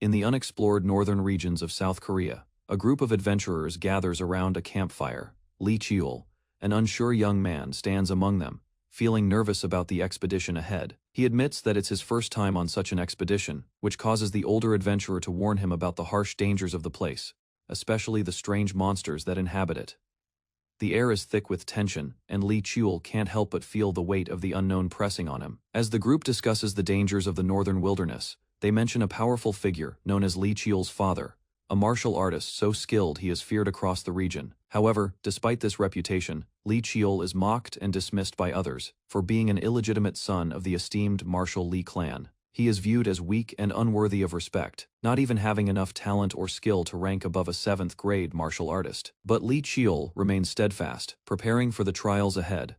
In the unexplored northern regions of South Korea, a group of adventurers gathers around a campfire. Lee Cheol, an unsure young man, stands among them, feeling nervous about the expedition ahead. He admits that it's his first time on such an expedition, which causes the older adventurer to warn him about the harsh dangers of the place, especially the strange monsters that inhabit it. The air is thick with tension, and Lee Cheol can't help but feel the weight of the unknown pressing on him. As the group discusses the dangers of the northern wilderness, they mention a powerful figure known as Lee Cheol's father, a martial artist so skilled he is feared across the region. However, despite this reputation, Lee Cheol is mocked and dismissed by others for being an illegitimate son of the esteemed martial Lee clan. He is viewed as weak and unworthy of respect, not even having enough talent or skill to rank above a 7th-grade martial artist. But Lee Cheol remains steadfast, preparing for the trials ahead.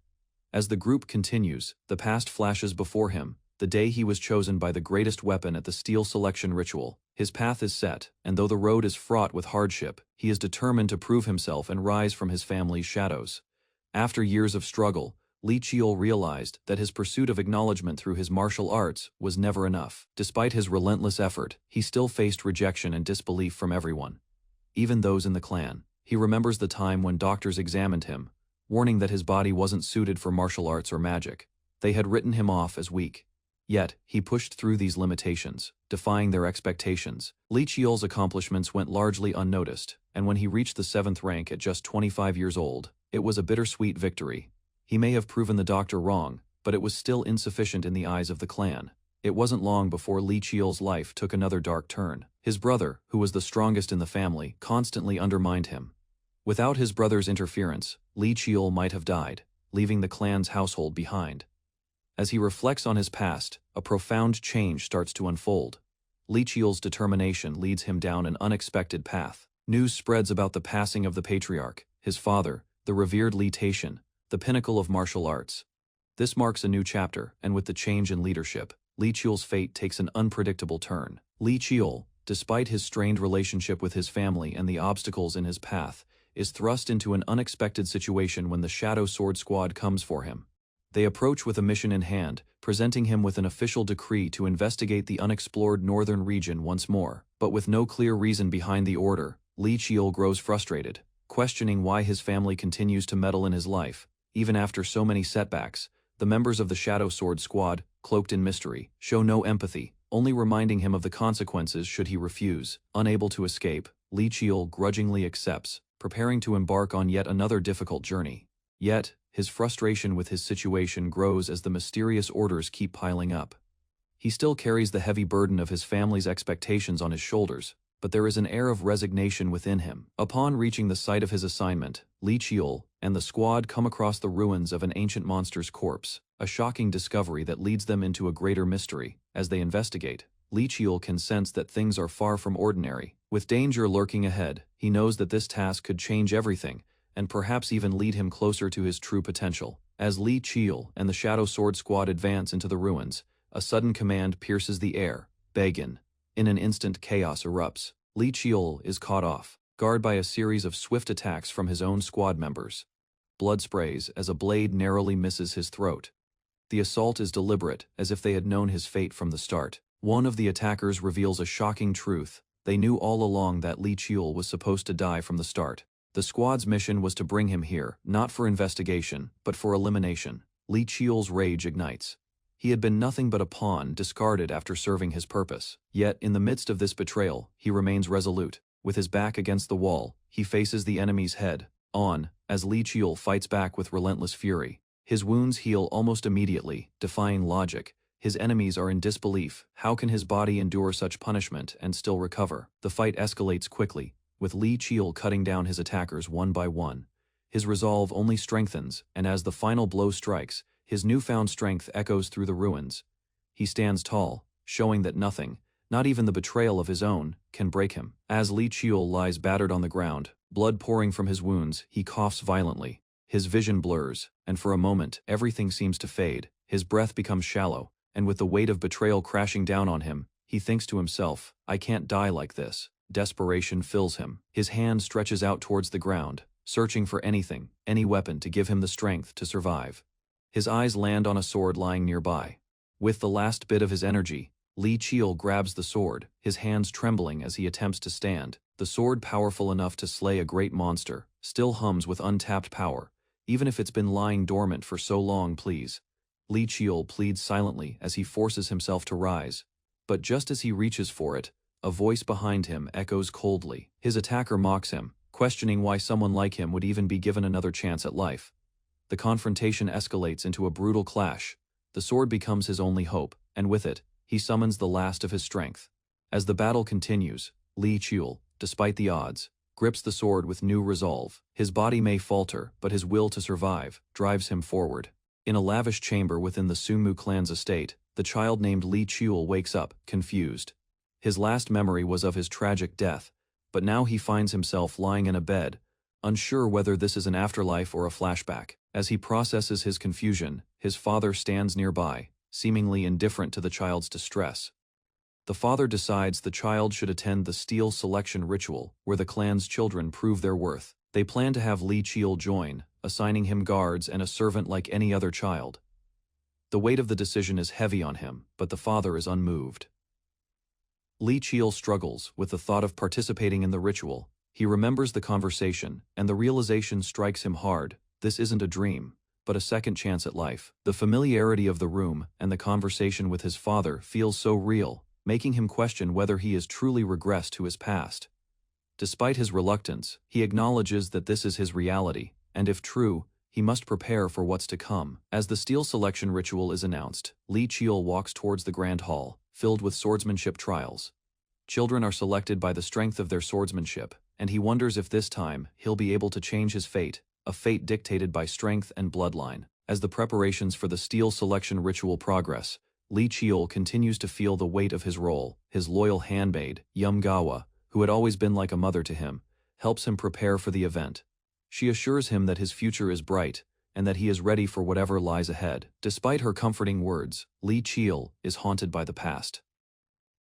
As the group continues, the past flashes before him, the day he was chosen by the greatest weapon at the steel selection ritual. His path is set, and though the road is fraught with hardship, he is determined to prove himself and rise from his family's shadows. After years of struggle, Lee Cheol realized that his pursuit of acknowledgement through his martial arts was never enough. Despite his relentless effort, he still faced rejection and disbelief from everyone, even those in the clan. He remembers the time when doctors examined him, warning that his body wasn't suited for martial arts or magic. They had written him off as weak. Yet, he pushed through these limitations, defying their expectations. Lee Cheol's accomplishments went largely unnoticed, and when he reached the 7th rank at just 25 years old, it was a bittersweet victory. He may have proven the doctor wrong, but it was still insufficient in the eyes of the clan. It wasn't long before Lee Cheol's life took another dark turn. His brother, who was the strongest in the family, constantly undermined him. Without his brother's interference, Lee Cheol might have died, leaving the clan's household behind. As he reflects on his past, a profound change starts to unfold. Lee Cheol's determination leads him down an unexpected path. News spreads about the passing of the patriarch, his father, the revered Lee Taishan, the pinnacle of martial arts. This marks a new chapter, and with the change in leadership, Lee Cheol's fate takes an unpredictable turn. Lee Cheol, despite his strained relationship with his family and the obstacles in his path, is thrust into an unexpected situation when the Shadow Sword Squad comes for him. They approach with a mission in hand, presenting him with an official decree to investigate the unexplored northern region once more. But with no clear reason behind the order, Lee Cheol grows frustrated, questioning why his family continues to meddle in his life. Even after so many setbacks, the members of the Shadow Sword Squad, cloaked in mystery, show no empathy, only reminding him of the consequences should he refuse. Unable to escape, Lee Cheol grudgingly accepts, preparing to embark on yet another difficult journey. Yet, his frustration with his situation grows as the mysterious orders keep piling up. He still carries the heavy burden of his family's expectations on his shoulders, but there is an air of resignation within him. Upon reaching the site of his assignment, Lee Cheol and the squad come across the ruins of an ancient monster's corpse, a shocking discovery that leads them into a greater mystery. As they investigate, Lee Cheol can sense that things are far from ordinary. With danger lurking ahead, he knows that this task could change everything, and perhaps even lead him closer to his true potential. As Lee Cheol and the Shadow Sword Squad advance into the ruins, a sudden command pierces the air, "Begin." In an instant, chaos erupts. Lee Cheol is caught off guard by a series of swift attacks from his own squad members. Blood sprays as a blade narrowly misses his throat. The assault is deliberate, as if they had known his fate from the start. One of the attackers reveals a shocking truth. They knew all along that Lee Cheol was supposed to die from the start. The squad's mission was to bring him here, not for investigation, but for elimination. Lee Cheol's rage ignites. He had been nothing but a pawn discarded after serving his purpose. Yet, in the midst of this betrayal, he remains resolute. With his back against the wall, he faces the enemy's head on, as Lee Cheol fights back with relentless fury. His wounds heal almost immediately, defying logic. His enemies are in disbelief. How can his body endure such punishment and still recover? The fight escalates quickly, with Lee Cheol cutting down his attackers one by one. His resolve only strengthens, and as the final blow strikes, his newfound strength echoes through the ruins. He stands tall, showing that nothing, not even the betrayal of his own, can break him. As Lee Cheol lies battered on the ground, blood pouring from his wounds, he coughs violently. His vision blurs, and for a moment, everything seems to fade. His breath becomes shallow, and with the weight of betrayal crashing down on him, he thinks to himself, "I can't die like this." Desperation fills him. His hand stretches out towards the ground, searching for anything, any weapon to give him the strength to survive. His eyes land on a sword lying nearby. With the last bit of his energy, Li Qiul grabs the sword, his hands trembling as he attempts to stand. The sword, powerful enough to slay a great monster, still hums with untapped power, even if it's been lying dormant for so long. Please. Li Qiul pleads silently as he forces himself to rise. But just as he reaches for it, a voice behind him echoes coldly. His attacker mocks him, questioning why someone like him would even be given another chance at life. The confrontation escalates into a brutal clash. The sword becomes his only hope, and with it, he summons the last of his strength. As the battle continues, Li Qiul, despite the odds, grips the sword with new resolve. His body may falter, but his will to survive drives him forward. In a lavish chamber within the Sumu clan's estate, the child named Li Qiul wakes up, confused. His last memory was of his tragic death, but now he finds himself lying in a bed, unsure whether this is an afterlife or a flashback. As he processes his confusion, his father stands nearby, seemingly indifferent to the child's distress. The father decides the child should attend the steel selection ritual, where the clan's children prove their worth. They plan to have Li Qiul join, assigning him guards and a servant like any other child. The weight of the decision is heavy on him, but the father is unmoved. Li Qiul struggles with the thought of participating in the ritual. He remembers the conversation, and the realization strikes him hard. This isn't a dream, but a second chance at life. The familiarity of the room and the conversation with his father feels so real, making him question whether he has truly regressed to his past. Despite his reluctance, he acknowledges that this is his reality, and if true, he must prepare for what's to come. As the steel selection ritual is announced, Li Qiul walks towards the grand hall, filled with swordsmanship trials. Children are selected by the strength of their swordsmanship, and he wonders if this time he'll be able to change his fate, a fate dictated by strength and bloodline. As the preparations for the steel selection ritual progress, Li Qiul continues to feel the weight of his role. His loyal handmaid, Yumgawa, who had always been like a mother to him, helps him prepare for the event. She assures him that his future is bright, and that he is ready for whatever lies ahead. Despite her comforting words, Li Qiul is haunted by the past.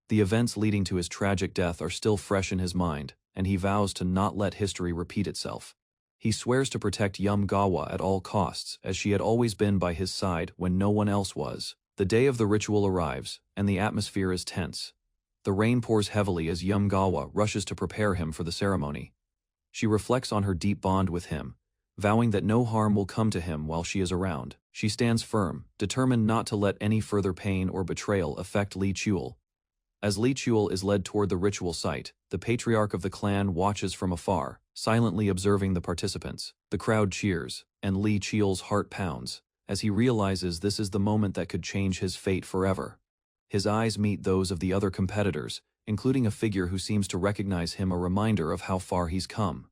The events leading to his tragic death are still fresh in his mind, and he vows to not let history repeat itself. He swears to protect Yumgawa at all costs, as she had always been by his side when no one else was. The day of the ritual arrives, and the atmosphere is tense. The rain pours heavily as Yumgawa rushes to prepare him for the ceremony. She reflects on her deep bond with him, vowing that no harm will come to him while she is around. She stands firm, determined not to let any further pain or betrayal affect Li Qiul. As Li Qiul is led toward the ritual site, the patriarch of the clan watches from afar, silently observing the participants. The crowd cheers, and Li Qiul's heart pounds, as he realizes this is the moment that could change his fate forever. His eyes meet those of the other competitors, including a figure who seems to recognize him, a reminder of how far he's come.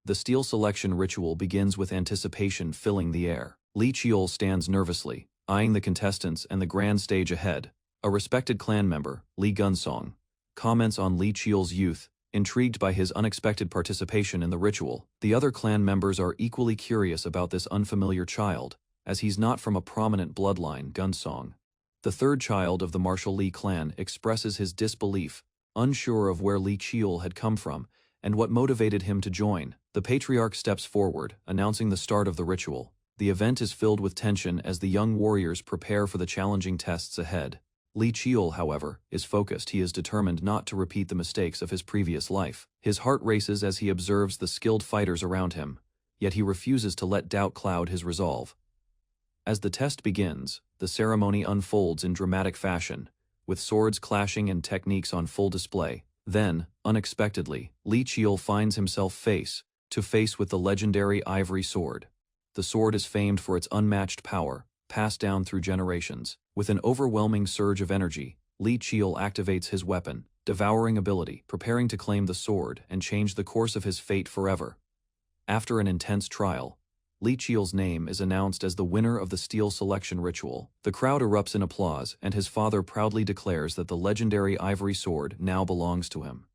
The steel selection ritual begins with anticipation filling the air. Li Qiul stands nervously, eyeing the contestants and the grand stage ahead. A respected clan member, Li Gunsong, comments on Li Qiul's youth, intrigued by his unexpected participation in the ritual. The other clan members are equally curious about this unfamiliar child, as he's not from a prominent bloodline. Gunsong, the third child of the martial Li clan, expresses his disbelief, unsure of where Li Qiul had come from and what motivated him to join. The patriarch steps forward, announcing the start of the ritual. The event is filled with tension as the young warriors prepare for the challenging tests ahead. Li Qiul, however, is focused. He is determined not to repeat the mistakes of his previous life. His heart races as he observes the skilled fighters around him, yet he refuses to let doubt cloud his resolve. As the test begins, the ceremony unfolds in dramatic fashion, with swords clashing and techniques on full display. Then, unexpectedly, Li Qiul finds himself face to face with the legendary ivory sword. The sword is famed for its unmatched power, passed down through generations. With an overwhelming surge of energy, Li Qiul activates his weapon, devouring ability, preparing to claim the sword and change the course of his fate forever. After an intense trial, Li Qiul's name is announced as the winner of the steel selection ritual. The crowd erupts in applause, and his father proudly declares that the legendary ivory sword now belongs to him.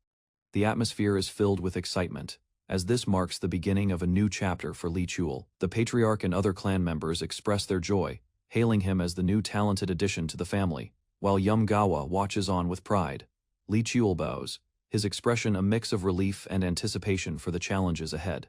The atmosphere is filled with excitement, as this marks the beginning of a new chapter for Li Qiul. The patriarch and other clan members express their joy, hailing him as the new talented addition to the family. While Yumgawa watches on with pride, Li Qiul bows, his expression a mix of relief and anticipation for the challenges ahead.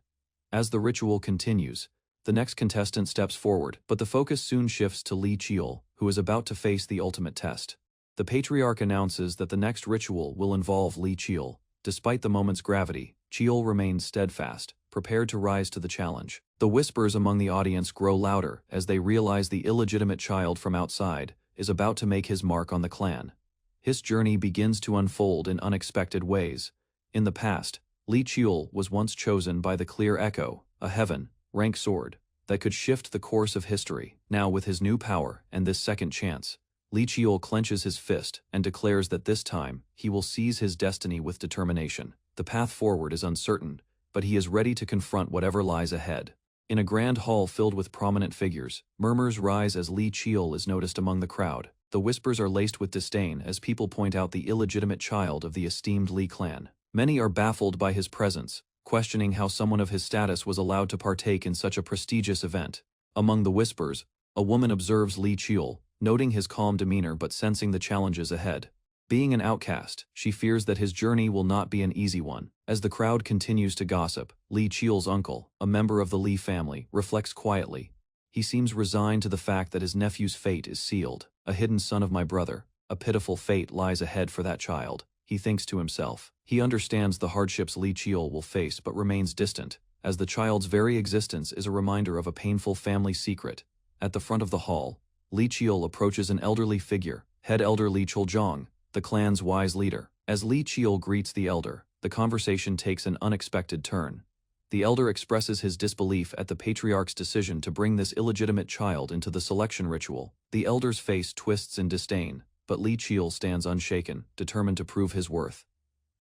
As the ritual continues, the next contestant steps forward, but the focus soon shifts to Li Qiul, who is about to face the ultimate test. The patriarch announces that the next ritual will involve Li Qiul. Despite the moment's gravity, Qiul remains steadfast, prepared to rise to the challenge. The whispers among the audience grow louder as they realize the illegitimate child from outside is about to make his mark on the clan. His journey begins to unfold in unexpected ways. In the past, Li Qiul was once chosen by the Clear Echo, a heaven-rank sword that could shift the course of history. Now with his new power and this second chance, Li Qiul clenches his fist and declares that this time, he will seize his destiny with determination. The path forward is uncertain, but he is ready to confront whatever lies ahead. In a grand hall filled with prominent figures, murmurs rise as Li Qiul is noticed among the crowd. The whispers are laced with disdain as people point out the illegitimate child of the esteemed Li clan. Many are baffled by his presence, questioning how someone of his status was allowed to partake in such a prestigious event. Among the whispers, a woman observes Li Qiul, noting his calm demeanor but sensing the challenges ahead. Being an outcast, she fears that his journey will not be an easy one. As the crowd continues to gossip, Li Qiul's uncle, a member of the Li family, reflects quietly. He seems resigned to the fact that his nephew's fate is sealed. A hidden son of my brother, a pitiful fate lies ahead for that child, he thinks to himself. He understands the hardships Li Qiul will face but remains distant, as the child's very existence is a reminder of a painful family secret. At the front of the hall, Li Qiul approaches an elderly figure, head elder Li Chuljong, the clan's wise leader. As Li Qiul greets the elder, the conversation takes an unexpected turn. The elder expresses his disbelief at the patriarch's decision to bring this illegitimate child into the selection ritual. The elder's face twists in disdain, but Li Qiul stands unshaken, determined to prove his worth.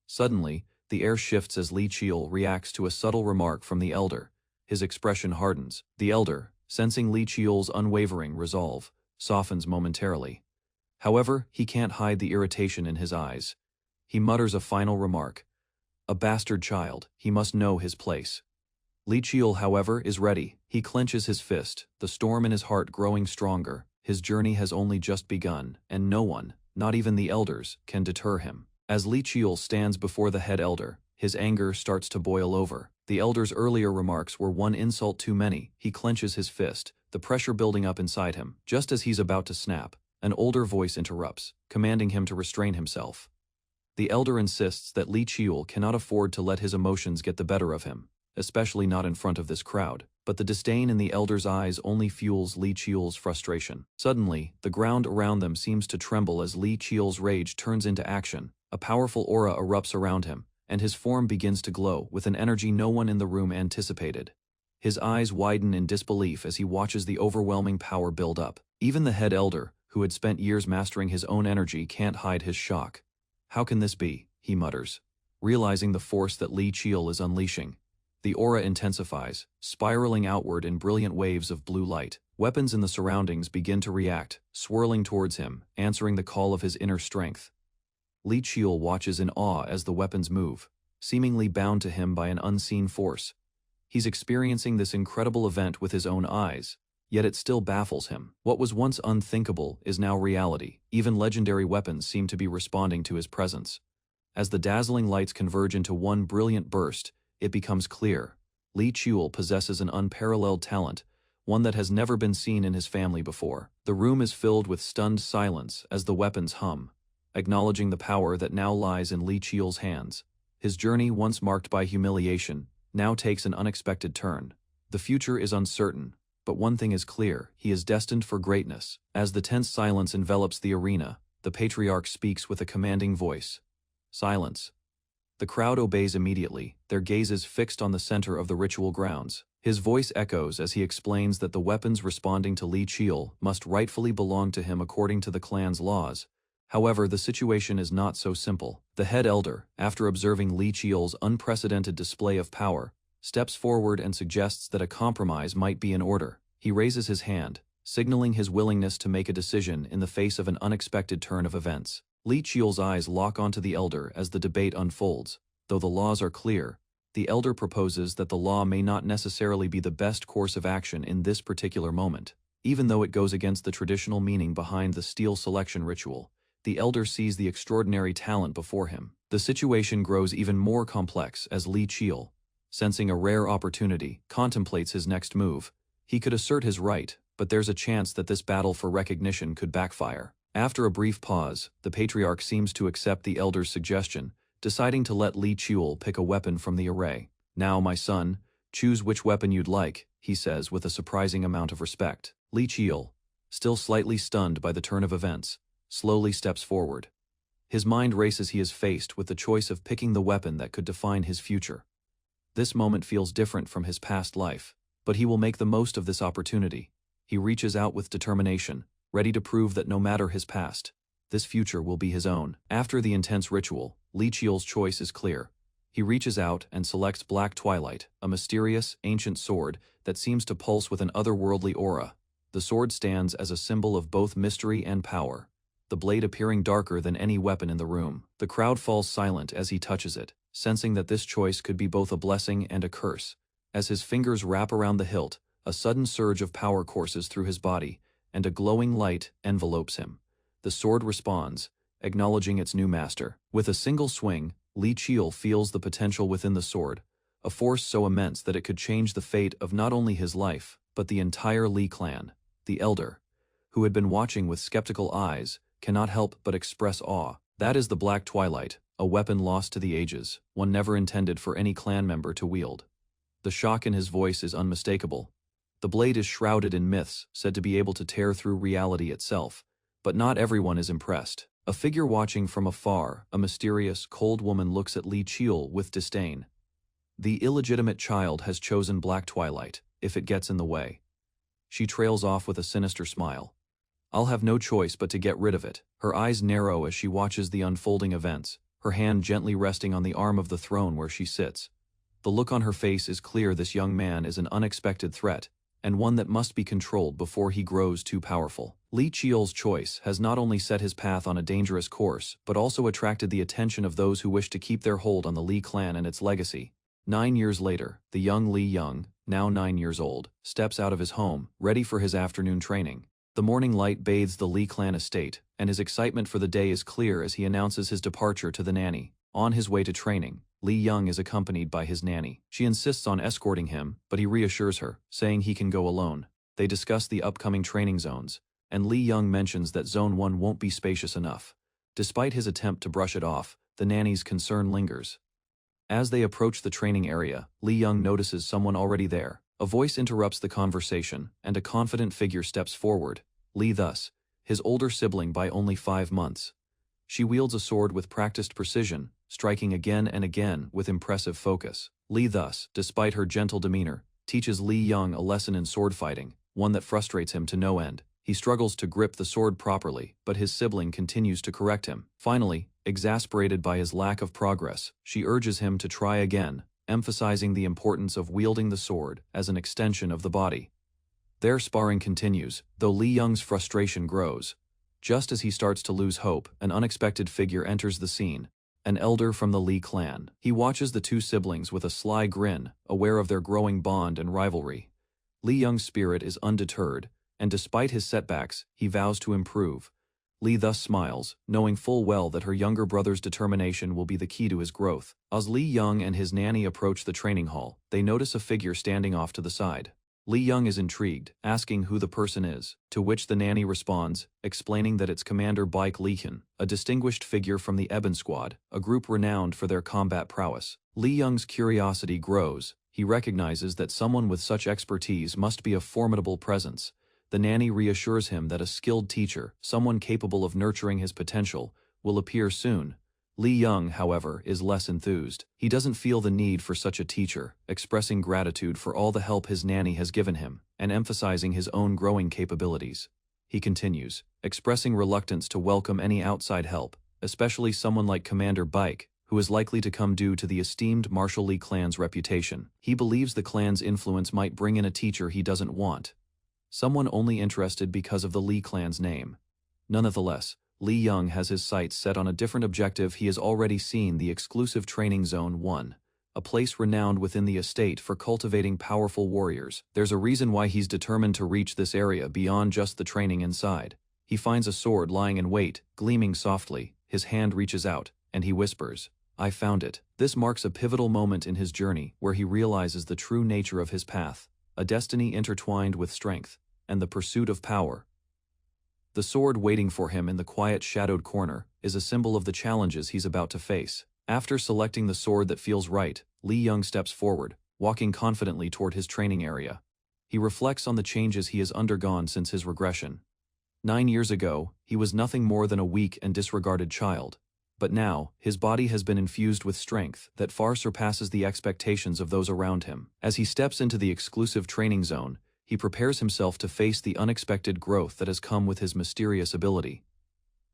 Suddenly, the air shifts as Li Qiul reacts to a subtle remark from the elder. His expression hardens. The elder, sensing Li Qiul's unwavering resolve, softens momentarily. However, he can't hide the irritation in his eyes. He mutters a final remark. A bastard child, he must know his place. Li Qiul, however, is ready. He clenches his fist, the storm in his heart growing stronger. His journey has only just begun, and no one, not even the elders, can deter him. As Li Qiul stands before the head elder, his anger starts to boil over. The elder's earlier remarks were one insult too many. He clenches his fist, the pressure building up inside him. Just as he's about to snap, an older voice interrupts, commanding him to restrain himself. The elder insists that Li Qiul cannot afford to let his emotions get the better of him, especially not in front of this crowd. But the disdain in the elder's eyes only fuels Li Qiul's frustration. Suddenly, the ground around them seems to tremble as Li Qiul's rage turns into action. A powerful aura erupts around him, and his form begins to glow with an energy no one in the room anticipated. His eyes widen in disbelief as he watches the overwhelming power build up. Even the head elder, who had spent years mastering his own energy, can't hide his shock. How can this be? He mutters, realizing the force that Li Qiul is unleashing. The aura intensifies, spiraling outward in brilliant waves of blue light. Weapons in the surroundings begin to react, swirling towards him, answering the call of his inner strength. Li Qiul watches in awe as the weapons move, seemingly bound to him by an unseen force. He's experiencing this incredible event with his own eyes, yet it still baffles him. What was once unthinkable is now reality. Even legendary weapons seem to be responding to his presence. As the dazzling lights converge into one brilliant burst, it becomes clear. Li Qiul possesses an unparalleled talent, one that has never been seen in his family before. The room is filled with stunned silence as the weapons hum, acknowledging the power that now lies in Li Qiul's hands. His journey, once marked by humiliation, now takes an unexpected turn. The future is uncertain, but one thing is clear: he is destined for greatness. As the tense silence envelops the arena, the patriarch speaks with a commanding voice. Silence. The crowd obeys immediately, their gazes fixed on the center of the ritual grounds. His voice echoes as he explains that the weapons responding to Li Qiul must rightfully belong to him according to the clan's laws. However, the situation is not so simple. The head elder, after observing Li Qiul's unprecedented display of power, steps forward and suggests that a compromise might be in order. He raises his hand, signaling his willingness to make a decision in the face of an unexpected turn of events. Li Qiul's eyes lock onto the elder as the debate unfolds. Though the laws are clear, the elder proposes that the law may not necessarily be the best course of action in this particular moment. Even though it goes against the traditional meaning behind the steel selection ritual, the elder sees the extraordinary talent before him. The situation grows even more complex as Li Qiul, sensing a rare opportunity, contemplates his next move. He could assert his right, but there's a chance that this battle for recognition could backfire. After a brief pause, the patriarch seems to accept the elder's suggestion, deciding to let Li Chul pick a weapon from the array. "Now, my son, choose which weapon you'd like," he says with a surprising amount of respect. Li Chul, still slightly stunned by the turn of events, slowly steps forward. His mind races. He is faced with the choice of picking the weapon that could define his future. This moment feels different from his past life, but he will make the most of this opportunity. He reaches out with determination, ready to prove that no matter his past, this future will be his own. After the intense ritual, Li Chul's choice is clear. He reaches out and selects Black Twilight, a mysterious, ancient sword that seems to pulse with an otherworldly aura. The sword stands as a symbol of both mystery and power, the blade appearing darker than any weapon in the room. The crowd falls silent as he touches it, sensing that this choice could be both a blessing and a curse. As his fingers wrap around the hilt, a sudden surge of power courses through his body, and a glowing light envelopes him. The sword responds, acknowledging its new master. With a single swing, Li Chul feels the potential within the sword, a force so immense that it could change the fate of not only his life, but the entire Li clan. The elder, who had been watching with skeptical eyes, cannot help but express awe. That is the Black Twilight, a weapon lost to the ages, one never intended for any clan member to wield. The shock in his voice is unmistakable. The blade is shrouded in myths, said to be able to tear through reality itself, but not everyone is impressed. A figure watching from afar, a mysterious, cold woman looks at Li Chul with disdain. The illegitimate child has chosen Black Twilight, if it gets in the way. She trails off with a sinister smile. "I'll have no choice but to get rid of it." Her eyes narrow as she watches the unfolding events, her hand gently resting on the arm of the throne where she sits. The look on her face is clear. This young man is an unexpected threat, and one that must be controlled before he grows too powerful. Li Chul's choice has not only set his path on a dangerous course, but also attracted the attention of those who wish to keep their hold on the Li clan and its legacy. 9 years later, the young Li Young, now 9 years old, steps out of his home, ready for his afternoon training. The morning light bathes the Li clan estate, and his excitement for the day is clear as he announces his departure to the nanny. On his way to training, Li Young is accompanied by his nanny. She insists on escorting him, but he reassures her, saying he can go alone. They discuss the upcoming training zones, and Li Young mentions that Zone 1 won't be spacious enough. Despite his attempt to brush it off, the nanny's concern lingers. As they approach the training area, Li Young notices someone already there. A voice interrupts the conversation, and a confident figure steps forward. Li thus, his older sibling by only 5 months. She wields a sword with practiced precision, striking again and again with impressive focus. Li thus, despite her gentle demeanor, teaches Li Young a lesson in sword fighting, one that frustrates him to no end. He struggles to grip the sword properly, but his sibling continues to correct him. Finally, exasperated by his lack of progress, she urges him to try again, emphasizing the importance of wielding the sword as an extension of the body. Their sparring continues, though Li Young's frustration grows. Just as he starts to lose hope, an unexpected figure enters the scene, an elder from the Li clan. He watches the two siblings with a sly grin, aware of their growing bond and rivalry. Li Young's spirit is undeterred, and despite his setbacks, he vows to improve. Li thus smiles, knowing full well that her younger brother's determination will be the key to his growth. As Li Young and his nanny approach the training hall, they notice a figure standing off to the side. Li Young is intrigued, asking who the person is, to which the nanny responds, explaining that it's Commander Baik Lihan, a distinguished figure from the Ebon Squad, a group renowned for their combat prowess. Li Young's curiosity grows. He recognizes that someone with such expertise must be a formidable presence. The nanny reassures him that a skilled teacher, someone capable of nurturing his potential, will appear soon. Li Young, however, is less enthused. He doesn't feel the need for such a teacher, expressing gratitude for all the help his nanny has given him, and emphasizing his own growing capabilities. He continues, expressing reluctance to welcome any outside help, especially someone like Commander Baik, who is likely to come due to the esteemed Martial Li clan's reputation. He believes the clan's influence might bring in a teacher he doesn't want, someone only interested because of the Li clan's name. Nonetheless, Li Young has his sights set on a different objective. He has already seen the exclusive training zone 1, a place renowned within the estate for cultivating powerful warriors. There's a reason why he's determined to reach this area beyond just the training inside. He finds a sword lying in wait, gleaming softly. His hand reaches out, and he whispers, "I found it." This marks a pivotal moment in his journey where he realizes the true nature of his path, a destiny intertwined with strength and the pursuit of power. The sword waiting for him in the quiet shadowed corner is a symbol of the challenges he's about to face. After selecting the sword that feels right, Lee Young steps forward, walking confidently toward his training area. He reflects on the changes he has undergone since his regression. 9 years ago, he was nothing more than a weak and disregarded child. But now, his body has been infused with strength that far surpasses the expectations of those around him. As he steps into the exclusive training zone, he prepares himself to face the unexpected growth that has come with his mysterious ability.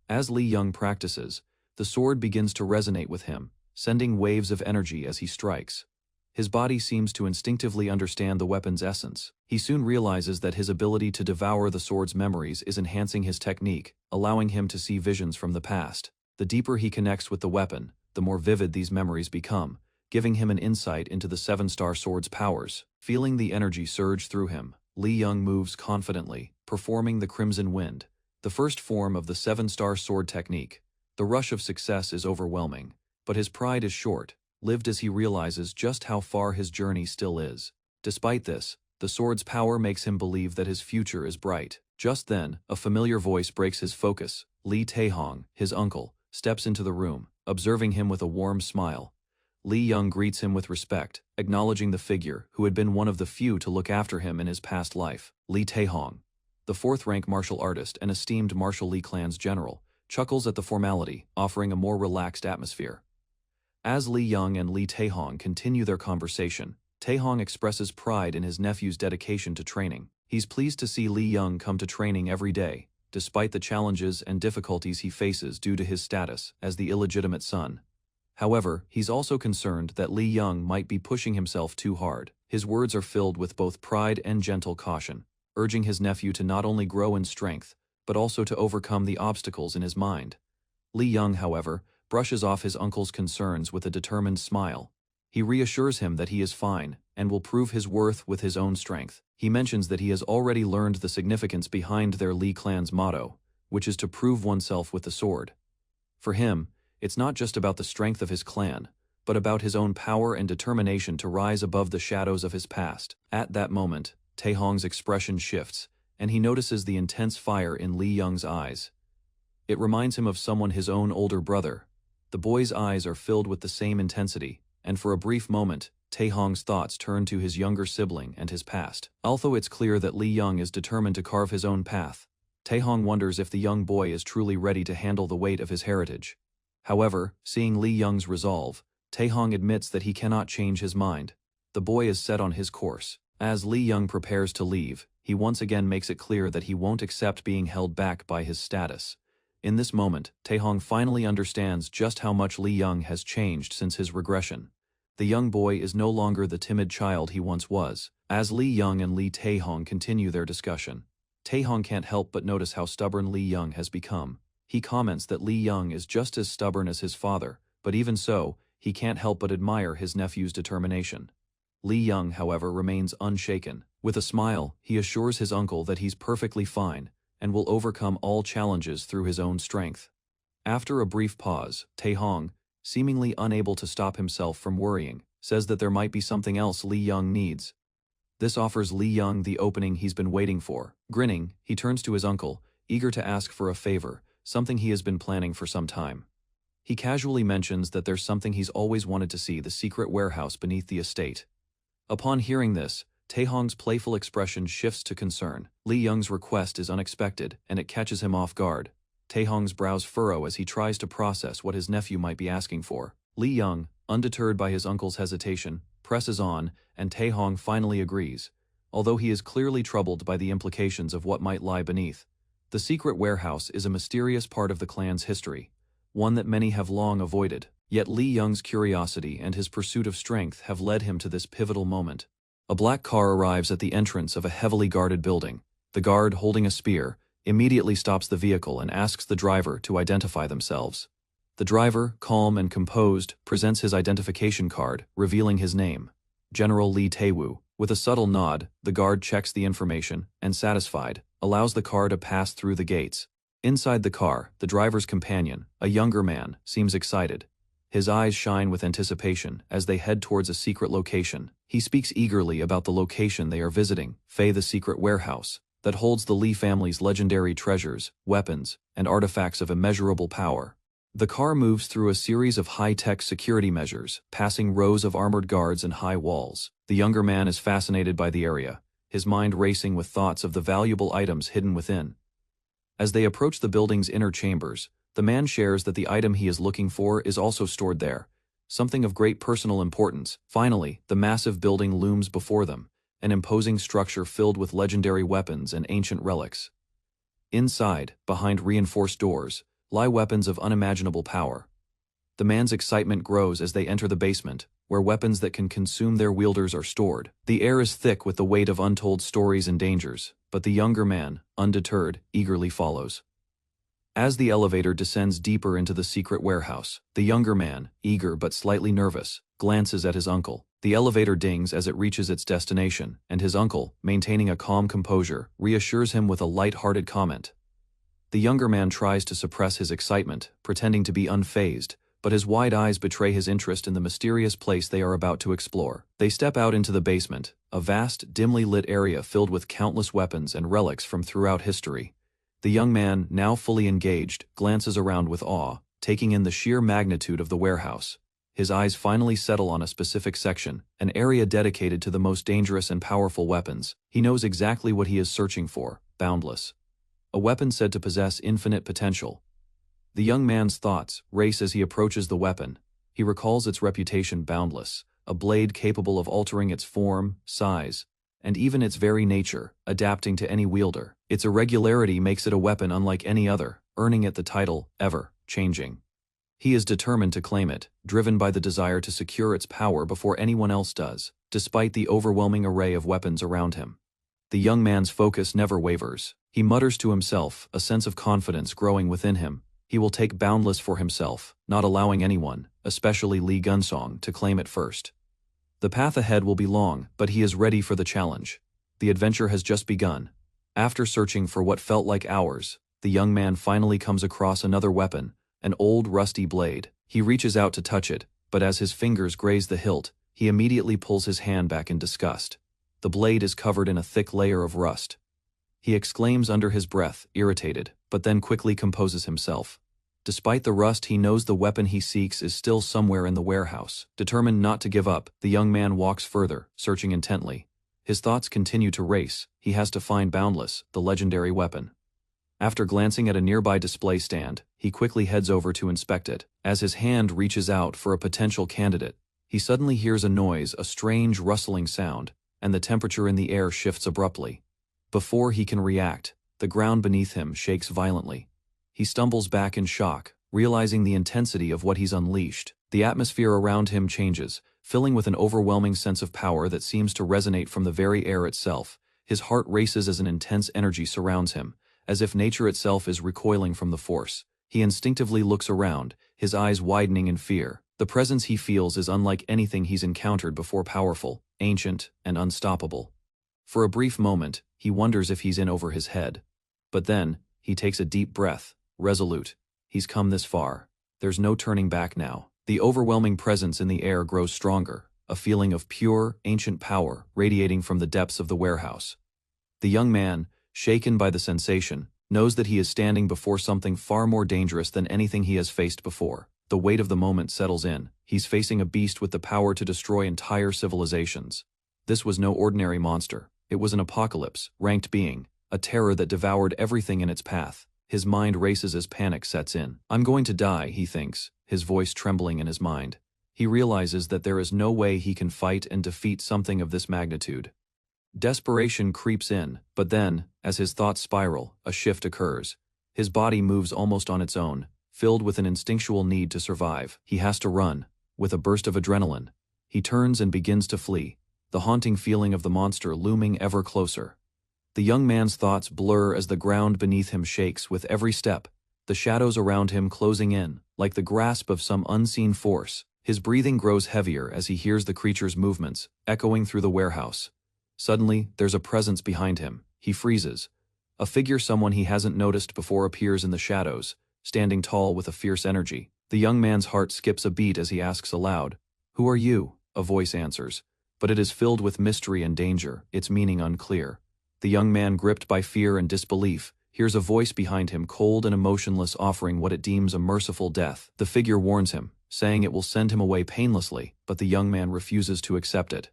As Lee Young practices, the sword begins to resonate with him, sending waves of energy as he strikes. His body seems to instinctively understand the weapon's essence. He soon realizes that his ability to devour the sword's memories is enhancing his technique, allowing him to see visions from the past. The deeper he connects with the weapon, the more vivid these memories become, giving him an insight into the seven-star sword's powers. Feeling the energy surge through him, Lee Young moves confidently, performing the Crimson Wind, the first form of the seven-star sword technique. The rush of success is overwhelming, but his pride is short-lived as he realizes just how far his journey still is. Despite this, the sword's power makes him believe that his future is bright. Just then, a familiar voice breaks his focus. Lee Tae-hong, his uncle, steps into the room, observing him with a warm smile. Lee Young greets him with respect, acknowledging the figure who had been one of the few to look after him in his past life. Lee Tae-hong, the fourth-rank martial artist and esteemed Martial Lee clan's general, chuckles at the formality, offering a more relaxed atmosphere. As Lee Young and Lee Tae-hong continue their conversation, Tae-hong expresses pride in his nephew's dedication to training. He's pleased to see Lee Young come to training every day, despite the challenges and difficulties he faces due to his status as the illegitimate son. However, he's also concerned that Lee Young might be pushing himself too hard. His words are filled with both pride and gentle caution, urging his nephew to not only grow in strength, but also to overcome the obstacles in his mind. Lee Young, however, brushes off his uncle's concerns with a determined smile. He reassures him that he is fine and will prove his worth with his own strength. He mentions that he has already learned the significance behind their Lee clan's motto, which is to prove oneself with the sword. For him, it's not just about the strength of his clan, but about his own power and determination to rise above the shadows of his past. At that moment, Tae-hong's expression shifts, and he notices the intense fire in Lee Young's eyes. It reminds him of someone his own older brother. The boy's eyes are filled with the same intensity, and for a brief moment, Tae-hong's thoughts turn to his younger sibling and his past. Although it's clear that Lee Young is determined to carve his own path, Tae-hong wonders if the young boy is truly ready to handle the weight of his heritage. However, seeing Lee Young's resolve, Tae-hong admits that he cannot change his mind. The boy is set on his course. As Lee Young prepares to leave, he once again makes it clear that he won't accept being held back by his status. In this moment, Tae-hong finally understands just how much Lee Young has changed since his regression. The young boy is no longer the timid child he once was. As Lee Young and Lee Tae-hong continue their discussion, Tae-hong can't help but notice how stubborn Lee Young has become. He comments that Lee Young is just as stubborn as his father, but even so, he can't help but admire his nephew's determination. Lee Young, however, remains unshaken. With a smile, he assures his uncle that he's perfectly fine and will overcome all challenges through his own strength. After a brief pause, Tae-hong, seemingly unable to stop himself from worrying, says that there might be something else Lee Young needs. This offers Lee Young the opening he's been waiting for. Grinning, he turns to his uncle, eager to ask for a favor, something he has been planning for some time. He casually mentions that there's something he's always wanted to see: the secret warehouse beneath the estate. Upon hearing this, Tae-hong's playful expression shifts to concern. Lee Young's request is unexpected, and it catches him off guard. Tae-hong's brows furrow as he tries to process what his nephew might be asking for. Lee Young, undeterred by his uncle's hesitation, presses on, and Tae-hong finally agrees, although he is clearly troubled by the implications of what might lie beneath. The secret warehouse is a mysterious part of the clan's history, one that many have long avoided. Yet Lee Young's curiosity and his pursuit of strength have led him to this pivotal moment. A black car arrives at the entrance of a heavily guarded building. The guard, holding a spear, immediately stops the vehicle and asks the driver to identify themselves. The driver, calm and composed, presents his identification card, revealing his name: General Lee Tae-woo. With a subtle nod, the guard checks the information and, satisfied, allows the car to pass through the gates. Inside the car, the driver's companion, a younger man, seems excited. His eyes shine with anticipation as they head towards a secret location. He speaks eagerly about the location they are visiting, the secret warehouse. that holds the Lee family's legendary treasures, weapons, and artifacts of immeasurable power. The car moves through a series of high-tech security measures, passing rows of armored guards and high walls. The younger man is fascinated by the area, his mind racing with thoughts of the valuable items hidden within. As they approach the building's inner chambers, the man shares that the item he is looking for is also stored there, something of great personal importance. Finally, the massive building looms before them, an imposing structure filled with legendary weapons and ancient relics. Inside, behind reinforced doors, lie weapons of unimaginable power. The man's excitement grows as they enter the basement, where weapons that can consume their wielders are stored. The air is thick with the weight of untold stories and dangers, but the younger man, undeterred, eagerly follows. As the elevator descends deeper into the secret warehouse, the younger man, eager but slightly nervous, glances at his uncle. The elevator dings as it reaches its destination, and his uncle, maintaining a calm composure, reassures him with a light-hearted comment. The younger man tries to suppress his excitement, pretending to be unfazed, but his wide eyes betray his interest in the mysterious place they are about to explore. They step out into the basement, a vast, dimly lit area filled with countless weapons and relics from throughout history. The young man, now fully engaged, glances around with awe, taking in the sheer magnitude of the warehouse. His eyes finally settle on a specific section, an area dedicated to the most dangerous and powerful weapons. He knows exactly what he is searching for: boundless. A weapon said to possess infinite potential. The young man's thoughts race as he approaches the weapon. He recalls its reputation: boundless, a blade capable of altering its form, size, and even its very nature, adapting to any wielder. Its irregularity makes it a weapon unlike any other, earning it the title, ever-changing. He is determined to claim it, driven by the desire to secure its power before anyone else does, despite the overwhelming array of weapons around him. The young man's focus never wavers. He mutters to himself, a sense of confidence growing within him. He will take boundless for himself, not allowing anyone, especially Lee Gunsong, to claim it first. The path ahead will be long, but he is ready for the challenge. The adventure has just begun. After searching for what felt like hours, the young man finally comes across another weapon, an old rusty blade. He reaches out to touch it, but as his fingers graze the hilt, he immediately pulls his hand back in disgust. The blade is covered in a thick layer of rust. He exclaims under his breath, irritated, but then quickly composes himself. Despite the rust, he knows the weapon he seeks is still somewhere in the warehouse. Determined not to give up, the young man walks further, searching intently. His thoughts continue to race. He has to find Boundless, the legendary weapon. After glancing at a nearby display stand, he quickly heads over to inspect it. As his hand reaches out for a potential candidate, he suddenly hears a noise, a strange rustling sound, and the temperature in the air shifts abruptly. Before he can react, the ground beneath him shakes violently. He stumbles back in shock, realizing the intensity of what he's unleashed. The atmosphere around him changes, filling with an overwhelming sense of power that seems to resonate from the very air itself. His heart races as an intense energy surrounds him, as if nature itself is recoiling from the force. He instinctively looks around, his eyes widening in fear. The presence he feels is unlike anything he's encountered before: powerful, ancient, and unstoppable. For a brief moment, he wonders if he's in over his head. But then, he takes a deep breath, resolute. He's come this far. There's no turning back now. The overwhelming presence in the air grows stronger, a feeling of pure, ancient power radiating from the depths of the warehouse. The young man, shaken by the sensation, knows that he is standing before something far more dangerous than anything he has faced before. The weight of the moment settles in. He's facing a beast with the power to destroy entire civilizations. This was no ordinary monster. It was an apocalypse, ranked being, a terror that devoured everything in its path. His mind races as panic sets in. I'm going to die, he thinks, his voice trembling in his mind. He realizes that there is no way he can fight and defeat something of this magnitude. Desperation creeps in, but then, as his thoughts spiral, a shift occurs. His body moves almost on its own, filled with an instinctual need to survive. He has to run. With a burst of adrenaline, he turns and begins to flee, the haunting feeling of the monster looming ever closer. The young man's thoughts blur as the ground beneath him shakes with every step, the shadows around him closing in, like the grasp of some unseen force. His breathing grows heavier as he hears the creature's movements, echoing through the warehouse. Suddenly, there's a presence behind him. He freezes. A figure someone he hasn't noticed before appears in the shadows, standing tall with a fierce energy. The young man's heart skips a beat as he asks aloud, "Who are you?" A voice answers, but it is filled with mystery and danger, its meaning unclear. The young man, gripped by fear and disbelief, hears a voice behind him, cold and emotionless, offering what it deems a merciful death. The figure warns him, saying it will send him away painlessly, but the young man refuses to accept it.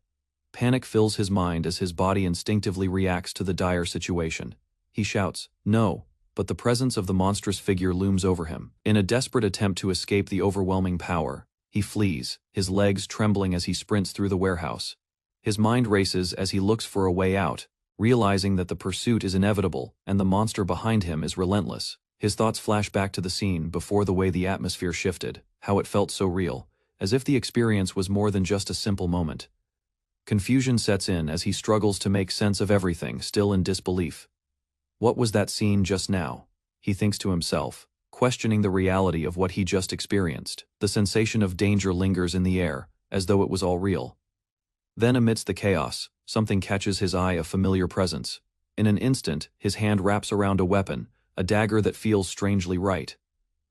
Panic fills his mind as his body instinctively reacts to the dire situation. He shouts, "No," but the presence of the monstrous figure looms over him. In a desperate attempt to escape the overwhelming power, he flees, his legs trembling as he sprints through the warehouse. His mind races as he looks for a way out, realizing that the pursuit is inevitable and the monster behind him is relentless. His thoughts flash back to the scene before, the way the atmosphere shifted, how it felt so real, as if the experience was more than just a simple moment. Confusion sets in as he struggles to make sense of everything, still in disbelief. What was that scene just now? He thinks to himself, questioning the reality of what he just experienced. The sensation of danger lingers in the air, as though it was all real. Then, amidst the chaos, something catches his eye, a familiar presence. In an instant, his hand wraps around a weapon, a dagger that feels strangely right.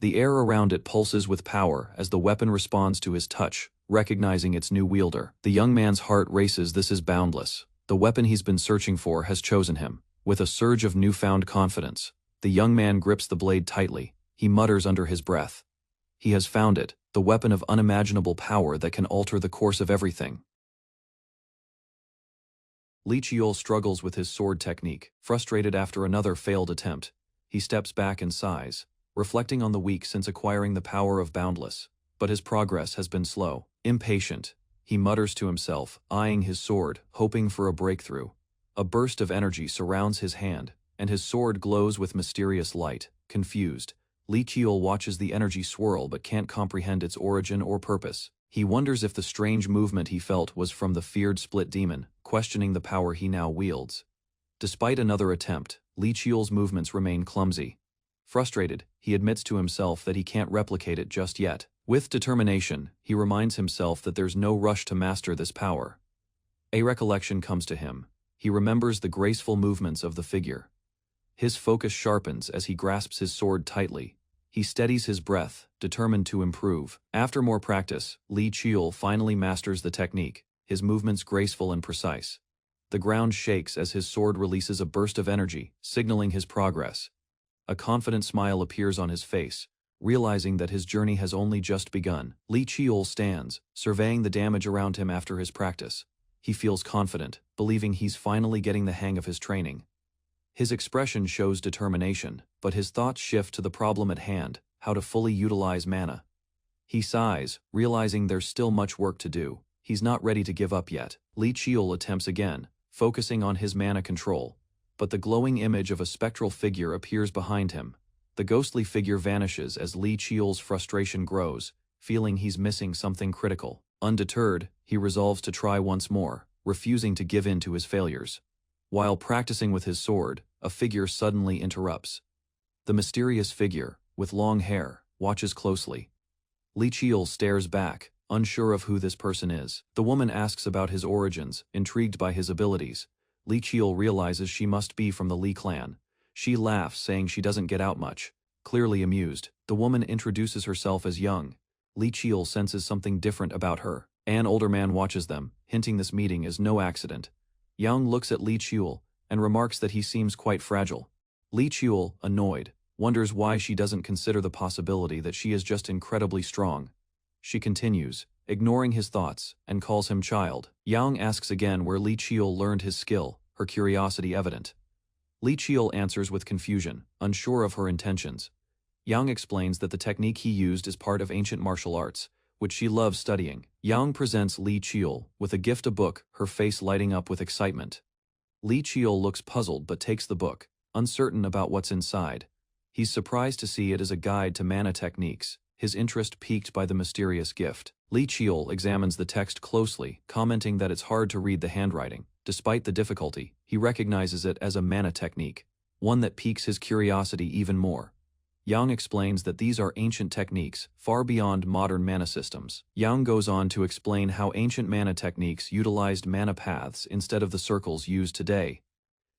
The air around it pulses with power as the weapon responds to his touch, recognizing its new wielder. The young man's heart races. This is boundless. The weapon he's been searching for has chosen him. With a surge of newfound confidence, the young man grips the blade tightly. He mutters under his breath. He has found it, the weapon of unimaginable power that can alter the course of everything. Lee Cheol struggles with his sword technique. Frustrated after another failed attempt, he steps back and sighs, reflecting on the week since acquiring the power of Boundless. But his progress has been slow. Impatient, he mutters to himself, eyeing his sword, hoping for a breakthrough. A burst of energy surrounds his hand, and his sword glows with mysterious light. Confused, Lee Cheol watches the energy swirl but can't comprehend its origin or purpose. He wonders if the strange movement he felt was from the feared split demon, questioning the power he now wields. Despite another attempt, Lee Cheol's movements remain clumsy. Frustrated, he admits to himself that he can't replicate it just yet. With determination, he reminds himself that there's no rush to master this power. A recollection comes to him. He remembers the graceful movements of the figure. His focus sharpens as he grasps his sword tightly. He steadies his breath, determined to improve. After more practice, Lee Cheol finally masters the technique, his movements graceful and precise. The ground shakes as his sword releases a burst of energy, signaling his progress. A confident smile appears on his face, realizing that his journey has only just begun. Lee Cheol stands, surveying the damage around him after his practice. He feels confident, believing he's finally getting the hang of his training. His expression shows determination, but his thoughts shift to the problem at hand, how to fully utilize mana. He sighs, realizing there's still much work to do. He's not ready to give up yet. Lee Cheol attempts again, focusing on his mana control, but the glowing image of a spectral figure appears behind him. The ghostly figure vanishes as Lee Cheol's frustration grows, feeling he's missing something critical. Undeterred, he resolves to try once more, refusing to give in to his failures. While practicing with his sword, a figure suddenly interrupts. The mysterious figure, with long hair, watches closely. Lee Cheol stares back, unsure of who this person is. The woman asks about his origins, intrigued by his abilities. Lee Cheol realizes she must be from the Lee clan. She laughs, saying she doesn't get out much. Clearly amused, the woman introduces herself as Young. Lee Cheol senses something different about her. An older man watches them, hinting this meeting is no accident. Young looks at Lee Cheol and remarks that he seems quite fragile. Lee Cheol, annoyed, wonders why she doesn't consider the possibility that she is just incredibly strong. She continues, ignoring his thoughts, and calls him child. Yang asks again where Lee Cheol learned his skill, her curiosity evident. Lee Cheol answers with confusion, unsure of her intentions. Yang explains that the technique he used is part of ancient martial arts, which she loves studying. Yang presents Lee Cheol with a gift, a book, her face lighting up with excitement. Lee Cheol looks puzzled but takes the book, uncertain about what's inside. He's surprised to see it as a guide to mana techniques, his interest piqued by the mysterious gift. Lee Cheol examines the text closely, commenting that it's hard to read the handwriting. Despite the difficulty, he recognizes it as a mana technique, one that piques his curiosity even more. Yang explains that these are ancient techniques, far beyond modern mana systems. Yang goes on to explain how ancient mana techniques utilized mana paths instead of the circles used today.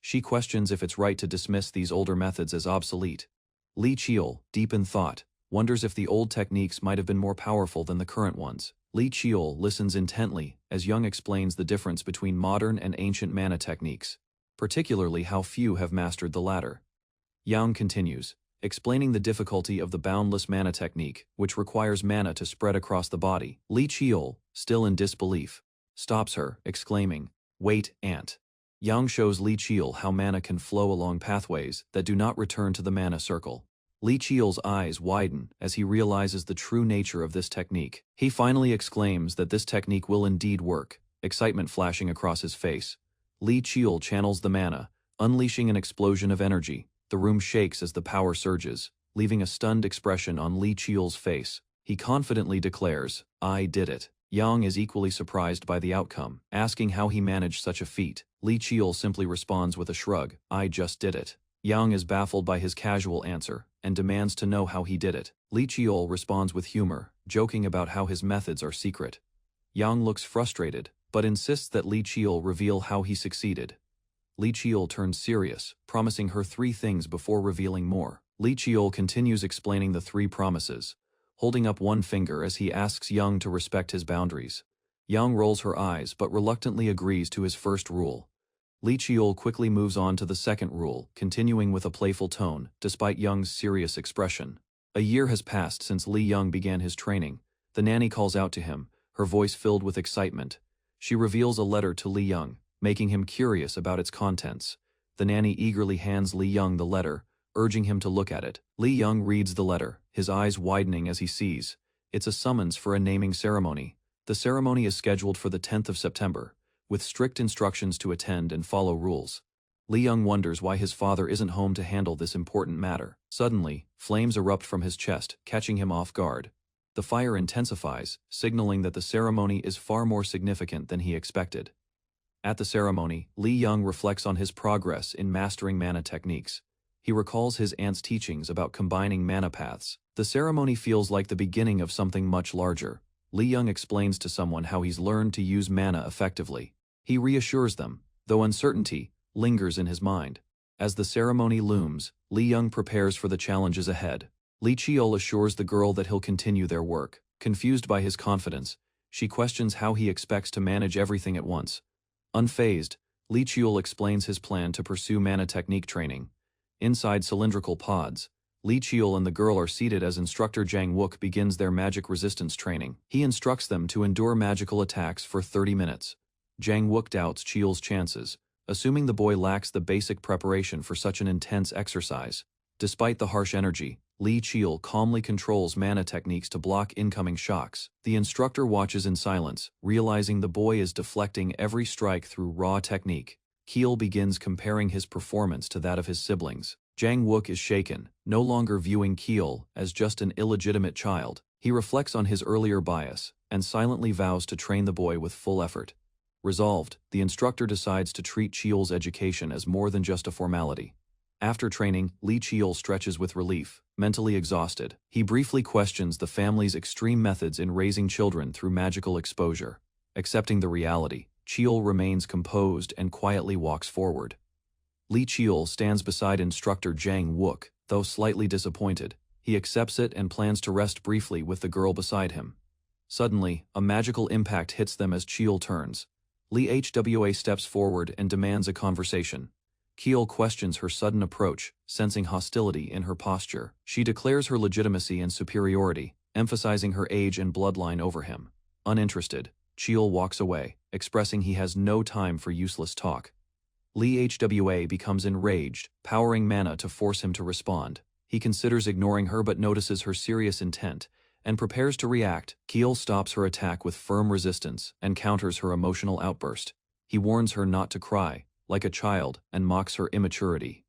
She questions if it's right to dismiss these older methods as obsolete. Lee Cheol, deep in thought, wonders if the old techniques might have been more powerful than the current ones. Lee Cheol listens intently as Young explains the difference between modern and ancient mana techniques. particularly how few have mastered the latter. Yang continues, explaining the difficulty of the boundless mana technique, which requires mana to spread across the body. Li Qiul, still in disbelief, stops her, exclaiming, "Wait, Aunt." Yang shows Li Qiul how mana can flow along pathways that do not return to the mana circle. Li Qiul's eyes widen as he realizes the true nature of this technique. He finally exclaims that this technique will indeed work, excitement flashing across his face. Li Qiul channels the mana, unleashing an explosion of energy. The room shakes as the power surges, leaving a stunned expression on Li Qiul's face. He confidently declares, "I did it." Yang is equally surprised by the outcome, asking how he managed such a feat. Li Qiul simply responds with a shrug, "I just did it." Yang is baffled by his casual answer, and demands to know how he did it. Li Qiul responds with humor, joking about how his methods are secret. Yang looks frustrated, but insists that Li Qiul reveal how he succeeded. Li Qiul turns serious, promising her 3 things before revealing more. Li Qiul continues explaining the 3 promises, holding up one finger as he asks Yang to respect his boundaries. Yang rolls her eyes but reluctantly agrees to his first rule. Li Qiul quickly moves on to the second rule, continuing with a playful tone, despite Yang's serious expression. A year has passed since Li Yang began his training. The nanny calls out to him, her voice filled with excitement. She reveals a letter to Li Yang, making him curious about its contents. The nanny eagerly hands Li Yang the letter, urging him to look at it. Li Yang reads the letter, his eyes widening as he sees. It's a summons for a naming ceremony. The ceremony is scheduled for the 10th of September, with strict instructions to attend and follow rules. Li Yang wonders why his father isn't home to handle this important matter. Suddenly, flames erupt from his chest, catching him off guard. The fire intensifies, signaling that the ceremony is far more significant than he expected. At the ceremony, Li Yang reflects on his progress in mastering mana techniques. He recalls his aunt's teachings about combining mana paths. The ceremony feels like the beginning of something much larger. Li Yang explains to someone how he's learned to use mana effectively. He reassures them, though uncertainty lingers in his mind. As the ceremony looms, Li Yang prepares for the challenges ahead. Li Qiul assures the girl that he'll continue their work. Confused by his confidence, she questions how he expects to manage everything at once. Unfazed, Li Qiul explains his plan to pursue mana technique training. Inside cylindrical pods, Li Qiul and the girl are seated as instructor Jang Wook begins their magic resistance training. He instructs them to endure magical attacks for 30 minutes. Jang Wook doubts Qiul's chances, assuming the boy lacks the basic preparation for such an intense exercise. Despite the harsh energy, Li Qiul calmly controls mana techniques to block incoming shocks. The instructor watches in silence, realizing the boy is deflecting every strike through raw technique. Qiul begins comparing his performance to that of his siblings. Jang Wook is shaken, no longer viewing Qiul as just an illegitimate child. He reflects on his earlier bias, and silently vows to train the boy with full effort. Resolved, the instructor decides to treat Qiul's education as more than just a formality. After training, Li Qiul stretches with relief, mentally exhausted. He briefly questions the family's extreme methods in raising children through magical exposure. Accepting the reality, Qiul remains composed and quietly walks forward. Li Qiul stands beside instructor Jang Wook, though slightly disappointed. He accepts it and plans to rest briefly with the girl beside him. Suddenly, a magical impact hits them as Qiul turns. Li Hwa steps forward and demands a conversation. Qiul questions her sudden approach, sensing hostility in her posture. She declares her legitimacy and superiority, emphasizing her age and bloodline over him. Uninterested, Qiul walks away, expressing he has no time for useless talk. Li Hwa becomes enraged, powering mana to force him to respond. He considers ignoring her but notices her serious intent, and prepares to react. Qiul stops her attack with firm resistance and counters her emotional outburst. He warns her not to cry, like a child, and mocks her immaturity.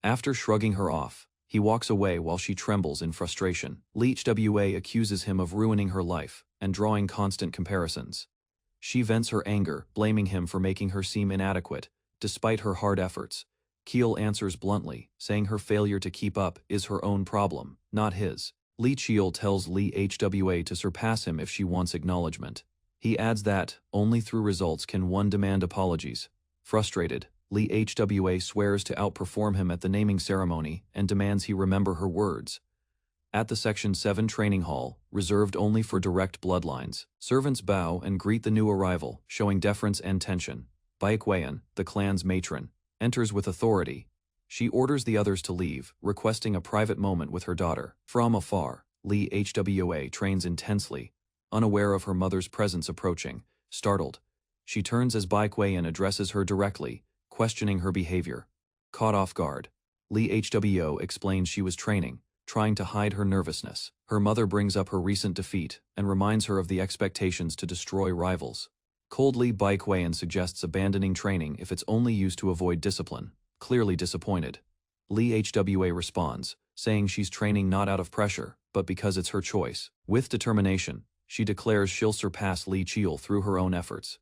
After shrugging her off, he walks away while she trembles in frustration. Li Hwa accuses him of ruining her life and drawing constant comparisons. She vents her anger, blaming him for making her seem inadequate, despite her hard efforts. Qiul answers bluntly, saying her failure to keep up is her own problem, not his. Li Qiul tells Li Hwa to surpass him if she wants acknowledgement. He adds that, only through results can one demand apologies. Frustrated, Li Hwa swears to outperform him at the naming ceremony and demands he remember her words. At the Section 7 training hall, reserved only for direct bloodlines, servants bow and greet the new arrival, showing deference and tension. Baekwayan, the clan's matron, enters with authority. She orders the others to leave, requesting a private moment with her daughter. From afar, Lee Hwa trains intensely, unaware of her mother's presence approaching. Startled, she turns as Bai Kuei-in addresses her directly, questioning her behavior. Caught off guard, Lee Hwo explains she was training, trying to hide her nervousness. Her mother brings up her recent defeat and reminds her of the expectations to destroy rivals. Coldly, Bai Kuei-in suggests abandoning training if it's only used to avoid discipline. Clearly disappointed, Lee Hwa responds, saying she's training not out of pressure, but because it's her choice. With determination, she declares she'll surpass Li Chiul through her own efforts.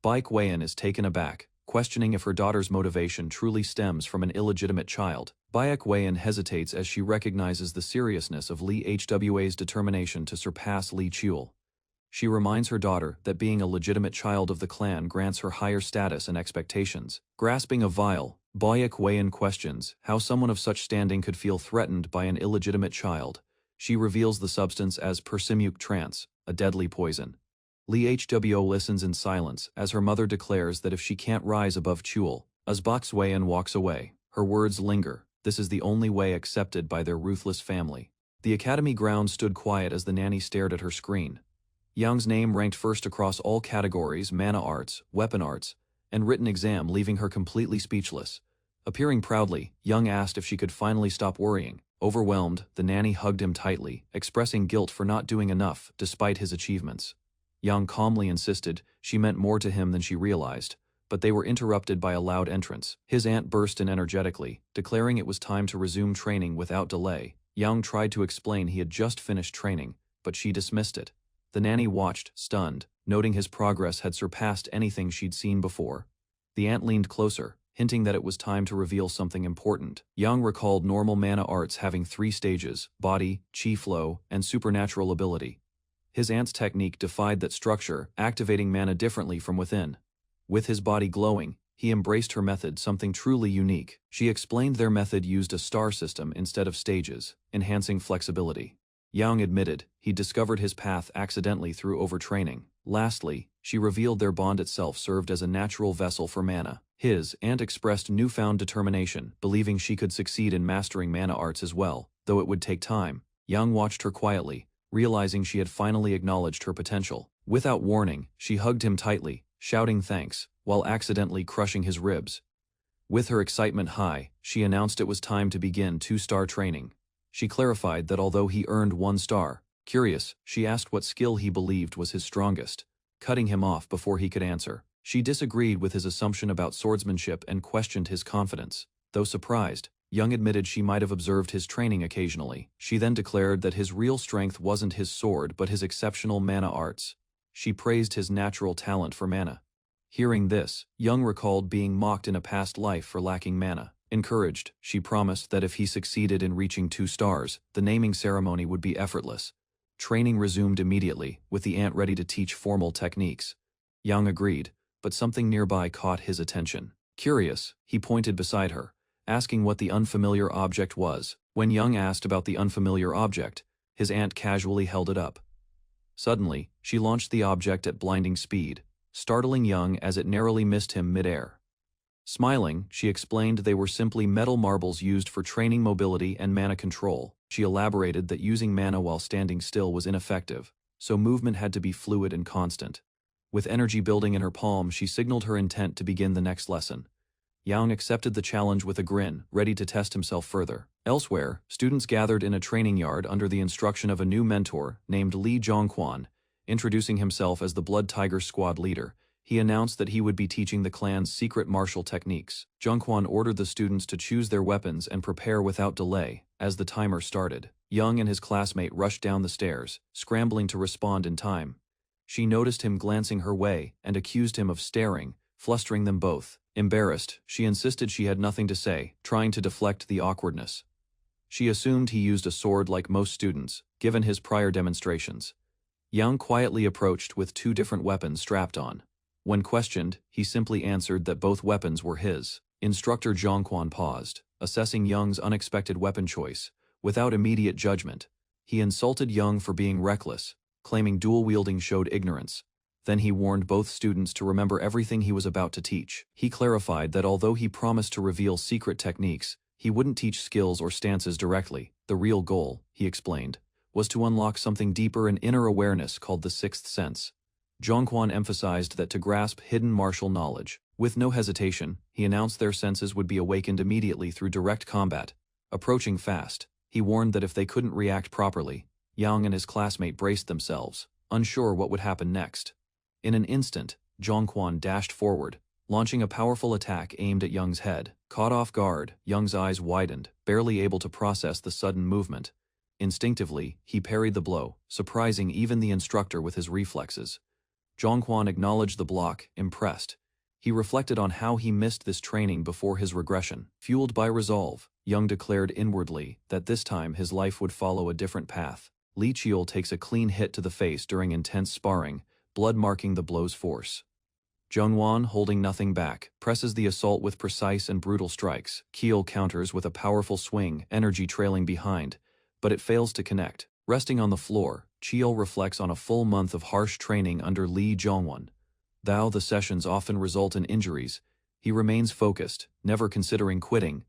Bai Kuei-in is taken aback, questioning if her daughter's motivation truly stems from an illegitimate child. Bai Kuei-in hesitates as she recognizes the seriousness of Lee Hwa's determination to surpass Li Chiul. She reminds her daughter that being a legitimate child of the clan grants her higher status and expectations. Grasping a vial, Bai Kuei-in questions how someone of such standing could feel threatened by an illegitimate child. She reveals the substance as persimmuk trance, a deadly poison. Lee Hwo listens in silence as her mother declares that if she can't rise above Chiul, as Bai Kuei-in walks away, her words linger. This is the only way accepted by their ruthless family. The academy grounds stood quiet as the nanny stared at her screen. Yang's name ranked first across all categories: mana arts, weapon arts, and written exam, leaving her completely speechless. Appearing proudly, Yang asked if she could finally stop worrying. Overwhelmed, the nanny hugged him tightly, expressing guilt for not doing enough despite his achievements. Yang calmly insisted she meant more to him than she realized, but they were interrupted by a loud entrance. His aunt burst in energetically, declaring it was time to resume training without delay. Yang tried to explain he had just finished training, but she dismissed it. The nanny watched, stunned, noting his progress had surpassed anything she'd seen before. The aunt leaned closer, hinting that it was time to reveal something important. Yang recalled normal mana arts having 3 stages: body, chi flow, and supernatural ability. His aunt's technique defied that structure, activating mana differently from within. With his body glowing, he embraced her method, something truly unique. She explained their method used a star system instead of stages, enhancing flexibility. Yang admitted he discovered his path accidentally through overtraining. Lastly, she revealed their bond itself served as a natural vessel for mana. His aunt expressed newfound determination, believing she could succeed in mastering mana arts as well, though it would take time. Yang watched her quietly, realizing she had finally acknowledged her potential. Without warning, she hugged him tightly, shouting thanks, while accidentally crushing his ribs. With her excitement high, she announced it was time to begin 2-star training. She clarified that although he earned 1 star, curious, she asked what skill he believed was his strongest, cutting him off before he could answer. She disagreed with his assumption about swordsmanship and questioned his confidence. Though surprised, Young admitted she might have observed his training occasionally. She then declared that his real strength wasn't his sword but his exceptional mana arts. She praised his natural talent for mana. Hearing this, Young recalled being mocked in a past life for lacking mana. Encouraged, she promised that if he succeeded in reaching 2 stars, the naming ceremony would be effortless. Training resumed immediately, with the aunt ready to teach formal techniques. Young agreed, but something nearby caught his attention. Curious, he pointed beside her, asking what the unfamiliar object was. When Young asked about the unfamiliar object, his aunt casually held it up. Suddenly, she launched the object at blinding speed, startling Young as it narrowly missed him mid-air. Smiling, she explained they were simply metal marbles used for training mobility and mana control. She elaborated that using mana while standing still was ineffective, so movement had to be fluid and constant. With energy building in her palm, she signaled her intent to begin the next lesson. Yang accepted the challenge with a grin, ready to test himself further. Elsewhere, students gathered in a training yard under the instruction of a new mentor named Li Zhongquan. Introducing himself as the Blood Tiger squad leader, he announced that he would be teaching the clan's secret martial techniques. Zhongquan ordered the students to choose their weapons and prepare without delay. As the timer started, Young and his classmate rushed down the stairs, scrambling to respond in time. She noticed him glancing her way and accused him of staring, flustering them both. Embarrassed, she insisted she had nothing to say, trying to deflect the awkwardness. She assumed he used a sword like most students, given his prior demonstrations. Yang quietly approached with 2 different weapons strapped on. When questioned, he simply answered that both weapons were his. Instructor Zhongquan paused, assessing Young's unexpected weapon choice. Without immediate judgment, he insulted Young for being reckless, claiming dual-wielding showed ignorance. Then he warned both students to remember everything he was about to teach. He clarified that although he promised to reveal secret techniques, he wouldn't teach skills or stances directly. The real goal, he explained, was to unlock something deeper in inner awareness called the sixth sense. Zhongquan emphasized that to grasp hidden martial knowledge, with no hesitation, he announced their senses would be awakened immediately through direct combat. Approaching fast, he warned that if they couldn't react properly, Yang and his classmate braced themselves, unsure what would happen next. In an instant, Zhongquan dashed forward, launching a powerful attack aimed at Young's head. Caught off guard, Young's eyes widened, barely able to process the sudden movement. Instinctively, he parried the blow, surprising even the instructor with his reflexes. Zhongquan acknowledged the block, impressed. He reflected on how he missed this training before his regression. Fueled by resolve, Young declared inwardly that this time his life would follow a different path. Li Qiul takes a clean hit to the face during intense sparring, blood marking the blow's force. Zhongwan, holding nothing back, presses the assault with precise and brutal strikes. Qiul counters with a powerful swing, energy trailing behind, but it fails to connect. Resting on the floor, Qiul reflects on a full month of harsh training under Li Zhongwan. Though the sessions often result in injuries, he remains focused, never considering quitting.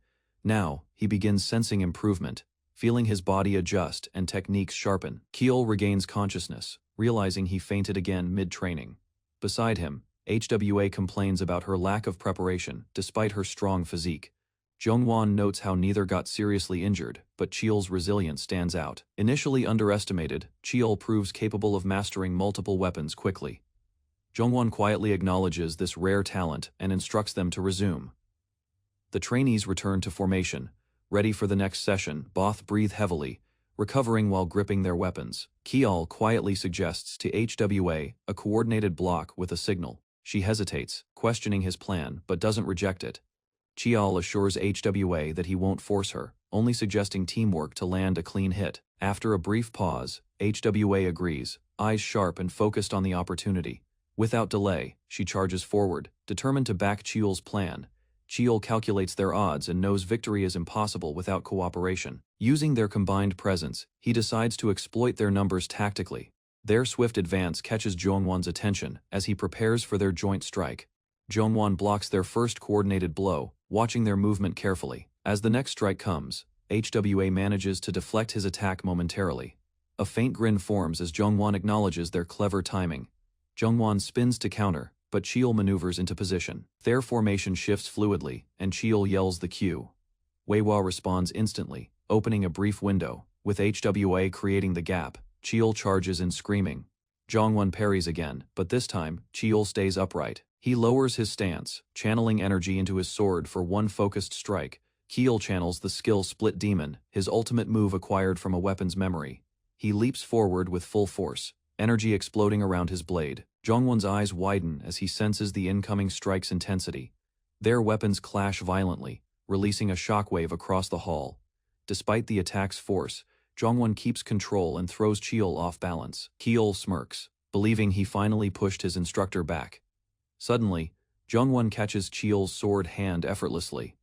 Now, he begins sensing improvement, feeling his body adjust and techniques sharpen. Qiul regains consciousness, realizing he fainted again mid-training. Beside him, HWA complains about her lack of preparation, despite her strong physique. Zhongwan notes how neither got seriously injured, but Qiul's resilience stands out. Initially underestimated, Qiul proves capable of mastering multiple weapons quickly. Zhongwan quietly acknowledges this rare talent and instructs them to resume. The trainees return to formation, ready for the next session. Both breathe heavily, recovering while gripping their weapons. Qiul quietly suggests to HWA a coordinated block with a signal. She hesitates, questioning his plan, but doesn't reject it. Qiul assures HWA that he won't force her, only suggesting teamwork to land a clean hit. After a brief pause, HWA agrees, eyes sharp and focused on the opportunity. Without delay, she charges forward, determined to back Qiul's plan. Qiul calculates their odds and knows victory is impossible without cooperation. Using their combined presence, he decides to exploit their numbers tactically. Their swift advance catches Zhongwan's attention as he prepares for their joint strike. Zhongwan blocks their first coordinated blow, watching their movement carefully. As the next strike comes, HWA manages to deflect his attack momentarily. A faint grin forms as Zhongwan acknowledges their clever timing. Zhongwan spins to counter, but Qiul maneuvers into position. Their formation shifts fluidly, and Qiul yells the cue. Weiwa responds instantly, opening a brief window. With HWA creating the gap, Qiul charges in screaming. Zhongwan parries again, but this time, Qiul stays upright. He lowers his stance, channeling energy into his sword for one focused strike. Qiul channels the skill Split Demon, his ultimate move acquired from a weapon's memory. He leaps forward with full force, energy exploding around his blade. Zhongwan's eyes widen as he senses the incoming strike's intensity. Their weapons clash violently, releasing a shockwave across the hall. Despite the attack's force, Zhongwan keeps control and throws Qiul off balance. Qiul smirks, believing he finally pushed his instructor back. Suddenly, Zhongwan catches Qiul's sword hand effortlessly.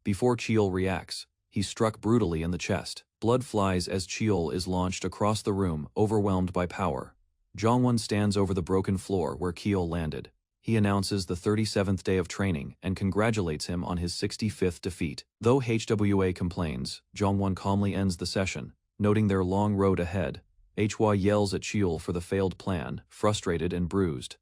Before Qiul reacts, he's struck brutally in the chest. Blood flies as Qiul is launched across the room, overwhelmed by power. Zhongwan stands over the broken floor where Qiul landed. He announces the 37th day of training and congratulates him on his 65th defeat. Though HWA complains, Zhongwan calmly ends the session, noting their long road ahead. Hua yells at Qiul for the failed plan, frustrated and bruised.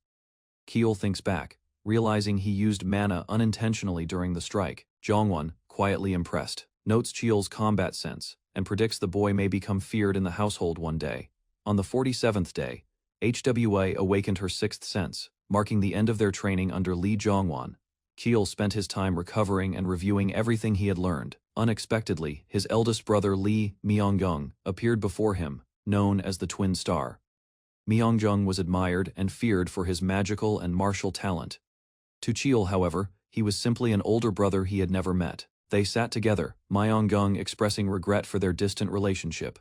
Qiul thinks back, realizing he used mana unintentionally during the strike. Zhongwan, quietly impressed, notes Qiul's combat sense and predicts the boy may become feared in the household one day. On the 47th day, HWA awakened her sixth sense, marking the end of their training under Li Zhongwan. Qiul spent his time recovering and reviewing everything he had learned. Unexpectedly, his eldest brother Li Myeongjong appeared before him, known as the Twin Star. Myeongjong was admired and feared for his magical and martial talent. To Qiul, however, he was simply an older brother he had never met. They sat together, Myeongjong expressing regret for their distant relationship.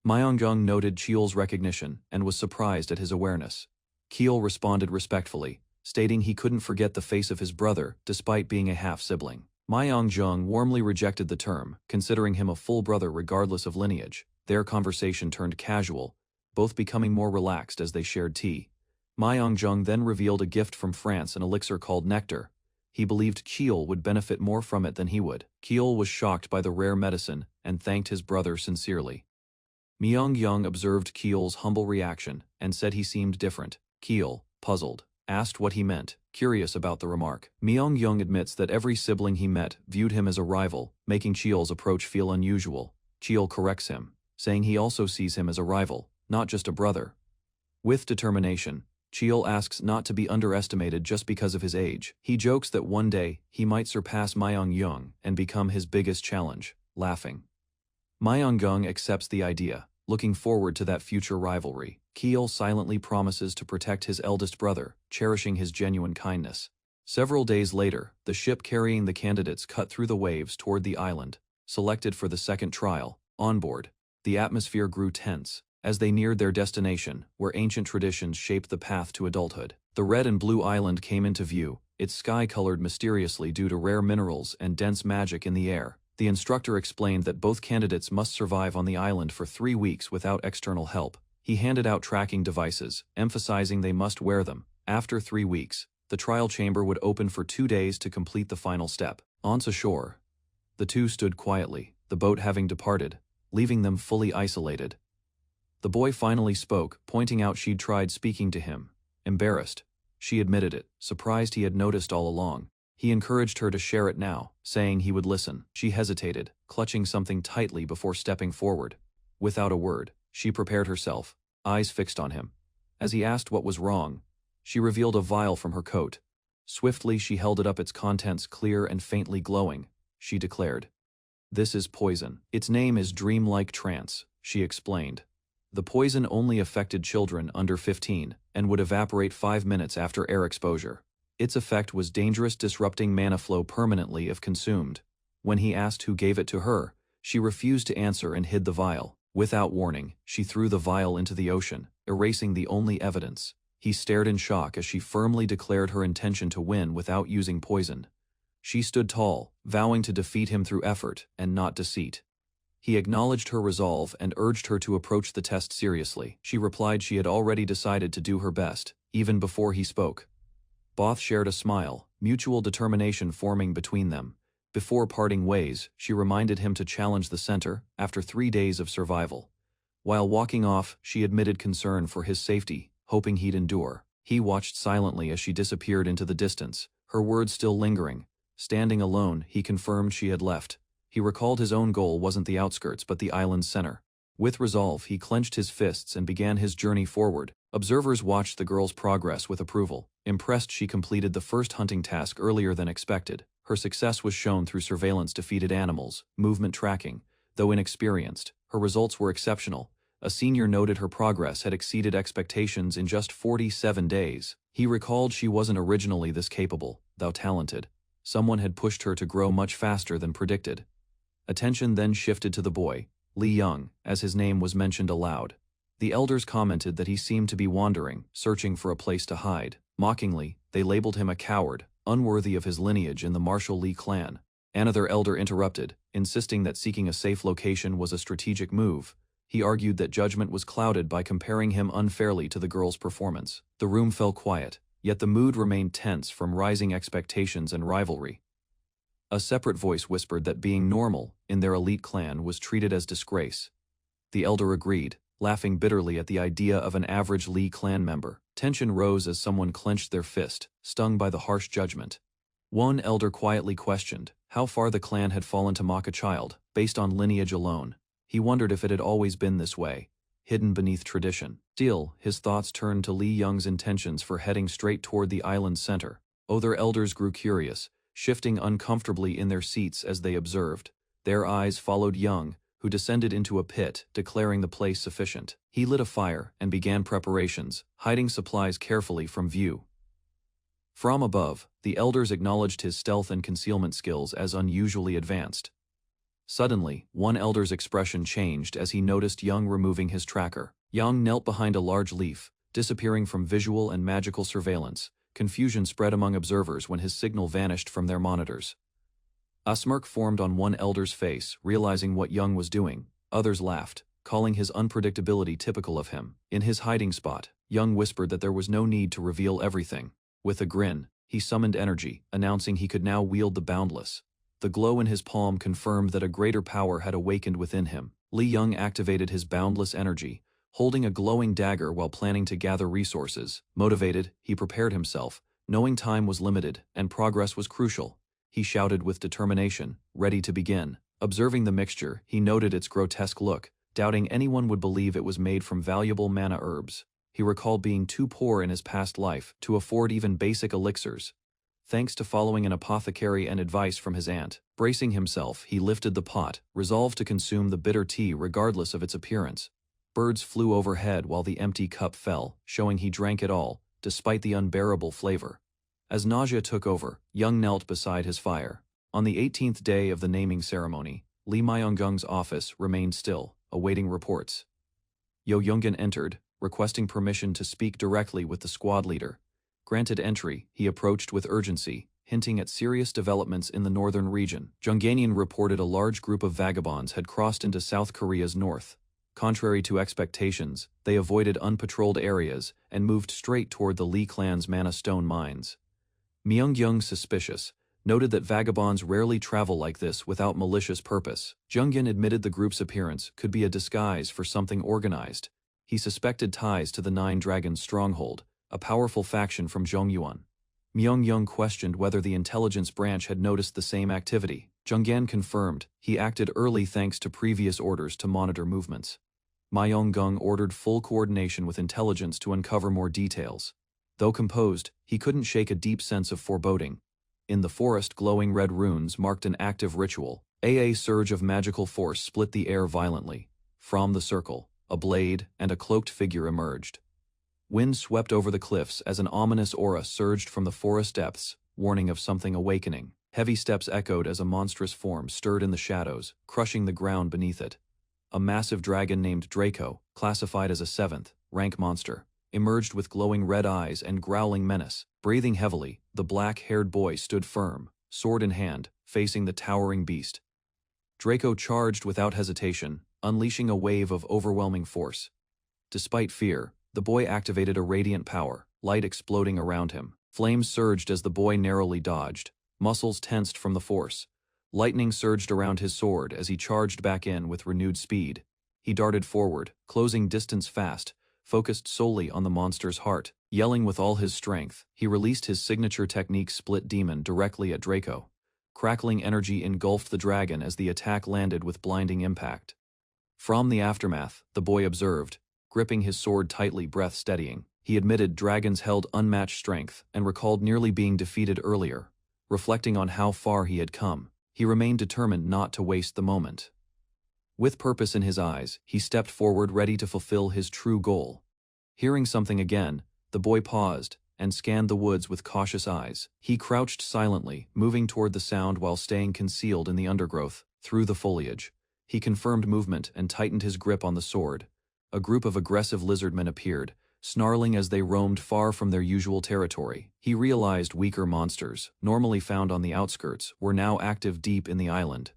Myeongjong noted Qiul's recognition and was surprised at his awareness. Qiul responded respectfully, stating he couldn't forget the face of his brother despite being a half-sibling. Myeongjong warmly rejected the term, considering him a full brother regardless of lineage. Their conversation turned casual, both becoming more relaxed as they shared tea. Myongjung then revealed a gift from France, an elixir called nectar. He believed Kiel would benefit more from it than he would. Kiel was shocked by the rare medicine and thanked his brother sincerely. Myongyung observed Kiel's humble reaction and said he seemed different. Kiel, puzzled, asked what he meant, curious about the remark. Myongyung admits that every sibling he met viewed him as a rival, making Kiel's approach feel unusual. Kiel corrects him, saying he also sees him as a rival, not just a brother. With determination, Kiel asks not to be underestimated just because of his age. He jokes that one day he might surpass Myongyung and become his biggest challenge, laughing. Myongyung accepts the idea, looking forward to that future rivalry. Kiel silently promises to protect his eldest brother, cherishing his genuine kindness. Several days later, the ship carrying the candidates cut through the waves toward the island, selected for the second trial. On board, the atmosphere grew tense as they neared their destination, where ancient traditions shaped the path to adulthood. The red and blue island came into view, its sky colored mysteriously due to rare minerals and dense magic in the air. The instructor explained that both candidates must survive on the island for 3 weeks without external help. He handed out tracking devices, emphasizing they must wear them. After 3 weeks, the trial chamber would open for 2 days to complete the final step. Once ashore, the two stood quietly, the boat having departed, leaving them fully isolated. The boy finally spoke, pointing out she'd tried speaking to him. Embarrassed, she admitted it, surprised he had noticed all along. He encouraged her to share it now, saying he would listen. She hesitated, clutching something tightly before stepping forward. Without a word, she prepared herself, eyes fixed on him. As he asked what was wrong, she revealed a vial from her coat. Swiftly she held it up, its contents clear and faintly glowing. She declared, "This is poison. Its name is dreamlike trance," she explained. The poison only affected children under 15 and would evaporate 5 minutes after air exposure. Its effect was dangerous, disrupting mana flow permanently if consumed. When he asked who gave it to her, she refused to answer and hid the vial. Without warning, she threw the vial into the ocean, erasing the only evidence. He stared in shock as she firmly declared her intention to win without using poison. She stood tall, vowing to defeat him through effort and not deceit. He acknowledged her resolve and urged her to approach the test seriously. She replied she had already decided to do her best, even before he spoke. Both shared a smile, mutual determination forming between them. Before parting ways, she reminded him to challenge the center after 3 days of survival. While walking off, she admitted concern for his safety, hoping he'd endure. He watched silently as she disappeared into the distance, her words still lingering. Standing alone, he confirmed she had left. He recalled his own goal wasn't the outskirts but the island's center. With resolve, he clenched his fists and began his journey forward. Observers watched the girl's progress with approval. Impressed, she completed the first hunting task earlier than expected. Her success was shown through surveillance, defeated animals, movement tracking. Though inexperienced, her results were exceptional. A senior noted her progress had exceeded expectations in just 47 days. He recalled she wasn't originally this capable, though talented. Someone had pushed her to grow much faster than predicted. Attention then shifted to the boy, Li Young, as his name was mentioned aloud. The elders commented that he seemed to be wandering, searching for a place to hide. Mockingly, they labeled him a coward, unworthy of his lineage in the martial Li clan. Another elder interrupted, insisting that seeking a safe location was a strategic move. He argued that judgment was clouded by comparing him unfairly to the girl's performance. The room fell quiet, yet the mood remained tense from rising expectations and rivalry. A separate voice whispered that being normal in their elite clan was treated as disgrace. The elder agreed, laughing bitterly at the idea of an average Li clan member. Tension rose as someone clenched their fist, stung by the harsh judgment. One elder quietly questioned how far the clan had fallen to mock a child, based on lineage alone. He wondered if it had always been this way, hidden beneath tradition. Still, his thoughts turned to Li Young's intentions for heading straight toward the island's center. Other elders grew curious, shifting uncomfortably in their seats as they observed. Their eyes followed Young, who descended into a pit, declaring the place sufficient. He lit a fire and began preparations, hiding supplies carefully from view. From above, the elders acknowledged his stealth and concealment skills as unusually advanced. Suddenly, one elder's expression changed as he noticed Young removing his tracker. Young knelt behind a large leaf, disappearing from visual and magical surveillance. Confusion spread among observers when his signal vanished from their monitors. A smirk formed on one elder's face, realizing what Young was doing. Others laughed, calling his unpredictability typical of him. In his hiding spot, Young whispered that there was no need to reveal everything. With a grin, he summoned energy, announcing he could now wield the boundless. The glow in his palm confirmed that a greater power had awakened within him. Li Young activated his boundless energy, holding a glowing dagger while planning to gather resources. Motivated, he prepared himself, knowing time was limited and progress was crucial. He shouted with determination, ready to begin. Observing the mixture, he noted its grotesque look, doubting anyone would believe it was made from valuable mana herbs. He recalled being too poor in his past life to afford even basic elixirs. Thanks to following an apothecary and advice from his aunt, bracing himself, he lifted the pot, resolved to consume the bitter tea regardless of its appearance. Birds flew overhead while the empty cup fell, showing he drank it all, despite the unbearable flavor. As nausea took over, Young knelt beside his fire. On the 18th day of the naming ceremony, Lee Myung-gung's office remained still, awaiting reports. Yo Young-gun entered, requesting permission to speak directly with the squad leader. Granted entry, he approached with urgency, hinting at serious developments in the northern region. Jungganian reported a large group of vagabonds had crossed into South Korea's north. Contrary to expectations, they avoided unpatrolled areas and moved straight toward the Lee clan's mana stone mines. Myung-gyung, suspicious, noted that vagabonds rarely travel like this without malicious purpose. Jungin admitted the group's appearance could be a disguise for something organized. He suspected ties to the Nine Dragons stronghold, a powerful faction from Zhongyuan. Myung-gyung questioned whether the intelligence branch had noticed the same activity. Junggan confirmed he acted early thanks to previous orders to monitor movements. Myung-gung ordered full coordination with intelligence to uncover more details. Though composed, he couldn't shake a deep sense of foreboding. In the forest, glowing red runes marked an active ritual. A surge of magical force split the air violently. From the circle, a blade and a cloaked figure emerged. Wind swept over the cliffs as an ominous aura surged from the forest depths, warning of something awakening. Heavy steps echoed as a monstrous form stirred in the shadows, crushing the ground beneath it. A massive dragon named Draco, classified as a 7th rank monster, emerged with glowing red eyes and growling menace. Breathing heavily, the black-haired boy stood firm, sword in hand, facing the towering beast. Draco charged without hesitation, unleashing a wave of overwhelming force. Despite fear, the boy activated a radiant power, light exploding around him. Flames surged as the boy narrowly dodged, muscles tensed from the force. Lightning surged around his sword as he charged back in with renewed speed. He darted forward, closing distance fast, focused solely on the monster's heart. Yelling with all his strength, he released his signature technique Split Demon directly at Draco. Crackling energy engulfed the dragon as the attack landed with blinding impact. From the aftermath, the boy observed, gripping his sword tightly, breath steadying. He admitted dragons held unmatched strength and recalled nearly being defeated earlier. Reflecting on how far he had come, he remained determined not to waste the moment. With purpose in his eyes, he stepped forward ready to fulfill his true goal. Hearing something again, the boy paused and scanned the woods with cautious eyes. He crouched silently, moving toward the sound while staying concealed in the undergrowth. Through the foliage, he confirmed movement and tightened his grip on the sword. A group of aggressive lizardmen appeared, snarling as they roamed far from their usual territory. He realized weaker monsters, normally found on the outskirts, were now active deep in the island.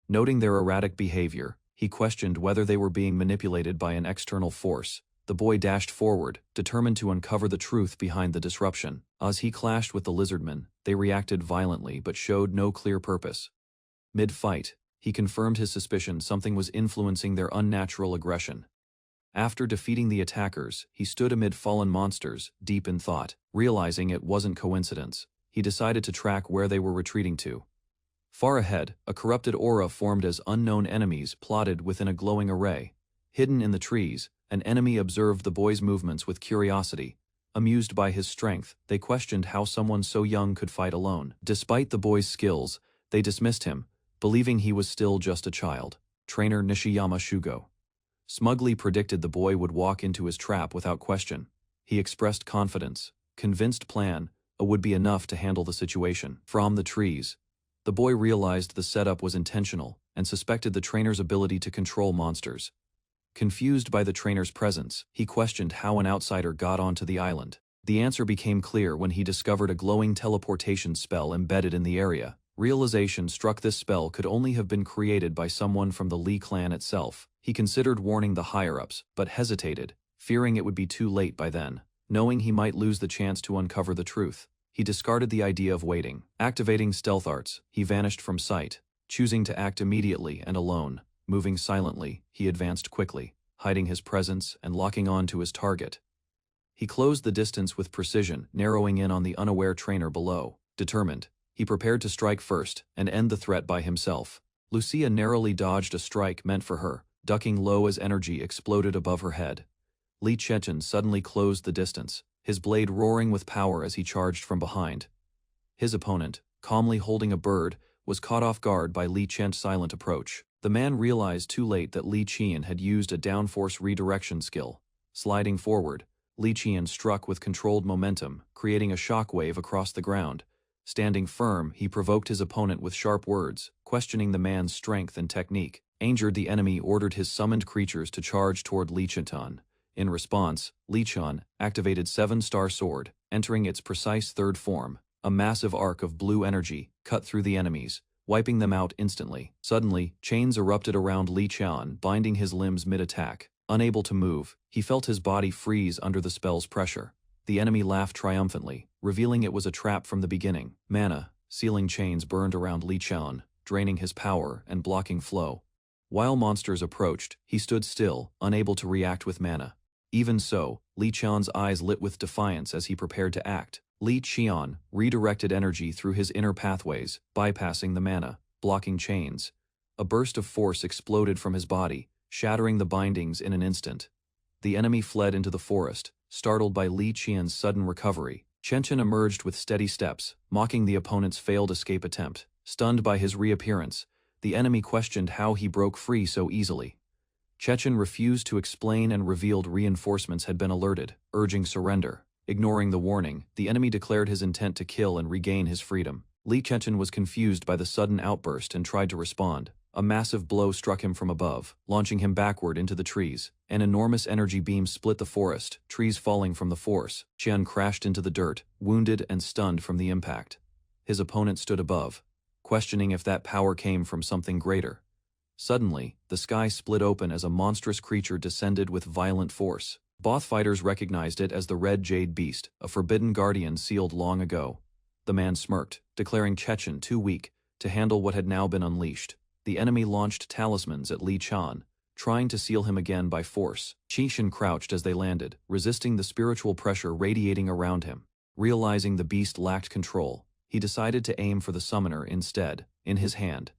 Noting their erratic behavior, he questioned whether they were being manipulated by an external force. The boy dashed forward, determined to uncover the truth behind the disruption. As he clashed with the lizardmen, they reacted violently but showed no clear purpose. Mid-fight, he confirmed his suspicion something was influencing their unnatural aggression. After defeating the attackers, he stood amid fallen monsters, deep in thought. Realizing it wasn't coincidence, he decided to track where they were retreating to. Far ahead, a corrupted aura formed as unknown enemies plotted within a glowing array. Hidden in the trees, an enemy observed the boy's movements with curiosity. Amused by his strength, they questioned how someone so young could fight alone. Despite the boy's skills, they dismissed him, believing he was still just a child. Trainer Nishiyama Shugo smugly predicted the boy would walk into his trap without question. He expressed confidence, convinced plan would be enough to handle the situation. From the trees, the boy realized the setup was intentional and suspected the trainer's ability to control monsters. Confused by the trainer's presence, he questioned how an outsider got onto the island. The answer became clear when he discovered a glowing teleportation spell embedded in the area. Realization struck this spell could only have been created by someone from the Lee clan itself. He considered warning the higher-ups, but hesitated, fearing it would be too late by then. knowing he might lose the chance to uncover the truth. He discarded the idea of waiting. Activating stealth arts, he vanished from sight, choosing to act immediately and alone. Moving silently, he advanced quickly, hiding his presence and locking on to his target. He closed the distance with precision, narrowing in on the unaware trainer below. Determined, he prepared to strike first and end the threat by himself. Lucia narrowly dodged a strike meant for her, ducking low as energy exploded above her head. Li Chechen suddenly closed the distance, his blade roaring with power as he charged from behind. His opponent, calmly holding a bird, was caught off guard by Li Chen's silent approach. The man realized too late that Li Qian had used a downforce redirection skill. Sliding forward, Li Qian struck with controlled momentum, creating a shockwave across the ground. Standing firm, he provoked his opponent with sharp words, questioning the man's strength and technique. Angered, the enemy ordered his summoned creatures to charge toward Li Qian. In response, Li Qian activated 7-star sword, entering its precise third form. A massive arc of blue energy cut through the enemies, wiping them out instantly. Suddenly, chains erupted around Li Qian, binding his limbs mid-attack. Unable to move, he felt his body freeze under the spell's pressure. The enemy laughed triumphantly, revealing it was a trap from the beginning. Mana, sealing chains burned around Li Qian, draining his power and blocking flow. While monsters approached, he stood still, unable to react with mana. Even so, Li Qian's eyes lit with defiance as he prepared to act. Li Qian redirected energy through his inner pathways, bypassing the mana, blocking chains. A burst of force exploded from his body, shattering the bindings in an instant. The enemy fled into the forest, startled by Li Qian's sudden recovery. Chechen emerged with steady steps, mocking the opponent's failed escape attempt. Stunned by his reappearance, the enemy questioned how he broke free so easily. Chechen refused to explain and revealed reinforcements had been alerted, urging surrender. Ignoring the warning, the enemy declared his intent to kill and regain his freedom. Li Chechen was confused by the sudden outburst and tried to respond. A massive blow struck him from above, launching him backward into the trees. An enormous energy beam split the forest, trees falling from the force. Qian crashed into the dirt, wounded and stunned from the impact. His opponent stood above, questioning if that power came from something greater. Suddenly, the sky split open as a monstrous creature descended with violent force. Both fighters recognized it as the Red Jade Beast, a forbidden guardian sealed long ago. The man smirked, declaring Chechen too weak to handle what had now been unleashed. The enemy launched talismans at Li Qian, trying to seal him again by force. Chechen crouched as they landed, resisting the spiritual pressure radiating around him. Realizing the beast lacked control, he decided to aim for the summoner instead. In his hand,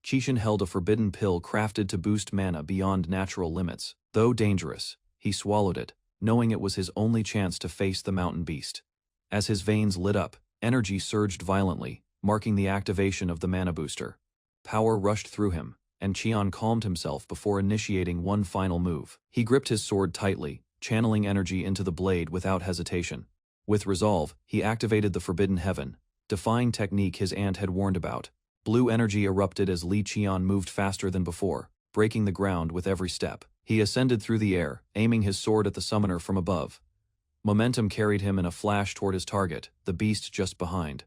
Chechen held a forbidden pill crafted to boost mana beyond natural limits. Though dangerous, he swallowed it, knowing it was his only chance to face the mountain beast. As his veins lit up, energy surged violently, marking the activation of the mana booster. Power rushed through him, and Qian calmed himself before initiating one final move. He gripped his sword tightly, channeling energy into the blade without hesitation. With resolve, he activated the Forbidden Heaven, defying technique his aunt had warned about. Blue energy erupted as Li Qian moved faster than before, breaking the ground with every step. He ascended through the air, aiming his sword at the summoner from above. Momentum carried him in a flash toward his target, the beast just behind.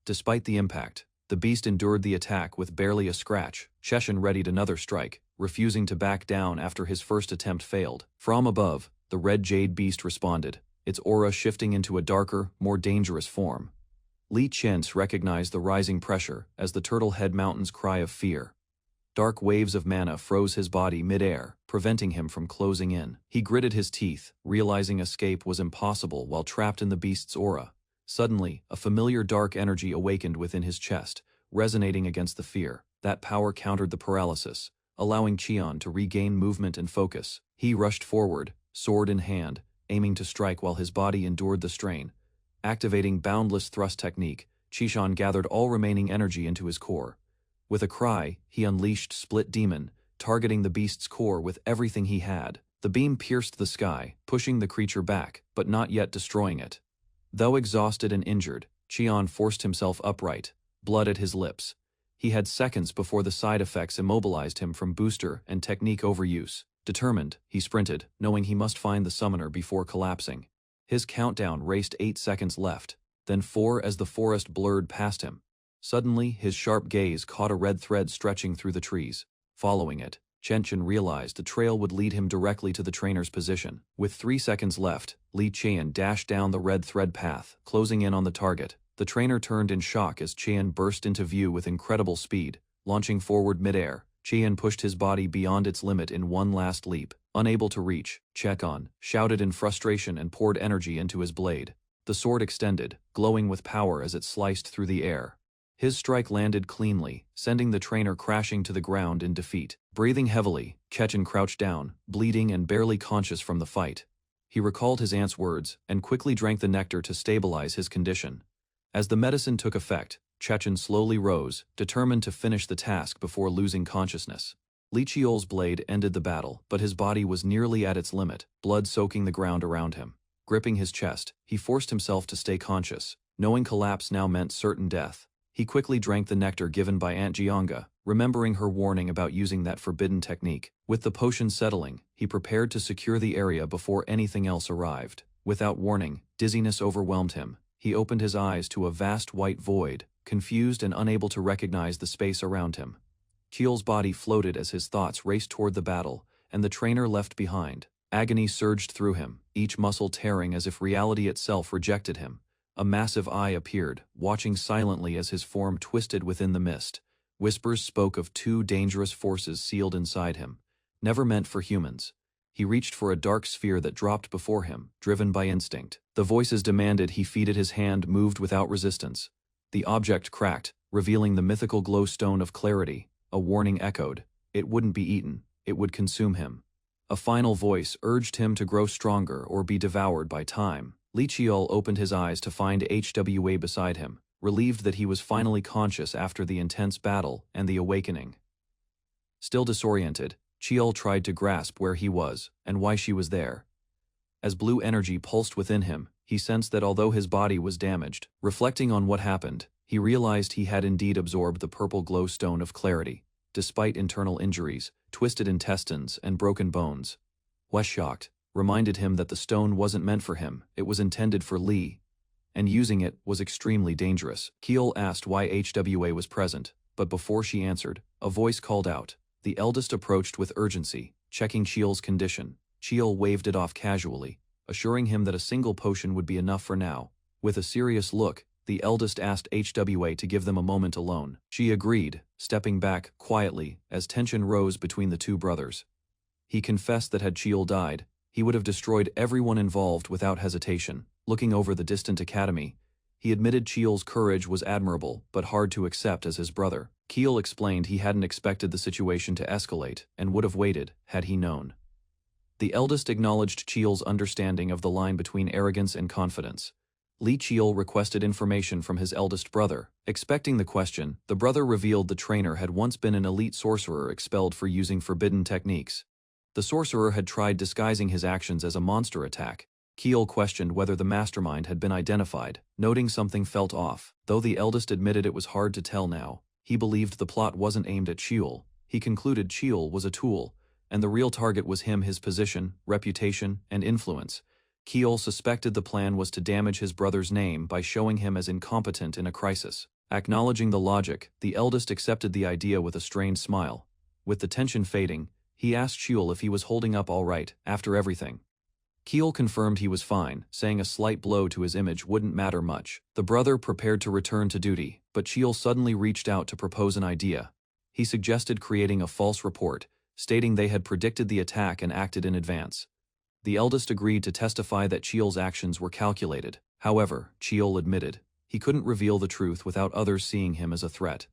Despite the impact, the beast endured the attack with barely a scratch. Chechen readied another strike, refusing to back down after his first attempt failed. From above, the Red Jade Beast responded, its aura shifting into a darker, more dangerous form. Li Qian recognized the rising pressure as the Turtle Head Mountain's cry of fear. Dark waves of mana froze his body mid-air, preventing him from closing in. He gritted his teeth, realizing escape was impossible while trapped in the beast's aura. Suddenly, a familiar dark energy awakened within his chest, resonating against the fear. That power countered the paralysis, allowing Qian to regain movement and focus. He rushed forward, sword in hand, aiming to strike while his body endured the strain. Activating Boundless Thrust technique, Qian gathered all remaining energy into his core. With a cry, he unleashed Split Demon, targeting the beast's core with everything he had. The beam pierced the sky, pushing the creature back, but not yet destroying it. Though exhausted and injured, Qian forced himself upright, blood at his lips. He had seconds before the side effects immobilized him from booster and technique overuse. Determined, he sprinted, knowing he must find the summoner before collapsing. His countdown raced 8 seconds left, then 4 as the forest blurred past him. Suddenly, his sharp gaze caught a red thread stretching through the trees. Following it, Chen realized the trail would lead him directly to the trainer's position. With 3 seconds left, Li Qian dashed down the red thread path, closing in on the target. The trainer turned in shock as Qian burst into view with incredible speed, launching forward midair. Qian pushed his body beyond its limit in one last leap. Unable to reach, Chen shouted in frustration and poured energy into his blade. The sword extended, glowing with power as it sliced through the air. His strike landed cleanly, sending the trainer crashing to the ground in defeat. Breathing heavily, Chen crouched down, bleeding and barely conscious from the fight. He recalled his aunt's words and quickly drank the nectar to stabilize his condition. As the medicine took effect, Chen slowly rose, determined to finish the task before losing consciousness. Li Qiol's blade ended the battle, but his body was nearly at its limit, blood soaking the ground around him. Gripping his chest, he forced himself to stay conscious, knowing collapse now meant certain death. He quickly drank the nectar given by Aunt Jianga, remembering her warning about using that forbidden technique. With the potion settling, he prepared to secure the area before anything else arrived. Without warning, dizziness overwhelmed him. He opened his eyes to a vast white void, confused and unable to recognize the space around him. Qiol's body floated as his thoughts raced toward the battle, and the trainer left behind. Agony surged through him, each muscle tearing as if reality itself rejected him. A massive eye appeared, watching silently as his form twisted within the mist. Whispers spoke of 2 dangerous forces sealed inside him, never meant for humans. He reached for a dark sphere that dropped before him, driven by instinct. The voices demanded he feed it. His hand moved without resistance. The object cracked, revealing the mythical glowstone of clarity. A warning echoed. It wouldn't be eaten, it would consume him. A final voice urged him to grow stronger or be devoured by time. Li Qiol opened his eyes to find Hwa beside him, relieved that he was finally conscious after the intense battle and the awakening. Still disoriented, Qiol tried to grasp where he was and why she was there. As blue energy pulsed within him, he sensed that although his body was damaged, reflecting on what happened, he realized he had indeed absorbed the purple glowstone of clarity, despite internal injuries, twisted intestines, and broken bones. Wes, shocked, reminded him that the stone wasn't meant for him, it was intended for Li, and using it was extremely dangerous. Qiol asked why Hwa was present, but before she answered, a voice called out. The eldest approached with urgency, checking Qiol's condition. Qiol waved it off casually, assuring him that a single potion would be enough for now. With a serious look, the eldest asked Hwa to give them a moment alone. She agreed, stepping back quietly as tension rose between the 2 brothers. He confessed that had Qiol died, he would have destroyed everyone involved without hesitation. Looking over the distant academy, he admitted Qiol's courage was admirable but hard to accept as his brother. Qiol explained he hadn't expected the situation to escalate and would have waited had he known. The eldest acknowledged Qiol's understanding of the line between arrogance and confidence. Li Qiol requested information from his eldest brother. Expecting the question, the brother revealed the trainer had once been an elite sorcerer expelled for using forbidden techniques. The sorcerer had tried disguising his actions as a monster attack. Qiol questioned whether the mastermind had been identified, noting something felt off. Though the eldest admitted it was hard to tell now, he believed the plot wasn't aimed at Qiol. He concluded Qiol was a tool, and the real target was him, his position, reputation, and influence. Qiol suspected the plan was to damage his brother's name by showing him as incompetent in a crisis. Acknowledging the logic, the eldest accepted the idea with a strained smile. With the tension fading, he asked Qiol if he was holding up all right after everything. Qiol confirmed he was fine, saying a slight blow to his image wouldn't matter much. The brother prepared to return to duty, but Qiol suddenly reached out to propose an idea. He suggested creating a false report, stating they had predicted the attack and acted in advance. The eldest agreed to testify that Qiol's actions were calculated. However, Qiol admitted he couldn't reveal the truth without others seeing him as a threat.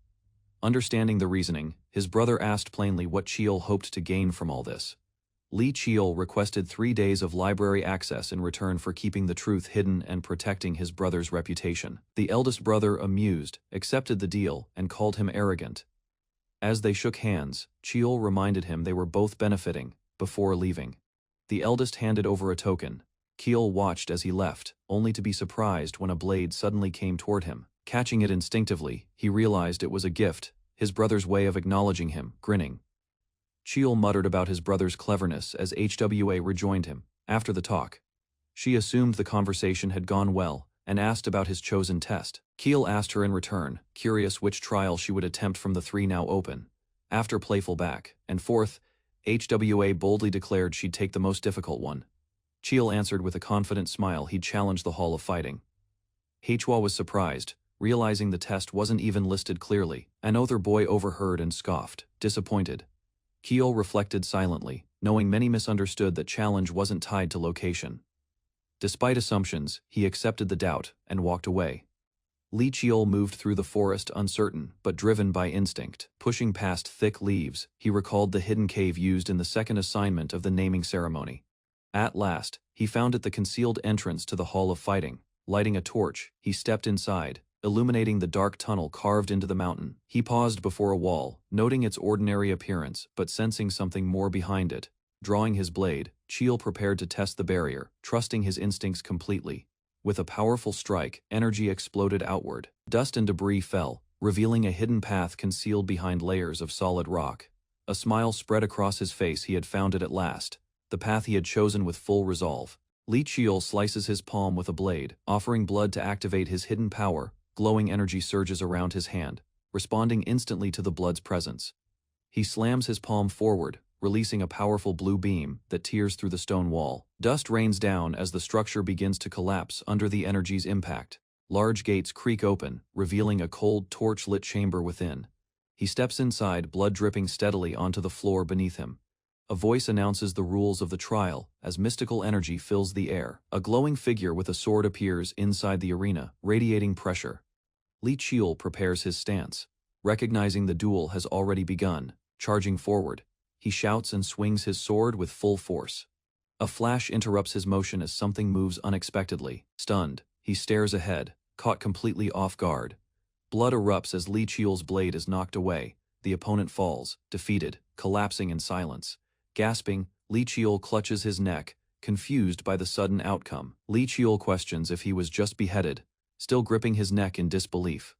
Understanding the reasoning, his brother asked plainly what Qiol hoped to gain from all this. Li Qiol requested 3 days of library access in return for keeping the truth hidden and protecting his brother's reputation. The eldest brother, amused, accepted the deal and called him arrogant. As they shook hands, Qiol reminded him they were both benefiting before leaving. The eldest handed over a token. Qiol watched as he left, only to be surprised when a blade suddenly came toward him. Catching it instinctively, he realized it was a gift, his brother's way of acknowledging him, grinning. Qiol muttered about his brother's cleverness as Hwa rejoined him. After the talk, she assumed the conversation had gone well and asked about his chosen test. Qiol asked her in return, curious which trial she would attempt from the 3 now open. After playful back and forth, HWA boldly declared she'd take the most difficult one. Chil answered with a confident smile he'd challenge the Hall of Fighting. Hwa was surprised, realizing the test wasn't even listed clearly. Another boy overheard and scoffed, disappointed. Kyo reflected silently, knowing many misunderstood that challenge wasn't tied to location. Despite assumptions, he accepted the doubt and walked away. Li Chiol moved through the forest uncertain but driven by instinct. Pushing past thick leaves, he recalled the hidden cave used in the second assignment of the naming ceremony. At last, he found it the concealed entrance to the Hall of Fighting. Lighting a torch, he stepped inside, illuminating the dark tunnel carved into the mountain. He paused before a wall, noting its ordinary appearance but sensing something more behind it. Drawing his blade, Chiel prepared to test the barrier, trusting his instincts completely. With a powerful strike, energy exploded outward. Dust and debris fell, revealing a hidden path concealed behind layers of solid rock. A smile spread across his face. He had found it at last, the path he had chosen with full resolve. Li Chiol slices his palm with a blade, offering blood to activate his hidden power. Glowing energy surges around his hand, responding instantly to the blood's presence. He slams his palm forward, releasing a powerful blue beam that tears through the stone wall. Dust rains down as the structure begins to collapse under the energy's impact. Large gates creak open, revealing a cold, torch-lit chamber within. He steps inside, blood dripping steadily onto the floor beneath him. A voice announces the rules of the trial as mystical energy fills the air. A glowing figure with a sword appears inside the arena, radiating pressure. Li Chiol prepares his stance. Recognizing the duel has already begun, charging forward, he shouts and swings his sword with full force. A flash interrupts his motion as something moves unexpectedly. Stunned, he stares ahead, caught completely off guard. Blood erupts as Li Chiol's blade is knocked away. The opponent falls, defeated, collapsing in silence. Gasping, Li Chiol clutches his neck, confused by the sudden outcome. Li Chiol questions if he was just beheaded, still gripping his neck in disbelief.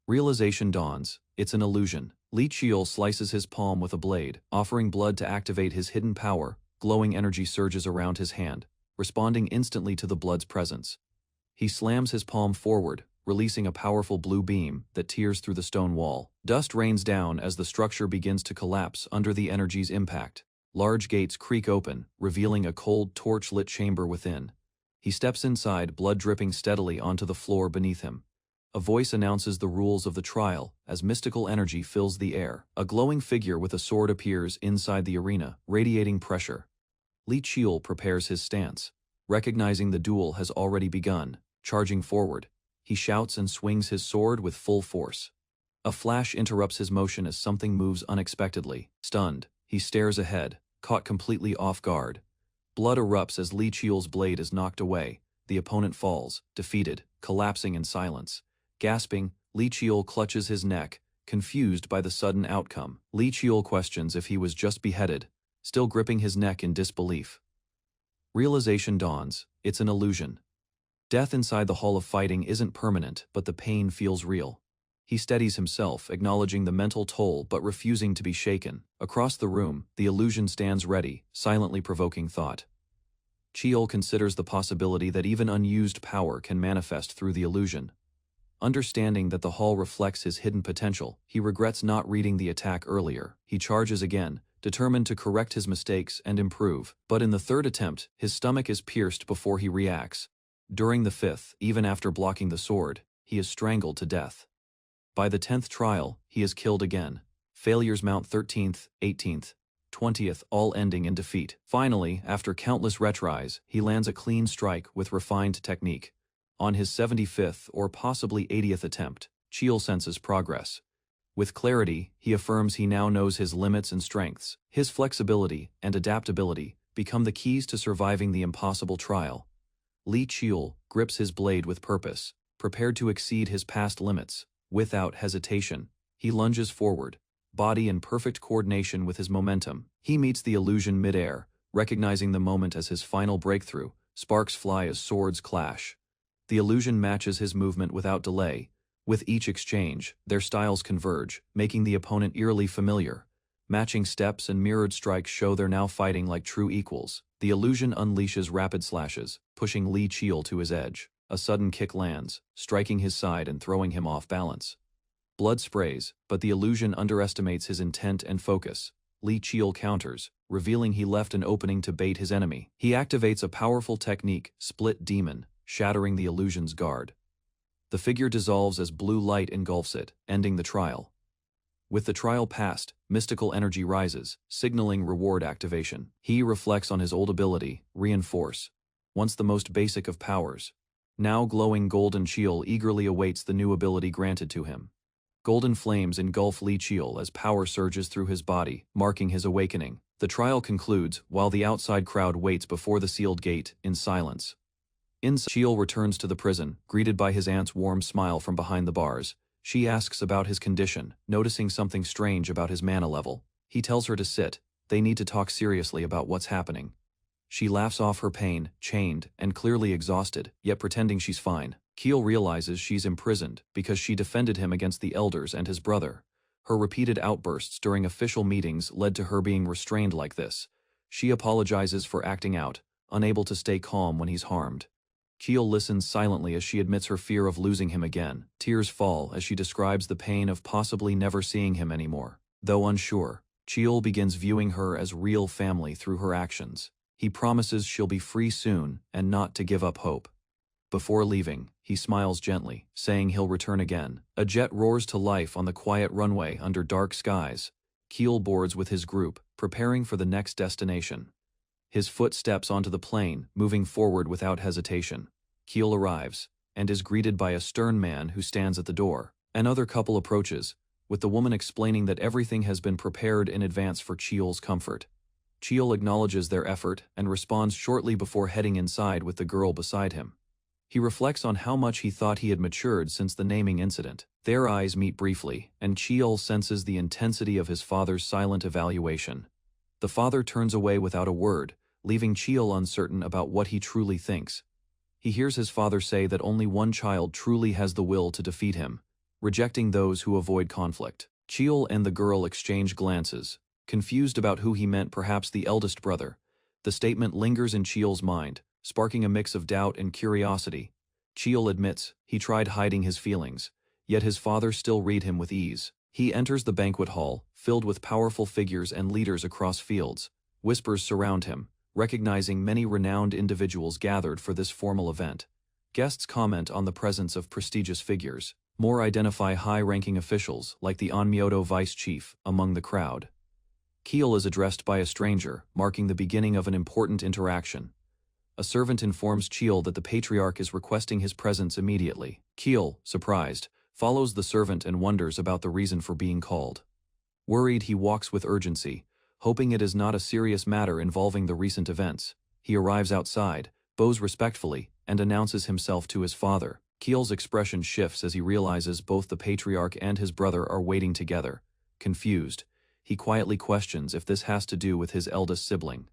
Realization dawns, it's an illusion. Li Chiol slices his palm with a blade, offering blood to activate his hidden power. Glowing energy surges around his hand, responding instantly to the blood's presence. He slams his palm forward, releasing a powerful blue beam that tears through the stone wall. Dust rains down as the structure begins to collapse under the energy's impact. Large gates creak open, revealing a cold, torch-lit chamber within. He steps inside, blood dripping steadily onto the floor beneath him. A voice announces the rules of the trial as mystical energy fills the air. A glowing figure with a sword appears inside the arena, radiating pressure. Li Chiol prepares his stance. Recognizing the duel has already begun, charging forward, he shouts and swings his sword with full force. A flash interrupts his motion as something moves unexpectedly. Stunned, he stares ahead, caught completely off guard. Blood erupts as Li Chiol's blade is knocked away. The opponent falls, defeated, collapsing in silence. Gasping, Li Chiol clutches his neck, confused by the sudden outcome. Li Chiol questions if he was just beheaded, still gripping his neck in disbelief. Realization dawns, it's an illusion. Death inside the Hall of Fighting isn't permanent, but the pain feels real. He steadies himself, acknowledging the mental toll but refusing to be shaken. Across the room, the illusion stands ready, silently provoking thought. Chiol considers the possibility that even unused power can manifest through the illusion. Understanding that the hall reflects his hidden potential, he regrets not reading the attack earlier. He charges again, determined to correct his mistakes and improve. But in the third attempt, his stomach is pierced before he reacts. During the fifth, even after blocking the sword, he is strangled to death. By the 10th trial, he is killed again. Failures mount 13th, 18th, 20th, all ending in defeat. Finally, after countless retries, he lands a clean strike with refined technique. On his 75th or possibly 80th attempt, Chiol senses progress. With clarity, he affirms he now knows his limits and strengths. His flexibility and adaptability become the keys to surviving the impossible trial. Li Chiol grips his blade with purpose, prepared to exceed his past limits. Without hesitation, he lunges forward, body in perfect coordination with his momentum. He meets the illusion mid-air, recognizing the moment as his final breakthrough. Sparks fly as swords clash. The illusion matches his movement without delay. With each exchange, their styles converge, making the opponent eerily familiar. Matching steps and mirrored strikes show they're now fighting like true equals. The illusion unleashes rapid slashes, pushing Li Chiol to his edge. A sudden kick lands, striking his side and throwing him off balance. Blood sprays, but the illusion underestimates his intent and focus. Lee Cheol counters, revealing he left an opening to bait his enemy. He activates a powerful technique, Split Demon, shattering the illusion's guard. The figure dissolves as blue light engulfs it, ending the trial. With the trial passed, mystical energy rises, signaling reward activation. He reflects on his old ability, Reinforce, once the most basic of powers. Now glowing golden Cheol eagerly awaits the new ability granted to him. Golden flames engulf Lee Cheol as power surges through his body, marking his awakening. The trial concludes, while the outside crowd waits before the sealed gate, in silence. Cheol returns to the prison, greeted by his aunt's warm smile from behind the bars. She asks about his condition, noticing something strange about his mana level. He tells her to sit. They need to talk seriously about what's happening. She laughs off her pain, chained, and clearly exhausted, yet pretending she's fine. Cheol realizes she's imprisoned because she defended him against the elders and his brother. Her repeated outbursts during official meetings led to her being restrained like this. She apologizes for acting out, unable to stay calm when he's harmed. Cheol listens silently as she admits her fear of losing him again. Tears fall as she describes the pain of possibly never seeing him anymore. Though unsure, Cheol begins viewing her as real family through her actions. He promises she'll be free soon and not to give up hope. Before leaving, he smiles gently, saying he'll return again. A jet roars to life on the quiet runway under dark skies. Cheol boards with his group, preparing for the next destination. His foot steps onto the plane, moving forward without hesitation. Cheol arrives, and is greeted by a stern man who stands at the door. Another couple approaches, with the woman explaining that everything has been prepared in advance for Cheol's comfort. Cheol acknowledges their effort and responds shortly before heading inside with the girl beside him. He reflects on how much he thought he had matured since the naming incident. Their eyes meet briefly, and Cheol senses the intensity of his father's silent evaluation. The father turns away without a word, leaving Cheol uncertain about what he truly thinks. He hears his father say that only one child truly has the will to defeat him, rejecting those who avoid conflict. Cheol and the girl exchange glances, confused about who he meant, perhaps the eldest brother. The statement lingers in Cheol's mind, sparking a mix of doubt and curiosity. Cheol admits he tried hiding his feelings, yet his father still read him with ease. He enters the banquet hall, filled with powerful figures and leaders across fields. Whispers surround him, recognizing many renowned individuals gathered for this formal event. Guests comment on the presence of prestigious figures. More identify high-ranking officials, like the Onmyoto vice chief, among the crowd. Cheol is addressed by a stranger, marking the beginning of an important interaction. A servant informs Cheol that the patriarch is requesting his presence immediately. Cheol, surprised, follows the servant and wonders about the reason for being called. Worried, he walks with urgency, hoping it is not a serious matter involving the recent events. He arrives outside, bows respectfully, and announces himself to his father. Cheol's expression shifts as he realizes both the patriarch and his brother are waiting together. Confused, he quietly questions if this has to do with his eldest sibling.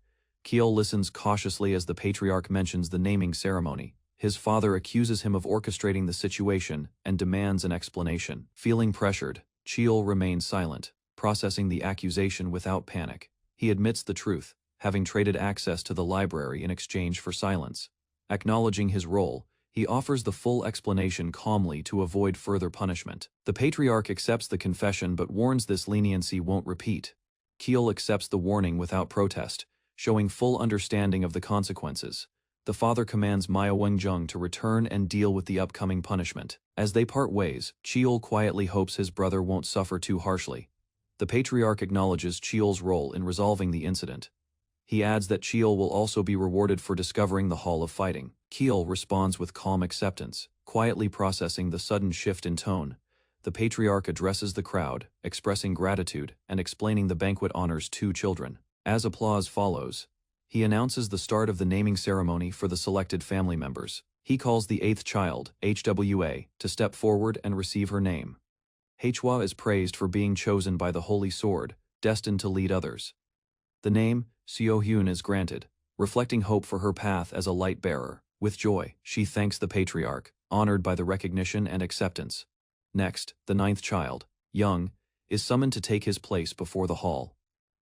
Cheol listens cautiously as the patriarch mentions the naming ceremony. His father accuses him of orchestrating the situation and demands an explanation. Feeling pressured, Cheol remains silent, processing the accusation without panic. He admits the truth, having traded access to the library in exchange for silence. Acknowledging his role, he offers the full explanation calmly to avoid further punishment. The patriarch accepts the confession but warns this leniency won't repeat. Cheol accepts the warning without protest, showing full understanding of the consequences. The father commands Maya Wengjung to return and deal with the upcoming punishment. As they part ways, Cheol quietly hopes his brother won't suffer too harshly. The patriarch acknowledges Cheol's role in resolving the incident. He adds that Cheol will also be rewarded for discovering the Hall of Fighting. Cheol responds with calm acceptance, quietly processing the sudden shift in tone. The patriarch addresses the crowd, expressing gratitude and explaining the banquet honors two children. As applause follows, he announces the start of the naming ceremony for the selected family members. He calls the eighth child, HWA, to step forward and receive her name. Hwa is praised for being chosen by the Holy Sword, destined to lead others. The name, Seo-hyun, is granted, reflecting hope for her path as a light bearer. With joy, she thanks the patriarch, honored by the recognition and acceptance. Next, the ninth child, Young, is summoned to take his place before the hall.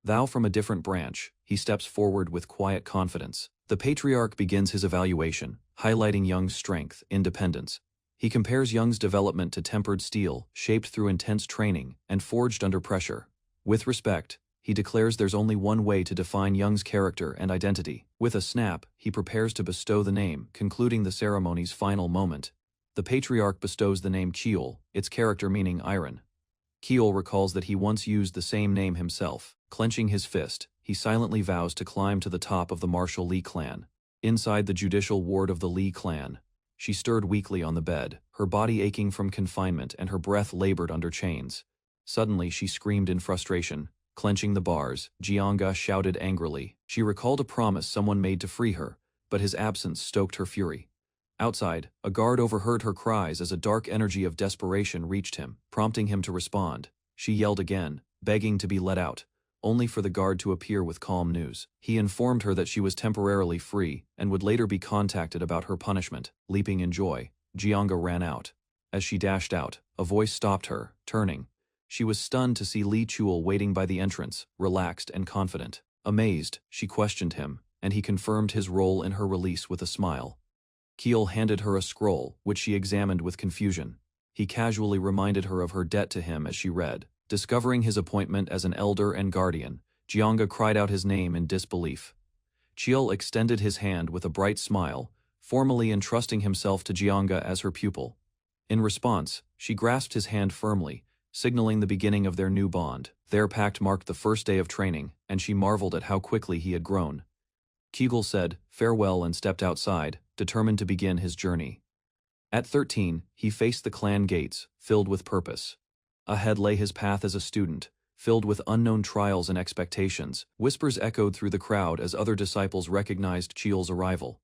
Thou from a different branch, he steps forward with quiet confidence. The patriarch begins his evaluation, highlighting Young's strength, independence. He compares Young's development to tempered steel, shaped through intense training and forged under pressure. With respect, he declares there's only one way to define Young's character and identity. With a snap, he prepares to bestow the name, concluding the ceremony's final moment. The patriarch bestows the name Cheol, its character meaning iron. Cheol recalls that he once used the same name himself. Clenching his fist, he silently vows to climb to the top of the martial Lee clan. Inside the judicial ward of the Lee clan, she stirred weakly on the bed, her body aching from confinement and her breath labored under chains. Suddenly she screamed in frustration. Clenching the bars, Jianga shouted angrily. She recalled a promise someone made to free her, but his absence stoked her fury. Outside, a guard overheard her cries as a dark energy of desperation reached him, prompting him to respond. She yelled again, begging to be let out, only for the guard to appear with calm news. He informed her that she was temporarily free and would later be contacted about her punishment. Leaping in joy, Jianga ran out. As she dashed out, a voice stopped her, turning. She was stunned to see Lee Cheol waiting by the entrance, relaxed and confident. Amazed, she questioned him, and he confirmed his role in her release with a smile. Cheol handed her a scroll, which she examined with confusion. He casually reminded her of her debt to him as she read. Discovering his appointment as an elder and guardian, Jianga cried out his name in disbelief. Cheol extended his hand with a bright smile, formally entrusting himself to Jianga as her pupil. In response, she grasped his hand firmly, signaling the beginning of their new bond. Their pact marked the first day of training, and she marveled at how quickly he had grown. Kegel said farewell and stepped outside, determined to begin his journey. At 13, he faced the clan gates, filled with purpose. Ahead lay his path as a student, filled with unknown trials and expectations. Whispers echoed through the crowd as other disciples recognized Cheol's arrival.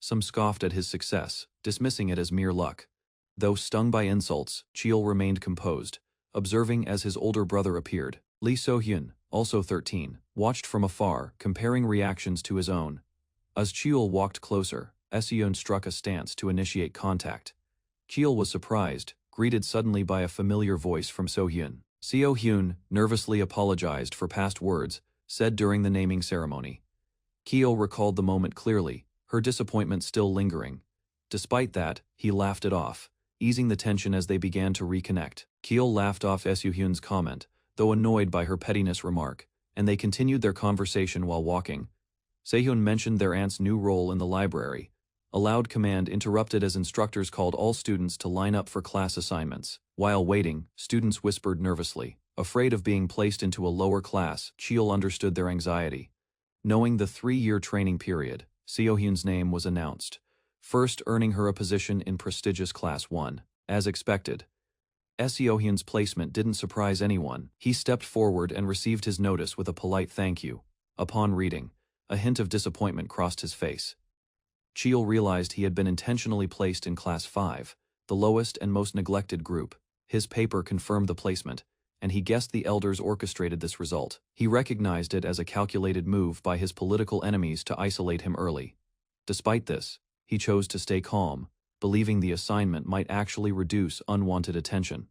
Some scoffed at his success, dismissing it as mere luck. Though stung by insults, Cheol remained composed, observing as his older brother appeared. Lee So-hyun, also 13, watched from afar, comparing reactions to his own. As Cheol walked closer, Seon struck a stance to initiate contact. Cheol was surprised, greeted suddenly by a familiar voice from So-hyun. Seo-hyun nervously apologized for past words, said during the naming ceremony. Cheol recalled the moment clearly, her disappointment still lingering. Despite that, he laughed it off, easing the tension as they began to reconnect. Cheol laughed off Seo-hyun's comment, though annoyed by her pettiness remark, and they continued their conversation while walking. Seo-hyun mentioned their aunt's new role in the library. A loud command interrupted as instructors called all students to line up for class assignments. While waiting, students whispered nervously. Afraid of being placed into a lower class, Cheol understood their anxiety. Knowing the 3-year training period, Seo-hyun's name was announced, first earning her a position in prestigious Class 1. As expected, Seo-hyun's placement didn't surprise anyone. He stepped forward and received his notice with a polite thank you. Upon reading, a hint of disappointment crossed his face. Cheol realized he had been intentionally placed in Class 5, the lowest and most neglected group. His paper confirmed the placement, and he guessed the elders orchestrated this result. He recognized it as a calculated move by his political enemies to isolate him early. Despite this, he chose to stay calm, believing the assignment might actually reduce unwanted attention.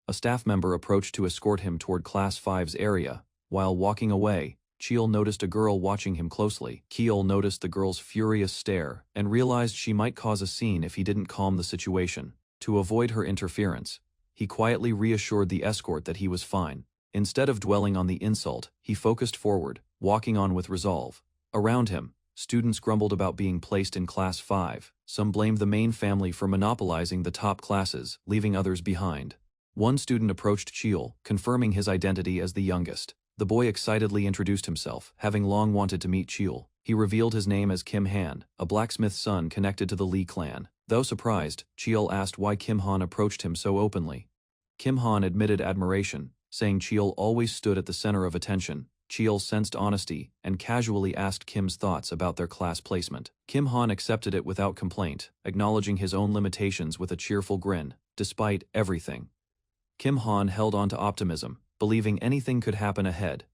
A staff member approached to escort him toward Class 5's area. While walking away, Cheol noticed a girl watching him closely. Cheol noticed the girl's furious stare and realized she might cause a scene if he didn't calm the situation. To avoid her interference, he quietly reassured the escort that he was fine. Instead of dwelling on the insult, he focused forward, walking on with resolve. Around him, students grumbled about being placed in Class 5. Some blamed the main family for monopolizing the top classes, leaving others behind. One student approached Cheol, confirming his identity as the youngest. The boy excitedly introduced himself, having long wanted to meet Cheol. He revealed his name as Kim Han, a blacksmith's son connected to the Lee clan. Though surprised, Cheol asked why Kim Han approached him so openly. Kim Han admitted admiration, saying Cheol always stood at the center of attention. Cheol sensed honesty and casually asked Kim's thoughts about their class placement. Kim Han accepted it without complaint, acknowledging his own limitations with a cheerful grin. Despite everything, Kim Han held on to optimism, believing anything could happen ahead.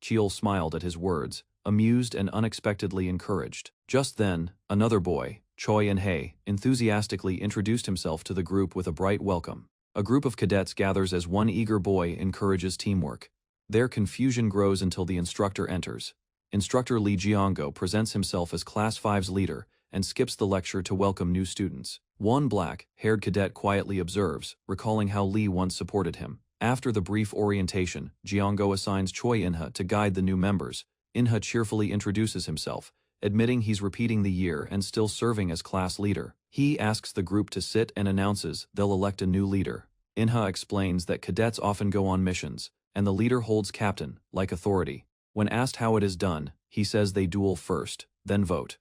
Cheol smiled at his words, amused and unexpectedly encouraged. Just then, another boy, Choi In-hae, enthusiastically introduced himself to the group with a bright welcome. A group of cadets gathers as one eager boy encourages teamwork. Their confusion grows until the instructor enters. Instructor Lee Jiango presents himself as Class 5's leader and skips the lecture to welcome new students. One black-haired cadet quietly observes, recalling how Lee once supported him. After the brief orientation, Jiango assigns Choi Inha to guide the new members. Inha cheerfully introduces himself, admitting he's repeating the year and still serving as class leader. He asks the group to sit and announces they'll elect a new leader. Inha explains that cadets often go on missions, and the leader holds captain, like authority. When asked how it is done, he says they duel first, then vote.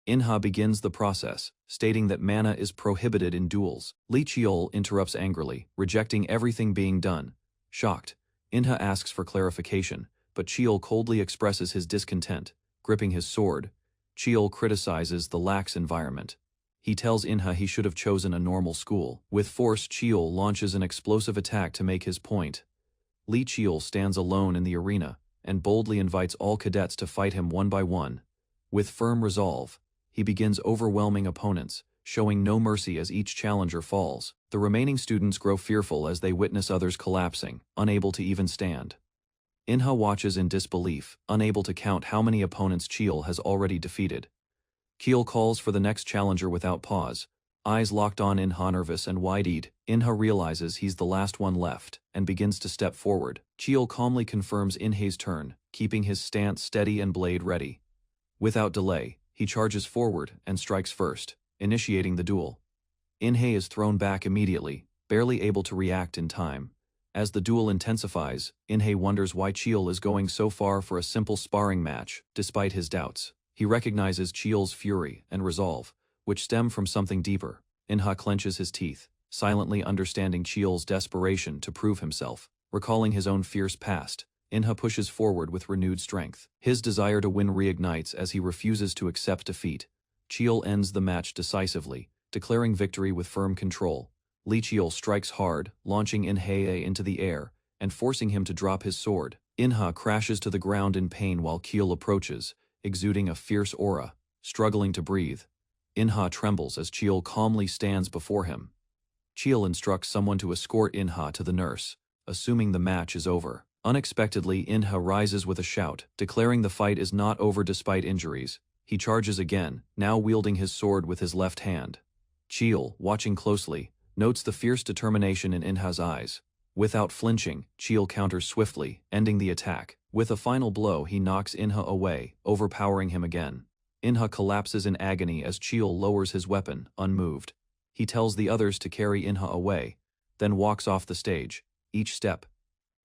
Inha begins the process, stating that mana is prohibited in duels. Lee Cheol interrupts angrily, rejecting everything being done. Shocked, Inha asks for clarification, but Cheol coldly expresses his discontent, gripping his sword. Cheol criticizes the lax environment. He tells Inha he should have chosen a normal school. With force, Cheol launches an explosive attack to make his point. Lee Cheol stands alone in the arena, and boldly invites all cadets to fight him one by one. With firm resolve, he begins overwhelming opponents, showing no mercy as each challenger falls. The remaining students grow fearful as they witness others collapsing, unable to even stand. Inha watches in disbelief, unable to count how many opponents Cheol has already defeated. Cheol calls for the next challenger without pause, eyes locked on Inha, nervous and wide-eyed. Inha realizes he's the last one left, and begins to step forward. Cheol calmly confirms Inha's turn, keeping his stance steady and blade ready. Without delay, he charges forward and strikes first, initiating the duel. Inha is thrown back immediately, barely able to react in time. As the duel intensifies, Inha wonders why Cheol is going so far for a simple sparring match, despite his doubts. He recognizes Cheol's fury and resolve, which stem from something deeper. Inha clenches his teeth, silently understanding Cheol's desperation to prove himself. Recalling his own fierce past, Inha pushes forward with renewed strength. His desire to win reignites as he refuses to accept defeat. Cheol ends the match decisively, declaring victory with firm control. Lee Cheol strikes hard, launching Inha into the air, and forcing him to drop his sword. Inha crashes to the ground in pain while Cheol approaches, exuding a fierce aura. Struggling to breathe, Inha trembles as Cheol calmly stands before him. Cheol instructs someone to escort Inha to the nurse, assuming the match is over. Unexpectedly, Inha rises with a shout, declaring the fight is not over despite injuries. He charges again, now wielding his sword with his left hand. Cheol, watching closely, notes the fierce determination in Inha's eyes. Without flinching, Cheol counters swiftly, ending the attack. With a final blow, he knocks Inha away, overpowering him again. Inha collapses in agony as Cheol lowers his weapon, unmoved. He tells the others to carry Inha away, then walks off the stage. Each step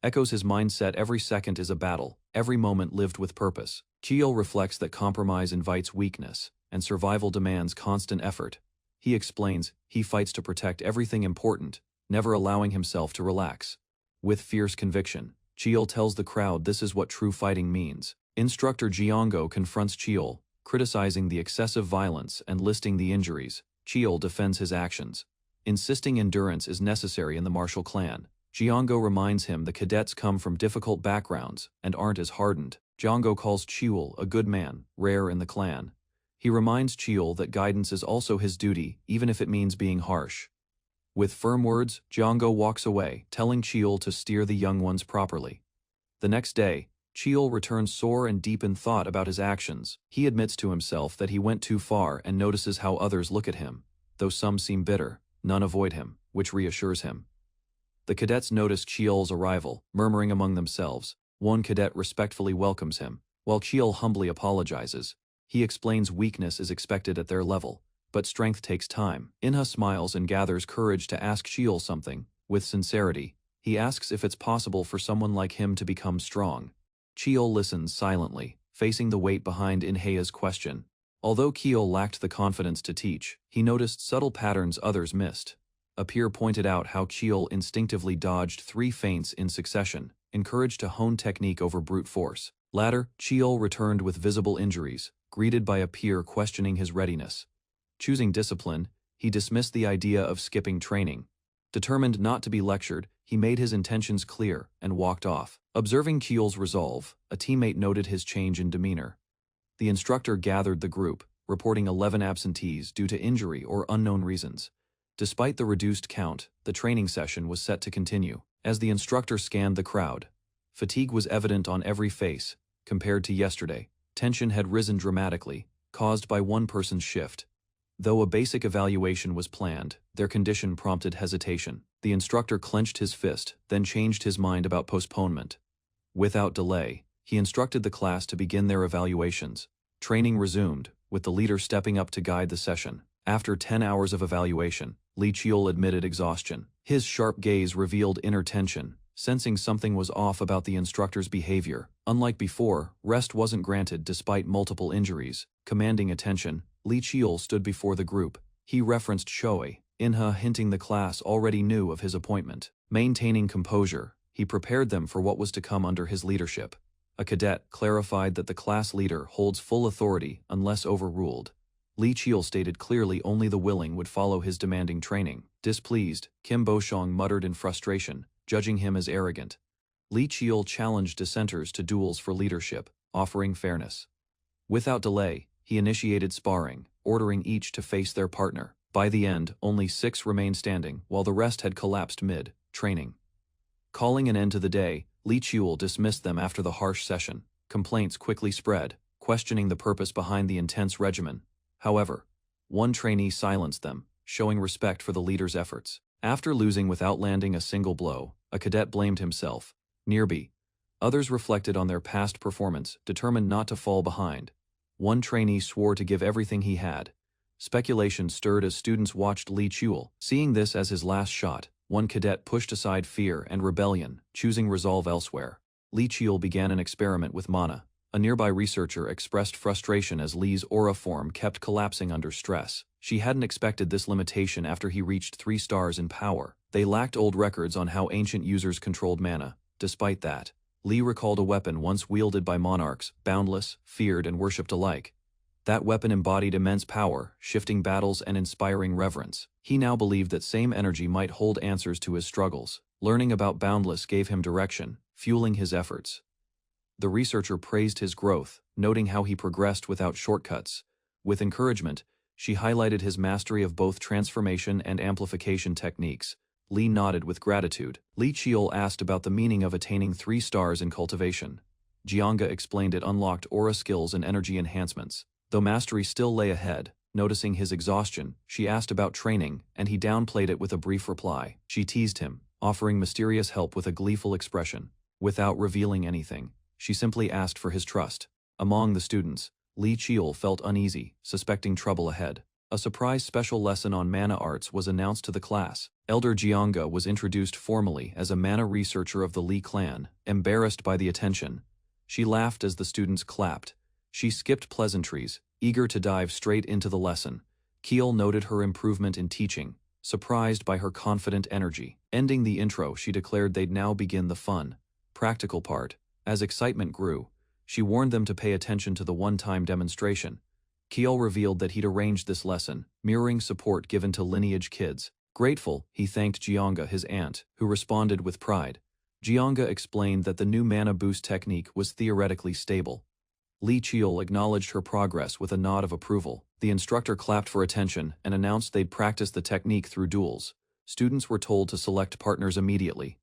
echoes his mindset. Every second is a battle, every moment lived with purpose. Cheol reflects that compromise invites weakness, and survival demands constant effort. He explains he fights to protect everything important, never allowing himself to relax. With fierce conviction, Cheol tells the crowd this is what true fighting means. Instructor Jiango confronts Cheol, criticizing the excessive violence and listing the injuries. Cheol defends his actions, insisting endurance is necessary in the martial clan. Jiango reminds him the cadets come from difficult backgrounds and aren't as hardened. Jiango calls Cheol a good man, rare in the clan. He reminds Cheol that guidance is also his duty, even if it means being harsh. With firm words, Jiango walks away, telling Cheol to steer the young ones properly. The next day, Cheol returns sore and deep in thought about his actions. He admits to himself that he went too far and notices how others look at him. Though some seem bitter, none avoid him, which reassures him. The cadets notice Cheol's arrival, murmuring among themselves. One cadet respectfully welcomes him, while Cheol humbly apologizes. He explains weakness is expected at their level, but strength takes time. Inha smiles and gathers courage to ask Cheol something. With sincerity, he asks if it's possible for someone like him to become strong. Cheol listens silently, facing the weight behind Inha's question. Although Cheol lacked the confidence to teach, he noticed subtle patterns others missed. A peer pointed out how Cheol instinctively dodged 3 feints in succession, encouraged to hone technique over brute force. Later, Cheol returned with visible injuries, greeted by a peer questioning his readiness. Choosing discipline, he dismissed the idea of skipping training. Determined not to be lectured, he made his intentions clear and walked off. Observing Cheol's resolve, a teammate noted his change in demeanor. The instructor gathered the group, reporting 11 absentees due to injury or unknown reasons. Despite the reduced count, the training session was set to continue. As the instructor scanned the crowd, fatigue was evident on every face. Compared to yesterday, tension had risen dramatically, caused by one person's shift. Though a basic evaluation was planned, their condition prompted hesitation. The instructor clenched his fist, then changed his mind about postponement. Without delay, he instructed the class to begin their evaluations. Training resumed, with the leader stepping up to guide the session. After 10 hours of evaluation, Li Qiul admitted exhaustion. His sharp gaze revealed inner tension, sensing something was off about the instructor's behavior. Unlike before, rest wasn't granted despite multiple injuries. Commanding attention, Li Qiul stood before the group. He referenced Shoei, Inha, hinting the class already knew of his appointment. Maintaining composure, he prepared them for what was to come under his leadership. A cadet clarified that the class leader holds full authority unless overruled. Li Qiul stated clearly only the willing would follow his demanding training. Displeased, Kim Boshong muttered in frustration, judging him as arrogant. Li Qiul challenged dissenters to duels for leadership, offering fairness. Without delay, he initiated sparring, ordering each to face their partner. By the end, only 6 remained standing, while the rest had collapsed mid-training. Calling an end to the day, Li Qiul dismissed them after the harsh session. Complaints quickly spread, questioning the purpose behind the intense regimen. However, one trainee silenced them, showing respect for the leader's efforts. After losing without landing a single blow, a cadet blamed himself. Nearby, others reflected on their past performance, determined not to fall behind. One trainee swore to give everything he had. Speculation stirred as students watched Li Qiul. Seeing this as his last shot, one cadet pushed aside fear and rebellion, choosing resolve elsewhere. Li Qiul began an experiment with mana. A nearby researcher expressed frustration as Li's aura form kept collapsing under stress. She hadn't expected this limitation after he reached 3 stars in power. They lacked old records on how ancient users controlled mana. Despite that, Li recalled a weapon once wielded by monarchs, boundless, feared and worshipped alike. That weapon embodied immense power, shifting battles and inspiring reverence. He now believed that same energy might hold answers to his struggles. Learning about Boundless gave him direction, fueling his efforts. The researcher praised his growth, noting how he progressed without shortcuts. With encouragement, she highlighted his mastery of both transformation and amplification techniques. Li nodded with gratitude. Li Qiul asked about the meaning of attaining 3 stars in cultivation. Jianga explained it unlocked aura skills and energy enhancements. Though mastery still lay ahead, noticing his exhaustion, she asked about training, and he downplayed it with a brief reply. She teased him, offering mysterious help with a gleeful expression. Without revealing anything, she simply asked for his trust. Among the students, Li Qiul felt uneasy, suspecting trouble ahead. A surprise special lesson on mana arts was announced to the class. Elder Jianga was introduced formally as a mana researcher of the Li clan. Embarrassed by the attention, she laughed as the students clapped. She skipped pleasantries, eager to dive straight into the lesson. Qiul noted her improvement in teaching, surprised by her confident energy. Ending the intro, she declared they'd now begin the fun, practical part. As excitement grew, she warned them to pay attention to the one-time demonstration. Qiul revealed that he'd arranged this lesson, mirroring support given to lineage kids. Grateful, he thanked Jianga, his aunt, who responded with pride. Jianga explained that the new mana boost technique was theoretically stable. Li Qiul acknowledged her progress with a nod of approval. The instructor clapped for attention and announced they'd practice the technique through duels. Students were told to select partners immediately.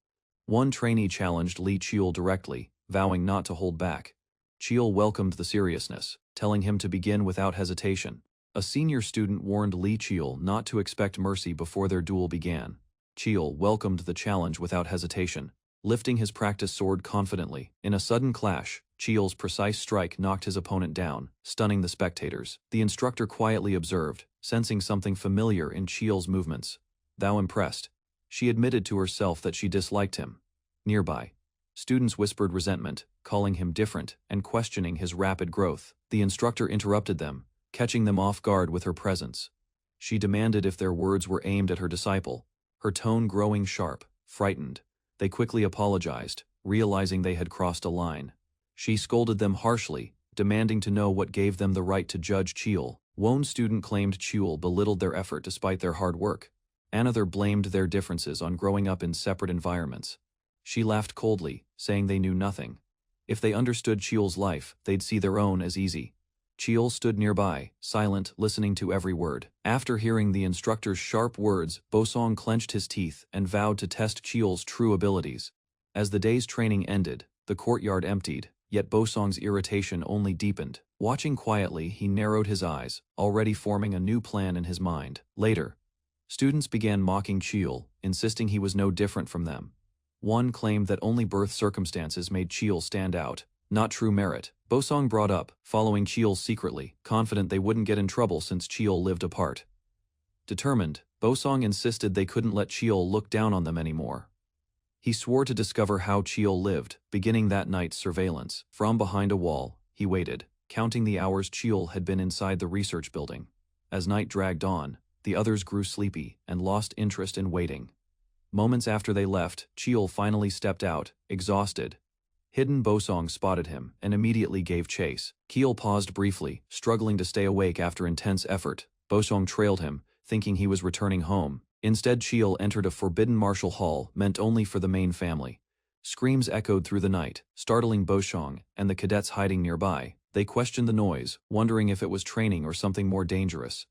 One trainee challenged Li Qiul directly, vowing not to hold back. Qiul welcomed the seriousness, telling him to begin without hesitation. A senior student warned Li Qiul not to expect mercy before their duel began. Qiul welcomed the challenge without hesitation, lifting his practice sword confidently. In a sudden clash, Qiul's precise strike knocked his opponent down, stunning the spectators. The instructor quietly observed, sensing something familiar in Qiul's movements. Though impressed, she admitted to herself that she disliked him. Nearby, students whispered resentment, calling him different and questioning his rapid growth. The instructor interrupted them, catching them off guard with her presence. She demanded if their words were aimed at her disciple, her tone growing sharp. Frightened, they quickly apologized, realizing they had crossed a line. She scolded them harshly, demanding to know what gave them the right to judge Qiul. One student claimed Qiul belittled their effort despite their hard work. Another blamed their differences on growing up in separate environments. She laughed coldly, saying they knew nothing. If they understood Qiul's life, they'd see their own as easy. Qiul stood nearby, silent, listening to every word. After hearing the instructor's sharp words, Bosong clenched his teeth and vowed to test Qiul's true abilities. As the day's training ended, the courtyard emptied, yet Bosong's irritation only deepened. Watching quietly, he narrowed his eyes, already forming a new plan in his mind. Later, students began mocking Qiul, insisting he was no different from them. One claimed that only birth circumstances made Cheol stand out, not true merit. Bosong brought up, following Cheol secretly, confident they wouldn't get in trouble since Cheol lived apart. Determined, Bosong insisted they couldn't let Cheol look down on them anymore. He swore to discover how Cheol lived, beginning that night's surveillance. From behind a wall, he waited, counting the hours Cheol had been inside the research building. As night dragged on, the others grew sleepy and lost interest in waiting. Moments after they left, Cheol finally stepped out, exhausted. Hidden Bosong spotted him and immediately gave chase. Cheol paused briefly, struggling to stay awake after intense effort. Bosong trailed him, thinking he was returning home. Instead, Cheol entered a forbidden martial hall meant only for the main family. Screams echoed through the night, startling Bosong and the cadets hiding nearby. They questioned the noise, wondering if it was training or something more dangerous.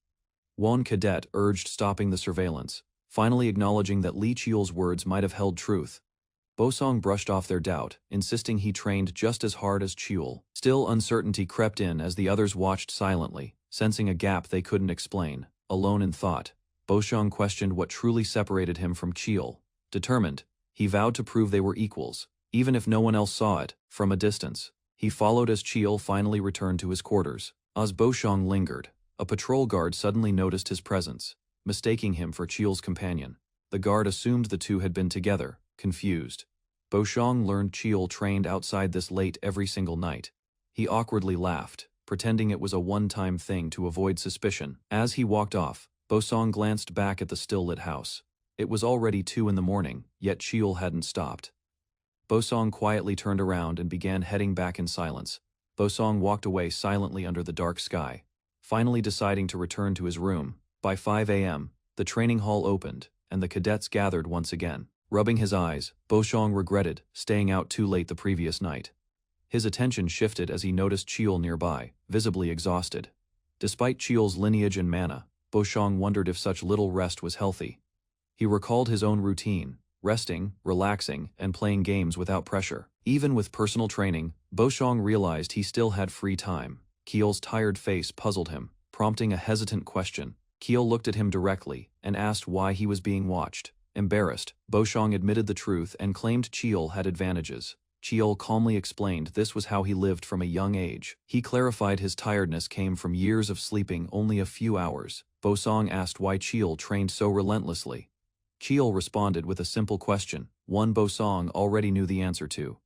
One cadet urged stopping the surveillance, finally acknowledging that Li Cheol's words might have held truth. Bosong brushed off their doubt, insisting he trained just as hard as Cheol. Still, uncertainty crept in as the others watched silently, sensing a gap they couldn't explain. Alone in thought, Bosong questioned what truly separated him from Cheol. Determined, he vowed to prove they were equals, even if no one else saw it. From a distance, he followed as Cheol finally returned to his quarters. As Bosong lingered, a patrol guard suddenly noticed his presence, mistaking him for Cheol's companion. The guard assumed the two had been together, confused. Bosong learned Cheol trained outside this late every single night. He awkwardly laughed, pretending it was a one-time thing to avoid suspicion. As he walked off, Bosong glanced back at the still-lit house. It was already 2 in the morning, yet Cheol hadn't stopped. Bosong quietly turned around and began heading back in silence. Bosong walked away silently under the dark sky, finally deciding to return to his room. By 5 a.m., the training hall opened, and the cadets gathered once again. Rubbing his eyes, Bosong regretted staying out too late the previous night. His attention shifted as he noticed Cheol nearby, visibly exhausted. Despite Cheol's lineage and mana, Bosong wondered if such little rest was healthy. He recalled his own routine, resting, relaxing, and playing games without pressure. Even with personal training, Bosong realized he still had free time. Cheol's tired face puzzled him, prompting a hesitant question. Cheol looked at him directly and asked why he was being watched. Embarrassed, Bosong admitted the truth and claimed Cheol had advantages. Cheol calmly explained this was how he lived from a young age. He clarified his tiredness came from years of sleeping only a few hours. Bosong asked why Cheol trained so relentlessly. Cheol responded with a simple question, one Bosong already knew the answer to.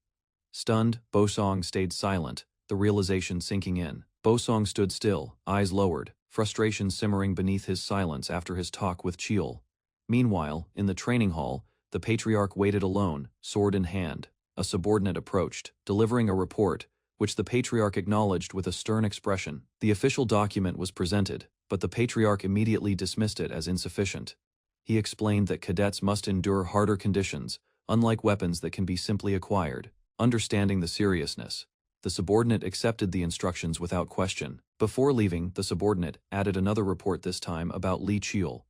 Stunned, Bosong stayed silent, the realization sinking in. Bosong stood still, eyes lowered, frustration simmering beneath his silence after his talk with Cheol. Meanwhile, in the training hall, the patriarch waited alone, sword in hand. A subordinate approached, delivering a report, which the patriarch acknowledged with a stern expression. The official document was presented, but the patriarch immediately dismissed it as insufficient. He explained that cadets must endure harder conditions, unlike weapons that can be simply acquired. Understanding the seriousness, the subordinate accepted the instructions without question. Before leaving, the subordinate added another report, this time about Li Cheol.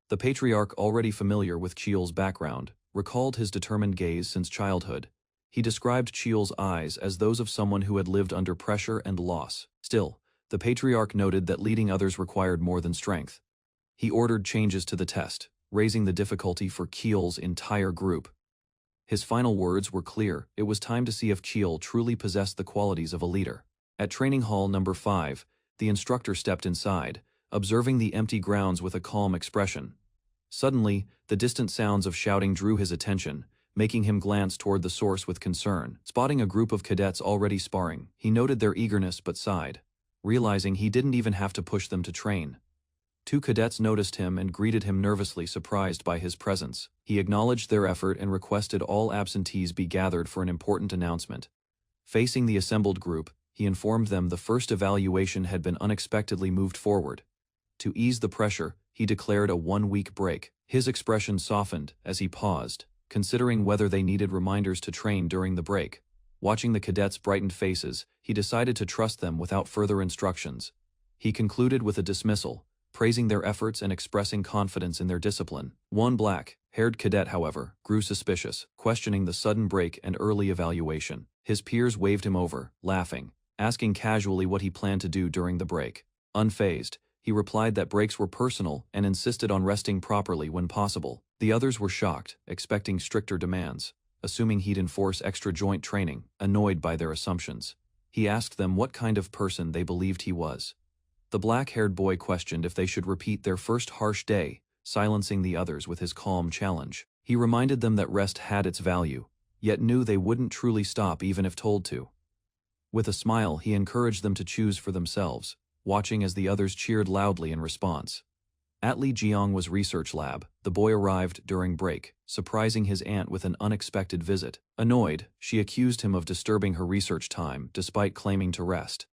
The patriarch, already familiar with Cheol's background, recalled his determined gaze since childhood. He described Cheol's eyes as those of someone who had lived under pressure and loss. Still, the patriarch noted that leading others required more than strength. He ordered changes to the test, raising the difficulty for Cheol's entire group. His final words were clear. It was time to see if Cheol truly possessed the qualities of a leader. At training hall number 5, the instructor stepped inside, observing the empty grounds with a calm expression. Suddenly, the distant sounds of shouting drew his attention, making him glance toward the source with concern. Spotting a group of cadets already sparring, he noted their eagerness but sighed, realizing he didn't even have to push them to train. 2 cadets noticed him and greeted him nervously, surprised by his presence. He acknowledged their effort and requested all absentees be gathered for an important announcement. Facing the assembled group, he informed them the first evaluation had been unexpectedly moved forward. To ease the pressure, he declared a 1-week break. His expression softened as he paused, considering whether they needed reminders to train during the break. Watching the cadets' brightened faces, he decided to trust them without further instructions. He concluded with a dismissal, praising their efforts and expressing confidence in their discipline. One black-haired cadet, however, grew suspicious, questioning the sudden break and early evaluation. His peers waved him over, laughing, asking casually what he planned to do during the break. Unfazed, he replied that breaks were personal and insisted on resting properly when possible. The others were shocked, expecting stricter demands, assuming he'd enforce extra joint training, annoyed by their assumptions. He asked them what kind of person they believed he was. The black-haired boy questioned if they should repeat their first harsh day, silencing the others with his calm challenge. He reminded them that rest had its value, yet knew they wouldn't truly stop even if told to. With a smile, he encouraged them to choose for themselves, watching as the others cheered loudly in response. At Li Jiang's research lab, the boy arrived during break, surprising his aunt with an unexpected visit. Annoyed, she accused him of disturbing her research time despite claiming to rest.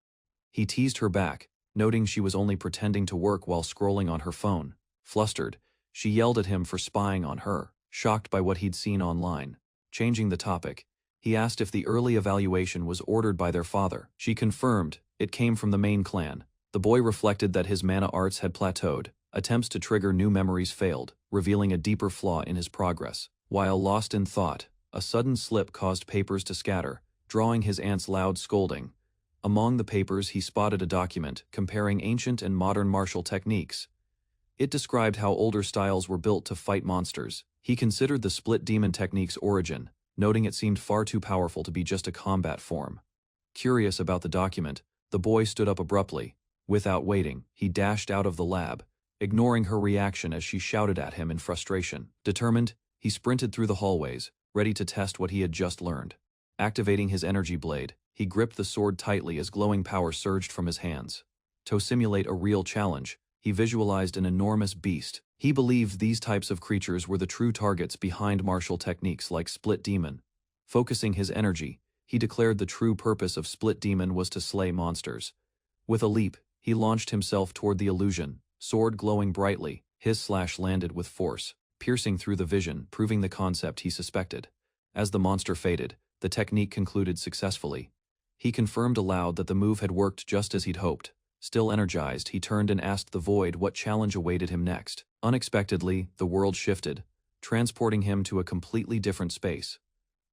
He teased her back, noting she was only pretending to work while scrolling on her phone. Flustered, she yelled at him for spying on her, shocked by what he'd seen online. Changing the topic, he asked if the early evaluation was ordered by their father. She confirmed it came from the main clan. The boy reflected that his mana arts had plateaued. Attempts to trigger new memories failed, revealing a deeper flaw in his progress. While lost in thought, a sudden slip caused papers to scatter, drawing his aunt's loud scolding. Among the papers he spotted a document comparing ancient and modern martial techniques. It described how older styles were built to fight monsters. He considered the split demon technique's origin, noting it seemed far too powerful to be just a combat form. Curious about the document, the boy stood up abruptly. Without waiting, he dashed out of the lab, ignoring her reaction as she shouted at him in frustration. Determined, he sprinted through the hallways, ready to test what he had just learned. Activating his energy blade, he gripped the sword tightly as glowing power surged from his hands. To simulate a real challenge, he visualized an enormous beast. He believed these types of creatures were the true targets behind martial techniques like Split Demon. Focusing his energy, he declared the true purpose of Split Demon was to slay monsters. With a leap, he launched himself toward the illusion, sword glowing brightly. His slash landed with force, piercing through the vision, proving the concept he suspected. As the monster faded, the technique concluded successfully. He confirmed aloud that the move had worked just as he'd hoped. Still energized, he turned and asked the void what challenge awaited him next. Unexpectedly, the world shifted, transporting him to a completely different space.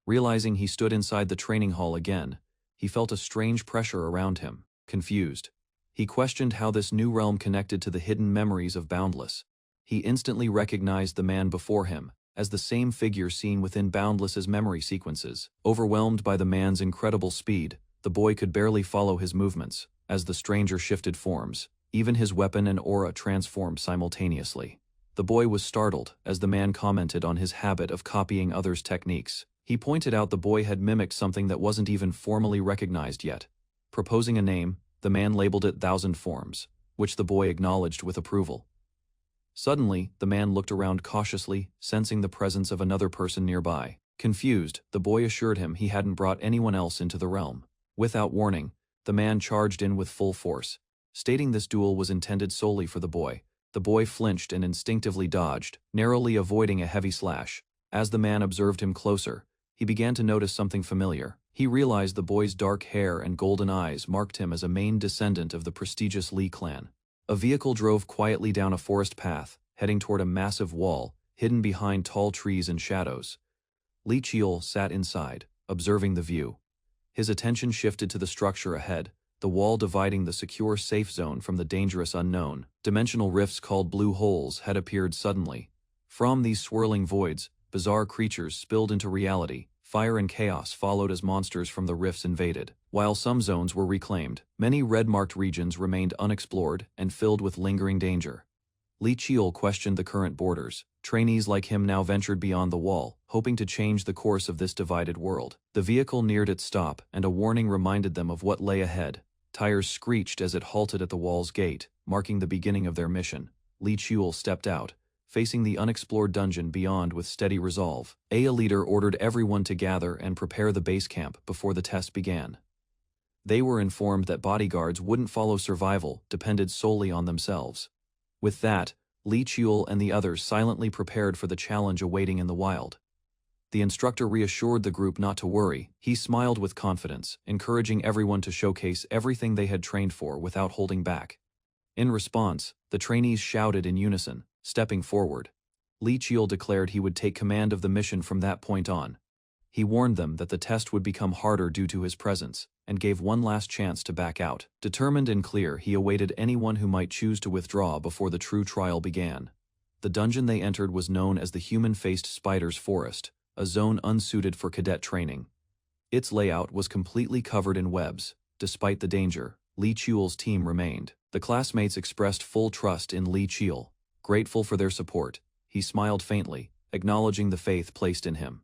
Realizing he stood inside the training hall again, he felt a strange pressure around him. Confused, he questioned how this new realm connected to the hidden memories of Boundless. He instantly recognized the man before him as the same figure seen within Boundless's memory sequences. Overwhelmed by the man's incredible speed, the boy could barely follow his movements. As the stranger shifted forms, even his weapon and aura transformed simultaneously. The boy was startled as the man commented on his habit of copying others' techniques. He pointed out the boy had mimicked something that wasn't even formally recognized yet. Proposing a name, the man labeled it Thousand Forms, which the boy acknowledged with approval. Suddenly, the man looked around cautiously, sensing the presence of another person nearby. Confused, the boy assured him he hadn't brought anyone else into the realm. Without warning, the man charged in with full force, stating this duel was intended solely for the boy. The boy flinched and instinctively dodged, narrowly avoiding a heavy slash. As the man observed him closer, he began to notice something familiar. He realized the boy's dark hair and golden eyes marked him as a main descendant of the prestigious Li clan. A vehicle drove quietly down a forest path, heading toward a massive wall, hidden behind tall trees and shadows. Li Qiul sat inside, observing the view. His attention shifted to the structure ahead, the wall dividing the secure safe zone from the dangerous unknown. Dimensional rifts called blue holes had appeared suddenly. From these swirling voids, bizarre creatures spilled into reality. Fire and chaos followed as monsters from the rifts invaded. While some zones were reclaimed, many red-marked regions remained unexplored and filled with lingering danger. Li Qiul questioned the current borders. Trainees like him now ventured beyond the wall, hoping to change the course of this divided world. The vehicle neared its stop, and a warning reminded them of what lay ahead. Tires screeched as it halted at the wall's gate, marking the beginning of their mission. Li Qiul stepped out, facing the unexplored dungeon beyond with steady resolve. A leader ordered everyone to gather and prepare the base camp before the test began. They were informed that bodyguards wouldn't follow survival, depended solely on themselves. With that, Li Qiul and the others silently prepared for the challenge awaiting in the wild. The instructor reassured the group not to worry. He smiled with confidence, encouraging everyone to showcase everything they had trained for without holding back. In response, the trainees shouted in unison, stepping forward. Li Qiul declared he would take command of the mission from that point on. He warned them that the test would become harder due to his presence, and gave one last chance to back out. Determined and clear, he awaited anyone who might choose to withdraw before the true trial began. The dungeon they entered was known as the Human-Faced Spiders Forest, a zone unsuited for cadet training. Its layout was completely covered in webs. Despite the danger, Lee Cheol's team remained. The classmates expressed full trust in Lee Cheol. Grateful for their support, he smiled faintly, acknowledging the faith placed in him.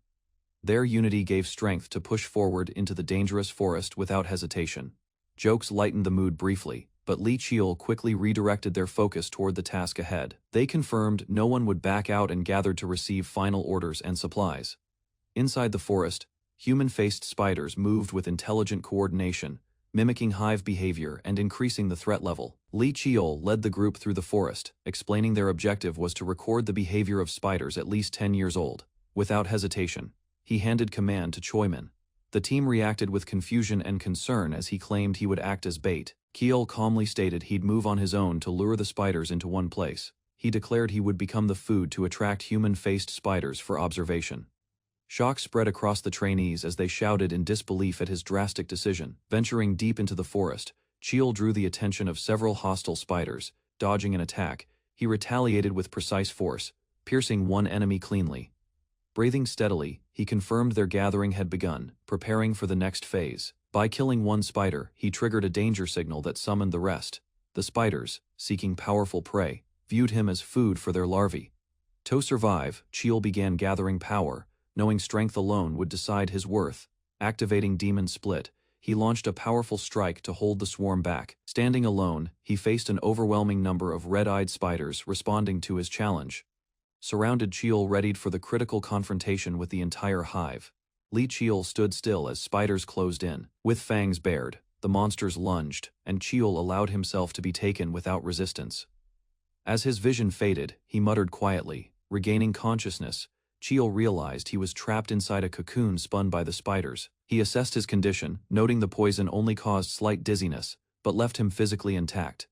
Their unity gave strength to push forward into the dangerous forest without hesitation. Jokes lightened the mood briefly, but Lee Cheol quickly redirected their focus toward the task ahead. They confirmed no one would back out and gathered to receive final orders and supplies. Inside the forest, human-faced spiders moved with intelligent coordination, mimicking hive behavior and increasing the threat level. Lee Cheol led the group through the forest, explaining their objective was to record the behavior of spiders at least 10 years old. Without hesitation, he handed command to Choiman. The team reacted with confusion and concern as he claimed he would act as bait. Cheol calmly stated he'd move on his own to lure the spiders into one place. He declared he would become the food to attract human-faced spiders for observation. Shock spread across the trainees as they shouted in disbelief at his drastic decision. Venturing deep into the forest, Cheol drew the attention of several hostile spiders. Dodging an attack, he retaliated with precise force, piercing one enemy cleanly. Breathing steadily, he confirmed their gathering had begun, preparing for the next phase. By killing one spider, he triggered a danger signal that summoned the rest. The spiders, seeking powerful prey, viewed him as food for their larvae. To survive, Cheol began gathering power, knowing strength alone would decide his worth. Activating Demon Split, he launched a powerful strike to hold the swarm back. Standing alone, he faced an overwhelming number of red-eyed spiders responding to his challenge. Surrounded, Cheol readied for the critical confrontation with the entire hive. Lee Cheol stood still as spiders closed in. With fangs bared, the monsters lunged, and Cheol allowed himself to be taken without resistance. As his vision faded, he muttered quietly. Regaining consciousness, Cheol realized he was trapped inside a cocoon spun by the spiders. He assessed his condition, noting the poison only caused slight dizziness, but left him physically intact.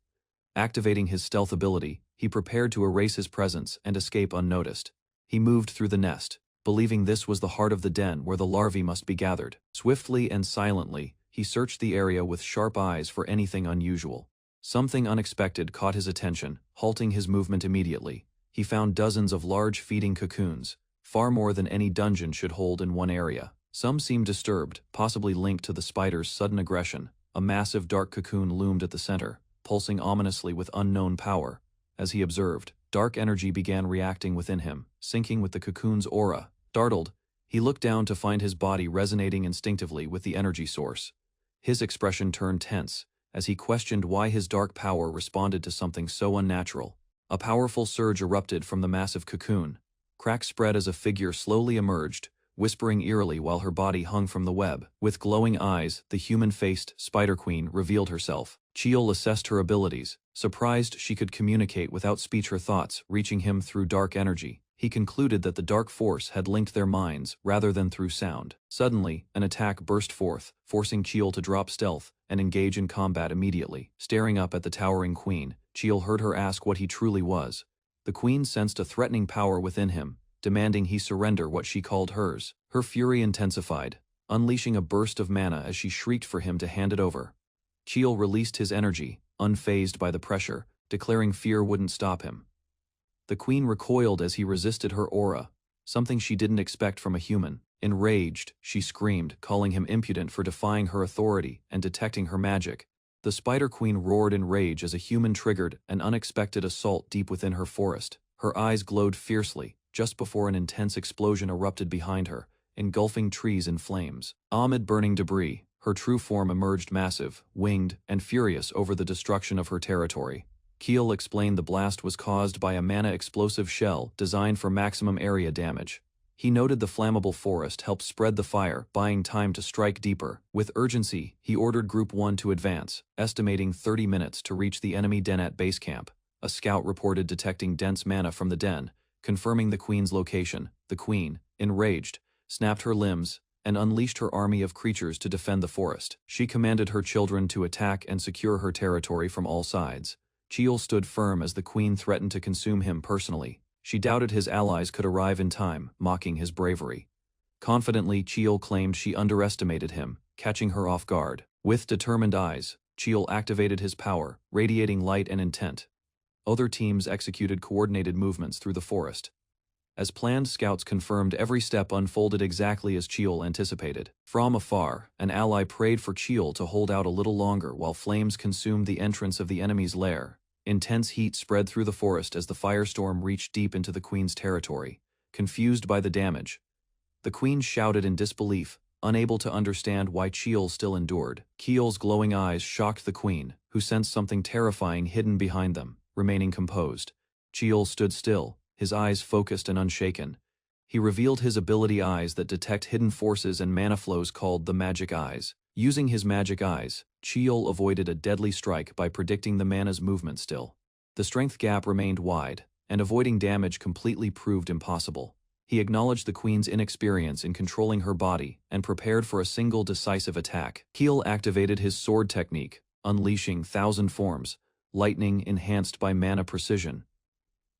Activating his stealth ability, he prepared to erase his presence and escape unnoticed. He moved through the nest, believing this was the heart of the den where the larvae must be gathered. Swiftly and silently, he searched the area with sharp eyes for anything unusual. Something unexpected caught his attention, halting his movement immediately. He found dozens of large feeding cocoons, far more than any dungeon should hold in one area. Some seemed disturbed, possibly linked to the spider's sudden aggression. A massive dark cocoon loomed at the center, pulsing ominously with unknown power. As he observed, dark energy began reacting within him, syncing with the cocoon's aura. Startled, he looked down to find his body resonating instinctively with the energy source. His expression turned tense, as he questioned why his dark power responded to something so unnatural. A powerful surge erupted from the massive cocoon. Cracks spread as a figure slowly emerged, whispering eerily while her body hung from the web. With glowing eyes, the human-faced Spider Queen revealed herself. Cheol assessed her abilities, surprised she could communicate without speech her thoughts, reaching him through dark energy. He concluded that the dark force had linked their minds rather than through sound. Suddenly, an attack burst forth, forcing Cheol to drop stealth and engage in combat immediately. Staring up at the towering queen, Cheol heard her ask what he truly was. The queen sensed a threatening power within him, demanding he surrender what she called hers. Her fury intensified, unleashing a burst of mana as she shrieked for him to hand it over. Cheol released his energy, unfazed by the pressure, declaring fear wouldn't stop him. The queen recoiled as he resisted her aura, something she didn't expect from a human. Enraged, she screamed, calling him impudent for defying her authority and detecting her magic. The Spider Queen roared in rage as a human triggered an unexpected assault deep within her forest. Her eyes glowed fiercely, just before an intense explosion erupted behind her, engulfing trees in flames. Amid burning debris, her true form emerged massive, winged, and furious over the destruction of her territory. Keel explained the blast was caused by a mana explosive shell designed for maximum area damage. He noted the flammable forest helped spread the fire, buying time to strike deeper. With urgency, he ordered Group 1 to advance, estimating 30 minutes to reach the enemy den at base camp. A scout reported detecting dense mana from the den, confirming the queen's location. The queen, enraged, snapped her limbs and unleashed her army of creatures to defend the forest. She commanded her children to attack and secure her territory from all sides. Cheol stood firm as the queen threatened to consume him personally. She doubted his allies could arrive in time, mocking his bravery. Confidently, Cheol claimed she underestimated him, catching her off guard. With determined eyes, Cheol activated his power, radiating light and intent. Other teams executed coordinated movements through the forest. As planned, scouts confirmed every step unfolded exactly as Chiol anticipated. From afar, an ally prayed for Chiol to hold out a little longer while flames consumed the entrance of the enemy's lair. Intense heat spread through the forest as the firestorm reached deep into the queen's territory. Confused by the damage, the queen shouted in disbelief, unable to understand why Chiol still endured. Chiol's glowing eyes shocked the queen, who sensed something terrifying hidden behind them. Remaining composed, Chiol stood still, his eyes focused and unshaken. He revealed his ability eyes that detect hidden forces and mana flows called the magic eyes. Using his magic eyes, Chiol avoided a deadly strike by predicting the mana's movement still. The strength gap remained wide, and avoiding damage completely proved impossible. He acknowledged the queen's inexperience in controlling her body and prepared for a single decisive attack. Chiol activated his sword technique, unleashing 1,000 forms, lightning enhanced by mana precision.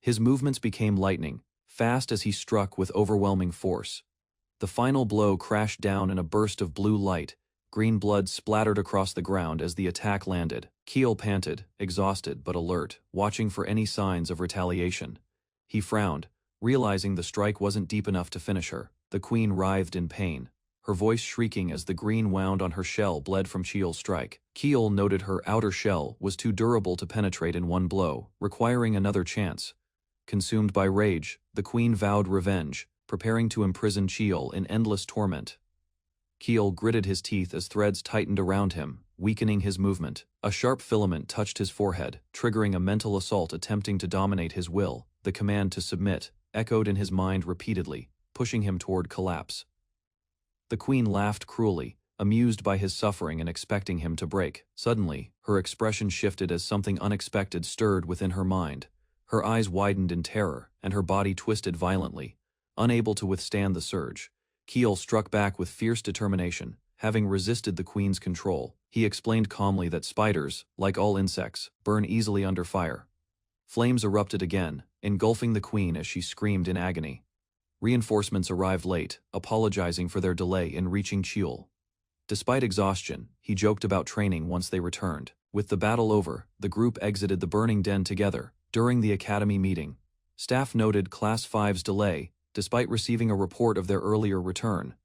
His movements became lightning, fast as he struck with overwhelming force. The final blow crashed down in a burst of blue light. Green blood splattered across the ground as the attack landed. Chiol panted, exhausted but alert, watching for any signs of retaliation. He frowned, realizing the strike wasn't deep enough to finish her. The queen writhed in pain, her voice shrieking as the green wound on her shell bled from Chiol's strike. Chiol noted her outer shell was too durable to penetrate in one blow, requiring another chance. Consumed by rage, the queen vowed revenge, preparing to imprison Chiol in endless torment. Chiol gritted his teeth as threads tightened around him, weakening his movement. A sharp filament touched his forehead, triggering a mental assault attempting to dominate his will. The command to submit echoed in his mind repeatedly, pushing him toward collapse. The queen laughed cruelly, amused by his suffering and expecting him to break. Suddenly, her expression shifted as something unexpected stirred within her mind. Her eyes widened in terror, and her body twisted violently. Unable to withstand the surge, Chiol struck back with fierce determination. Having resisted the queen's control, he explained calmly that spiders, like all insects, burn easily under fire. Flames erupted again, engulfing the queen as she screamed in agony. Reinforcements arrived late, apologizing for their delay in reaching Chiol. Despite exhaustion, he joked about training once they returned. With the battle over, the group exited the burning den together. During the academy meeting, staff noted Class 5's delay, despite receiving a report of their earlier return.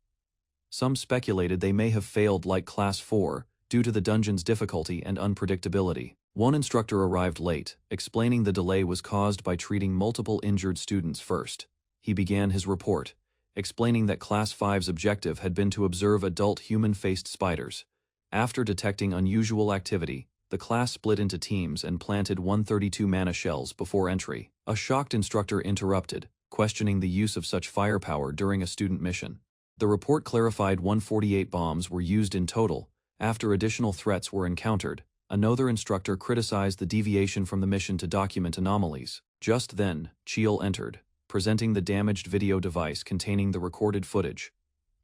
Some speculated they may have failed like Class 4, due to the dungeon's difficulty and unpredictability. One instructor arrived late, explaining the delay was caused by treating multiple injured students first. He began his report, explaining that Class 5's objective had been to observe adult human-faced spiders. After detecting unusual activity, the class split into teams and planted 132 mana shells before entry. A shocked instructor interrupted, questioning the use of such firepower during a student mission. The report clarified 148 bombs were used in total. After additional threats were encountered, another instructor criticized the deviation from the mission to document anomalies. Just then, Chiol entered, presenting the damaged video device containing the recorded footage.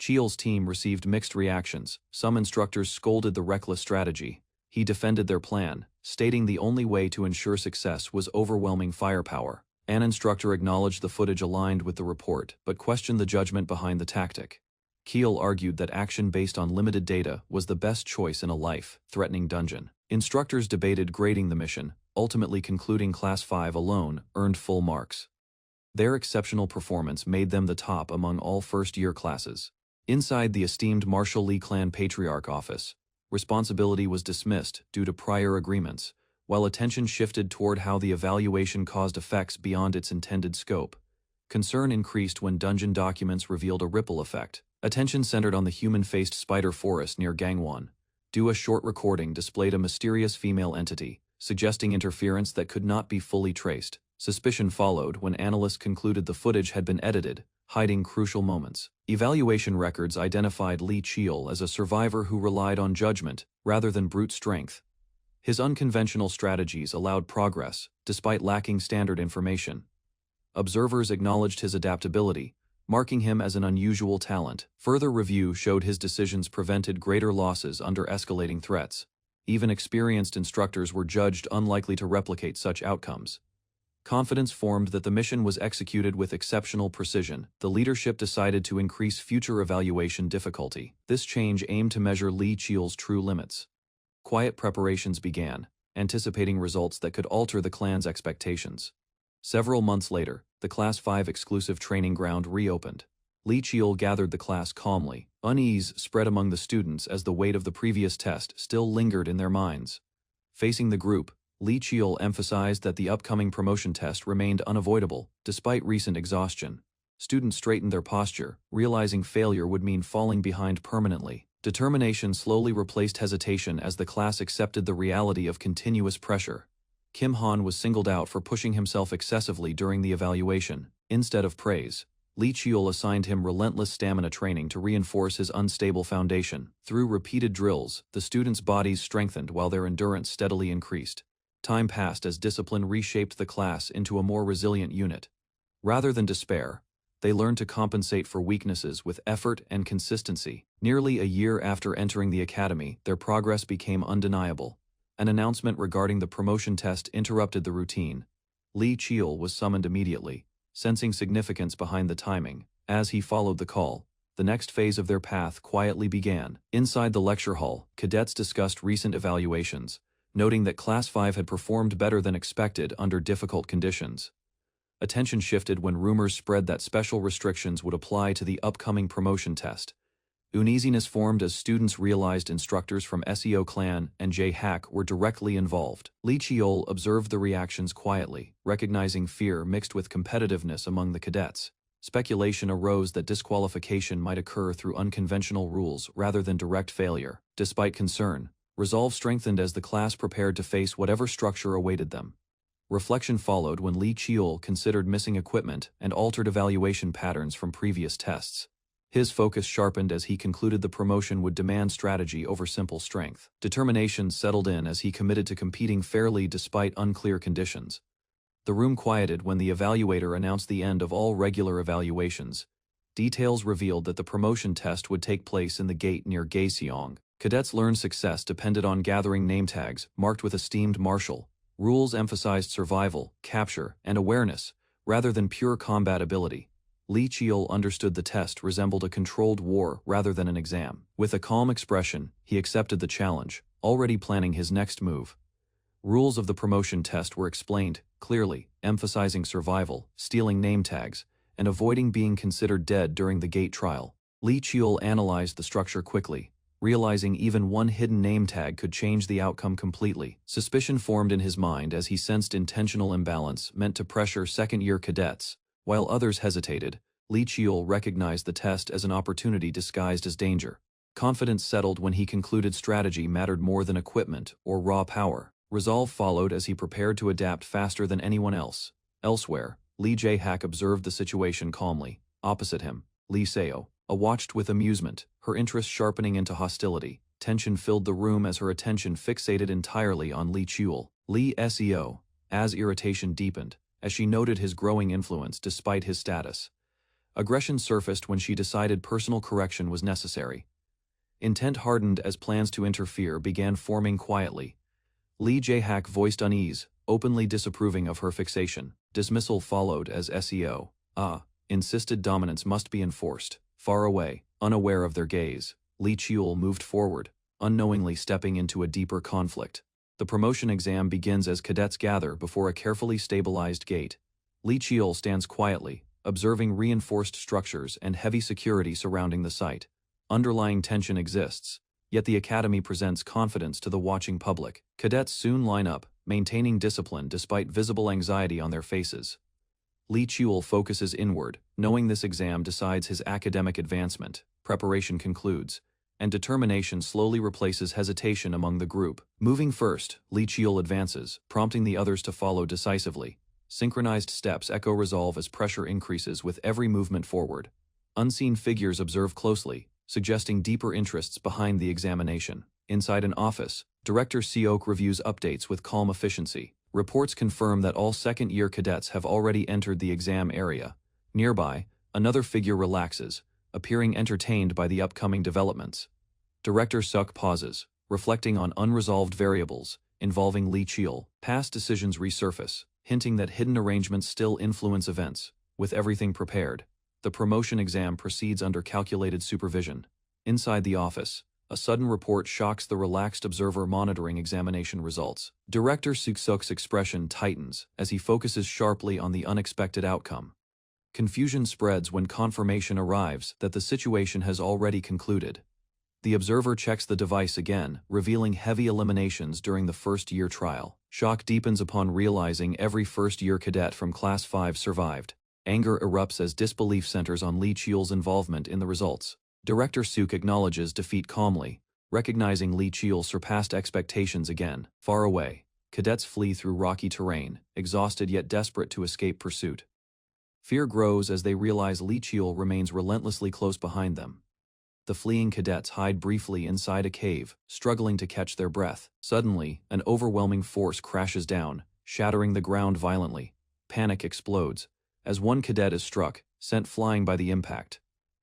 Chiol's team received mixed reactions. Some instructors scolded the reckless strategy. He defended their plan, stating the only way to ensure success was overwhelming firepower. An instructor acknowledged the footage aligned with the report, but questioned the judgment behind the tactic. Chiol argued that action based on limited data was the best choice in a life-threatening dungeon. Instructors debated grading the mission, ultimately concluding Class 5 alone earned full marks. Their exceptional performance made them the top among all first-year classes. Inside the esteemed Marshall Lee Clan Patriarch office, responsibility was dismissed due to prior agreements, while attention shifted toward how the evaluation caused effects beyond its intended scope. Concern increased when dungeon documents revealed a ripple effect. Attention centered on the human-faced spider forest near Gangwon. A short recording displayed a mysterious female entity, suggesting interference that could not be fully traced. Suspicion followed when analysts concluded the footage had been edited, hiding crucial moments. Evaluation records identified Lee Chiol as a survivor who relied on judgment rather than brute strength. His unconventional strategies allowed progress, despite lacking standard information. Observers acknowledged his adaptability, marking him as an unusual talent. Further review showed his decisions prevented greater losses under escalating threats. Even experienced instructors were judged unlikely to replicate such outcomes. Confidence formed that the mission was executed with exceptional precision. The leadership decided to increase future evaluation difficulty. This change aimed to measure Lee Chiol's true limits. Quiet preparations began. anticipating results that could alter the clan's expectations. Several months later, the Class 5 exclusive training ground reopened. Lee Cheol gathered the class calmly. Unease spread among the students as the weight of the previous test still lingered in their minds. Facing the group, Lee Cheol emphasized that the upcoming promotion test remained unavoidable, despite recent exhaustion. Students straightened their posture, realizing failure would mean falling behind permanently. Determination slowly replaced hesitation as the class accepted the reality of continuous pressure. Kim Han was singled out for pushing himself excessively during the evaluation. Instead of praise, Lee Cheol assigned him relentless stamina training to reinforce his unstable foundation. Through repeated drills, the students' bodies strengthened while their endurance steadily increased. Time passed as discipline reshaped the class into a more resilient unit. Rather than despair, they learned to compensate for weaknesses with effort and consistency. Nearly a year after entering the academy, their progress became undeniable. An announcement regarding the promotion test interrupted the routine. Lee Cheol was summoned immediately, sensing significance behind the timing. As he followed the call, the next phase of their path quietly began. Inside the lecture hall, cadets discussed recent evaluations, noting that Class 5 had performed better than expected under difficult conditions. Attention shifted when rumors spread that special restrictions would apply to the upcoming promotion test. Uneasiness formed as students realized instructors from SEO Clan and J-Hack were directly involved. Lee Cheol observed the reactions quietly, recognizing fear mixed with competitiveness among the cadets. Speculation arose that disqualification might occur through unconventional rules rather than direct failure. Despite concern, resolve strengthened as the class prepared to face whatever structure awaited them. Reflection followed when Lee Cheol considered missing equipment and altered evaluation patterns from previous tests. His focus sharpened as he concluded the promotion would demand strategy over simple strength. Determination settled in as he committed to competing fairly despite unclear conditions. The room quieted when the evaluator announced the end of all regular evaluations. Details revealed that the promotion test would take place in the gate near Gaeseong. Cadets learned success depended on gathering name tags marked with esteemed marshal. Rules emphasized survival, capture, and awareness, rather than pure combat ability. Lee Cheol understood the test resembled a controlled war rather than an exam. With a calm expression, he accepted the challenge, already planning his next move. Rules of the promotion test were explained, clearly, emphasizing survival, stealing name tags, and avoiding being considered dead during the gate trial. Lee Cheol analyzed the structure quickly, realizing even one hidden name tag could change the outcome completely. Suspicion formed in his mind as he sensed intentional imbalance meant to pressure second-year cadets. While others hesitated, Lee Cheol recognized the test as an opportunity disguised as danger. Confidence settled when he concluded strategy mattered more than equipment or raw power. Resolve followed as he prepared to adapt faster than anyone else. Elsewhere, Lee Jae-hack observed the situation calmly. Opposite him, Lee Seo watched with amusement, her interest sharpening into hostility. Tension filled the room as her attention fixated entirely on Lee Cheol. Lee Seo, as irritation deepened, as she noted his growing influence despite his status. Aggression surfaced when she decided personal correction was necessary. Intent hardened as plans to interfere began forming quietly. Lee Jae-hack voiced unease, openly disapproving of her fixation. Dismissal followed as SEO insisted dominance must be enforced. Far away, unaware of their gaze, Lee Cheol moved forward, unknowingly stepping into a deeper conflict. The promotion exam begins as cadets gather before a carefully stabilized gate. Lee Cheol stands quietly, observing reinforced structures and heavy security surrounding the site. Underlying tension exists, yet the academy presents confidence to the watching public. Cadets soon line up, maintaining discipline despite visible anxiety on their faces. Lee Cheol focuses inward, knowing this exam decides his academic advancement. Preparation concludes, and determination slowly replaces hesitation among the group. Moving first, Lee Cheol advances, prompting the others to follow decisively. Synchronized steps echo resolve as pressure increases with every movement forward. Unseen figures observe closely, suggesting deeper interests behind the examination. Inside an office, Director Seok reviews updates with calm efficiency. Reports confirm that all second-year cadets have already entered the exam area. Nearby, another figure relaxes, appearing entertained by the upcoming developments. Director Suk pauses, reflecting on unresolved variables involving Lee Cheol. Past decisions resurface, hinting that hidden arrangements still influence events. With everything prepared, the promotion exam proceeds under calculated supervision. Inside the office, A sudden report shocks the relaxed observer monitoring examination results. Director Suksok's expression tightens as he focuses sharply on the unexpected outcome. Confusion spreads when confirmation arrives that the situation has already concluded. The observer checks the device again, revealing heavy eliminations during the first-year trial. Shock deepens upon realizing every first-year cadet from Class 5 survived. Anger erupts as disbelief centers on Lee Cheol's involvement in the results. Director Suk acknowledges defeat calmly, recognizing Lee Cheol surpassed expectations again. Far away, cadets flee through rocky terrain, exhausted yet desperate to escape pursuit. Fear grows as they realize Lee Cheol remains relentlessly close behind them. The fleeing cadets hide briefly inside a cave, struggling to catch their breath. Suddenly, an overwhelming force crashes down, shattering the ground violently. Panic explodes as one cadet is struck, sent flying by the impact.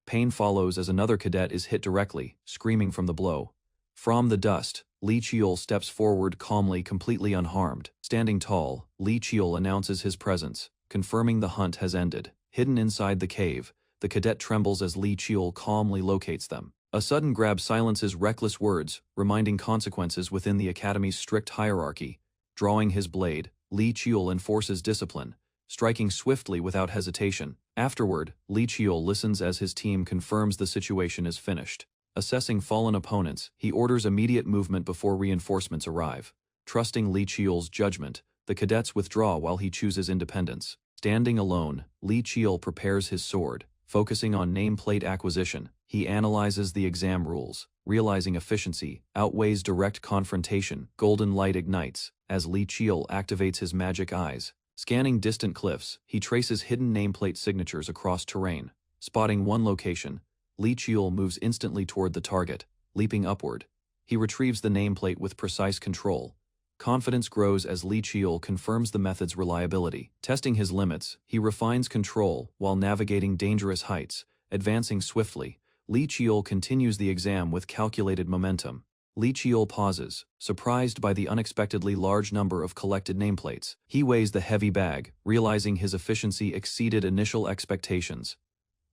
Pain follows as another cadet is hit directly, screaming from the blow. From the dust, Lee Cheol steps forward calmly, completely unharmed. Standing tall, Lee Cheol announces his presence, confirming the hunt has ended. Hidden inside the cave, the cadet trembles as Lee Cheol calmly locates them. A sudden grab silences reckless words, reminding consequences within the Academy's strict hierarchy. Drawing his blade, Lee Cheol enforces discipline, striking swiftly without hesitation. Afterward, Lee Cheol listens as his team confirms the situation is finished. Assessing fallen opponents, he orders immediate movement before reinforcements arrive. Trusting Lee Cheol's judgment, the cadets withdraw while he chooses independence. Standing alone, Lee Cheol prepares his sword. Focusing on nameplate acquisition, he analyzes the exam rules, realizing efficiency outweighs direct confrontation. Golden light ignites as Lee Cheol activates his magic eyes. Scanning distant cliffs, he traces hidden nameplate signatures across terrain. Spotting one location, Lee Cheol moves instantly toward the target, leaping upward. He retrieves the nameplate with precise control. Confidence grows as Lee Cheol confirms the method's reliability. Testing his limits, he refines control while navigating dangerous heights. Advancing swiftly, Lee Cheol continues the exam with calculated momentum. Lee Cheol pauses, surprised by the unexpectedly large number of collected nameplates. He weighs the heavy bag, realizing his efficiency exceeded initial expectations.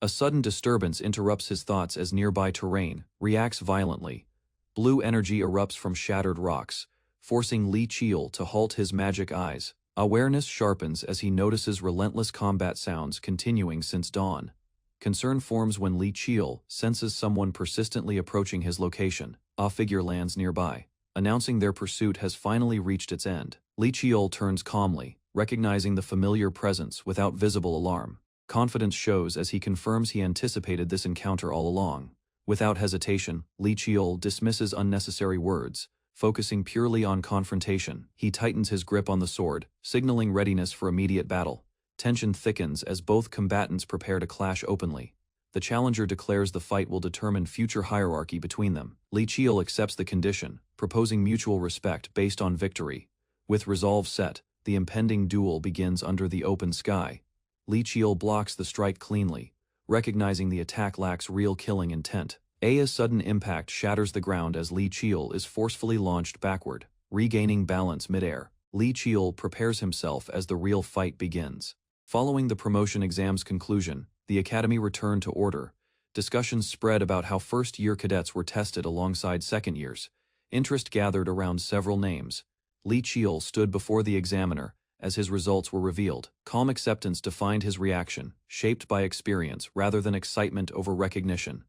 A sudden disturbance interrupts his thoughts as nearby terrain reacts violently. Blue energy erupts from shattered rocks, forcing Lee Cheol to halt his magic eyes. Awareness sharpens as he notices relentless combat sounds continuing since dawn. Concern forms when Lee Cheol senses someone persistently approaching his location. A figure lands nearby, announcing their pursuit has finally reached its end. Lee Cheol turns calmly, recognizing the familiar presence without visible alarm. Confidence shows as he confirms he anticipated this encounter all along. Without hesitation, Lee Cheol dismisses unnecessary words, focusing purely on confrontation. He tightens his grip on the sword, signaling readiness for immediate battle. Tension thickens as both combatants prepare to clash openly. The challenger declares the fight will determine future hierarchy between them. Lee Cheol accepts the condition, proposing mutual respect based on victory. With resolve set, the impending duel begins under the open sky. Lee Cheol blocks the strike cleanly, recognizing the attack lacks real killing intent. Aya's sudden impact shatters the ground as Lee Cheol is forcefully launched backward. Regaining balance midair, Lee Cheol prepares himself as the real fight begins. Following the promotion exam's conclusion, the Academy returned to order. Discussions spread about how first-year cadets were tested alongside second years. Interest gathered around several names. Lee Cheol stood before the examiner as his results were revealed. Calm acceptance defined his reaction, shaped by experience rather than excitement over recognition.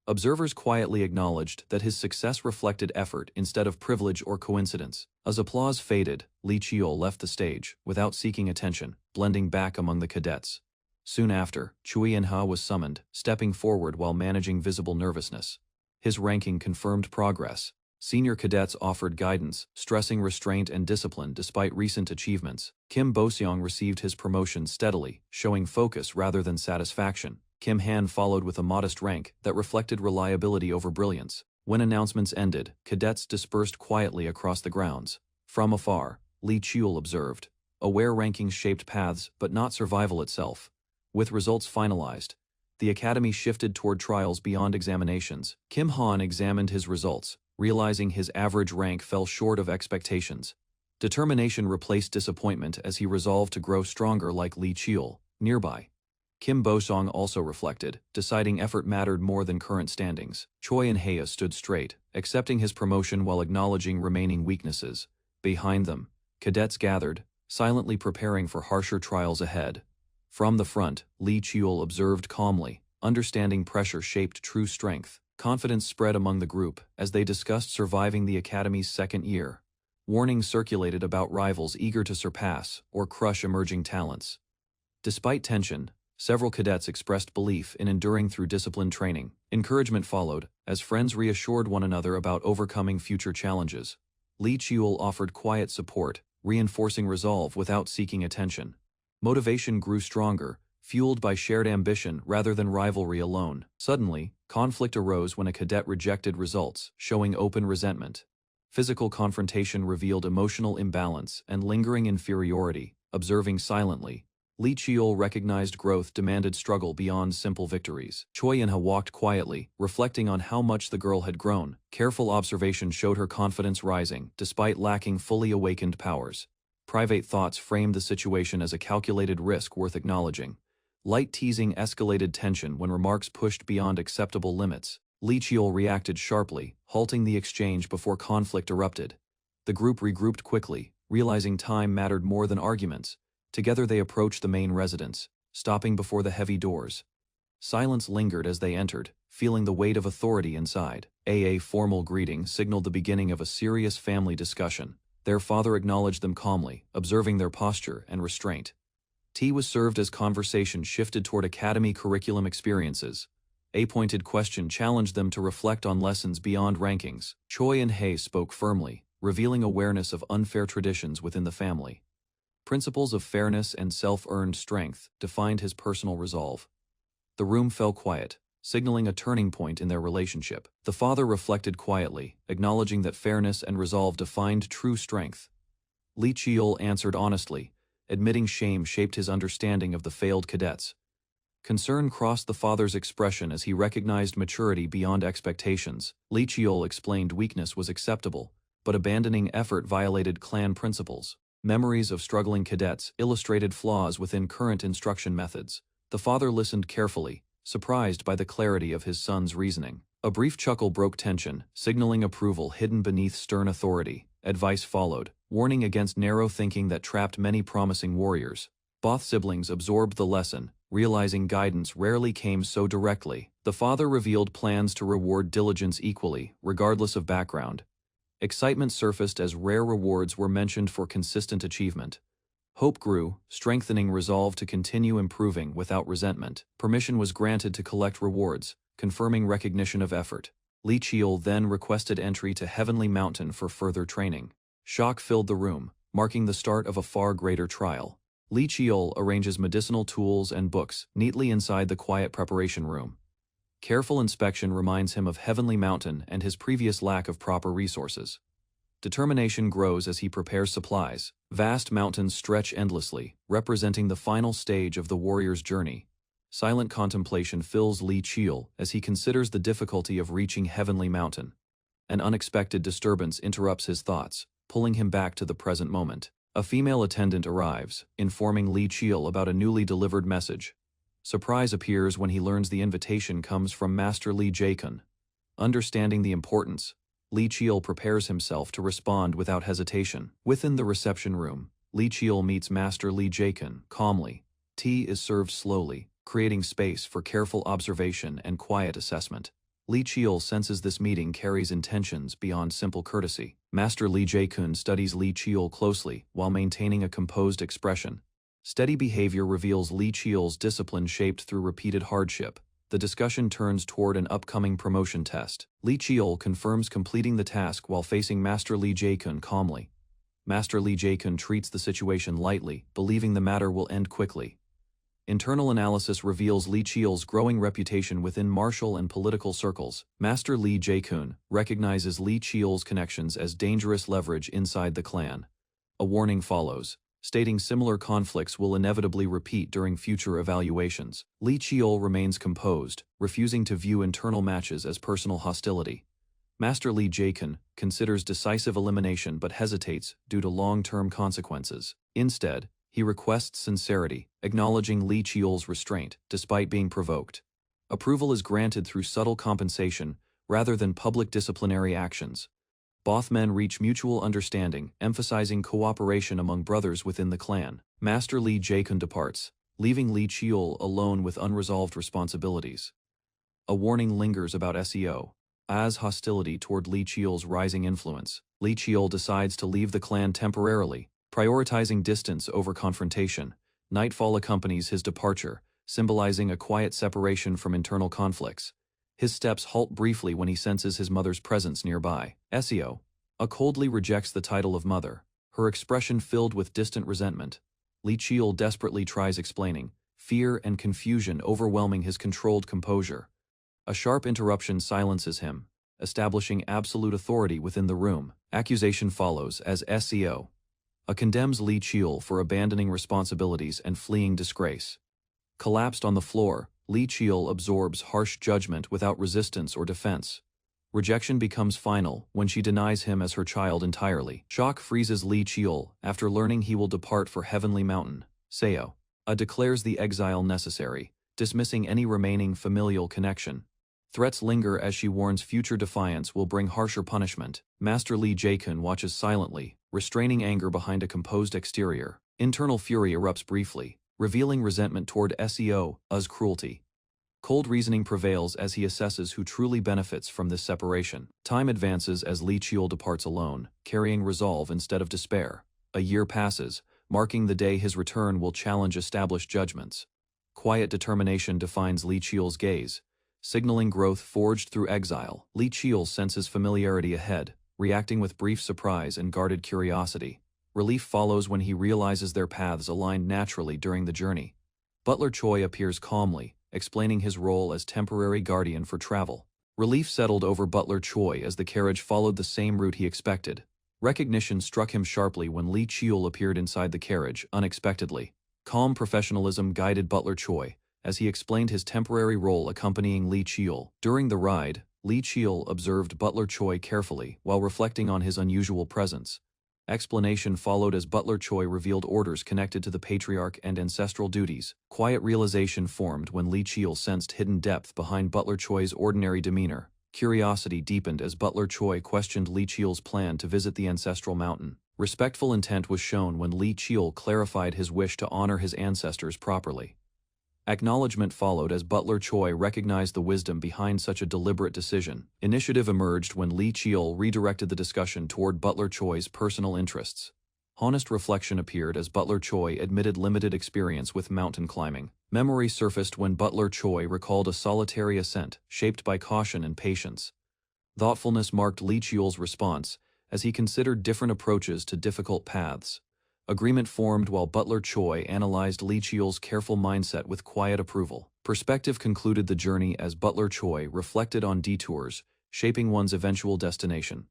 Observers quietly acknowledged that his success reflected effort instead of privilege or coincidence. As applause faded, Lee Cheol left the stage, without seeking attention, blending back among the cadets. Soon after, Chui Enha was summoned, stepping forward while managing visible nervousness. His ranking confirmed progress. Senior cadets offered guidance, stressing restraint and discipline despite recent achievements. Kim Boseong received his promotion steadily, showing focus rather than satisfaction. Kim Han followed with a modest rank that reflected reliability over brilliance. When announcements ended, cadets dispersed quietly across the grounds. From afar, Lee Cheol observed, aware rankings shaped paths but not survival itself. With results finalized, the Academy shifted toward trials beyond examinations. Kim Han examined his results, realizing his average rank fell short of expectations. Determination replaced disappointment as he resolved to grow stronger like Lee Cheol. Nearby, Kim Bosong also reflected, deciding effort mattered more than current standings. Choi and Hea stood straight, accepting his promotion while acknowledging remaining weaknesses. Behind them, cadets gathered, silently preparing for harsher trials ahead. From the front, Lee Cheol observed calmly, understanding pressure shaped true strength. Confidence spread among the group as they discussed surviving the academy's second year. Warnings circulated about rivals eager to surpass or crush emerging talents. Despite tension, several cadets expressed belief in enduring through disciplined training. Encouragement followed, as friends reassured one another about overcoming future challenges. Lee Cheol offered quiet support, reinforcing resolve without seeking attention. Motivation grew stronger, fueled by shared ambition rather than rivalry alone. Suddenly, conflict arose when a cadet rejected results, showing open resentment. Physical confrontation revealed emotional imbalance and lingering inferiority. Observing silently, Lee Cheol recognized growth demanded struggle beyond simple victories. Choi In-ha walked quietly, reflecting on how much the girl had grown. Careful observation showed her confidence rising, despite lacking fully awakened powers. Private thoughts framed the situation as a calculated risk worth acknowledging. Light teasing escalated tension when remarks pushed beyond acceptable limits. Lee Cheol reacted sharply, halting the exchange before conflict erupted. The group regrouped quickly, realizing time mattered more than arguments. Together they approached the main residence, stopping before the heavy doors. Silence lingered as they entered, feeling the weight of authority inside. A formal greeting signaled the beginning of a serious family discussion. Their father acknowledged them calmly, observing their posture and restraint. Tea was served as conversation shifted toward academy curriculum experiences. A pointed question challenged them to reflect on lessons beyond rankings. Choi and Hei spoke firmly, revealing awareness of unfair traditions within the family. Principles of fairness and self-earned strength defined his personal resolve. The room fell quiet, signaling a turning point in their relationship. The father reflected quietly, acknowledging that fairness and resolve defined true strength. Lee Cheol answered honestly, admitting shame shaped his understanding of the failed cadets. Concern crossed the father's expression as he recognized maturity beyond expectations. Lee Cheol explained weakness was acceptable, but abandoning effort violated clan principles. Memories of struggling cadets illustrated flaws within current instruction methods. The father listened carefully, surprised by the clarity of his son's reasoning. A brief chuckle broke tension, signaling approval hidden beneath stern authority. Advice followed, warning against narrow thinking that trapped many promising warriors. Both siblings absorbed the lesson, realizing guidance rarely came so directly. The father revealed plans to reward diligence equally, regardless of background. Excitement surfaced as rare rewards were mentioned for consistent achievement. Hope grew, strengthening resolve to continue improving without resentment. Permission was granted to collect rewards, confirming recognition of effort. Lee Cheol then requested entry to Heavenly Mountain for further training. Shock filled the room, marking the start of a far greater trial. Lee Cheol arranges medicinal tools and books neatly inside the quiet preparation room. Careful inspection reminds him of Heavenly Mountain and his previous lack of proper resources. Determination grows as he prepares supplies. Vast mountains stretch endlessly, representing the final stage of the warrior's journey. Silent contemplation fills Lee Cheol as he considers the difficulty of reaching Heavenly Mountain. An unexpected disturbance interrupts his thoughts, pulling him back to the present moment. A female attendant arrives, informing Lee Cheol about a newly delivered message. Surprise appears when he learns the invitation comes from Master Lee Jae-kun. Understanding the importance, Lee Cheol prepares himself to respond without hesitation. Within the reception room, Lee Cheol meets Master Lee Jae-kun calmly. Tea is served slowly, creating space for careful observation and quiet assessment. Lee Cheol senses this meeting carries intentions beyond simple courtesy. Master Lee Jae-kun studies Lee Cheol closely while maintaining a composed expression. Steady behavior reveals Lee Cheol's discipline shaped through repeated hardship. The discussion turns toward an upcoming promotion test. Lee Cheol confirms completing the task while facing Master Lee Jae-kun calmly. Master Lee Jae-kun treats the situation lightly, believing the matter will end quickly. Internal analysis reveals Lee Cheol's growing reputation within martial and political circles. Master Lee Jae-kun recognizes Lee Cheol's connections as dangerous leverage inside the clan. A warning follows, stating similar conflicts will inevitably repeat during future evaluations. Lee Cheol remains composed, refusing to view internal matches as personal hostility. Master Lee Jae-kun considers decisive elimination but hesitates due to long-term consequences. Instead, He requests sincerity, acknowledging Li Qiul's restraint, despite being provoked. Approval is granted through subtle compensation, rather than public disciplinary actions. Both men reach mutual understanding, emphasizing cooperation among brothers within the clan. Master Li Jaekun departs, leaving Li Qiul alone with unresolved responsibilities. A warning lingers about SEO. As hostility toward Li Qiul's rising influence, Li Qiul decides to leave the clan temporarily, prioritizing distance over confrontation. Nightfall accompanies his departure, symbolizing a quiet separation from internal conflicts. His steps halt briefly when he senses his mother's presence nearby. SEO. Coldly rejects the title of mother, her expression filled with distant resentment. Li Qiul desperately tries explaining, fear and confusion overwhelming his controlled composure. A sharp interruption silences him, establishing absolute authority within the room. Accusation follows as SEO. Condemns Li Qiul for abandoning responsibilities and fleeing disgrace. Collapsed on the floor, Li Qiul absorbs harsh judgment without resistance or defense. Rejection becomes final when she denies him as her child entirely. Shock freezes Li Qiul after learning he will depart for Heavenly Mountain. Seo. Declares the exile necessary, dismissing any remaining familial connection. Threats linger as she warns future defiance will bring harsher punishment. Master Li Jaekun watches silently, restraining anger behind a composed exterior. Internal fury erupts briefly, revealing resentment toward SEO's cruelty. Cold reasoning prevails as he assesses who truly benefits from this separation. Time advances as Li Qiul departs alone, carrying resolve instead of despair. A year passes, marking the day his return will challenge established judgments. Quiet determination defines Li Qiul's gaze, signaling growth forged through exile. Li Qiul senses familiarity ahead, reacting with brief surprise and guarded curiosity. Relief follows when he realizes their paths aligned naturally during the journey. Butler Choi appears calmly, explaining his role as temporary guardian for travel. Relief settled over Butler Choi as the carriage followed the same route he expected. Recognition struck him sharply when Li Qiul appeared inside the carriage, unexpectedly. Calm professionalism guided Butler Choi, as he explained his temporary role accompanying Li Qiul. During the ride, Li Qiul observed Butler Choi carefully while reflecting on his unusual presence. Explanation followed as Butler Choi revealed orders connected to the patriarch and ancestral duties. Quiet realization formed when Li Qiul sensed hidden depth behind Butler Choi's ordinary demeanor. Curiosity deepened as Butler Choi questioned Li Qiul's plan to visit the ancestral mountain. Respectful intent was shown when Li Qiul clarified his wish to honor his ancestors properly. Acknowledgement followed as Butler Choi recognized the wisdom behind such a deliberate decision. Initiative emerged when Li Qiul redirected the discussion toward Butler Choi's personal interests. Honest reflection appeared as Butler Choi admitted limited experience with mountain climbing. Memory surfaced when Butler Choi recalled a solitary ascent, shaped by caution and patience. Thoughtfulness marked Li Qiul's response, as he considered different approaches to difficult paths. Agreement formed while Butler Choi analyzed Li Qiul's careful mindset with quiet approval. Perspective concluded the journey as Butler Choi reflected on detours, shaping one's eventual destination.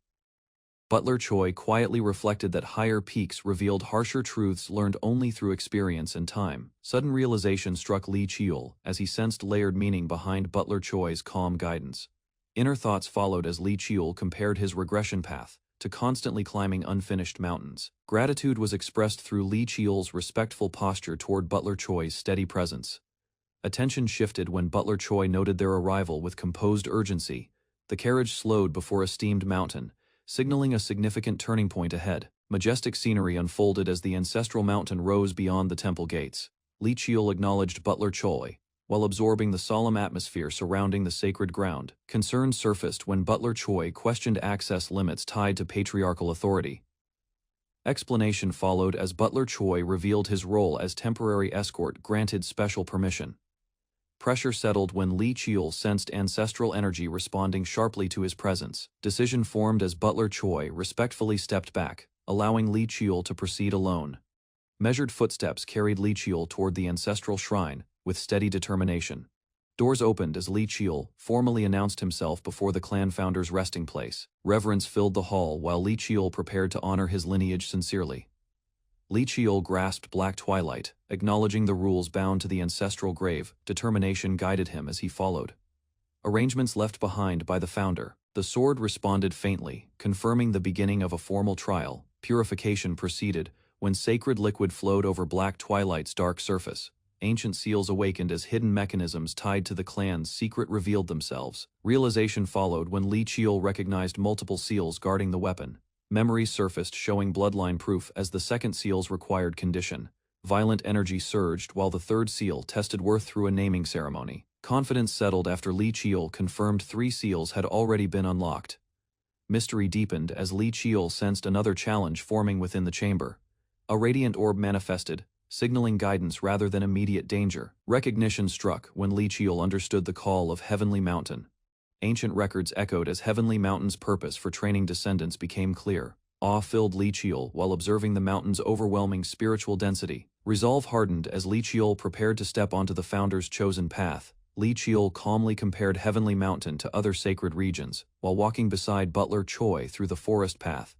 Butler Choi quietly reflected that higher peaks revealed harsher truths learned only through experience and time. Sudden realization struck Li Qiul as he sensed layered meaning behind Butler Choi's calm guidance. Inner thoughts followed as Li Qiul compared his regression path to constantly climbing unfinished mountains. Gratitude was expressed through Li Qiul's respectful posture toward Butler Choi's steady presence. Attention shifted when Butler Choi noted their arrival with composed urgency. The carriage slowed before a steamed mountain, signaling a significant turning point ahead. Majestic scenery unfolded as the ancestral mountain rose beyond the temple gates. Li Qiul acknowledged Butler Choi, while absorbing the solemn atmosphere surrounding the sacred ground. Concern surfaced when Butler Choi questioned access limits tied to patriarchal authority. Explanation followed as Butler Choi revealed his role as temporary escort granted special permission. Pressure settled when Li Qiul sensed ancestral energy responding sharply to his presence. Decision formed as Butler Choi respectfully stepped back, allowing Li Qiul to proceed alone. Measured footsteps carried Li Qiul toward the ancestral shrine, with steady determination. Doors opened as Li Qiul formally announced himself before the clan founder's resting place. Reverence filled the hall while Li Qiul prepared to honor his lineage sincerely. Li Qiul grasped black twilight, acknowledging the rules bound to the ancestral grave. Determination guided him as he followed. Arrangements left behind by the founder. The sword responded faintly, confirming the beginning of a formal trial. Purification proceeded When sacred liquid flowed over Black Twilight's dark surface, ancient seals awakened as hidden mechanisms tied to the clan's secret revealed themselves. Realization followed when Li Chiol recognized multiple seals guarding the weapon. Memories surfaced showing bloodline proof as the second seal's required condition. Violent energy surged while the third seal tested worth through a naming ceremony. Confidence settled after Li Chiol confirmed 3 seals had already been unlocked. Mystery deepened as Li Chiol sensed another challenge forming within the chamber. A radiant orb manifested, signaling guidance rather than immediate danger. Recognition struck when Li Chiol understood the call of Heavenly Mountain. Ancient records echoed as Heavenly Mountain's purpose for training descendants became clear. Awe filled Li Chiol while observing the mountain's overwhelming spiritual density. Resolve hardened as Li Chiol prepared to step onto the Founder's chosen path. Li Chiol calmly compared Heavenly Mountain to other sacred regions, while walking beside Butler Choi through the forest path.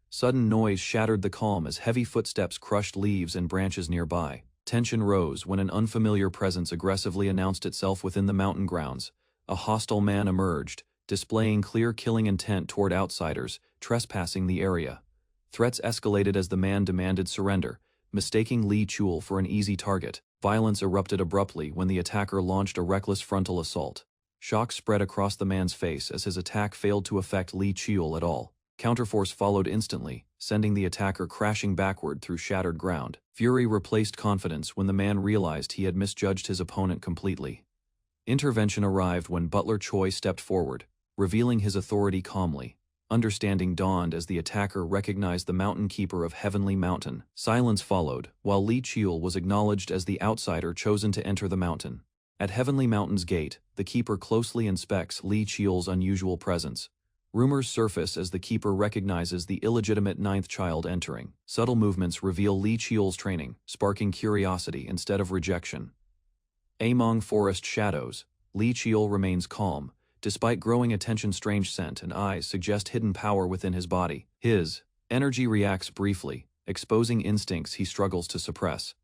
Sudden noise shattered the calm as heavy footsteps crushed leaves and branches nearby. Tension rose when an unfamiliar presence aggressively announced itself within the mountain grounds. A hostile man emerged, displaying clear killing intent toward outsiders, trespassing the area. Threats escalated as the man demanded surrender, mistaking Li Chiol for an easy target. Violence erupted abruptly when the attacker launched a reckless frontal assault. Shock spread across the man's face as his attack failed to affect Li Chiol at all. Counterforce followed instantly, sending the attacker crashing backward through shattered ground. Fury replaced confidence when the man realized he had misjudged his opponent completely. Intervention arrived when Butler Choi stepped forward, revealing his authority calmly. Understanding dawned as the attacker recognized the Mountain Keeper of Heavenly Mountain. Silence followed, while Li Chiol was acknowledged as the outsider chosen to enter the mountain. At Heavenly Mountain's gate, the Keeper closely inspects Li Chiol's unusual presence. Rumors surface as the Keeper recognizes the illegitimate 9th child entering. Subtle movements reveal Li Chiol's training, sparking curiosity instead of rejection. Among forest shadows, Li Chiol remains calm. Despite growing attention, strange scent and eyes suggest hidden power within his body. His energy reacts briefly, exposing instincts he struggles to suppress.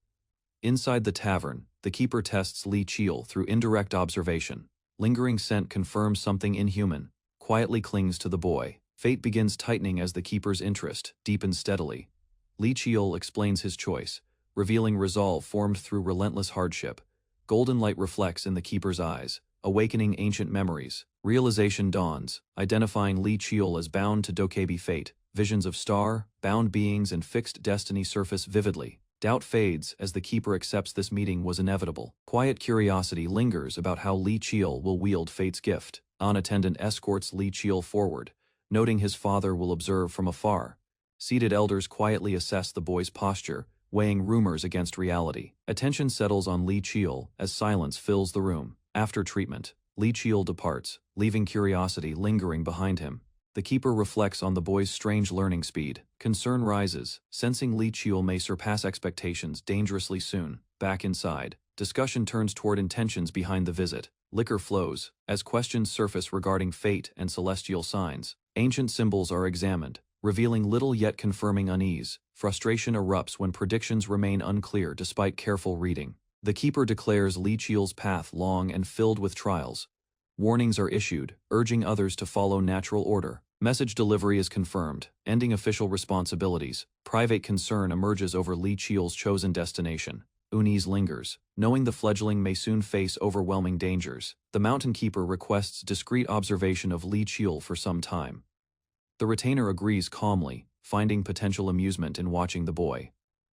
Inside the tavern, the Keeper tests Li Chiol through indirect observation. Lingering scent confirms something inhuman, quietly clings to the boy. Fate begins tightening as the Keeper's interest deepens steadily. Li Chiol explains his choice, revealing resolve formed through relentless hardship. Golden light reflects in the Keeper's eyes, awakening ancient memories. Realization dawns, identifying Li Chiol as bound to Dokebi fate. Visions of star-bound beings and fixed destiny surface vividly. Doubt fades as the Keeper accepts this meeting was inevitable. Quiet curiosity lingers about how Li Chiol will wield fate's gift. An attendant escorts Li Chiol forward, noting his father will observe from afar. Seated elders quietly assess the boy's posture, weighing rumors against reality. Attention settles on Li Chiol as silence fills the room. After treatment, Li Chiol departs, leaving curiosity lingering behind him. The Keeper reflects on the boy's strange learning speed. Concern rises, sensing Li Chiol may surpass expectations dangerously soon. Back inside, discussion turns toward intentions behind the visit. Liquor flows, as questions surface regarding fate and celestial signs. Ancient symbols are examined, revealing little yet confirming unease. Frustration erupts when predictions remain unclear despite careful reading. The Keeper declares Li Chiol's path long and filled with trials. Warnings are issued, urging others to follow natural order. Message delivery is confirmed, ending official responsibilities. Private concern emerges over Li Chiol's chosen destination. Unease lingers, knowing the fledgling may soon face overwhelming dangers. The Mountain Keeper requests discreet observation of Li Chiol for some time. The retainer agrees calmly, finding potential amusement in watching the boy.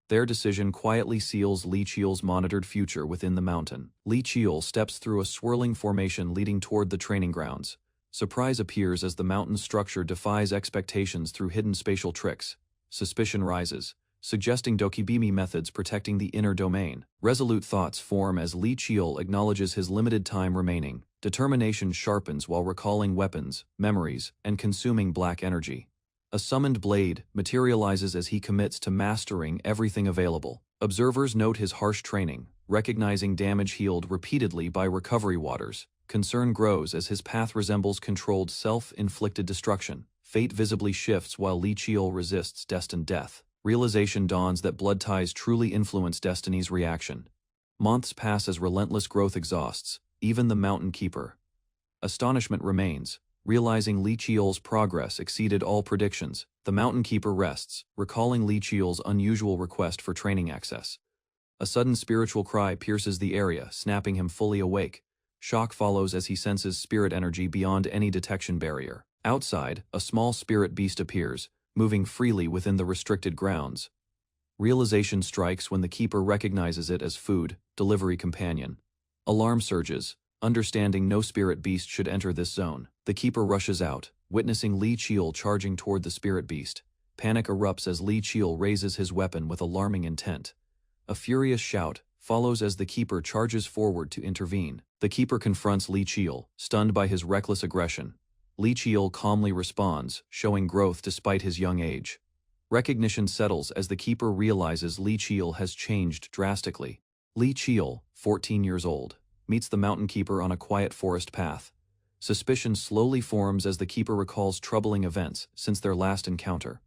Their decision quietly seals Li Chiol's monitored future within the mountain. Li Chiol steps through a swirling formation leading toward the training grounds. Surprise appears as the mountain's structure defies expectations through hidden spatial tricks. Suspicion rises, suggesting Dokibimi methods protecting the inner domain. Resolute thoughts form as Li Chiol acknowledges his limited time remaining. Determination sharpens while recalling weapons, memories, and consuming black energy. A summoned blade materializes as he commits to mastering everything available. Observers note his harsh training, recognizing damage healed repeatedly by recovery waters. Concern grows as his path resembles controlled self-inflicted destruction. Fate visibly shifts while Li Chiol resists destined death. Realization dawns that blood ties truly influence destiny's reaction. Months pass as relentless growth exhausts, even the Mountain Keeper. Astonishment remains, Realizing Li Qiu's progress exceeded all predictions, the Mountain Keeper rests, recalling Li Qiu's unusual request for training access. A sudden spiritual cry pierces the area, snapping him fully awake. Shock follows as he senses spirit energy beyond any detection barrier. Outside, a small spirit beast appears, moving freely within the restricted grounds. Realization strikes when the keeper recognizes it as food, delivery companion. Alarm surges, understanding no spirit beast should enter this zone. The keeper rushes out, witnessing Li Qiu charging toward the spirit beast. Panic erupts as Li Qiu raises his weapon with alarming intent. A furious shout follows as the keeper charges forward to intervene. The keeper confronts Li Qiu, stunned by his reckless aggression. Li Qiu calmly responds, showing growth despite his young age. Recognition settles as the keeper realizes Li Qiu has changed drastically. Li Qiu, 14 years old, meets the Mountain Keeper on a quiet forest path. Suspicion slowly forms as the keeper recalls troubling events since their last encounter.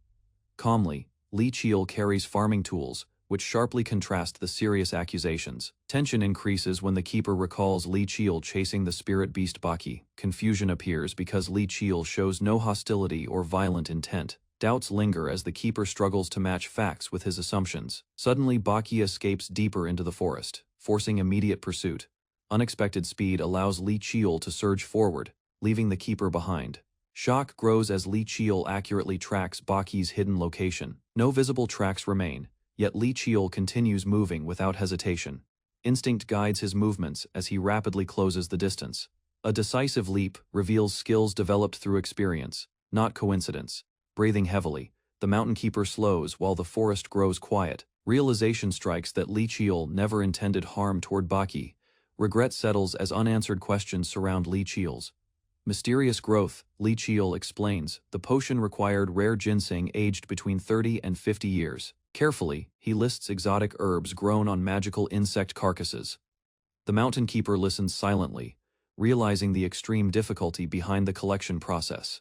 Calmly, Li Qiu carries farming tools, which sharply contrast the serious accusations. Tension increases when the keeper recalls Li Qiu chasing the spirit beast Baki. Confusion appears because Li Qiu shows no hostility or violent intent. Doubts linger as the keeper struggles to match facts with his assumptions. Suddenly, Baki escapes deeper into the forest, forcing immediate pursuit. Unexpected speed allows Li Qiu to surge forward, leaving the keeper behind. Shock grows as Li Qiu accurately tracks Baki's hidden location. No visible tracks remain, yet Li Qiu continues moving without hesitation. Instinct guides his movements as he rapidly closes the distance. A decisive leap reveals skills developed through experience, not coincidence. Breathing heavily, the Mountain Keeper slows while the forest grows quiet. Realization strikes that Li Qiu never intended harm toward Baki. Regret settles as unanswered questions surround Li Qiu's mysterious growth. Li Qiu explains, the potion required rare ginseng aged between 30 and 50 years. Carefully, he lists exotic herbs grown on magical insect carcasses. The Mountain Keeper listens silently, realizing the extreme difficulty behind the collection process.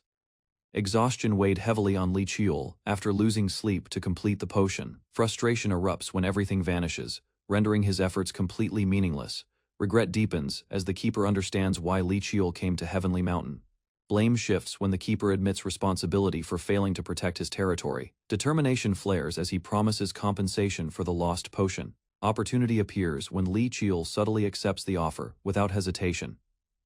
Exhaustion weighed heavily on Li Qiu after losing sleep to complete the potion. Frustration erupts when everything vanishes, rendering his efforts completely meaningless. Regret deepens as the keeper understands why Li Qiu came to Heavenly Mountain. Blame shifts when the keeper admits responsibility for failing to protect his territory. Determination flares as he promises compensation for the lost potion. Opportunity appears when Li Qiu subtly accepts the offer, without hesitation.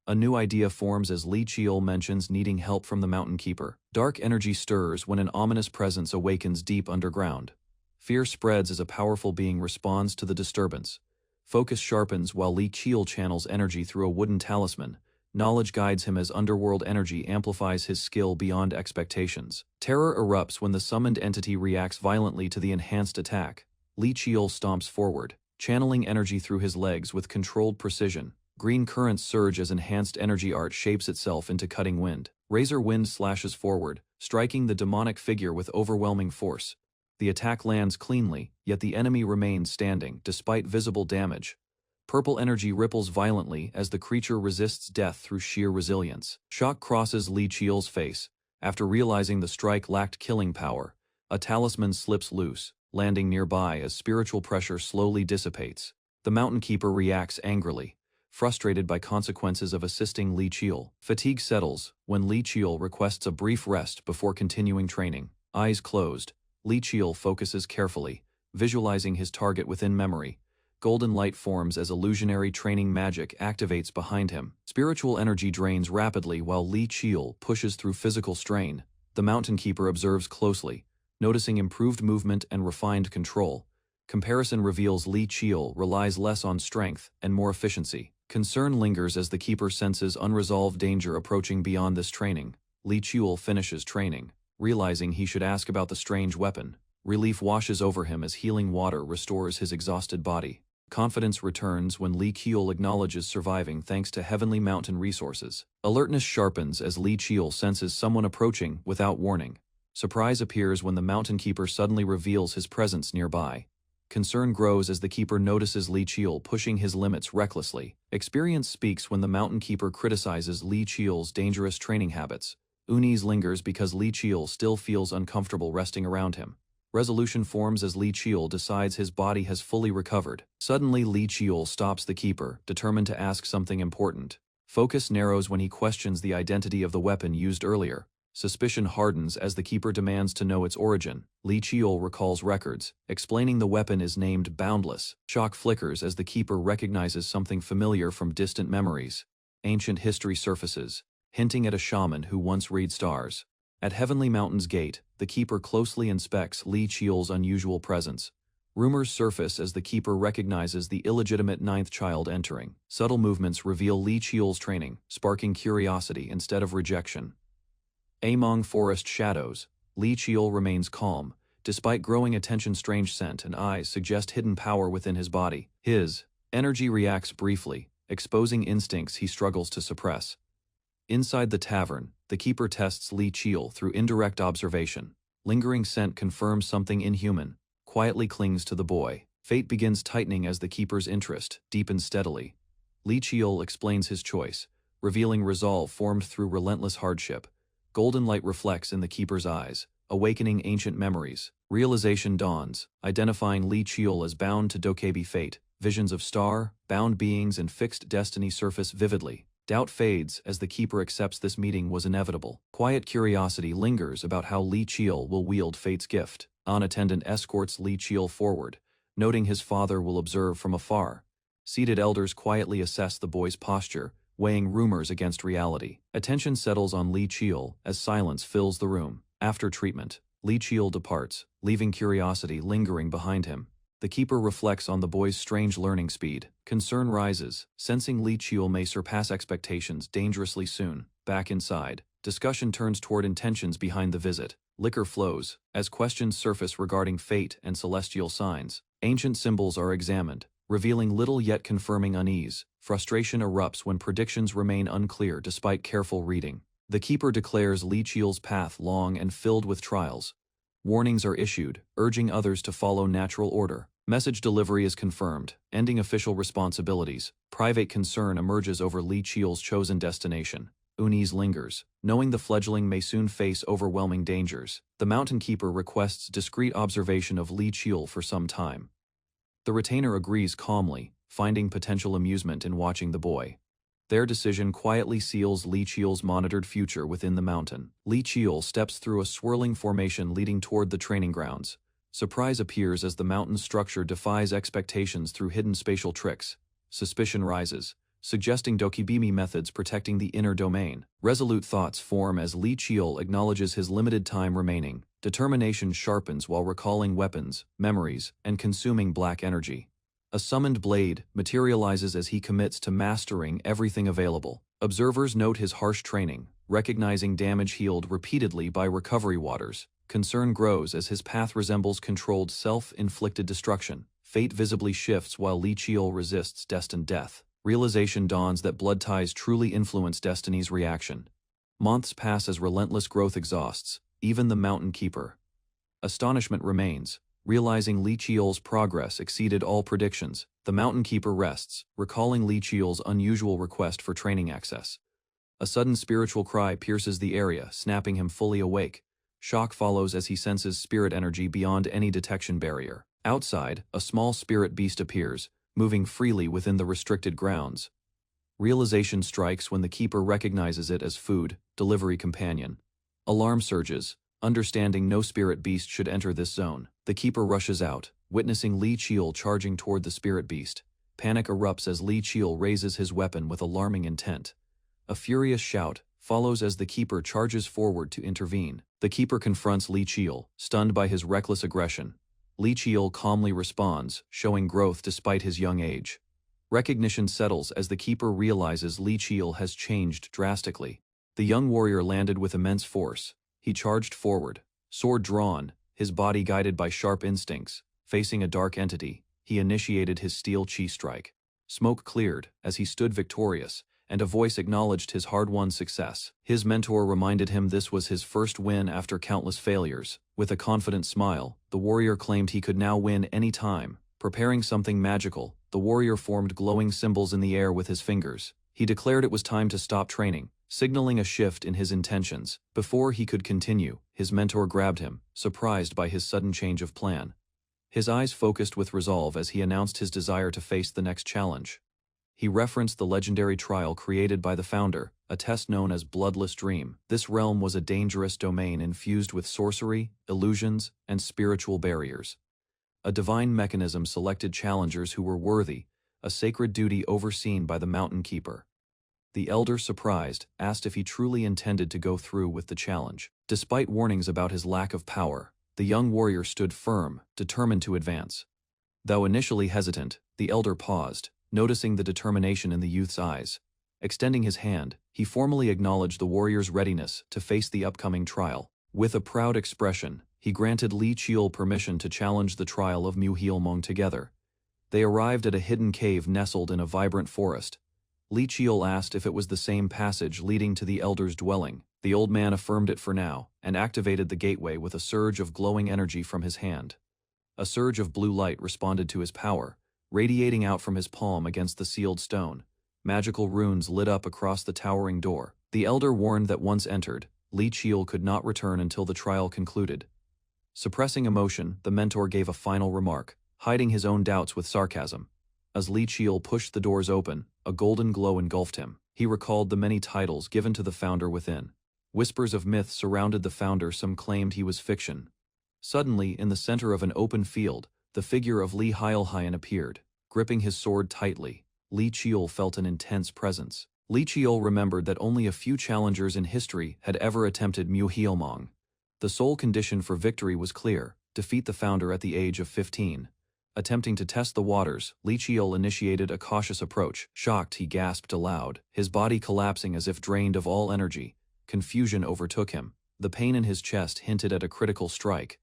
A new idea forms as Li Qiu mentions needing help from the Mountain Keeper. Dark energy stirs when an ominous presence awakens deep underground. Fear spreads as a powerful being responds to the disturbance. Focus sharpens while Li Qiu channels energy through a wooden talisman. Knowledge guides him as underworld energy amplifies his skill beyond expectations. Terror erupts when the summoned entity reacts violently to the enhanced attack. Li Qiu stomps forward, channeling energy through his legs with controlled precision. Green currents surge as enhanced energy art shapes itself into cutting wind. Razor wind slashes forward, striking the demonic figure with overwhelming force. The attack lands cleanly, yet the enemy remains standing, despite visible damage. Purple energy ripples violently as the creature resists death through sheer resilience. Shock crosses Li Qiu's face. After realizing the strike lacked killing power, a talisman slips loose, landing nearby as spiritual pressure slowly dissipates. The Mountain Keeper reacts angrily, frustrated by consequences of assisting Li Qiu. Fatigue settles when Li Qiu requests a brief rest before continuing training. Eyes closed, Li Qiu focuses carefully, visualizing his target within memory. Golden light forms as illusionary training magic activates behind him. Spiritual energy drains rapidly while Li Qiu pushes through physical strain. The Mountain Keeper observes closely, noticing improved movement and refined control. Comparison reveals Li Qiu relies less on strength and more efficiency. Concern lingers as the keeper senses unresolved danger approaching beyond this training. Li Qiu finishes training, realizing he should ask about the strange weapon. Relief washes over him as healing water restores his exhausted body. Confidence returns when Li Qiu acknowledges surviving thanks to Heavenly Mountain resources. Alertness sharpens as Li Qiu senses someone approaching without warning. Surprise appears when the Mountain Keeper suddenly reveals his presence nearby. Concern grows as the keeper notices Li Qiu pushing his limits recklessly. Experience speaks when the Mountain Keeper criticizes Li Qiu's dangerous training habits. Unease lingers because Li Qiu still feels uncomfortable resting around him. Resolution forms as Li Qiu decides his body has fully recovered. Suddenly Li Qiu stops the keeper, determined to ask something important. Focus narrows when he questions the identity of the weapon used earlier. Suspicion hardens as the keeper demands to know its origin. Li Chiol recalls records, explaining the weapon is named Boundless. Shock flickers as the keeper recognizes something familiar from distant memories. Ancient history surfaces, hinting at a shaman who once read stars. At Heavenly Mountain's gate, the keeper closely inspects Li Chiol's unusual presence. Rumors surface as the keeper recognizes the illegitimate ninth child entering. Subtle movements reveal Li Chiol's training, sparking curiosity instead of rejection. Among forest shadows, Li Chiol remains calm. Despite growing attention, strange scent and eyes suggest hidden power within his body. His energy reacts briefly, exposing instincts he struggles to suppress. Inside the tavern, the keeper tests Li Chiol through indirect observation. Lingering scent confirms something inhuman, quietly clings to the boy. Fate begins tightening as the keeper's interest deepens steadily. Li Chiol explains his choice, revealing resolve formed through relentless hardship. Golden light reflects in the keeper's eyes, awakening ancient memories. Realization dawns, identifying Li Chiol as bound to Dokebi fate. Visions of star-bound beings and fixed destiny surface vividly. Doubt fades as the keeper accepts this meeting was inevitable. Quiet curiosity lingers about how Li Chiol will wield fate's gift. An attendant escorts Li Chiol forward, noting his father will observe from afar. Seated elders quietly assess the boy's posture, weighing rumors against reality. Attention settles on Li Chiol as silence fills the room. After treatment, Li Chiol departs, leaving curiosity lingering behind him. The keeper reflects on the boy's strange learning speed. Concern rises, sensing Li Chiol may surpass expectations dangerously soon. Back inside, discussion turns toward intentions behind the visit. Liquor flows, as questions surface regarding fate and celestial signs. Ancient symbols are examined, revealing little yet confirming unease. Frustration erupts when predictions remain unclear despite careful reading. The keeper declares Li Chiol's path long and filled with trials. Warnings are issued, urging others to follow natural order. Message delivery is confirmed, ending official responsibilities. Private concern emerges over Li Chiol's chosen destination. Unease lingers, knowing the fledgling may soon face overwhelming dangers. The mountain keeper requests discreet observation of Li Chiol for some time. The retainer agrees calmly, finding potential amusement in watching the boy. Their decision quietly seals Li Chiol's monitored future within the mountain. Li Chiol steps through a swirling formation leading toward the training grounds. Surprise appears as the mountain's structure defies expectations through hidden spatial tricks. Suspicion rises, suggesting Dokibimi methods protecting the inner domain. Resolute thoughts form as Li Chiol acknowledges his limited time remaining. Determination sharpens while recalling weapons, memories, and consuming black energy. A summoned blade materializes as he commits to mastering everything available. Observers note his harsh training, recognizing damage healed repeatedly by recovery waters. Concern grows as his path resembles controlled self-inflicted destruction. Fate visibly shifts while Li Chiol resists destined death. Realization dawns that blood ties truly influence destiny's reaction. Months pass as relentless growth exhausts, even the mountain keeper. Astonishment remains, realizing Li Chiol's progress exceeded all predictions. The mountain keeper rests, recalling Li Chiol's unusual request for training access. A sudden spiritual cry pierces the area, snapping him fully awake. Shock follows as he senses spirit energy beyond any detection barrier. Outside, a small spirit beast appears, moving freely within the restricted grounds. Realization strikes when the keeper recognizes it as food, delivery companion. Alarm surges, understanding no spirit beast should enter this zone. The keeper rushes out, witnessing Li Chiol charging toward the spirit beast. Panic erupts as Li Chiol raises his weapon with alarming intent. A furious shout follows as the keeper charges forward to intervene. The keeper confronts Li Chiol, stunned by his reckless aggression. Li Chiol calmly responds, showing growth despite his young age. Recognition settles as the keeper realizes Li Chiol has changed drastically. The young warrior landed with immense force. He charged forward, sword drawn, his body guided by sharp instincts. Facing a dark entity, he initiated his steel chi strike. Smoke cleared as he stood victorious, and a voice acknowledged his hard-won success. His mentor reminded him this was his first win after countless failures. With a confident smile, the warrior claimed he could now win any time. Preparing something magical, the warrior formed glowing symbols in the air with his fingers. He declared it was time to stop training, signaling a shift in his intentions. Before he could continue, his mentor grabbed him, surprised by his sudden change of plan. His eyes focused with resolve as he announced his desire to face the next challenge. He referenced the legendary trial created by the founder, a test known as Bloodless Dream. This realm was a dangerous domain infused with sorcery, illusions, and spiritual barriers. A divine mechanism selected challengers who were worthy, a sacred duty overseen by the Mountain Keeper. The elder, surprised, asked if he truly intended to go through with the challenge. Despite warnings about his lack of power, the young warrior stood firm, determined to advance. Though initially hesitant, the elder paused, noticing the determination in the youth's eyes. Extending his hand, he formally acknowledged the warrior's readiness to face the upcoming trial. With a proud expression, he granted Li Qiul permission to challenge the trial of Mu together. They arrived at a hidden cave nestled in a vibrant forest. Li Qiul asked if it was the same passage leading to the elder's dwelling. The old man affirmed it for now, and activated the gateway with a surge of glowing energy from his hand. A surge of blue light responded to his power, radiating out from his palm against the sealed stone. Magical runes lit up across the towering door. The elder warned that once entered, Li Qiul could not return until the trial concluded. Suppressing emotion, the mentor gave a final remark, hiding his own doubts with sarcasm. As Li Qiul pushed the doors open, a golden glow engulfed him. He recalled the many titles given to the founder within. Whispers of myth surrounded the founder, some claimed he was fiction. Suddenly, in the center of an open field, the figure of Li Heilhian appeared. Gripping his sword tightly, Li Qiul felt an intense presence. Li Qiul remembered that only a few challengers in history had ever attempted Mu Heilmong. The sole condition for victory was clear: defeat the founder at the age of 15. Attempting to test the waters, Li Qiul initiated a cautious approach. Shocked, he gasped aloud, his body collapsing as if drained of all energy. Confusion overtook him. The pain in his chest hinted at a critical strike.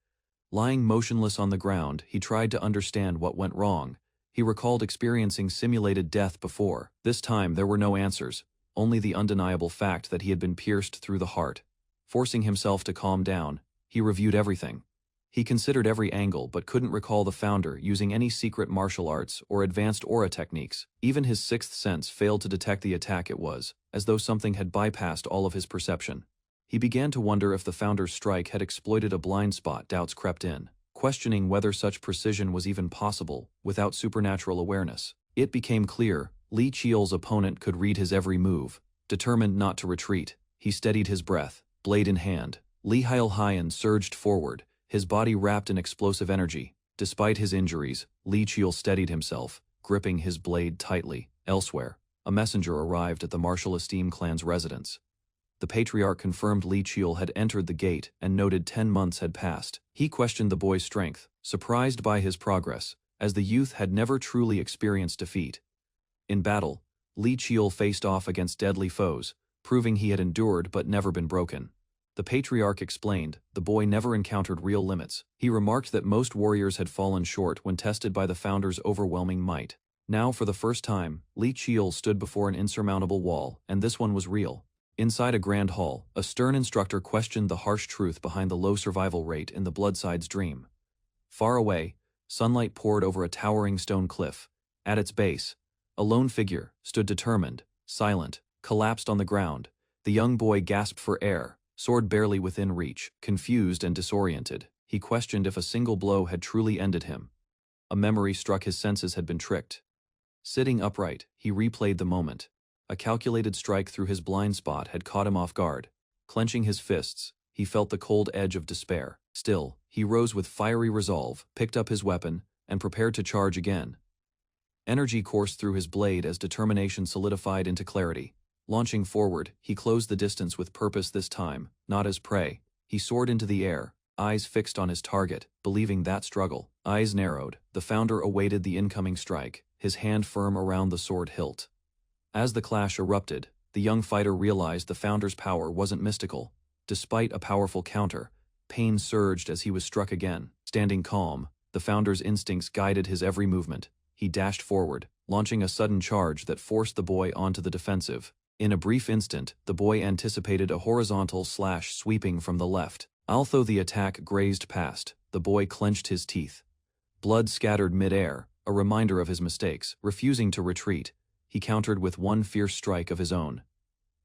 Lying motionless on the ground, he tried to understand what went wrong. He recalled experiencing simulated death before. This time there were no answers, only the undeniable fact that he had been pierced through the heart. Forcing himself to calm down, he reviewed everything. He considered every angle but couldn't recall the founder using any secret martial arts or advanced aura techniques. Even his sixth sense failed to detect the attack. It was as though something had bypassed all of his perception. He began to wonder if the founder's strike had exploited a blind spot. Doubts crept in, questioning whether such precision was even possible without supernatural awareness. It became clear Li Qiul's opponent could read his every move. Determined not to retreat, he steadied his breath, blade in hand. Li Heilhian surged forward, his body wrapped in explosive energy. Despite his injuries, Li Qiul steadied himself, gripping his blade tightly. Elsewhere, a messenger arrived at the Martial Esteem clan's residence. The patriarch confirmed Li Qiul had entered the gate and noted 10 months had passed. He questioned the boy's strength, surprised by his progress, as the youth had never truly experienced defeat. In battle, Li Qiul faced off against deadly foes, proving he had endured but never been broken. The patriarch explained, the boy never encountered real limits. He remarked that most warriors had fallen short when tested by the founder's overwhelming might. Now, for the first time, Li Qiul stood before an insurmountable wall, and this one was real. Inside a grand hall, a stern instructor questioned the harsh truth behind the low survival rate in the Bloodside's dream. Far away, sunlight poured over a towering stone cliff. At its base, a lone figure stood determined, silent, collapsed on the ground. The young boy gasped for air, sword barely within reach. Confused and disoriented, he questioned if a single blow had truly ended him. A memory struck his senses had been tricked. Sitting upright, he replayed the moment. A calculated strike through his blind spot had caught him off guard. Clenching his fists, he felt the cold edge of despair. Still, he rose with fiery resolve, picked up his weapon, and prepared to charge again. Energy coursed through his blade as determination solidified into clarity. Launching forward, he closed the distance with purpose this time, not as prey. He soared into the air, eyes fixed on his target, believing that struggle. Eyes narrowed, the founder awaited the incoming strike, his hand firm around the sword hilt. As the clash erupted, the young fighter realized the founder's power wasn't mystical. Despite a powerful counter, pain surged as he was struck again. Standing calm, the founder's instincts guided his every movement. He dashed forward, launching a sudden charge that forced the boy onto the defensive. In a brief instant, the boy anticipated a horizontal slash sweeping from the left. Although the attack grazed past, the boy clenched his teeth. Blood scattered mid-air, a reminder of his mistakes. Refusing to retreat, he countered with one fierce strike of his own.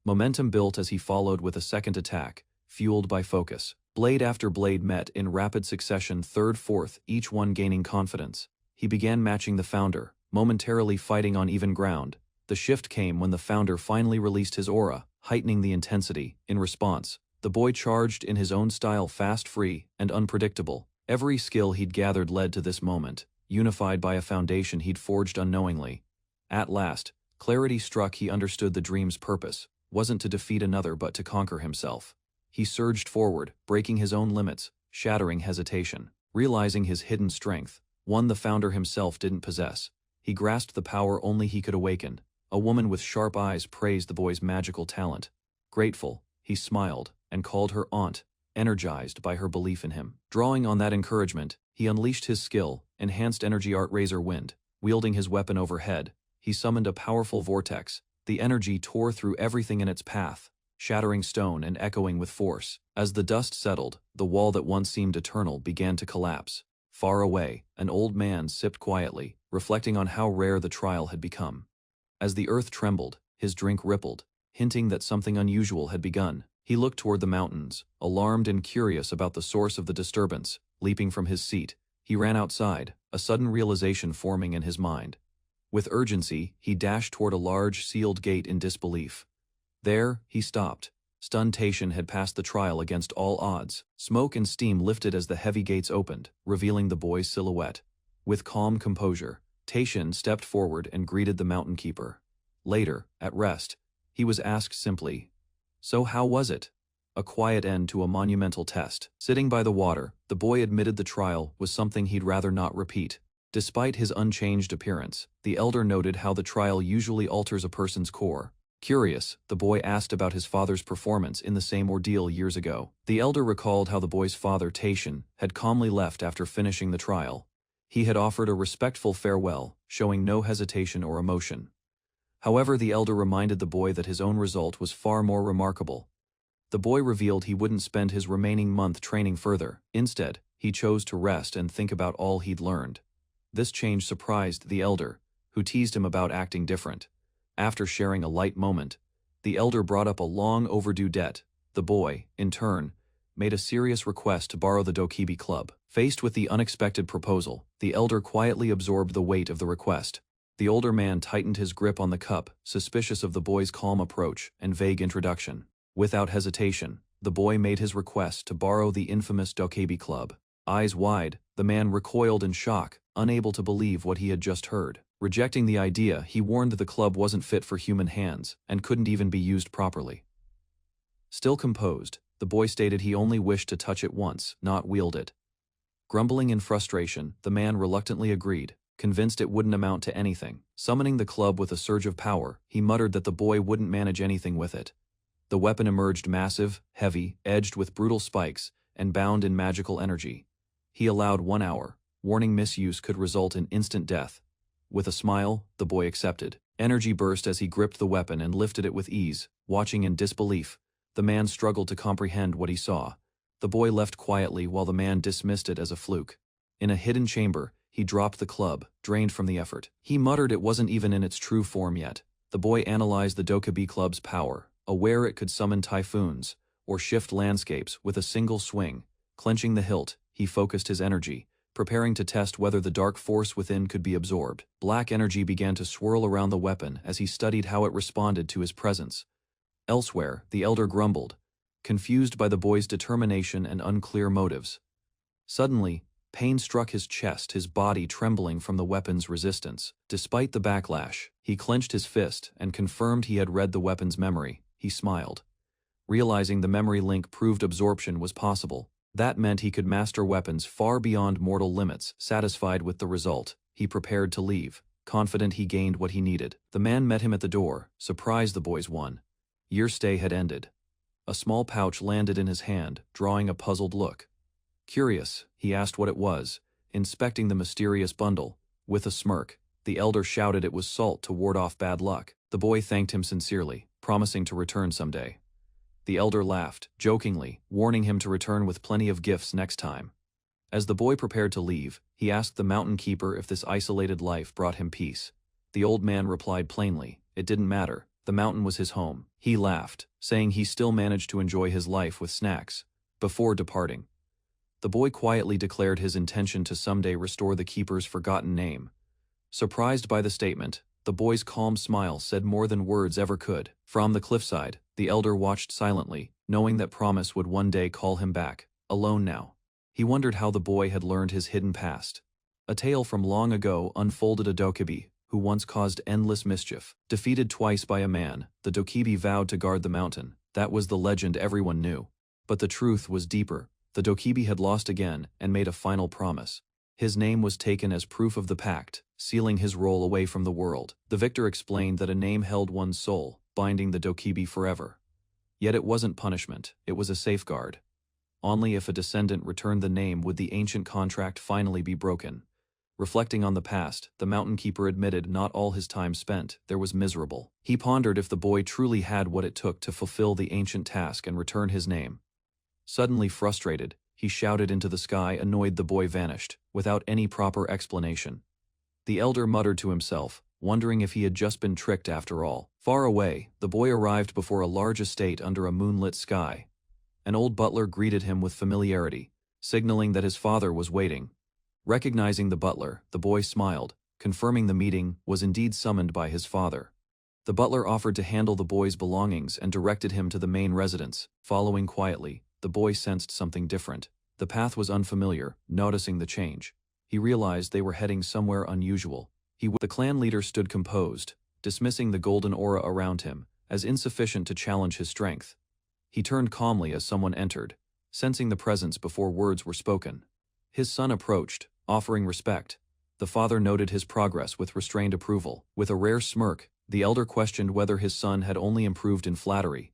Momentum built as he followed with a second attack, fueled by focus. Blade after blade met in rapid succession, third, fourth, each one gaining confidence. He began matching the founder, momentarily fighting on even ground. The shift came when the founder finally released his aura, heightening the intensity. In response, the boy charged in his own style, fast, free, and unpredictable. Every skill he'd gathered led to this moment, unified by a foundation he'd forged unknowingly. At last, clarity struck. He understood the dream's purpose wasn't to defeat another but to conquer himself. He surged forward, breaking his own limits, shattering hesitation. Realizing his hidden strength, one the founder himself didn't possess, he grasped the power only he could awaken. A woman with sharp eyes praised the boy's magical talent. Grateful, he smiled and called her aunt, energized by her belief in him. Drawing on that encouragement, he unleashed his skill, enhanced energy art razor wind. Wielding his weapon overhead, he summoned a powerful vortex. The energy tore through everything in its path, shattering stone and echoing with force. As the dust settled, the wall that once seemed eternal began to collapse. Far away, an old man sipped quietly, reflecting on how rare the trial had become. As the earth trembled, his drink rippled, hinting that something unusual had begun. He looked toward the mountains, alarmed and curious about the source of the disturbance. Leaping from his seat, he ran outside, a sudden realization forming in his mind. With urgency, he dashed toward a large, sealed gate in disbelief. There, he stopped. Stunned Taishan had passed the trial against all odds. Smoke and steam lifted as the heavy gates opened, revealing the boy's silhouette. With calm composure, Taishan stepped forward and greeted the mountain keeper. Later, at rest, he was asked simply, "So how was it?" A quiet end to a monumental test. Sitting by the water, the boy admitted the trial was something he'd rather not repeat. Despite his unchanged appearance, the elder noted how the trial usually alters a person's core. Curious, the boy asked about his father's performance in the same ordeal years ago. The elder recalled how the boy's father, Taishan, had calmly left after finishing the trial. He had offered a respectful farewell, showing no hesitation or emotion. However, the elder reminded the boy that his own result was far more remarkable. The boy revealed he wouldn't spend his remaining month training further. Instead, he chose to rest and think about all he'd learned. This change surprised the elder, who teased him about acting different. After sharing a light moment, the elder brought up a long-overdue debt. The boy, in turn, made a serious request to borrow the Dokibi Club. Faced with the unexpected proposal, the elder quietly absorbed the weight of the request. The older man tightened his grip on the cup, suspicious of the boy's calm approach and vague introduction. Without hesitation, the boy made his request to borrow the infamous Dokibi Club. Eyes wide, the man recoiled in shock, unable to believe what he had just heard. Rejecting the idea, he warned that the club wasn't fit for human hands and couldn't even be used properly. Still composed, the boy stated he only wished to touch it once, not wield it. Grumbling in frustration, the man reluctantly agreed, convinced it wouldn't amount to anything. Summoning the club with a surge of power, he muttered that the boy wouldn't manage anything with it. The weapon emerged massive, heavy, edged with brutal spikes, and bound in magical energy. He allowed 1 hour, warning misuse could result in instant death. With a smile, the boy accepted. Energy burst as he gripped the weapon and lifted it with ease. Watching in disbelief, the man struggled to comprehend what he saw. The boy left quietly while the man dismissed it as a fluke. In a hidden chamber, he dropped the club, drained from the effort. He muttered it wasn't even in its true form yet. The boy analyzed the Dokibi Club's power, aware it could summon typhoons or shift landscapes with a single swing. Clenching the hilt, he focused his energy, preparing to test whether the dark force within could be absorbed. Black energy began to swirl around the weapon as he studied how it responded to his presence. Elsewhere, the elder grumbled, confused by the boy's determination and unclear motives. Suddenly, pain struck his chest, his body trembling from the weapon's resistance. Despite the backlash, he clenched his fist and confirmed he had read the weapon's memory. He smiled. Realizing the memory link proved absorption was possible. That meant he could master weapons far beyond mortal limits. Satisfied with the result, he prepared to leave, confident he gained what he needed. The man met him at the door, surprised the boy's 1-year stay had ended. A small pouch landed in his hand, drawing a puzzled look. Curious, he asked what it was, inspecting the mysterious bundle. With a smirk, the elder shouted it was salt to ward off bad luck. The boy thanked him sincerely, promising to return someday. The elder laughed, jokingly, warning him to return with plenty of gifts next time. As the boy prepared to leave, he asked the mountain keeper if this isolated life brought him peace. The old man replied plainly, it didn't matter, the mountain was his home. He laughed, saying he still managed to enjoy his life with snacks. Before departing, the boy quietly declared his intention to someday restore the keeper's forgotten name. Surprised by the statement, The boy's calm smile said more than words ever could. From the cliffside, the elder watched silently, knowing that promise would one day call him back, alone now. He wondered how the boy had learned his hidden past. A tale from long ago unfolded a dokibi, who once caused endless mischief. Defeated twice by a man, the dokibi vowed to guard the mountain. That was the legend everyone knew. But the truth was deeper. The dokibi had lost again and made a final promise. His name was taken as proof of the pact, sealing his role away from the world. The victor explained that a name held one's soul, binding the dokibi forever. Yet it wasn't punishment, it was a safeguard. Only if a descendant returned the name would the ancient contract finally be broken. Reflecting on the past, the mountain keeper admitted not all his time spent there was miserable. He pondered if the boy truly had what it took to fulfill the ancient task and return his name. Suddenly frustrated, he shouted into the sky. Annoyed, the boy vanished, without any proper explanation. The elder muttered to himself, wondering if he had just been tricked after all. Far away, the boy arrived before a large estate under a moonlit sky. An old butler greeted him with familiarity, signaling that his father was waiting. Recognizing the butler, the boy smiled, confirming the meeting was indeed summoned by his father. The butler offered to handle the boy's belongings and directed him to the main residence. Following quietly, the boy sensed something different. The path was unfamiliar. Noticing the change, he realized they were heading somewhere unusual. The clan leader stood composed, dismissing the golden aura around him as insufficient to challenge his strength. He turned calmly as someone entered, sensing the presence before words were spoken. His son approached, offering respect. The father noted his progress with restrained approval. With a rare smirk, the elder questioned whether his son had only improved in flattery.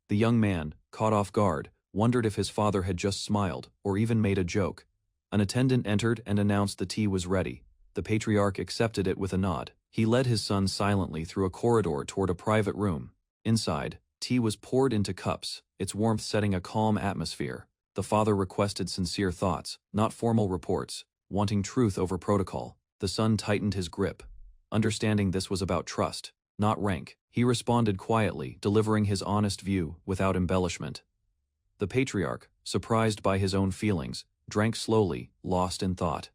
The young man, caught off guard, wondered if his father had just smiled or even made a joke. An attendant entered and announced the tea was ready. The patriarch accepted it with a nod. He led his son silently through a corridor toward a private room. Inside, tea was poured into cups, its warmth setting a calm atmosphere. The father requested sincere thoughts, not formal reports, wanting truth over protocol. The son tightened his grip. Understanding this was about trust, not rank, he responded quietly, delivering his honest view without embellishment. The patriarch, surprised by his own feelings, drank slowly, lost in thought.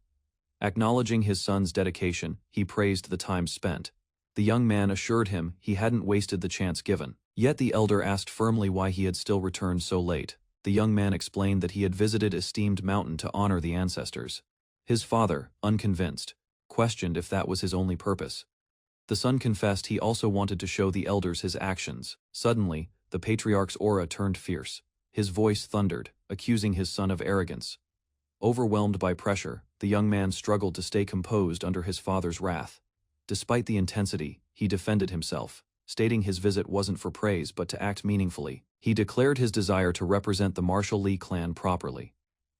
Acknowledging his son's dedication, he praised the time spent. The young man assured him he hadn't wasted the chance given. Yet the elder asked firmly why he had still returned so late. The young man explained that he had visited esteemed mountain to honor the ancestors. His father, unconvinced, questioned if that was his only purpose. The son confessed he also wanted to show the elders his actions. Suddenly, the patriarch's aura turned fierce. His voice thundered, accusing his son of arrogance. Overwhelmed by pressure, the young man struggled to stay composed under his father's wrath. Despite the intensity, he defended himself, stating his visit wasn't for praise but to act meaningfully. He declared his desire to represent the Marshall Lee clan properly.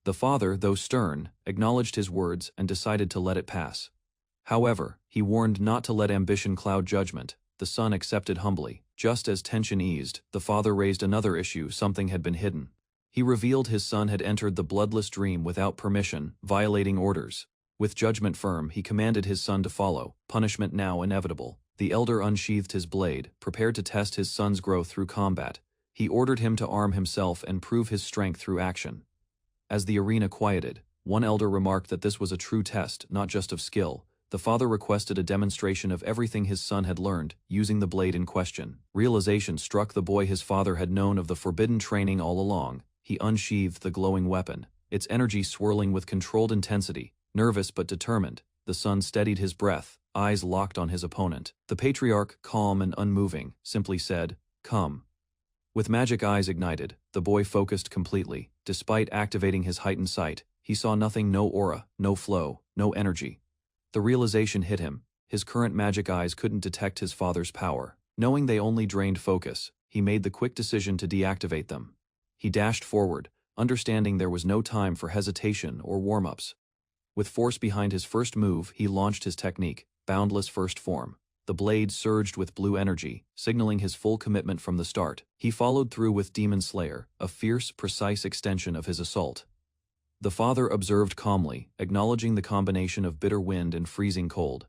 The father, though stern, acknowledged his words and decided to let it pass. However, he warned not to let ambition cloud judgment. The son accepted humbly. Just as tension eased, the father raised another issue. Something had been hidden. He revealed his son had entered the bloodless dream without permission, violating orders. With judgment firm, he commanded his son to follow, punishment now inevitable. The elder unsheathed his blade, prepared to test his son's growth through combat. He ordered him to arm himself and prove his strength through action. As the arena quieted, one elder remarked that this was a true test, not just of skill. The father requested a demonstration of everything his son had learned, using the blade in question. Realization struck the boy. His father had known of the forbidden training all along. He unsheathed the glowing weapon, its energy swirling with controlled intensity. Nervous but determined, the son steadied his breath, eyes locked on his opponent. The patriarch, calm and unmoving, simply said, "Come." With magic eyes ignited, the boy focused completely. Despite activating his heightened sight, he saw nothing. No aura, no flow, no energy. The realization hit him. His current magic eyes couldn't detect his father's power. Knowing they only drained focus, he made the quick decision to deactivate them. He dashed forward, understanding there was no time for hesitation or warm-ups. With force behind his first move, he launched his technique, Boundless First Form. The blade surged with blue energy, signaling his full commitment from the start. He followed through with Demon Slayer, a fierce, precise extension of his assault. The father observed calmly, acknowledging the combination of bitter wind and freezing cold.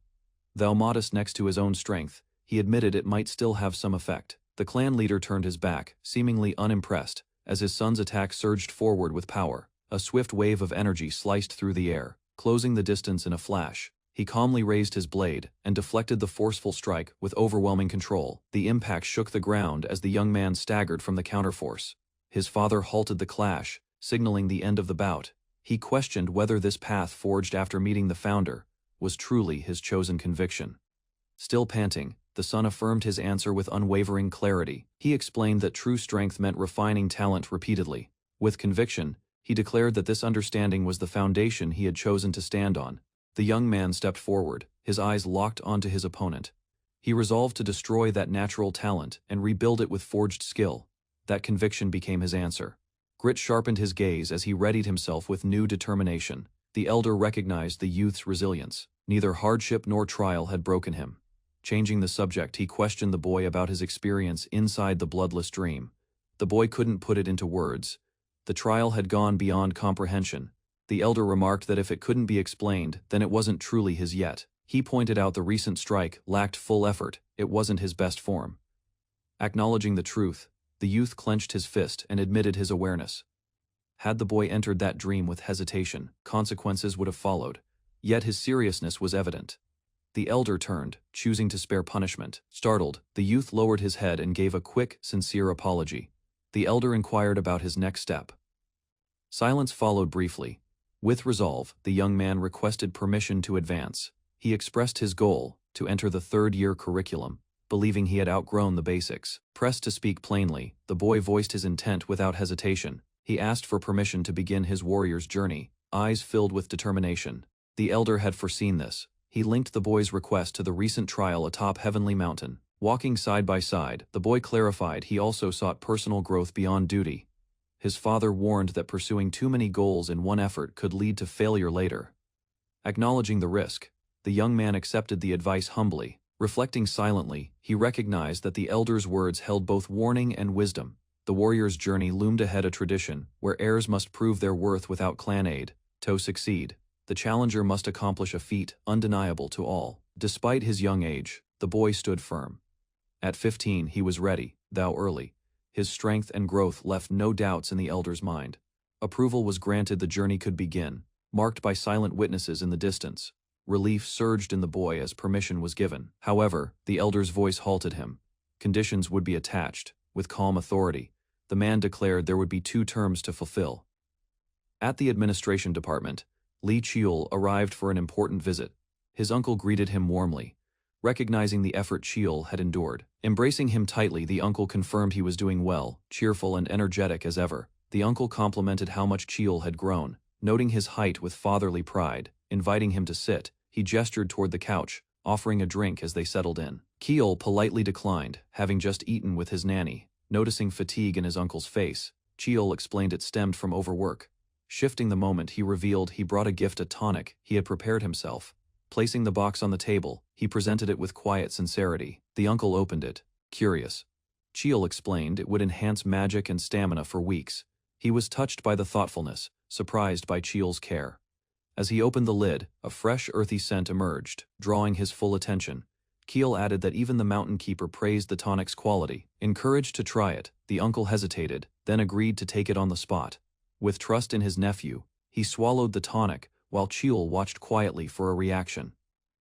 Though modest next to his own strength, he admitted it might still have some effect. The clan leader turned his back, seemingly unimpressed, as his son's attack surged forward with power. A swift wave of energy sliced through the air, closing the distance in a flash. He calmly raised his blade and deflected the forceful strike with overwhelming control. The impact shook the ground as the young man staggered from the counterforce. His father halted the clash, signaling the end of the bout. He questioned whether this path forged after meeting the founder was truly his chosen conviction. Still panting, the son affirmed his answer with unwavering clarity. He explained that true strength meant refining talent repeatedly. With conviction, he declared that this understanding was the foundation he had chosen to stand on. The young man stepped forward, his eyes locked onto his opponent. He resolved to destroy that natural talent and rebuild it with forged skill. That conviction became his answer. Grit sharpened his gaze as he readied himself with new determination. The elder recognized the youth's resilience. Neither hardship nor trial had broken him. Changing the subject, he questioned the boy about his experience inside the bloodless dream. The boy couldn't put it into words. The trial had gone beyond comprehension. The elder remarked that if it couldn't be explained, then it wasn't truly his yet. He pointed out the recent strike lacked full effort, it wasn't his best form. Acknowledging the truth, the youth clenched his fist and admitted his awareness. Had the boy entered that dream with hesitation, consequences would have followed. Yet his seriousness was evident. The elder turned, choosing to spare punishment. Startled, the youth lowered his head and gave a quick, sincere apology. The elder inquired about his next step. Silence followed briefly. With resolve, the young man requested permission to advance. He expressed his goal, to enter the third-year curriculum, believing he had outgrown the basics. Pressed to speak plainly, the boy voiced his intent without hesitation. He asked for permission to begin his warrior's journey, eyes filled with determination. The elder had foreseen this. He linked the boy's request to the recent trial atop Heavenly Mountain. Walking side by side, the boy clarified he also sought personal growth beyond duty. His father warned that pursuing too many goals in one effort could lead to failure later. Acknowledging the risk, the young man accepted the advice humbly. Reflecting silently, he recognized that the elder's words held both warning and wisdom. The warrior's journey loomed ahead, a tradition where heirs must prove their worth without clan aid. To succeed, the challenger must accomplish a feat undeniable to all. Despite his young age, the boy stood firm. At 15, he was ready, though early. His strength and growth left no doubts in the elder's mind. Approval was granted, the journey could begin, marked by silent witnesses in the distance. Relief surged in the boy as permission was given. However, the elder's voice halted him. Conditions would be attached. With calm authority, the man declared there would be 2 terms to fulfill. At the administration department, Li Chiul arrived for an important visit. His uncle greeted him warmly, recognizing the effort Chiul had endured. Embracing him tightly, the uncle confirmed he was doing well, cheerful and energetic as ever. The uncle complimented how much Chiul had grown, noting his height with fatherly pride. Inviting him to sit, he gestured toward the couch, offering a drink as they settled in. Chiul politely declined, having just eaten with his nanny. Noticing fatigue in his uncle's face, Chiul explained it stemmed from overwork. Shifting the moment, he revealed he brought a gift, a tonic he had prepared himself. Placing the box on the table, he presented it with quiet sincerity. The uncle opened it, curious. Chiul explained it would enhance magic and stamina for weeks. He was touched by the thoughtfulness, surprised by Chiul's care. As he opened the lid, a fresh earthy scent emerged, drawing his full attention. Chiul added that even the mountain keeper praised the tonic's quality. Encouraged to try it, the uncle hesitated, then agreed to take it on the spot. With trust in his nephew, he swallowed the tonic, while Chiul watched quietly for a reaction.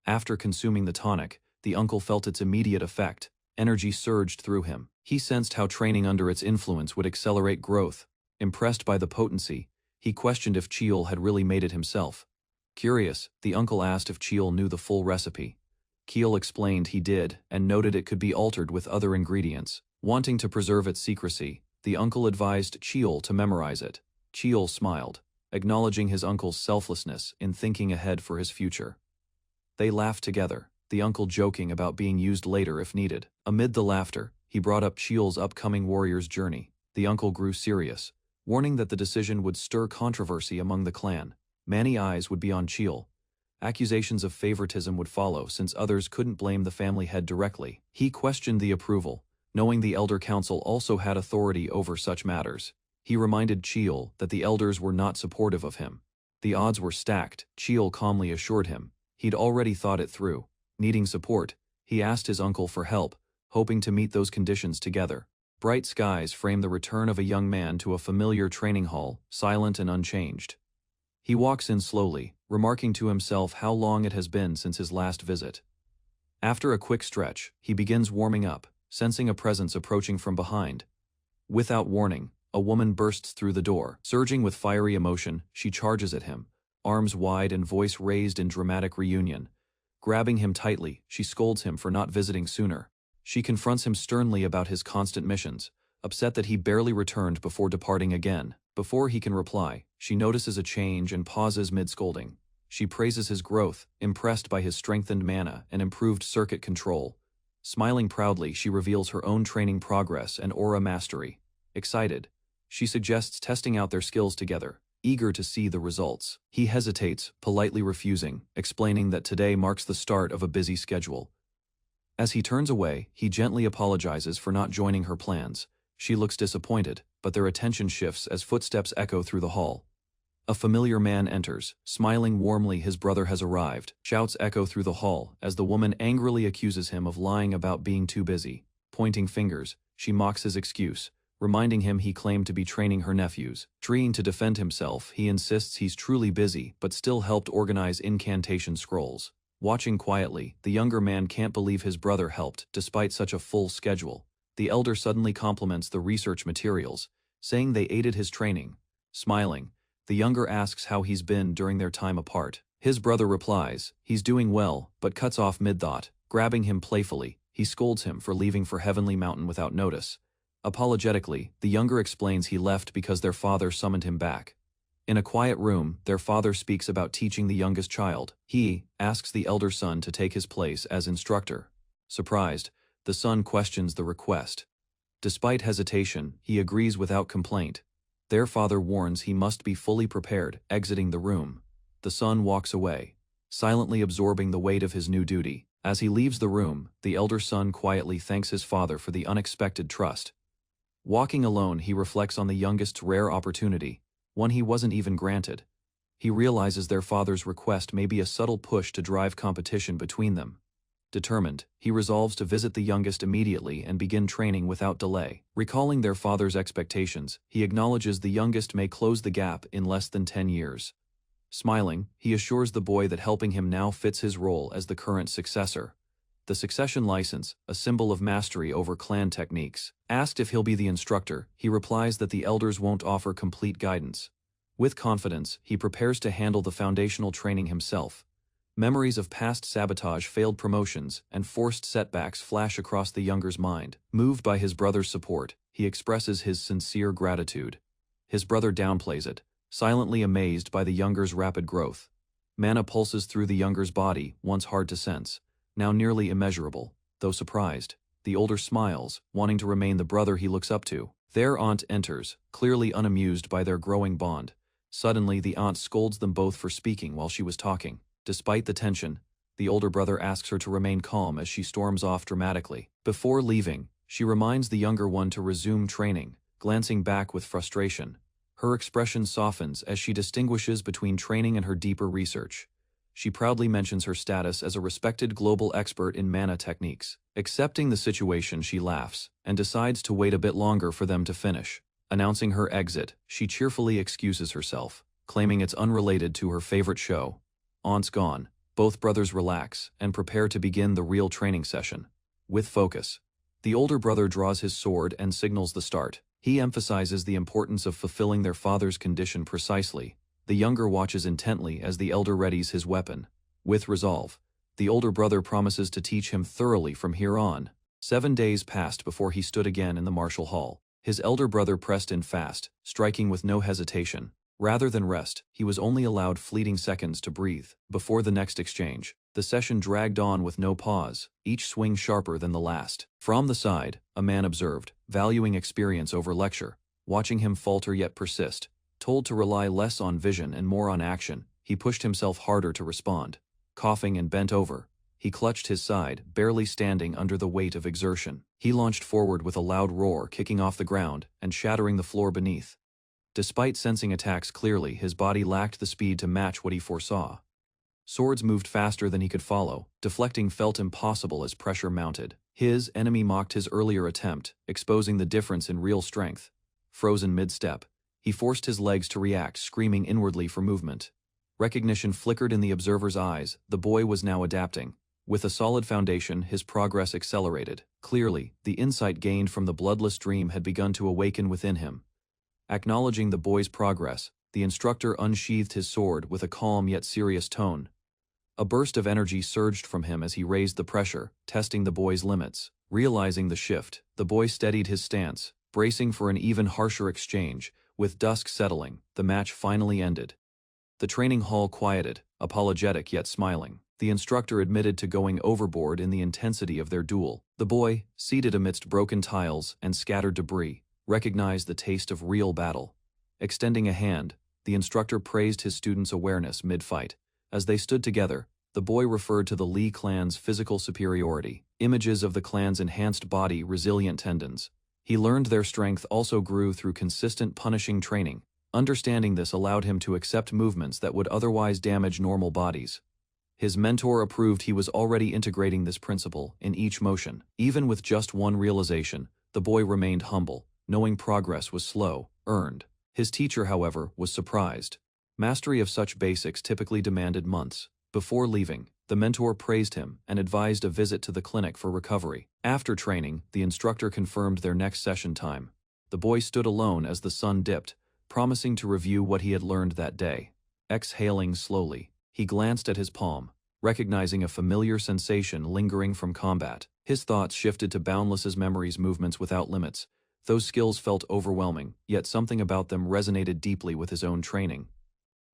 After consuming the tonic, the uncle felt its immediate effect. Energy surged through him. He sensed how training under its influence would accelerate growth. Impressed by the potency, he questioned if Chiul had really made it himself. Curious, the uncle asked if Chiul knew the full recipe. Chiul explained he did, and noted it could be altered with other ingredients. Wanting to preserve its secrecy, the uncle advised Chiul to memorize it. Chiul smiled, acknowledging his uncle's selflessness in thinking ahead for his future. They laughed together, the uncle joking about being used later if needed. Amid the laughter, he brought up Chiul's upcoming warrior's journey. The uncle grew serious, warning that the decision would stir controversy among the clan. Many eyes would be on Chiul. Accusations of favoritism would follow since others couldn't blame the family head directly. He questioned the approval, knowing the elder council also had authority over such matters. He reminded Chiul that the elders were not supportive of him. The odds were stacked, Chiul calmly assured him. He'd already thought it through. Needing support, he asked his uncle for help, hoping to meet those conditions together. Bright skies framed the return of a young man to a familiar training hall, silent and unchanged. He walks in slowly, remarking to himself how long it has been since his last visit. After a quick stretch, he begins warming up, sensing a presence approaching from behind. Without warning, a woman bursts through the door. Surging with fiery emotion, she charges at him, arms wide and voice raised in dramatic reunion. Grabbing him tightly, she scolds him for not visiting sooner. She confronts him sternly about his constant missions, upset that he barely returned before departing again. Before he can reply, she notices a change and pauses mid-scolding. She praises his growth, impressed by his strengthened mana and improved circuit control. Smiling proudly, she reveals her own training progress and aura mastery. Excited, she suggests testing out their skills together, eager to see the results. He hesitates, politely refusing, explaining that today marks the start of a busy schedule. As he turns away, he gently apologizes for not joining her plans. She looks disappointed, but their attention shifts as footsteps echo through the hall. A familiar man enters, smiling warmly. His brother has arrived. Shouts echo through the hall as the woman angrily accuses him of lying about being too busy. Pointing fingers, she mocks his excuse, reminding him he claimed to be training her nephews. Trying to defend himself, he insists he's truly busy but still helped organize incantation scrolls. Watching quietly, the younger man can't believe his brother helped despite such a full schedule. The elder suddenly compliments the research materials, saying they aided his training. Smiling, the younger asks how he's been during their time apart. His brother replies, he's doing well, but cuts off mid-thought. Grabbing him playfully, he scolds him for leaving for Heavenly Mountain without notice. Apologetically, the younger explains he left because their father summoned him back. In a quiet room, their father speaks about teaching the youngest child. He asks the elder son to take his place as instructor. Surprised, the son questions the request. Despite hesitation, he agrees without complaint. Their father warns he must be fully prepared, exiting the room. The son walks away, silently absorbing the weight of his new duty. As he leaves the room, the elder son quietly thanks his father for the unexpected trust. Walking alone, he reflects on the youngest's rare opportunity, one he wasn't even granted. He realizes their father's request may be a subtle push to drive competition between them. Determined, he resolves to visit the youngest immediately and begin training without delay. Recalling their father's expectations, he acknowledges the youngest may close the gap in less than 10 years. Smiling, he assures the boy that helping him now fits his role as the current successor. The succession license, a symbol of mastery over clan techniques. Asked if he'll be the instructor, he replies that the elders won't offer complete guidance. With confidence, he prepares to handle the foundational training himself. Memories of past sabotage, failed promotions, and forced setbacks flash across the younger's mind. Moved by his brother's support, he expresses his sincere gratitude. His brother downplays it, silently amazed by the younger's rapid growth. Mana pulses through the younger's body, once hard to sense, now nearly immeasurable. Though surprised, the older smiles, wanting to remain the brother he looks up to. Their aunt enters, clearly unamused by their growing bond. Suddenly, the aunt scolds them both for speaking while she was talking. Despite the tension, the older brother asks her to remain calm as she storms off dramatically. Before leaving, she reminds the younger one to resume training, glancing back with frustration. Her expression softens as she distinguishes between training and her deeper research. She proudly mentions her status as a respected global expert in mana techniques. Accepting the situation, she laughs and decides to wait a bit longer for them to finish. Announcing her exit, she cheerfully excuses herself, claiming it's unrelated to her favorite show. Aunt's gone, both brothers relax and prepare to begin the real training session. With focus, the older brother draws his sword and signals the start. He emphasizes the importance of fulfilling their father's condition precisely. The younger watches intently as the elder readies his weapon. With resolve, the older brother promises to teach him thoroughly from here on. 7 days passed before he stood again in the martial hall. His elder brother pressed in fast, striking with no hesitation. Rather than rest, he was only allowed fleeting seconds to breathe. Before the next exchange, the session dragged on with no pause, each swing sharper than the last. From the side, a man observed, valuing experience over lecture. Watching him falter yet persist, told to rely less on vision and more on action, he pushed himself harder to respond. Coughing and bent over, he clutched his side, barely standing under the weight of exertion. He launched forward with a loud roar, kicking off the ground and shattering the floor beneath. Despite sensing attacks clearly, his body lacked the speed to match what he foresaw. Swords moved faster than he could follow. Deflecting felt impossible as pressure mounted. His enemy mocked his earlier attempt, exposing the difference in real strength. Frozen mid-step, He forced his legs to react, screaming inwardly for movement. Recognition flickered in the observer's eyes. The boy was now adapting. With a solid foundation, his progress accelerated. Clearly, the insight gained from the bloodless dream had begun to awaken within him. Acknowledging the boy's progress, the instructor unsheathed his sword with a calm yet serious tone. A burst of energy surged from him as he raised the pressure, testing the boy's limits. Realizing the shift, the boy steadied his stance, bracing for an even harsher exchange. With dusk settling, the match finally ended. The training hall quieted, apologetic yet smiling. The instructor admitted to going overboard in the intensity of their duel. The boy, seated amidst broken tiles and scattered debris, recognized the taste of real battle. Extending a hand, the instructor praised his students' awareness mid-fight. As they stood together, the boy referred to the Lee clan's physical superiority, images of the clan's enhanced body, resilient tendons. He learned their strength also grew through consistent punishing training. Understanding this allowed him to accept movements that would otherwise damage normal bodies. His mentor approved he was already integrating this principle in each motion. Even with just one realization, the boy remained humble, knowing progress was slow, earned. His teacher, however, was surprised. Mastery of such basics typically demanded months. Before leaving, the mentor praised him and advised a visit to the clinic for recovery. After training, the instructor confirmed their next session time. The boy stood alone as the sun dipped, promising to review what he had learned that day. Exhaling slowly, he glanced at his palm, recognizing a familiar sensation lingering from combat. His thoughts shifted to Boundless's memories, movements without limits. Those skills felt overwhelming, yet something about them resonated deeply with his own training.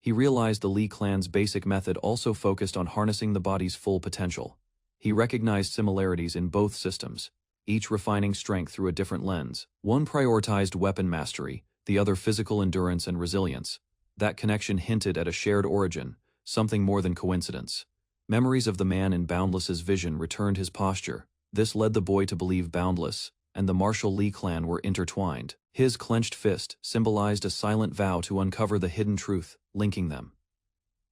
He realized the Lee clan's basic method also focused on harnessing the body's full potential. He recognized similarities in both systems, each refining strength through a different lens. One prioritized weapon mastery, the other physical endurance and resilience. That connection hinted at a shared origin, something more than coincidence. Memories of the man in Boundless's vision returned his posture. This led the boy to believe Boundless and the martial Lee clan were intertwined. His clenched fist symbolized a silent vow to uncover the hidden truth, linking them.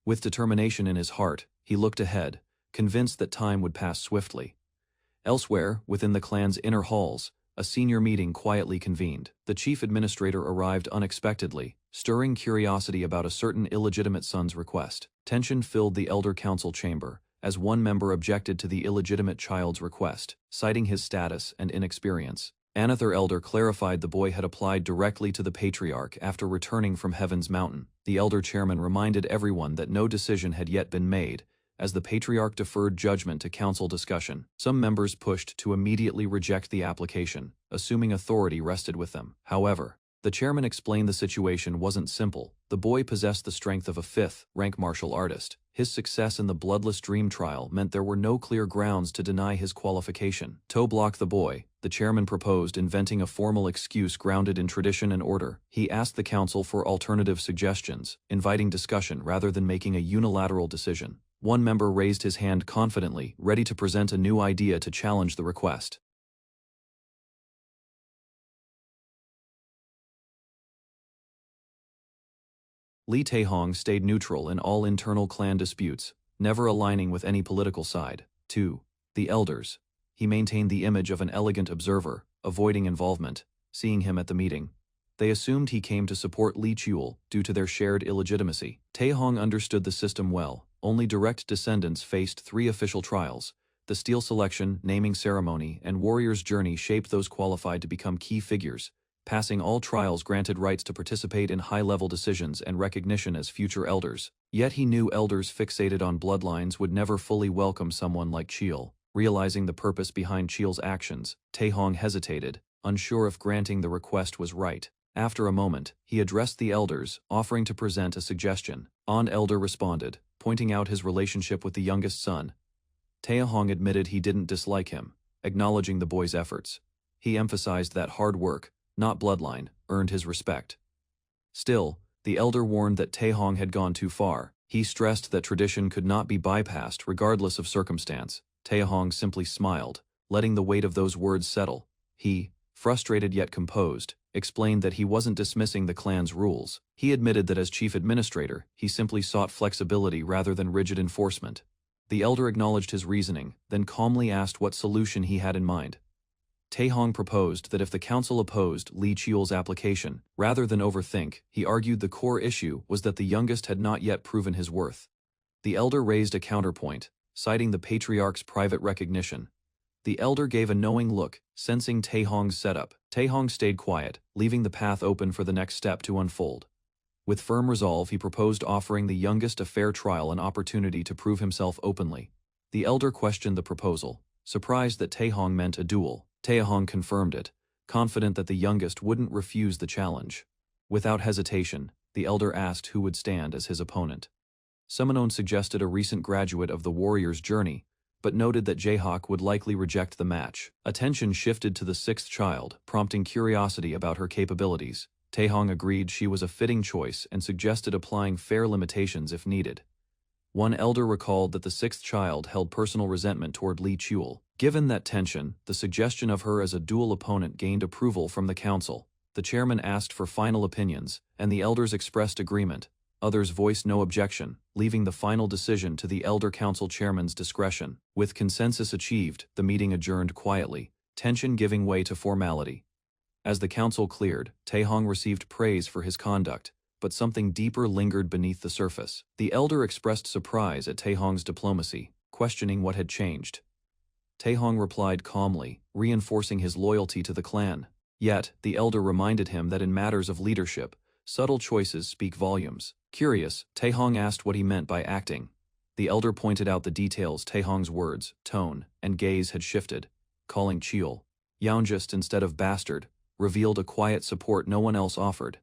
With determination in his heart, he looked ahead, convinced that time would pass swiftly. Elsewhere, within the clan's inner halls, a senior meeting quietly convened. The chief administrator arrived unexpectedly, stirring curiosity about a certain illegitimate son's request. Tension filled the elder council chamber, as one member objected to the illegitimate child's request, citing his status and inexperience. Another elder clarified the boy had applied directly to the patriarch after returning from Heaven's Mountain. The elder chairman reminded everyone that no decision had yet been made, as the patriarch deferred judgment to council discussion. Some members pushed to immediately reject the application, assuming authority rested with them. However, the chairman explained the situation wasn't simple. The boy possessed the strength of a fifth-rank martial artist. His success in the bloodless dream trial meant there were no clear grounds to deny his qualification. To block the boy, the chairman proposed inventing a formal excuse grounded in tradition and order. He asked the council for alternative suggestions, inviting discussion rather than making a unilateral decision. One member raised his hand confidently, ready to present a new idea to challenge the request. Lee Taehong stayed neutral in all internal clan disputes, never aligning with any political side. 2. The elders. He maintained the image of an elegant observer, avoiding involvement. Seeing him at the meeting, they assumed he came to support Lee Chul due to their shared illegitimacy. Taehong understood the system well. Only direct descendants faced 3 official trials. The steel selection, naming ceremony, and warrior's journey shaped those qualified to become key figures. Passing all trials granted rights to participate in high-level decisions and recognition as future elders. Yet he knew elders fixated on bloodlines would never fully welcome someone like Chil. Realizing the purpose behind Chil's actions, Taehong hesitated, unsure if granting the request was right. After a moment, he addressed the elders, offering to present a suggestion. An elder responded, pointing out his relationship with the youngest son. Taehong admitted he didn't dislike him, acknowledging the boy's efforts. He emphasized that hard work, not bloodline, earned his respect. Still, the elder warned that Taehong had gone too far. He stressed that tradition could not be bypassed regardless of circumstance. Taehong simply smiled, letting the weight of those words settle. He, frustrated yet composed, explained that he wasn't dismissing the clan's rules. He admitted that as chief administrator, he simply sought flexibility rather than rigid enforcement. The elder acknowledged his reasoning, then calmly asked what solution he had in mind. Taehong proposed that if the council opposed Li Qiul's application, rather than overthink, he argued the core issue was that the youngest had not yet proven his worth. The elder raised a counterpoint, citing the patriarch's private recognition. The elder gave a knowing look, sensing Taehong's setup. Taehong stayed quiet, leaving the path open for the next step to unfold. With firm resolve, he proposed offering the youngest a fair trial and opportunity to prove himself openly. The elder questioned the proposal, surprised that Taehong meant a duel. Taehong confirmed it, confident that the youngest wouldn't refuse the challenge. Without hesitation, the elder asked who would stand as his opponent. Summonon suggested a recent graduate of the warrior's journey, but noted that Jaehak would likely reject the match. Attention shifted to the sixth child, prompting curiosity about her capabilities. Taehong agreed she was a fitting choice and suggested applying fair limitations if needed. One elder recalled that the sixth child held personal resentment toward Li Qiul. Given that tension, the suggestion of her as a dual opponent gained approval from the council. The chairman asked for final opinions, and the elders expressed agreement. Others voiced no objection, leaving the final decision to the elder council chairman's discretion. With consensus achieved, the meeting adjourned quietly, tension giving way to formality. As the council cleared, Taehong received praise for his conduct, but something deeper lingered beneath the surface. The elder expressed surprise at Taehong's diplomacy, questioning what had changed. Taehong replied calmly, reinforcing his loyalty to the clan. Yet, the elder reminded him that in matters of leadership, subtle choices speak volumes. Curious, Taehong asked what he meant by acting. The elder pointed out the details. Taehong's words, tone, and gaze had shifted, calling Qiul youngest instead of bastard, revealed a quiet support no one else offered.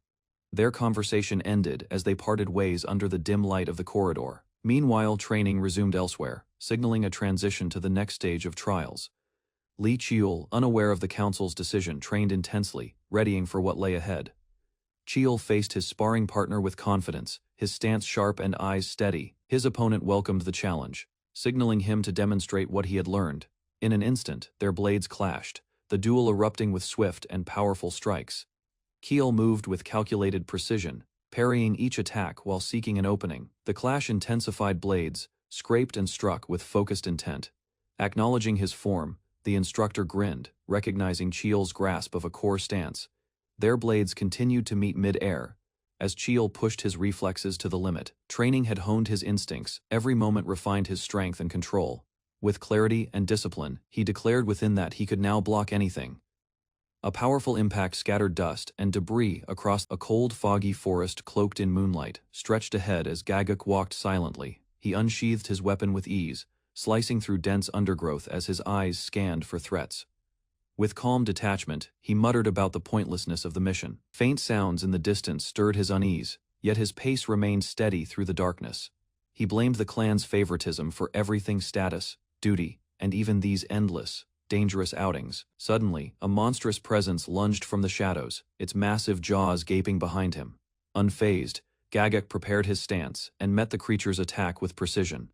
Their conversation ended as they parted ways under the dim light of the corridor. Meanwhile, training resumed elsewhere, signaling a transition to the next stage of trials. Li Qiul, unaware of the council's decision, trained intensely, readying for what lay ahead. Qiul faced his sparring partner with confidence, his stance sharp and eyes steady. His opponent welcomed the challenge, signaling him to demonstrate what he had learned. In an instant, their blades clashed, the duel erupting with swift and powerful strikes. Qiul moved with calculated precision, parrying each attack while seeking an opening. The clash intensified. Blades scraped and struck with focused intent. Acknowledging his form, the instructor grinned, recognizing Qiul's grasp of a core stance. Their blades continued to meet mid-air, as Qiul pushed his reflexes to the limit. Training had honed his instincts, every moment refined his strength and control. With clarity and discipline, he declared within that he could now block anything. A powerful impact scattered dust and debris across a cold, foggy forest cloaked in moonlight. Stretched ahead as Gagak walked silently, he unsheathed his weapon with ease, slicing through dense undergrowth as his eyes scanned for threats. With calm detachment, he muttered about the pointlessness of the mission. Faint sounds in the distance stirred his unease, yet his pace remained steady through the darkness. He blamed the clan's favoritism for everything: status, duty, and even these endless, dangerous outings. Suddenly, a monstrous presence lunged from the shadows, its massive jaws gaping behind him. Unfazed, Gagak prepared his stance and met the creature's attack with precision.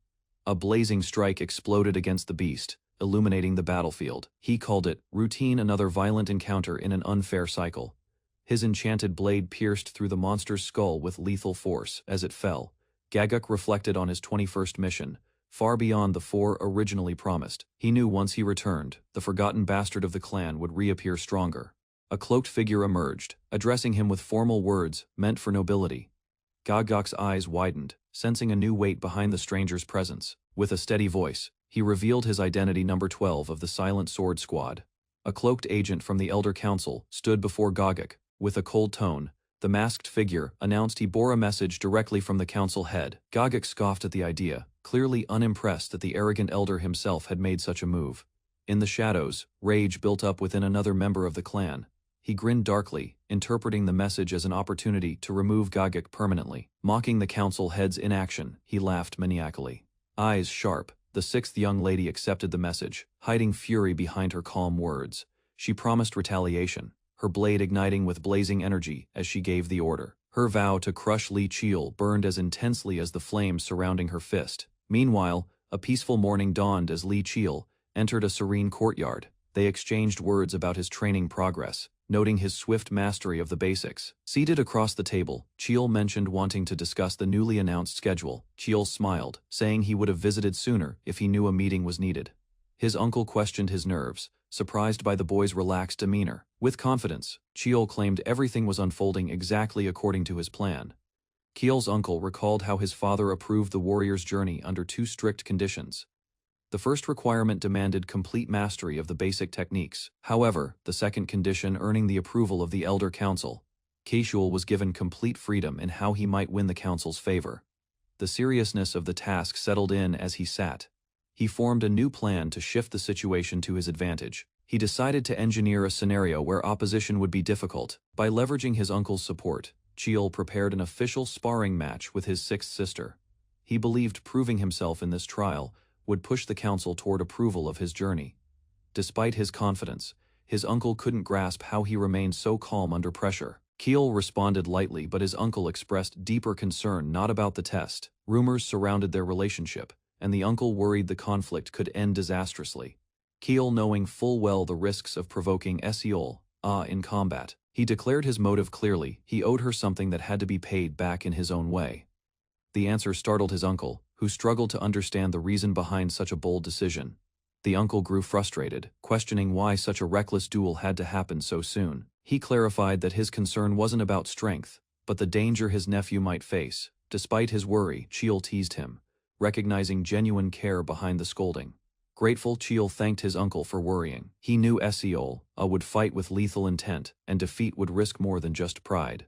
A blazing strike exploded against the beast, illuminating the battlefield. He called it routine, another violent encounter in an unfair cycle. His enchanted blade pierced through the monster's skull with lethal force. As it fell, Gagak reflected on his 21st mission, far beyond the 4 originally promised. He knew once he returned, the forgotten bastard of the clan would reappear stronger. A cloaked figure emerged, addressing him with formal words meant for nobility. Gagak's eyes widened, sensing a new weight behind the stranger's presence. With a steady voice, he revealed his identity: number 12 of the Silent Sword Squad. A cloaked agent from the Elder Council stood before Gagak. With a cold tone, the masked figure announced he bore a message directly from the council head. Gagak scoffed at the idea, clearly unimpressed that the arrogant elder himself had made such a move. In the shadows, rage built up within another member of the clan. He grinned darkly, interpreting the message as an opportunity to remove Gagak permanently. Mocking the council head's inaction, he laughed maniacally. Eyes sharp, the sixth young lady accepted the message, hiding fury behind her calm words. She promised retaliation, her blade igniting with blazing energy as she gave the order. Her vow to crush Li Qiul burned as intensely as the flames surrounding her fist. Meanwhile, a peaceful morning dawned as Li Qiul entered a serene courtyard. They exchanged words about his training progress, noting his swift mastery of the basics. Seated across the table, Qiul mentioned wanting to discuss the newly announced schedule. Qiul smiled, saying he would have visited sooner if he knew a meeting was needed. His uncle questioned his nerves, surprised by the boy's relaxed demeanor. With confidence, Cheol claimed everything was unfolding exactly according to his plan. Keel's uncle recalled how his father approved the warrior's journey under 2 strict conditions. The first requirement demanded complete mastery of the basic techniques. However, the second condition earning the approval of the Elder Council. Keul was given complete freedom in how he might win the council's favor. The seriousness of the task settled in as he sat. He formed a new plan to shift the situation to his advantage. He decided to engineer a scenario where opposition would be difficult. By leveraging his uncle's support, Cheol prepared an official sparring match with his 6th sister. He believed proving himself in this trial would push the council toward approval of his journey. Despite his confidence, his uncle couldn't grasp how he remained so calm under pressure. Keel responded lightly, but his uncle expressed deeper concern not about the test. Rumors surrounded their relationship, and the uncle worried the conflict could end disastrously. Keel, knowing full well the risks of provoking Seol in combat, he declared his motive clearly. He owed her something that had to be paid back in his own way. The answer startled his uncle, who struggled to understand the reason behind such a bold decision. The uncle grew frustrated, questioning why such a reckless duel had to happen so soon. He clarified that his concern wasn't about strength, but the danger his nephew might face. Despite his worry, Cheol teased him, recognizing genuine care behind the scolding. Grateful, Cheol thanked his uncle for worrying. He knew Seol would fight with lethal intent, and defeat would risk more than just pride.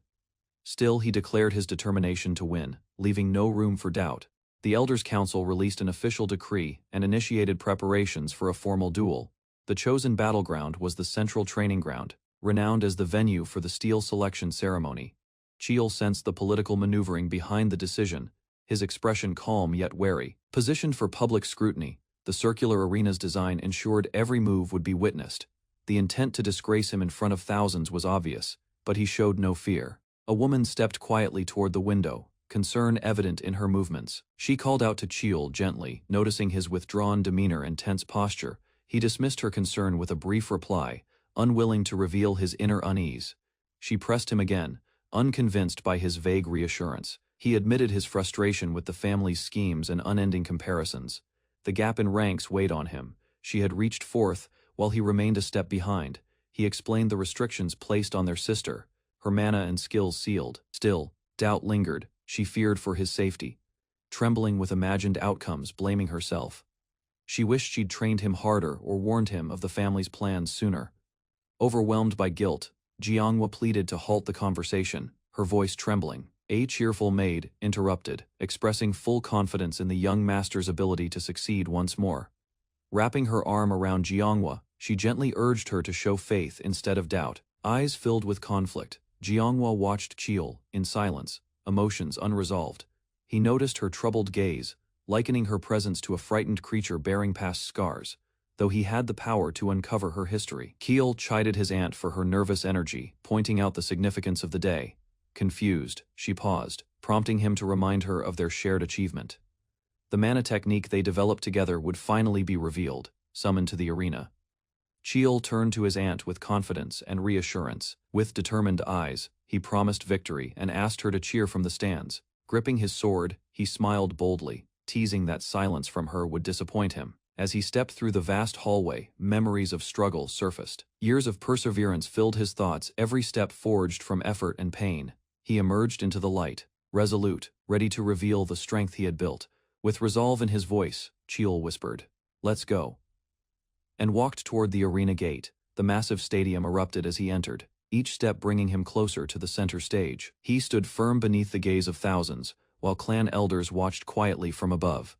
Still, he declared his determination to win, leaving no room for doubt. The Elders' Council released an official decree and initiated preparations for a formal duel. The chosen battleground was the central training ground, renowned as the venue for the steel selection ceremony. Cheol sensed the political maneuvering behind the decision, his expression calm yet wary. Positioned for public scrutiny, the circular arena's design ensured every move would be witnessed. The intent to disgrace him in front of thousands was obvious, but he showed no fear. A woman stepped quietly toward the window, concern evident in her movements. She called out to Cheol gently, noticing his withdrawn demeanor and tense posture. He dismissed her concern with a brief reply, unwilling to reveal his inner unease. She pressed him again, unconvinced by his vague reassurance. He admitted his frustration with the family's schemes and unending comparisons. The gap in ranks weighed on him. She had reached 4th, while he remained a step behind. He explained the restrictions placed on their sister, her mana and skills sealed. Still, doubt lingered. She feared for his safety, trembling with imagined outcomes, blaming herself. She wished she'd trained him harder or warned him of the family's plans sooner. Overwhelmed by guilt, Jianghua pleaded to halt the conversation, her voice trembling. A cheerful maid interrupted, expressing full confidence in the young master's ability to succeed once more. Wrapping her arm around Jianghua, she gently urged her to show faith instead of doubt. Eyes filled with conflict, Jianghua watched Cheol in silence, emotions unresolved. He noticed her troubled gaze, likening her presence to a frightened creature bearing past scars, though he had the power to uncover her history. Cheol chided his aunt for her nervous energy, pointing out the significance of the day. Confused, she paused, prompting him to remind her of their shared achievement. The mana technique they developed together would finally be revealed, summoned to the arena. Cheol turned to his aunt with confidence and reassurance. With determined eyes, he promised victory and asked her to cheer from the stands. Gripping his sword, he smiled boldly, teasing that silence from her would disappoint him. As he stepped through the vast hallway, memories of struggle surfaced. Years of perseverance filled his thoughts, every step forged from effort and pain. He emerged into the light, resolute, ready to reveal the strength he had built. With resolve in his voice, Cheol whispered, "Let's go," and walked toward the arena gate. The massive stadium erupted as he entered, each step bringing him closer to the center stage. He stood firm beneath the gaze of thousands, while clan elders watched quietly from above.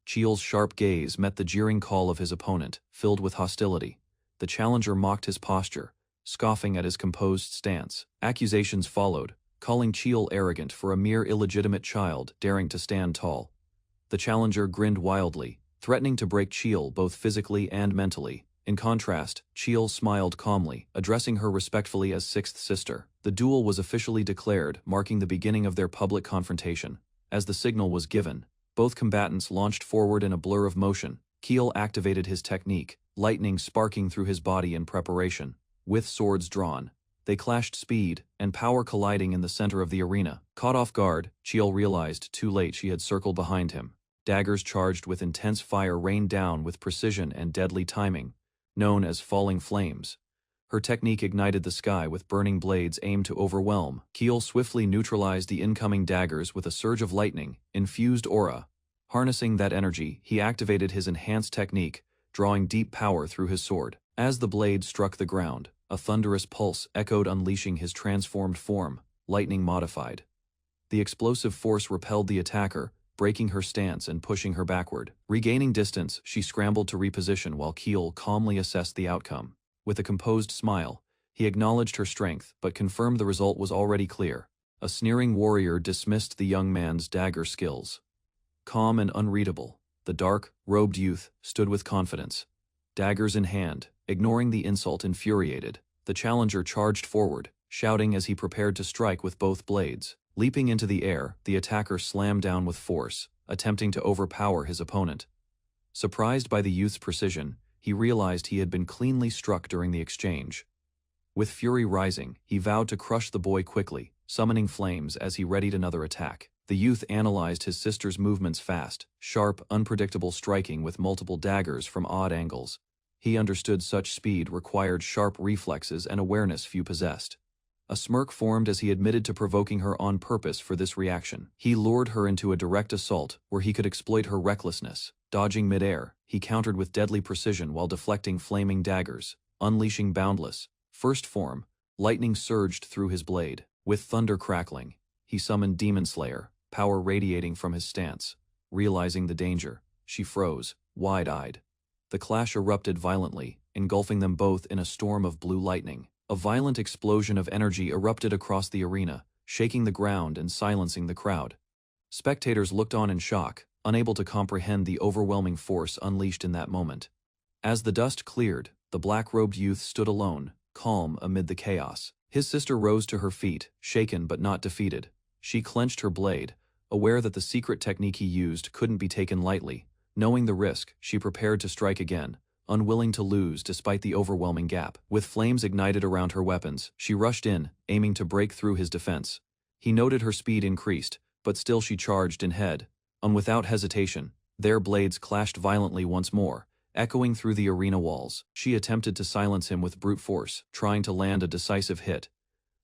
Cheol's sharp gaze met the jeering call of his opponent, filled with hostility. The challenger mocked his posture, scoffing at his composed stance. Accusations followed, calling Cheol arrogant for a mere illegitimate child daring to stand tall. The challenger grinned wildly, threatening to break Cheol both physically and mentally. In contrast, Cheol smiled calmly, addressing her respectfully as 6th sister. The duel was officially declared, marking the beginning of their public confrontation. As the signal was given, both combatants launched forward in a blur of motion. Cheol activated his technique, lightning sparking through his body in preparation. With swords drawn, they clashed, speed and power colliding in the center of the arena. Caught off guard, Cheol realized too late she had circled behind him. Daggers charged with intense fire rained down with precision and deadly timing. known as falling flames. Her technique ignited the sky with burning blades aimed to overwhelm. Keel swiftly neutralized the incoming daggers with a surge of lightning, infused aura. Harnessing that energy, he activated his enhanced technique, drawing deep power through his sword. As the blade struck the ground, a thunderous pulse echoed, unleashing his transformed form, lightning modified. The explosive force repelled the attacker, breaking her stance and pushing her backward. Regaining distance, she scrambled to reposition while Keel calmly assessed the outcome. With a composed smile, he acknowledged her strength but confirmed the result was already clear. A sneering warrior dismissed the young man's dagger skills. Calm and unreadable, the dark, robed youth stood with confidence. Daggers in hand, ignoring the insult infuriated, the challenger charged forward, shouting as he prepared to strike with both blades. Leaping into the air, the attacker slammed down with force, attempting to overpower his opponent. Surprised by the youth's precision, he realized he had been cleanly struck during the exchange. With fury rising, he vowed to crush the boy quickly, summoning flames as he readied another attack. The youth analyzed his sister's movements fast, sharp, unpredictable striking with multiple daggers from odd angles. He understood such speed required sharp reflexes and awareness few possessed. A smirk formed as he admitted to provoking her on purpose for this reaction. He lured her into a direct assault where he could exploit her recklessness. Dodging midair, he countered with deadly precision while deflecting flaming daggers. Unleashing boundless, first form, lightning surged through his blade. With thunder crackling, he summoned Demon Slayer, power radiating from his stance. Realizing the danger, she froze, wide-eyed. The clash erupted violently, engulfing them both in a storm of blue lightning. A violent explosion of energy erupted across the arena, shaking the ground and silencing the crowd. Spectators looked on in shock, unable to comprehend the overwhelming force unleashed in that moment. As the dust cleared, the black-robed youth stood alone, calm amid the chaos. His sister rose to her feet, shaken but not defeated. She clenched her blade, aware that the secret technique he used couldn't be taken lightly. Knowing the risk, she prepared to strike again, unwilling to lose despite the overwhelming gap. With flames ignited around her weapons, she rushed in, aiming to break through his defense. He noted her speed increased, but still she charged in head. Without hesitation, their blades clashed violently once more, echoing through the arena walls. She attempted to silence him with brute force, trying to land a decisive hit.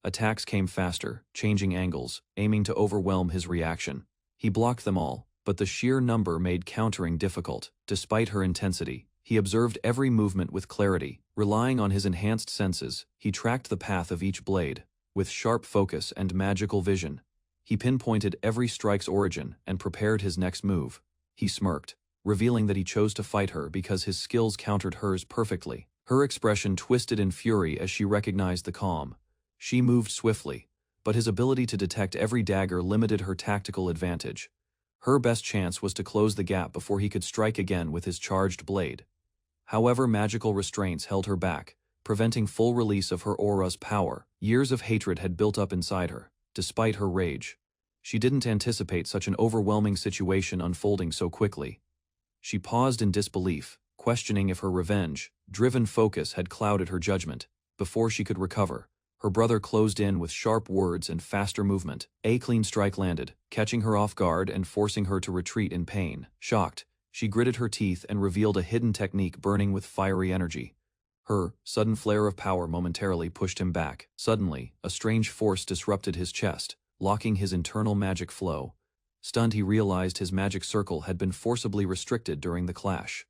Attacks came faster, changing angles, aiming to overwhelm his reaction. He blocked them all, but the sheer number made countering difficult. Despite her intensity, he observed every movement with clarity. Relying on his enhanced senses, he tracked the path of each blade. With sharp focus and magical vision, he pinpointed every strike's origin and prepared his next move. He smirked, revealing that he chose to fight her because his skills countered hers perfectly. Her expression twisted in fury as she recognized the calm. She moved swiftly, but his ability to detect every dagger limited her tactical advantage. Her best chance was to close the gap before he could strike again with his charged blade. However, magical restraints held her back, preventing full release of her aura's power. Years of hatred had built up inside her. Despite her rage, she didn't anticipate such an overwhelming situation unfolding so quickly. She paused in disbelief, questioning if her revenge-driven focus had clouded her judgment. Before she could recover, her brother closed in with sharp words and faster movement. A clean strike landed, catching her off guard and forcing her to retreat in pain. Shocked, she gritted her teeth and revealed a hidden technique burning with fiery energy. Her sudden flare of power momentarily pushed him back. Suddenly, a strange force disrupted his chest, locking his internal magic flow. Stunned, he realized his magic circle had been forcibly restricted during the clash.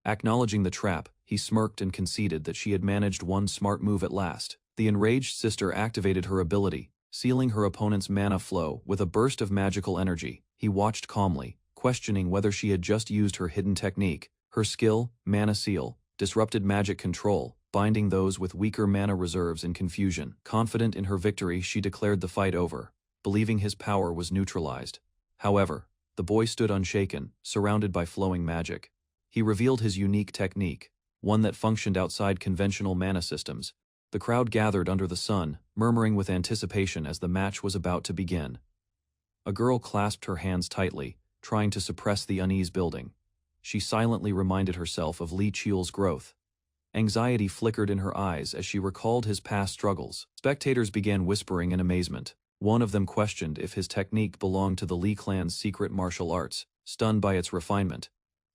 Acknowledging the trap, he smirked and conceded that she had managed one smart move at last. The enraged sister activated her ability, sealing her opponent's mana flow with a burst of magical energy. He watched calmly, questioning whether she had just used her hidden technique. Her skill, Mana Seal, disrupted magic control, binding those with weaker mana reserves in confusion. Confident in her victory, she declared the fight over, believing his power was neutralized. However, the boy stood unshaken, surrounded by flowing magic. He revealed his unique technique, one that functioned outside conventional mana systems. The crowd gathered under the sun, murmuring with anticipation as the match was about to begin. A girl clasped her hands tightly, trying to suppress the unease building. She silently reminded herself of Li Qiul's growth. Anxiety flickered in her eyes as she recalled his past struggles. Spectators began whispering in amazement. One of them questioned if his technique belonged to the Li clan's secret martial arts, stunned by its refinement.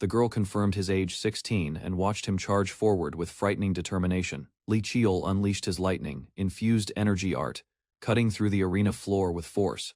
The girl confirmed his age 16 and watched him charge forward with frightening determination. Li Qiul unleashed his lightning-infused energy art, cutting through the arena floor with force.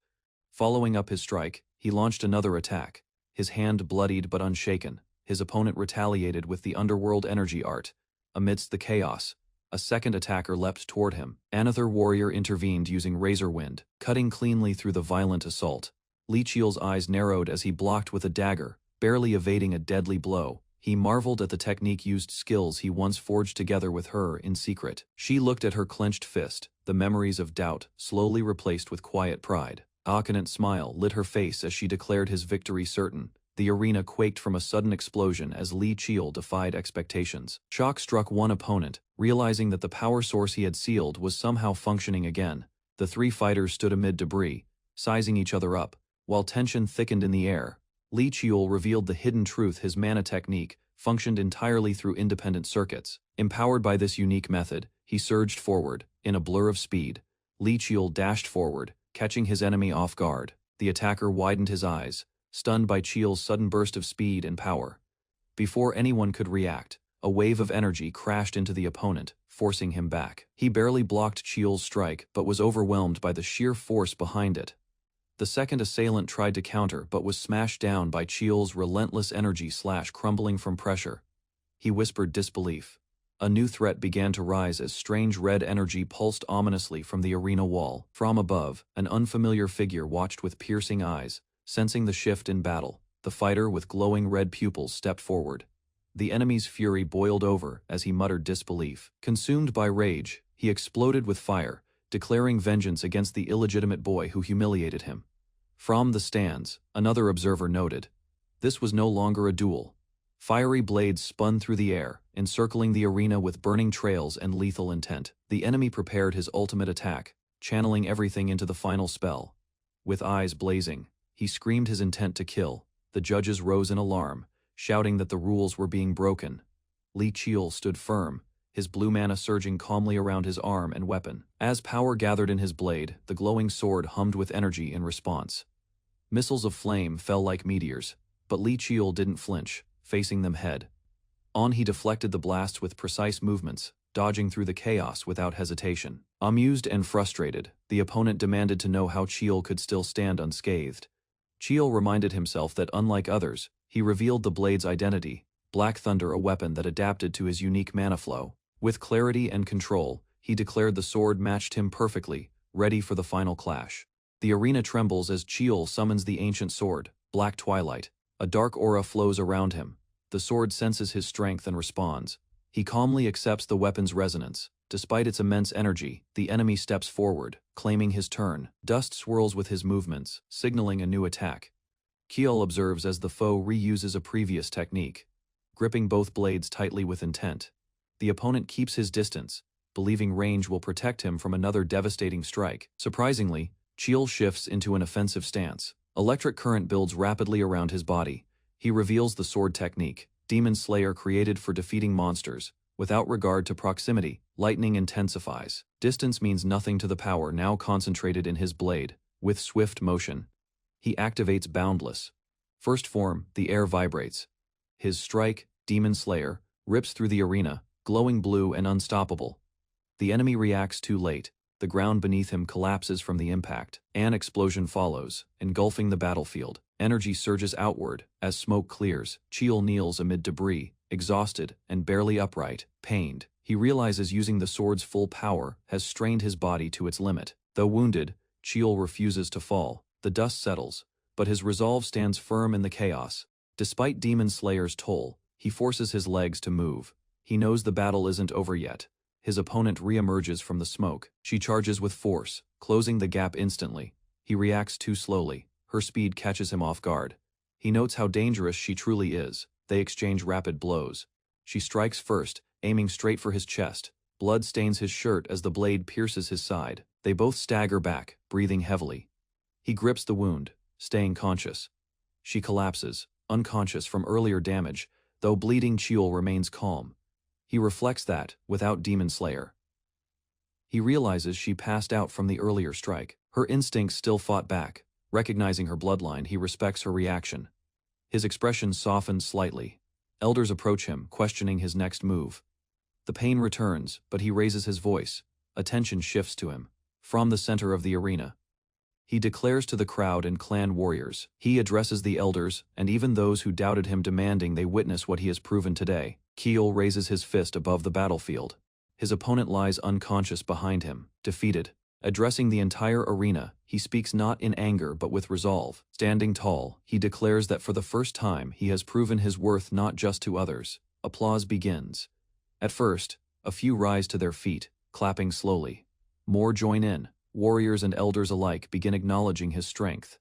Following up his strike, he launched another attack, his hand bloodied but unshaken. His opponent retaliated with the underworld energy art. Amidst the chaos, a second attacker leapt toward him. Another warrior intervened using razor wind, cutting cleanly through the violent assault. Li Qiul's eyes narrowed as he blocked with a dagger, barely evading a deadly blow. He marveled at the technique-used skills he once forged together with her in secret. She looked at her clenched fist, the memories of doubt slowly replaced with quiet pride. A confident smile lit her face as she declared his victory certain. The arena quaked from a sudden explosion as Li Qiul defied expectations. Shock struck one opponent, realizing that the power source he had sealed was somehow functioning again. The three fighters stood amid debris, sizing each other up, while tension thickened in the air. Li Qiul revealed the hidden truth: his mana technique functioned entirely through independent circuits. Empowered by this unique method, he surged forward. In a blur of speed, Li Qiul dashed forward, catching his enemy off guard. The attacker widened his eyes, stunned by Qiul's sudden burst of speed and power. Before anyone could react, a wave of energy crashed into the opponent, forcing him back. He barely blocked Qiul's strike but was overwhelmed by the sheer force behind it. The second assailant tried to counter but was smashed down by Qiul's relentless energy crumbling from pressure. He whispered disbelief. A new threat began to rise as strange red energy pulsed ominously from the arena wall. From above, an unfamiliar figure watched with piercing eyes. Sensing the shift in battle, the fighter with glowing red pupils stepped forward. The enemy's fury boiled over as he muttered disbelief. Consumed by rage, he exploded with fire, declaring vengeance against the illegitimate boy who humiliated him. From the stands, another observer noted. This was no longer a duel. Fiery blades spun through the air, encircling the arena with burning trails and lethal intent. The enemy prepared his ultimate attack, channeling everything into the final spell. With eyes blazing, he screamed his intent to kill. The judges rose in alarm, shouting that the rules were being broken. Li Qiul stood firm, his blue mana surging calmly around his arm and weapon. As power gathered in his blade, the glowing sword hummed with energy in response. Missiles of flame fell like meteors, but Li Qiul didn't flinch, facing them head on. He deflected the blasts with precise movements, dodging through the chaos without hesitation. Amused and frustrated, the opponent demanded to know how Qiul could still stand unscathed. Qiul reminded himself that unlike others, he revealed the blade's identity, Black Thunder, a weapon that adapted to his unique mana flow. With clarity and control, he declared the sword matched him perfectly, ready for the final clash. The arena trembles as Qiul summons the ancient sword, Black Twilight. A dark aura flows around him. The sword senses his strength and responds. He calmly accepts the weapon's resonance. Despite its immense energy, the enemy steps forward, claiming his turn. Dust swirls with his movements, signaling a new attack. Qiul observes as the foe reuses a previous technique, gripping both blades tightly with intent. The opponent keeps his distance, believing range will protect him from another devastating strike. Surprisingly, Qiul shifts into an offensive stance. Electric current builds rapidly around his body. He reveals the sword technique, Demon Slayer, created for defeating monsters. Without regard to proximity, lightning intensifies. Distance means nothing to the power now concentrated in his blade. With swift motion, he activates Boundless. First form, the air vibrates. His strike, Demon Slayer, rips through the arena, glowing blue and unstoppable. The enemy reacts too late. The ground beneath him collapses from the impact. An explosion follows, engulfing the battlefield. Energy surges outward. As smoke clears, Qiul kneels amid debris, exhausted and barely upright. Pained, he realizes using the sword's full power has strained his body to its limit. Though wounded, Qiul refuses to fall. The dust settles, but his resolve stands firm in the chaos. Despite Demon Slayer's toll, he forces his legs to move. He knows the battle isn't over yet. His opponent reemerges from the smoke. She charges with force, closing the gap instantly. He reacts too slowly. Her speed catches him off guard. He notes how dangerous she truly is. They exchange rapid blows. She strikes first, aiming straight for his chest. Blood stains his shirt as the blade pierces his side. They both stagger back, breathing heavily. He grips the wound, staying conscious. She collapses, unconscious from earlier damage, though bleeding. Qiul remains calm. He reflects that, without Demon Slayer, he realizes she passed out from the earlier strike. Her instincts still fought back. Recognizing her bloodline, he respects her reaction. His expression softens slightly. Elders approach him, questioning his next move. The pain returns, but he raises his voice. Attention shifts to him. From the center of the arena, he declares to the crowd and clan warriors. He addresses the elders, and even those who doubted him, demanding they witness what he has proven today. Keel raises his fist above the battlefield. His opponent lies unconscious behind him, defeated. Addressing the entire arena, he speaks not in anger but with resolve. Standing tall, he declares that for the first time he has proven his worth not just to others. Applause begins. At first, a few rise to their feet, clapping slowly. More join in. Warriors and elders alike begin acknowledging his strength.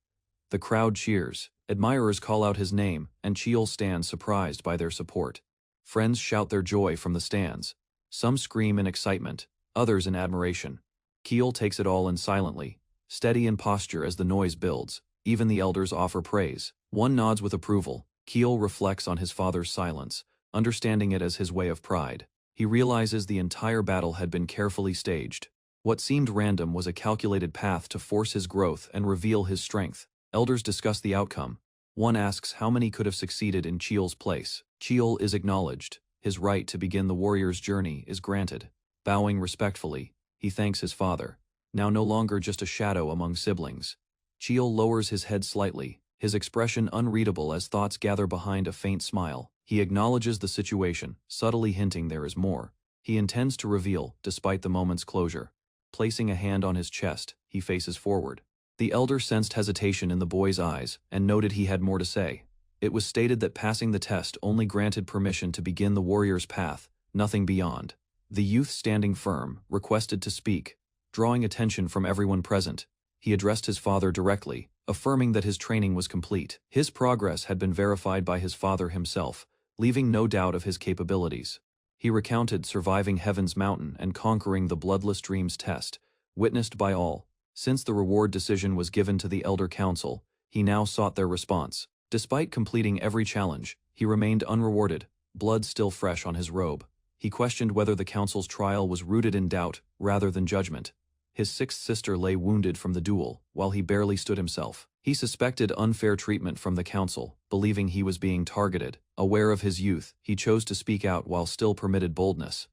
The crowd cheers. Admirers call out his name, and Cheel stands surprised by their support. Friends shout their joy from the stands. Some scream in excitement, others in admiration. Keel takes it all in silently, steady in posture as the noise builds. Even the elders offer praise. One nods with approval. Keel reflects on his father's silence, understanding it as his way of pride. He realizes the entire battle had been carefully staged. What seemed random was a calculated path to force his growth and reveal his strength. Elders discuss the outcome. One asks how many could have succeeded in Cheel's place. Cheel is acknowledged. His right to begin the warrior's journey is granted. Bowing respectfully, he thanks his father, now no longer just a shadow among siblings. Cheel lowers his head slightly, his expression unreadable as thoughts gather behind a faint smile. He acknowledges the situation, subtly hinting there is more. He intends to reveal, despite the moment's closure. Placing a hand on his chest, he faces forward. The elder sensed hesitation in the boy's eyes and noted he had more to say. It was stated that passing the test only granted permission to begin the warrior's path, nothing beyond. The youth, standing firm, requested to speak. Drawing attention from everyone present, he addressed his father directly, affirming that his training was complete. His progress had been verified by his father himself, leaving no doubt of his capabilities. He recounted surviving Heaven's Mountain and conquering the Bloodless Dreams test, witnessed by all. Since the reward decision was given to the Elder Council, he now sought their response. Despite completing every challenge, he remained unrewarded, blood still fresh on his robe. He questioned whether the council's trial was rooted in doubt rather than judgment. His sixth sister lay wounded from the duel, while he barely stood himself. He suspected unfair treatment from the council, believing he was being targeted. Aware of his youth, he chose to speak out while still permitted boldness.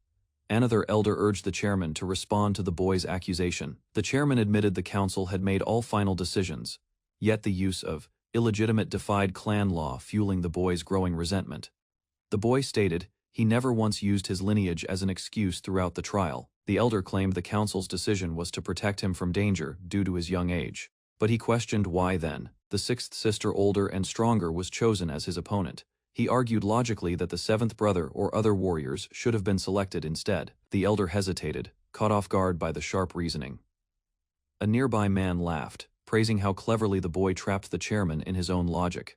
Another elder urged the chairman to respond to the boy's accusation. The chairman admitted the council had made all final decisions, yet the use of illegitimate defied clan law fueling the boy's growing resentment. The boy stated he never once used his lineage as an excuse throughout the trial. The elder claimed the council's decision was to protect him from danger due to his young age. But he questioned why then the sixth sister, older and stronger, was chosen as his opponent. He argued logically that the seventh brother or other warriors should have been selected instead. The elder hesitated, caught off guard by the sharp reasoning. A nearby man laughed, praising how cleverly the boy trapped the chairman in his own logic.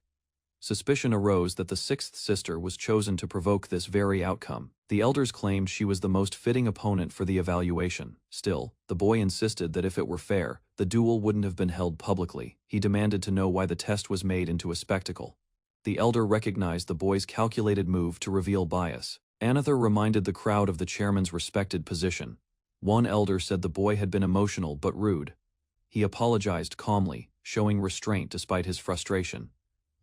Suspicion arose that the sixth sister was chosen to provoke this very outcome. The elders claimed she was the most fitting opponent for the evaluation. Still, the boy insisted that if it were fair, the duel wouldn't have been held publicly. He demanded to know why the test was made into a spectacle. The elder recognized the boy's calculated move to reveal bias. Another reminded the crowd of the chairman's respected position. One elder said the boy had been emotional but rude. He apologized calmly, showing restraint despite his frustration.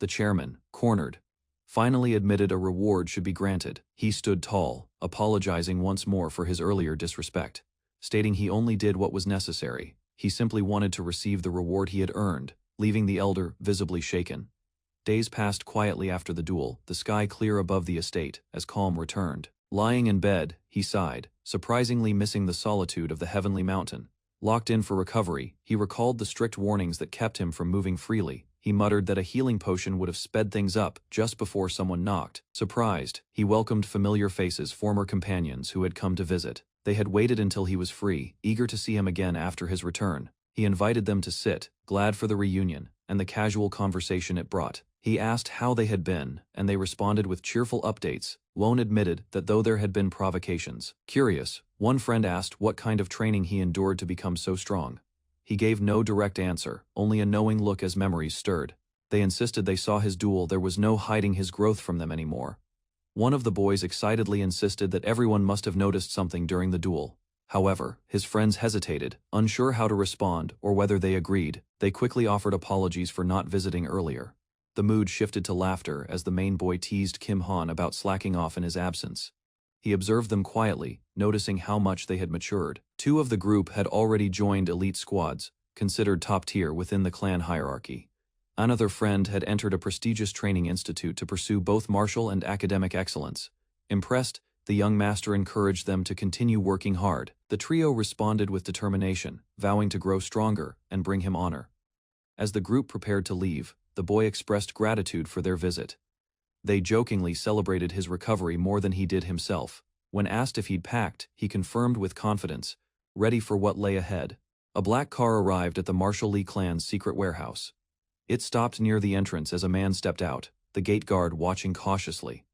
The chairman, cornered, finally admitted a reward should be granted. He stood tall, apologizing once more for his earlier disrespect, stating he only did what was necessary. He simply wanted to receive the reward he had earned, leaving the elder visibly shaken. Days passed quietly after the duel, the sky clear above the estate, as calm returned. Lying in bed, he sighed, surprisingly missing the solitude of the heavenly mountain. Locked in for recovery, he recalled the strict warnings that kept him from moving freely. He muttered that a healing potion would have sped things up just before someone knocked. Surprised, he welcomed familiar faces, former companions who had come to visit. They had waited until he was free, eager to see him again after his return. He invited them to sit, glad for the reunion, and the casual conversation it brought. He asked how they had been, and they responded with cheerful updates. Lone admitted that though there had been provocations. Curious, one friend asked what kind of training he endured to become so strong. He gave no direct answer, only a knowing look as memories stirred. They insisted they saw his duel, there was no hiding his growth from them anymore. One of the boys excitedly insisted that everyone must have noticed something during the duel. However, his friends hesitated, unsure how to respond or whether they agreed. They quickly offered apologies for not visiting earlier. The mood shifted to laughter as the main boy teased Kim Han about slacking off in his absence. He observed them quietly, noticing how much they had matured. Two of the group had already joined elite squads, considered top tier within the clan hierarchy. Another friend had entered a prestigious training institute to pursue both martial and academic excellence. Impressed, the young master encouraged them to continue working hard. The trio responded with determination, vowing to grow stronger and bring him honor. As the group prepared to leave, the boy expressed gratitude for their visit. They jokingly celebrated his recovery more than he did himself. When asked if he'd packed, he confirmed with confidence, ready for what lay ahead. A black car arrived at the Marshall Lee clan's secret warehouse. It stopped near the entrance as a man stepped out, the gate guard watching cautiously.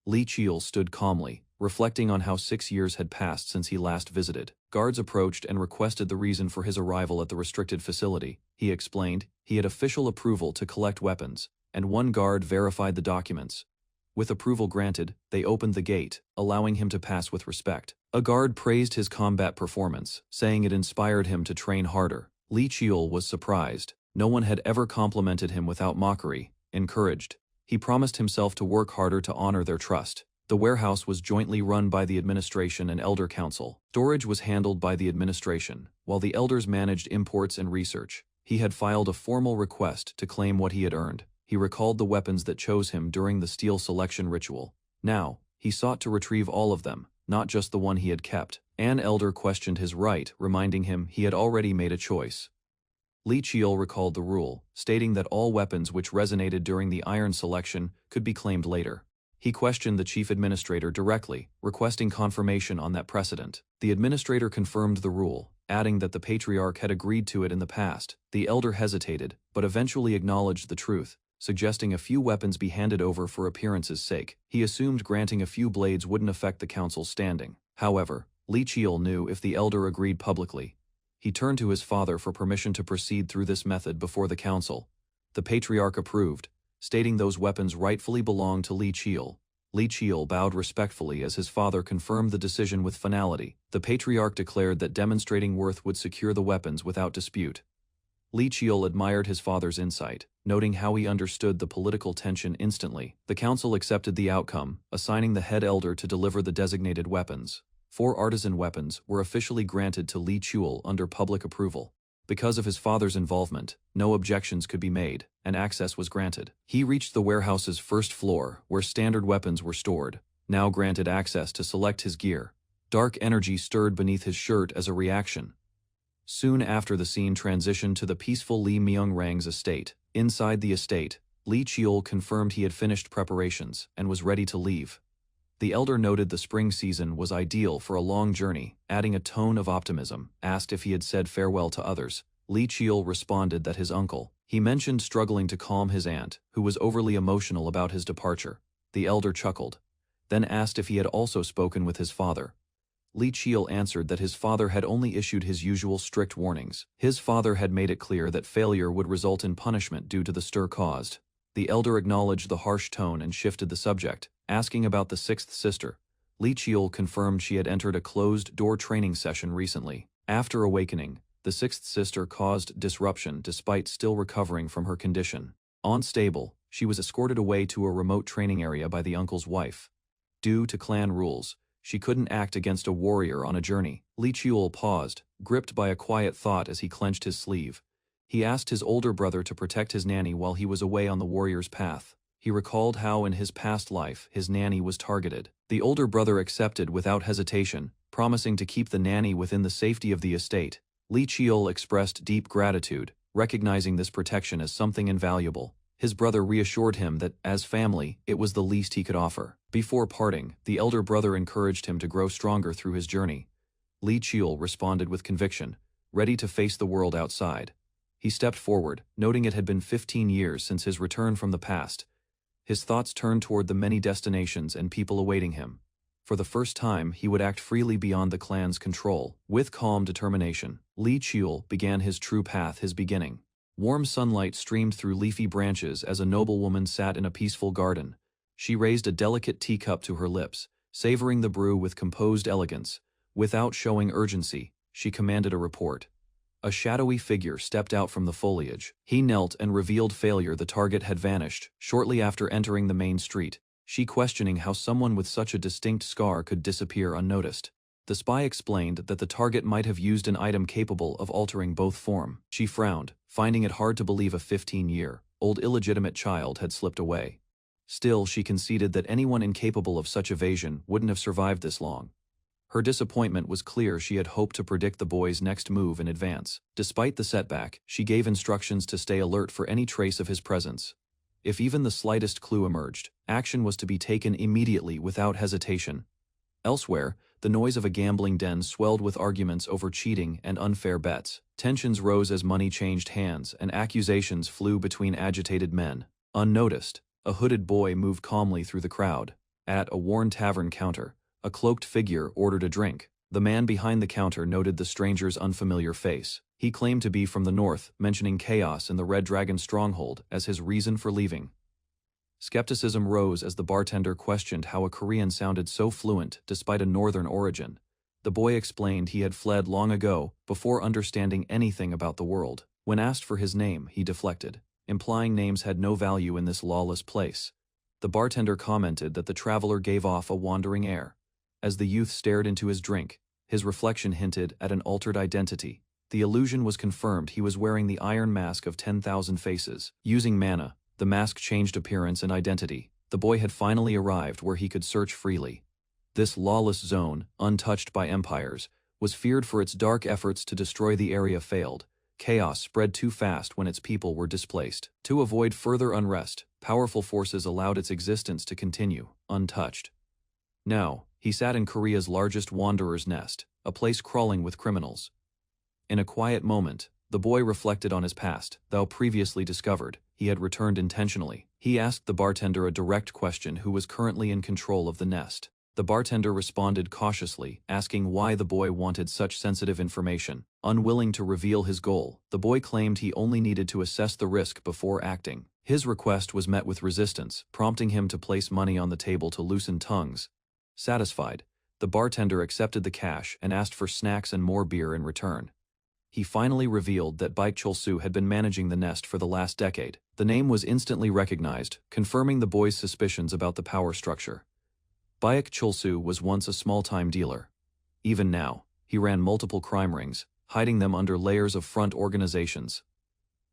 Lee Cheol stood calmly, reflecting on how 6 years had passed since he last visited. Guards approached and requested the reason for his arrival at the restricted facility. He explained he had official approval to collect weapons, and one guard verified the documents. With approval granted, they opened the gate, allowing him to pass with respect. A guard praised his combat performance, saying it inspired him to train harder. Lee Cheol was surprised. No one had ever complimented him without mockery. Encouraged, he promised himself to work harder to honor their trust. The warehouse was jointly run by the administration and elder council. Storage was handled by the administration, while the elders managed imports and research. He had filed a formal request to claim what he had earned. He recalled the weapons that chose him during the steel selection ritual. Now, he sought to retrieve all of them, not just the one he had kept. An elder questioned his right, reminding him he had already made a choice. Lee Cheol recalled the rule, stating that all weapons which resonated during the iron selection could be claimed later. He questioned the chief administrator directly, requesting confirmation on that precedent. The administrator confirmed the rule, adding that the patriarch had agreed to it in the past. The elder hesitated, but eventually acknowledged the truth, suggesting a few weapons be handed over for appearance's sake. He assumed granting a few blades wouldn't affect the council's standing. However, Lee Cheol knew if the elder agreed publicly. He turned to his father for permission to proceed through this method before the council. The patriarch approved, stating those weapons rightfully belonged to Lee Cheol. Lee Cheol bowed respectfully as his father confirmed the decision with finality. The patriarch declared that demonstrating worth would secure the weapons without dispute. Lee Cheol admired his father's insight, noting how he understood the political tension instantly. The council accepted the outcome, assigning the head elder to deliver the designated weapons. 4 artisan weapons were officially granted to Lee Cheol under public approval. Because of his father's involvement, no objections could be made, and access was granted. He reached the warehouse's first floor, where standard weapons were stored, now granted access to select his gear. Dark energy stirred beneath his shirt as a reaction. Soon after, the scene transitioned to the peaceful Lee Myung-rang's estate. Inside the estate, Lee Cheol confirmed he had finished preparations and was ready to leave. The elder noted the spring season was ideal for a long journey, adding a tone of optimism. Asked if he had said farewell to others, Lee Cheol responded that his uncle. He mentioned struggling to calm his aunt, who was overly emotional about his departure. The elder chuckled, then asked if he had also spoken with his father. Lee Cheol answered that his father had only issued his usual strict warnings. His father had made it clear that failure would result in punishment due to the stir caused. The elder acknowledged the harsh tone and shifted the subject, asking about the 6th sister. Lee Cheol confirmed she had entered a closed-door training session recently. After awakening, the 6th sister caused disruption despite still recovering from her condition. Unstable, she was escorted away to a remote training area by the uncle's wife. Due to clan rules, she couldn't act against a warrior on a journey. Lee Cheol paused, gripped by a quiet thought as he clenched his sleeve. He asked his older brother to protect his nanny while he was away on the warrior's path. He recalled how in his past life his nanny was targeted. The older brother accepted without hesitation, promising to keep the nanny within the safety of the estate. Lee Cheol expressed deep gratitude, recognizing this protection as something invaluable. His brother reassured him that, as family, it was the least he could offer. Before parting, the elder brother encouraged him to grow stronger through his journey. Lee Cheol responded with conviction, ready to face the world outside. He stepped forward, noting it had been 15 years since his return from the past. His thoughts turned toward the many destinations and people awaiting him. For the first time, he would act freely beyond the clan's control. With calm determination, Lee Cheol began his true path, his beginning. Warm sunlight streamed through leafy branches as a noblewoman sat in a peaceful garden. She raised a delicate teacup to her lips, savoring the brew with composed elegance. Without showing urgency, she commanded a report. A shadowy figure stepped out from the foliage. He knelt and revealed failure. The target had vanished, shortly after entering the main street, she questioning how someone with such a distinct scar could disappear unnoticed. The spy explained that the target might have used an item capable of altering both form. She frowned, finding it hard to believe a 15-year-old illegitimate child had slipped away. Still, she conceded that anyone incapable of such evasion wouldn't have survived this long. Her disappointment was clear. She had hoped to predict the boy's next move in advance. Despite the setback, she gave instructions to stay alert for any trace of his presence. If even the slightest clue emerged, action was to be taken immediately without hesitation. Elsewhere, the noise of a gambling den swelled with arguments over cheating and unfair bets. Tensions rose as money changed hands and accusations flew between agitated men. Unnoticed, a hooded boy moved calmly through the crowd. At a worn tavern counter, a cloaked figure ordered a drink. The man behind the counter noted the stranger's unfamiliar face. He claimed to be from the north, mentioning chaos in the Red Dragon stronghold as his reason for leaving. Skepticism rose as the bartender questioned how a Korean sounded so fluent despite a northern origin. The boy explained he had fled long ago, before understanding anything about the world. When asked for his name, he deflected, implying names had no value in this lawless place. The bartender commented that the traveler gave off a wandering air. As the youth stared into his drink, his reflection hinted at an altered identity. The illusion was confirmed. He was wearing the iron mask of 10,000 faces. Using mana, the mask changed appearance and identity. The boy had finally arrived where he could search freely. This lawless zone, untouched by empires, was feared for its dark efforts to destroy. The area failed. Chaos spread too fast when its people were displaced. To avoid further unrest, powerful forces allowed its existence to continue, untouched. Now, he sat in Korea's largest wanderer's nest, a place crawling with criminals. In a quiet moment, the boy reflected on his past. Though previously discovered, he had returned intentionally. He asked the bartender a direct question: who was currently in control of the nest. The bartender responded cautiously, asking why the boy wanted such sensitive information. Unwilling to reveal his goal, the boy claimed he only needed to assess the risk before acting. His request was met with resistance, prompting him to place money on the table to loosen tongues. Satisfied, the bartender accepted the cash and asked for snacks and more beer in return. He finally revealed that Baek Chol-soo had been managing the nest for the last decade. The name was instantly recognized, confirming the boy's suspicions about the power structure. Baek Chol-soo was once a small-time dealer. Even now, he ran multiple crime rings, hiding them under layers of front organizations.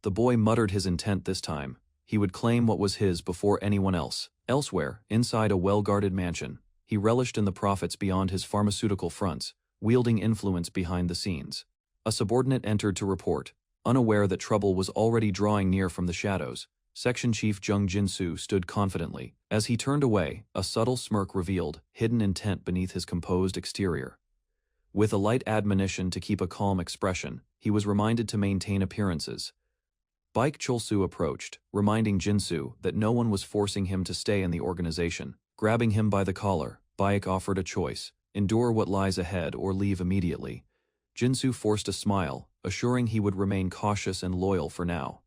The boy muttered his intent this time. He would claim what was his before anyone else. Elsewhere, inside a well-guarded mansion, he relished in the profits beyond his pharmaceutical fronts, wielding influence behind the scenes. A subordinate entered to report, unaware that trouble was already drawing near from the shadows. Section Chief Jung Jin-soo stood confidently. As he turned away, a subtle smirk revealed hidden intent beneath his composed exterior. With a light admonition to keep a calm expression, he was reminded to maintain appearances. Baek Chol-soo approached, reminding Jin-soo that no one was forcing him to stay in the organization. Grabbing him by the collar, Baek offered a choice: endure what lies ahead or leave immediately. Jin-soo forced a smile, assuring he would remain cautious and loyal for now.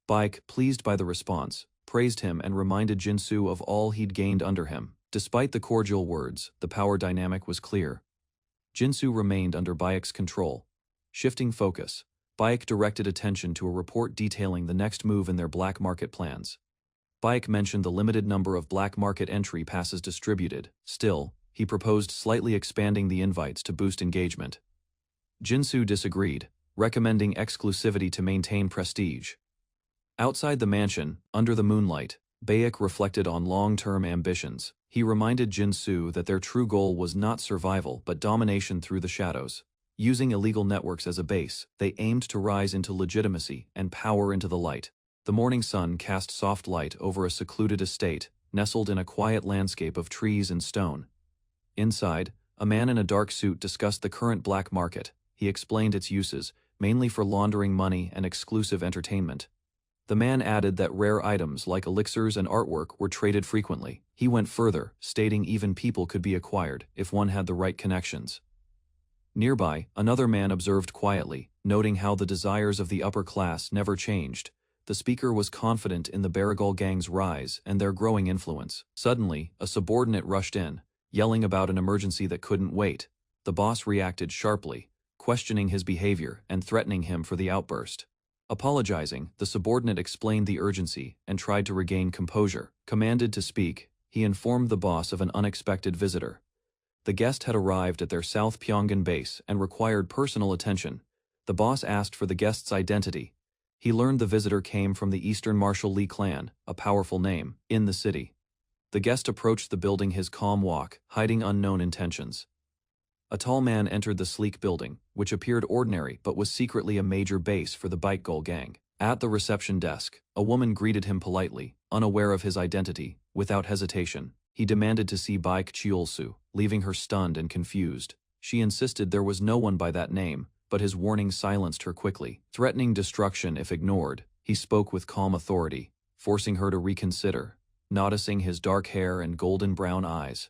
Baek, pleased by the response, praised him and reminded Jin-soo of all he'd gained under him. Despite the cordial words, the power dynamic was clear. Jin-soo remained under Baek's control. Shifting focus, Baek directed attention to a report detailing the next move in their black market plans. Baek mentioned the limited number of black market entry passes distributed. Still, he proposed slightly expanding the invites to boost engagement. Jin-soo disagreed, recommending exclusivity to maintain prestige. Outside the mansion, under the moonlight, Baek reflected on long-term ambitions. He reminded Jin-soo that their true goal was not survival but domination through the shadows. Using illegal networks as a base, they aimed to rise into legitimacy and power into the light. The morning sun cast soft light over a secluded estate, nestled in a quiet landscape of trees and stone. Inside, a man in a dark suit discussed the current black market. He explained its uses, mainly for laundering money and exclusive entertainment. The man added that rare items like elixirs and artwork were traded frequently. He went further, stating even people could be acquired if one had the right connections. Nearby, another man observed quietly, noting how the desires of the upper class never changed. The speaker was confident in the Baragol gang's rise and their growing influence. Suddenly, a subordinate rushed in, yelling about an emergency that couldn't wait. The boss reacted sharply, questioning his behavior and threatening him for the outburst. Apologizing, the subordinate explained the urgency and tried to regain composure. Commanded to speak, he informed the boss of an unexpected visitor. The guest had arrived at their South Pyongan base and required personal attention. The boss asked for the guest's identity. He learned the visitor came from the Eastern Martial Lee clan, a powerful name, in the city. The guest approached the building his calm walk, hiding unknown intentions. A tall man entered the sleek building, which appeared ordinary but was secretly a major base for the Bike Goal gang. At the reception desk, a woman greeted him politely, unaware of his identity. Without hesitation, he demanded to see Baek Cheol-soo, leaving her stunned and confused. She insisted there was no one by that name, but his warning silenced her quickly. Threatening destruction if ignored, he spoke with calm authority, forcing her to reconsider, noticing his dark hair and golden brown eyes.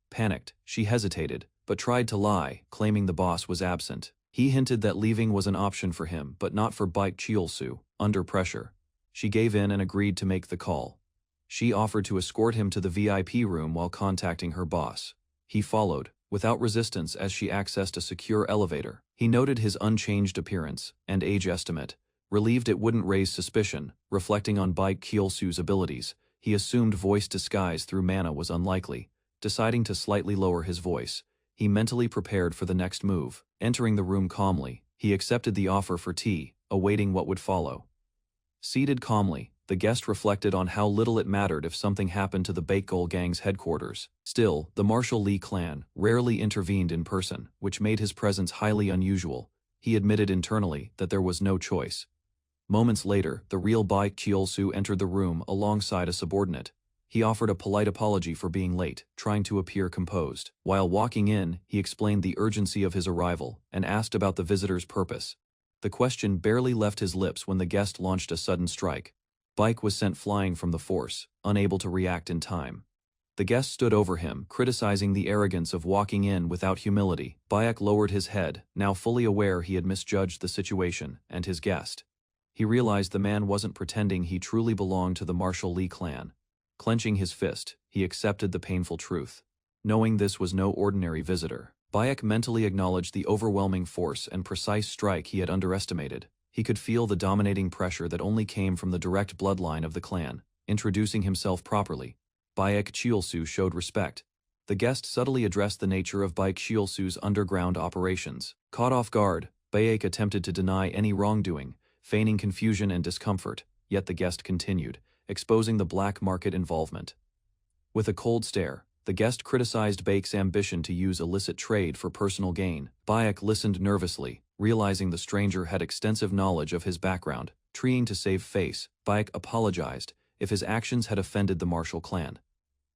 Panicked, she hesitated, but tried to lie, claiming the boss was absent. He hinted that leaving was an option for him, but not for Baek Cheol-soo. Under pressure, she gave in and agreed to make the call. She offered to escort him to the VIP room while contacting her boss. He followed, without resistance, as she accessed a secure elevator. He noted his unchanged appearance and age estimate, relieved it wouldn't raise suspicion. Reflecting on Baek Cheol-soo's abilities, he assumed voice disguise through mana was unlikely. Deciding to slightly lower his voice, he mentally prepared for the next move. Entering the room calmly, he accepted the offer for tea, awaiting what would follow. Seated calmly, the guest reflected on how little it mattered if something happened to the Baekgol gang's headquarters. Still, the Martial Lee clan rarely intervened in person, which made his presence highly unusual. He admitted internally that there was no choice. Moments later, the real Baek Cheol-soo entered the room alongside a subordinate. He offered a polite apology for being late, trying to appear composed. While walking in, he explained the urgency of his arrival and asked about the visitor's purpose. The question barely left his lips when the guest launched a sudden strike. Baek was sent flying from the force, unable to react in time. The guest stood over him, criticizing the arrogance of walking in without humility. Baek lowered his head, now fully aware he had misjudged the situation and his guest. He realized the man wasn't pretending he truly belonged to the Martial Lee clan. Clenching his fist, he accepted the painful truth. Knowing this was no ordinary visitor, Baek mentally acknowledged the overwhelming force and precise strike he had underestimated. He could feel the dominating pressure that only came from the direct bloodline of the clan. Introducing himself properly, Baek Cheol-soo showed respect. The guest subtly addressed the nature of Baek Cheol-soo's underground operations. Caught off guard, Baek attempted to deny any wrongdoing, feigning confusion and discomfort, yet the guest continued, exposing the black market involvement. With a cold stare, the guest criticized Baek's ambition to use illicit trade for personal gain. Baek listened nervously, realizing the stranger had extensive knowledge of his background. Trying to save face, Baek apologized if his actions had offended the Martial clan.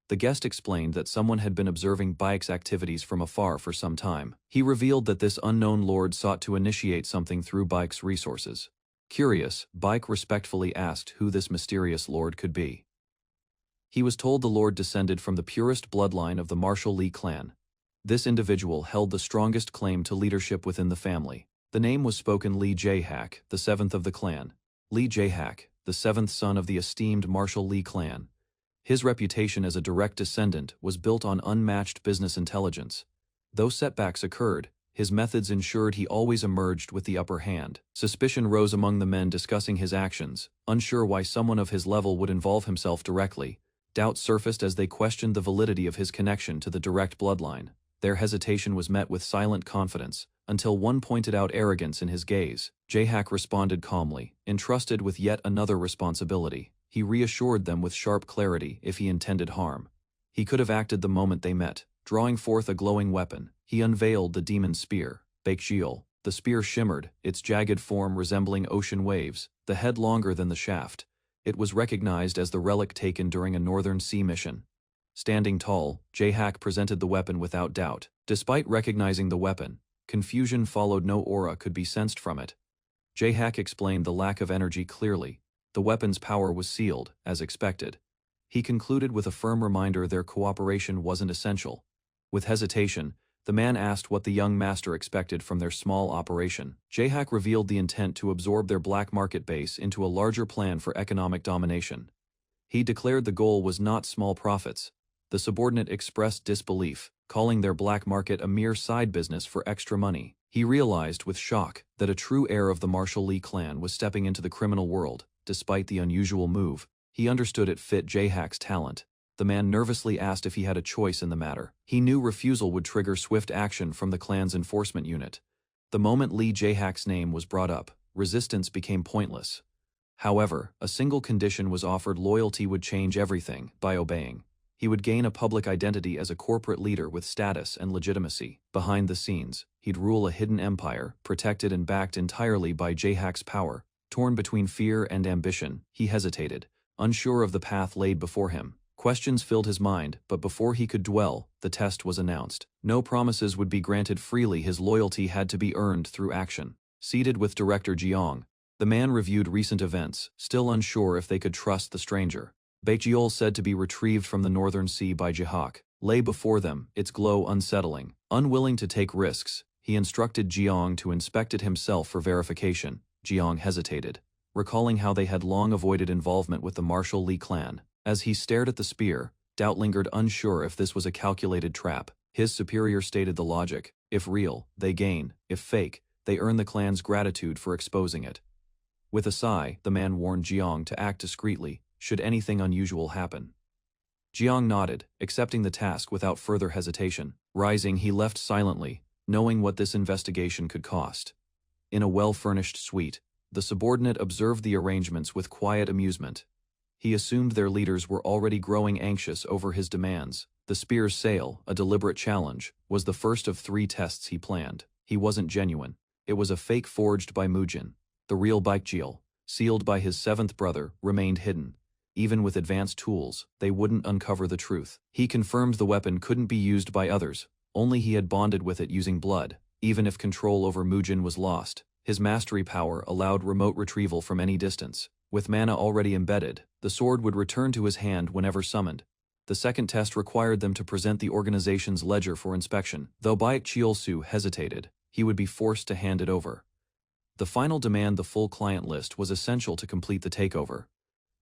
The guest explained that someone had been observing Baek's activities from afar for some time. He revealed that this unknown lord sought to initiate something through Baek's resources. Curious, Baek respectfully asked who this mysterious lord could be. He was told the lord descended from the purest bloodline of the Martial Lee clan. This individual held the strongest claim to leadership within the family. The name was spoken Lee Jae-hak, the seventh of the clan. Lee Jae-hak, the seventh son of the esteemed Martial Lee clan. His reputation as a direct descendant was built on unmatched business intelligence. Though setbacks occurred, his methods ensured he always emerged with the upper hand. Suspicion rose among the men discussing his actions, unsure why someone of his level would involve himself directly. Doubt surfaced as they questioned the validity of his connection to the direct bloodline. Their hesitation was met with silent confidence, until one pointed out arrogance in his gaze. Jae-hak responded calmly, entrusted with yet another responsibility. He reassured them with sharp clarity if he intended harm. He could have acted the moment they met. Drawing forth a glowing weapon, he unveiled the demon spear, Baekjeol. The spear shimmered, its jagged form resembling ocean waves, the head longer than the shaft. It was recognized as the relic taken during a northern sea mission. Standing tall, Jae-hak presented the weapon without doubt. Despite recognizing the weapon, confusion followed. No aura could be sensed from it. Jae-hak explained the lack of energy clearly. The weapon's power was sealed, as expected. He concluded with a firm reminder their cooperation wasn't essential. With hesitation, the man asked what the young master expected from their small operation. Jae-hak revealed the intent to absorb their black market base into a larger plan for economic domination. He declared the goal was not small profits, The subordinate expressed disbelief, calling their black market a mere side business for extra money. He realized with shock that a true heir of the Marshall Lee clan was stepping into the criminal world. Despite the unusual move, he understood it fit Jae-hak's talent. The man nervously asked if he had a choice in the matter. He knew refusal would trigger swift action from the clan's enforcement unit. The moment Lee Jae-hak's name was brought up, resistance became pointless. However, a single condition was offered: loyalty would change everything. By obeying, he would gain a public identity as a corporate leader with status and legitimacy. Behind the scenes, he'd rule a hidden empire, protected and backed entirely by Jae-hak's power. Torn between fear and ambition, he hesitated, unsure of the path laid before him. Questions filled his mind, but before he could dwell, the test was announced. No promises would be granted freely. His loyalty had to be earned through action. Seated with Director Jeong, the man reviewed recent events, still unsure if they could trust the stranger. Baekjeol, said to be retrieved from the Northern Sea by Jae-hak, lay before them, its glow unsettling. Unwilling to take risks, he instructed Jeong to inspect it himself for verification. Jeong hesitated, recalling how they had long avoided involvement with the Marshall Lee clan. As he stared at the spear, doubt lingered, unsure if this was a calculated trap. His superior stated the logic: if real, they gain; if fake, they earn the clan's gratitude for exposing it. With a sigh, the man warned Jeong to act discreetly, should anything unusual happen. Jeong nodded, accepting the task without further hesitation. Rising, he left silently, knowing what this investigation could cost. In a well-furnished suite, the subordinate observed the arrangements with quiet amusement. He assumed their leaders were already growing anxious over his demands. The spear's sale, a deliberate challenge, was the first of 3 tests he planned. He wasn't genuine. It was a fake forged by Mujin. The real Baekjeol, sealed by his 7th brother, remained hidden. Even with advanced tools, they wouldn't uncover the truth. He confirmed the weapon couldn't be used by others. Only he had bonded with it using blood. Even if control over Mujin was lost, his mastery power allowed remote retrieval from any distance. With mana already embedded, the sword would return to his hand whenever summoned. The second test required them to present the organization's ledger for inspection. Though Baekjeol hesitated, he would be forced to hand it over. The final demand, the full client list, was essential to complete the takeover.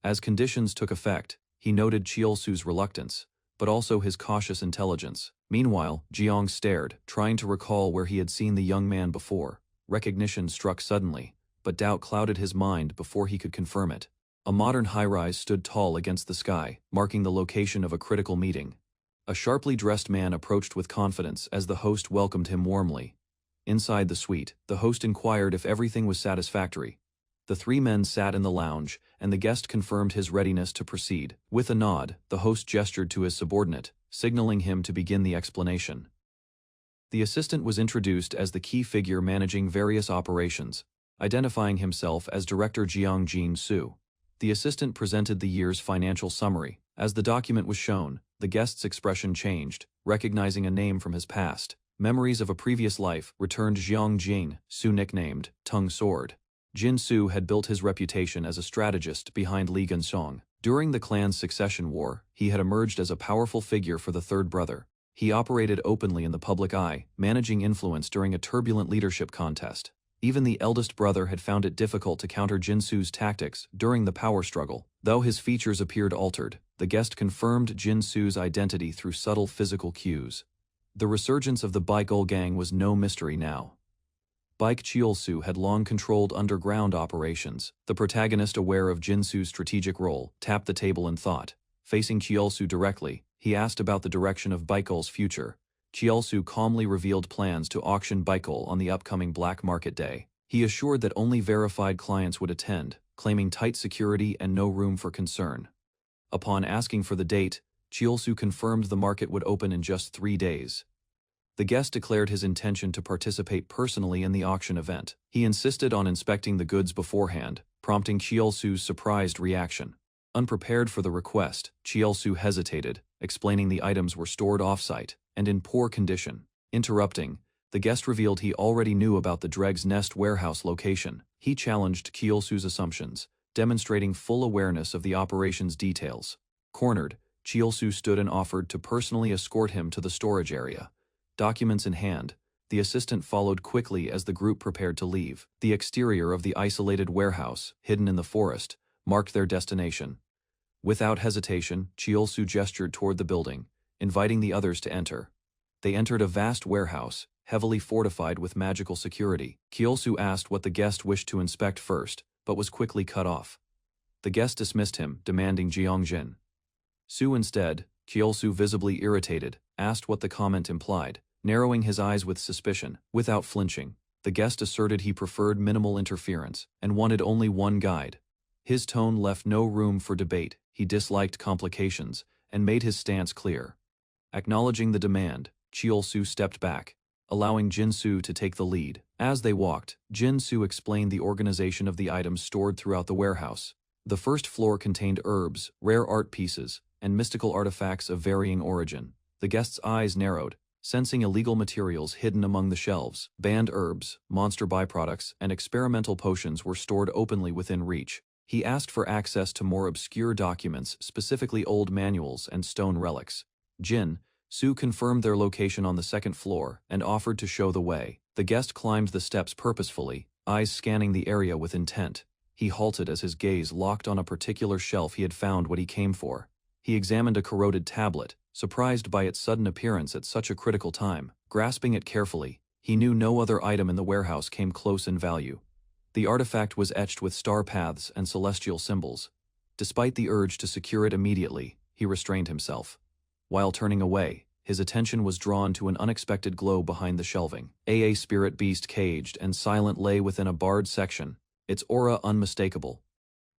As conditions took effect, he noted Cheolsu's reluctance, but also his cautious intelligence. Meanwhile, Jeong stared, trying to recall where he had seen the young man before. Recognition struck suddenly, but doubt clouded his mind before he could confirm it. A modern high-rise stood tall against the sky, marking the location of a critical meeting. A sharply dressed man approached with confidence as the host welcomed him warmly. Inside the suite, the host inquired if everything was satisfactory. The 3 men sat in the lounge, and the guest confirmed his readiness to proceed. With a nod, the host gestured to his subordinate, signaling him to begin the explanation. The assistant was introduced as the key figure managing various operations, identifying himself as Director Jeong Jin-soo. The assistant presented the year's financial summary. As the document was shown, the guest's expression changed, recognizing a name from his past. Memories of a previous life returned. Jeong Jin-soo, nicknamed Tongue Sword. Jin-soo had built his reputation as a strategist behind Lee Gun-song. During the clan's succession war, he had emerged as a powerful figure for the 3rd brother. He operated openly in the public eye, managing influence during a turbulent leadership contest. Even the eldest brother had found it difficult to counter Jin-soo's tactics during the power struggle. Though his features appeared altered, the guest confirmed Jin-soo's identity through subtle physical cues. The resurgence of the Baekjeol gang was no mystery now. Baekjeol had long controlled underground operations. The protagonist, aware of Jin-soo's strategic role, tapped the table in thought. Facing Cheolsu directly, he asked about the direction of Baekjeol's future. Cheolsu calmly revealed plans to auction Baekjeol on the upcoming Black Market Day. He assured that only verified clients would attend, claiming tight security and no room for concern. Upon asking for the date, Cheolsu confirmed the market would open in just 3 days. The guest declared his intention to participate personally in the auction event. He insisted on inspecting the goods beforehand, prompting Cheolsu's surprised reaction. Unprepared for the request, Cheolsu hesitated, explaining the items were stored off-site and in poor condition. Interrupting, the guest revealed he already knew about the Dreg's Nest warehouse location. He challenged Cheolsu's assumptions, demonstrating full awareness of the operation's details. Cornered, Cheolsu stood and offered to personally escort him to the storage area. Documents in hand, the assistant followed quickly as the group prepared to leave. The exterior of the isolated warehouse, hidden in the forest, marked their destination. Without hesitation, Cheolsu gestured toward the building, inviting the others to enter. They entered a vast warehouse, heavily fortified with magical security. Kyeolsu asked what the guest wished to inspect first, but was quickly cut off. The guest dismissed him, demanding Jeongjin. Su instead, Kyeolsu visibly irritated, asked what the comment implied, narrowing his eyes with suspicion. Without flinching, the guest asserted he preferred minimal interference and wanted only one guide. His tone left no room for debate. He disliked complications and made his stance clear. Acknowledging the demand, Kyeolsu stepped back, allowing Jin-Soo to take the lead. As they walked, Jin-Soo explained the organization of the items stored throughout the warehouse. The first floor contained herbs, rare art pieces, and mystical artifacts of varying origin. The guest's eyes narrowed, sensing illegal materials hidden among the shelves. Banned herbs, monster byproducts, and experimental potions were stored openly within reach. He asked for access to more obscure documents, specifically old manuals and stone relics. Jin-Soo confirmed their location on the second floor and offered to show the way. The guest climbed the steps purposefully, eyes scanning the area with intent. He halted as his gaze locked on a particular shelf he had found what he came for. He examined a corroded tablet, surprised by its sudden appearance at such a critical time. Grasping it carefully, he knew no other item in the warehouse came close in value. The artifact was etched with star paths and celestial symbols. Despite the urge to secure it immediately, he restrained himself. While turning away, his attention was drawn to an unexpected glow behind the shelving. A spirit beast caged and silent lay within a barred section, its aura unmistakable.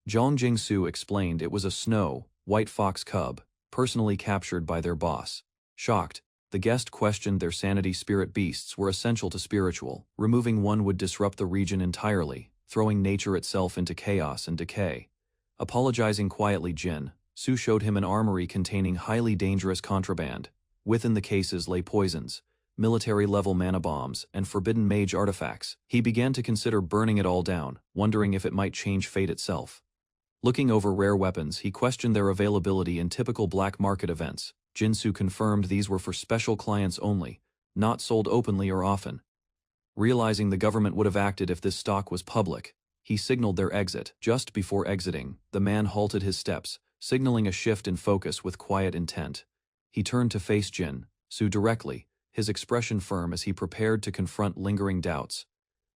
Zhang Jingsu explained it was a snow, white fox cub, personally captured by their boss. Shocked, the guest questioned their sanity. Spirit beasts were essential to spiritual. Removing one would disrupt the region entirely, throwing nature itself into chaos and decay. Apologizing quietly, Jin-Soo showed him an armory containing highly dangerous contraband. Within the cases lay poisons, military-level mana bombs, and forbidden mage artifacts. He began to consider burning it all down, wondering if it might change fate itself. Looking over rare weapons, he questioned their availability in typical black market events. Jin-Soo confirmed these were for special clients only, not sold openly or often. Realizing the government would have acted if this stock was public, he signaled their exit. Just before exiting, the man halted his steps, signaling a shift in focus with quiet intent. He turned to face Jin-Soo directly, his expression firm as he prepared to confront lingering doubts.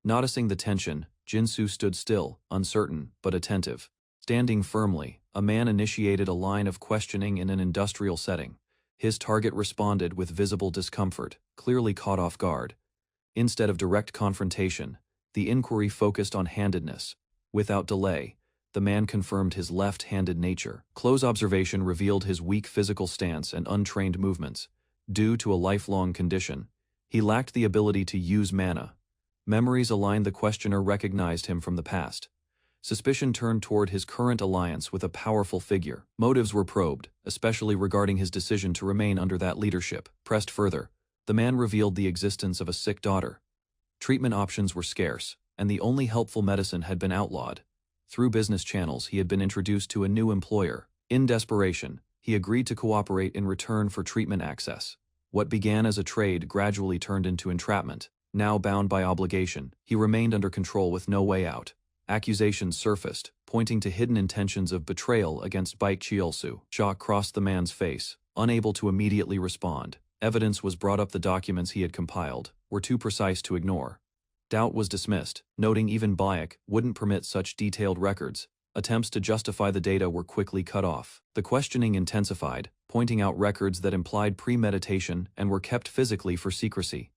Noticing the tension, Jin-Soo stood still, uncertain, but attentive. Standing firmly, a man initiated a line of questioning in an industrial setting. His target responded with visible discomfort, clearly caught off guard. Instead of direct confrontation, the inquiry focused on handedness. Without delay, the man confirmed his left-handed nature. Close observation revealed his weak physical stance and untrained movements. Due to a lifelong condition, he lacked the ability to use mana. Memories aligned. The questioner recognized him from the past. Suspicion turned toward his current alliance with a powerful figure. Motives were probed, especially regarding his decision to remain under that leadership. Pressed further, the man revealed the existence of a sick daughter. Treatment options were scarce, and the only helpful medicine had been outlawed. Through business channels, he had been introduced to a new employer. In desperation, he agreed to cooperate in return for treatment access. What began as a trade gradually turned into entrapment. Now bound by obligation, he remained under control with no way out. Accusations surfaced, pointing to hidden intentions of betrayal against Baek Kyeolsu. Shock crossed the man's face, unable to immediately respond. Evidence was brought up. The documents he had compiled were too precise to ignore. Doubt was dismissed, noting even Baek wouldn't permit such detailed records. Attempts to justify the data were quickly cut off. The questioning intensified, pointing out records that implied premeditation and were kept physically for secrecy.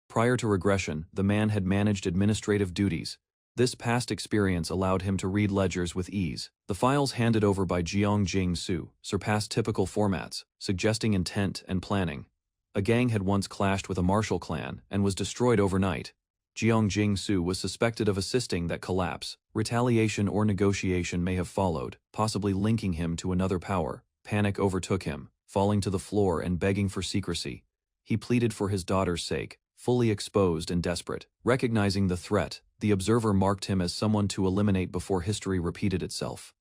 Prior to regression, the man had managed administrative duties. This past experience allowed him to read ledgers with ease. The files handed over by Jeong Jing-Soo surpassed typical formats, suggesting intent and planning. A gang had once clashed with a martial clan and was destroyed overnight. Jeong Jing-Soo was suspected of assisting that collapse. Retaliation or negotiation may have followed, possibly linking him to another power. Panic overtook him, falling to the floor and begging for secrecy. He pleaded for his daughter's sake, fully exposed and desperate. Recognizing the threat, the observer marked him as someone to eliminate before history repeated itself.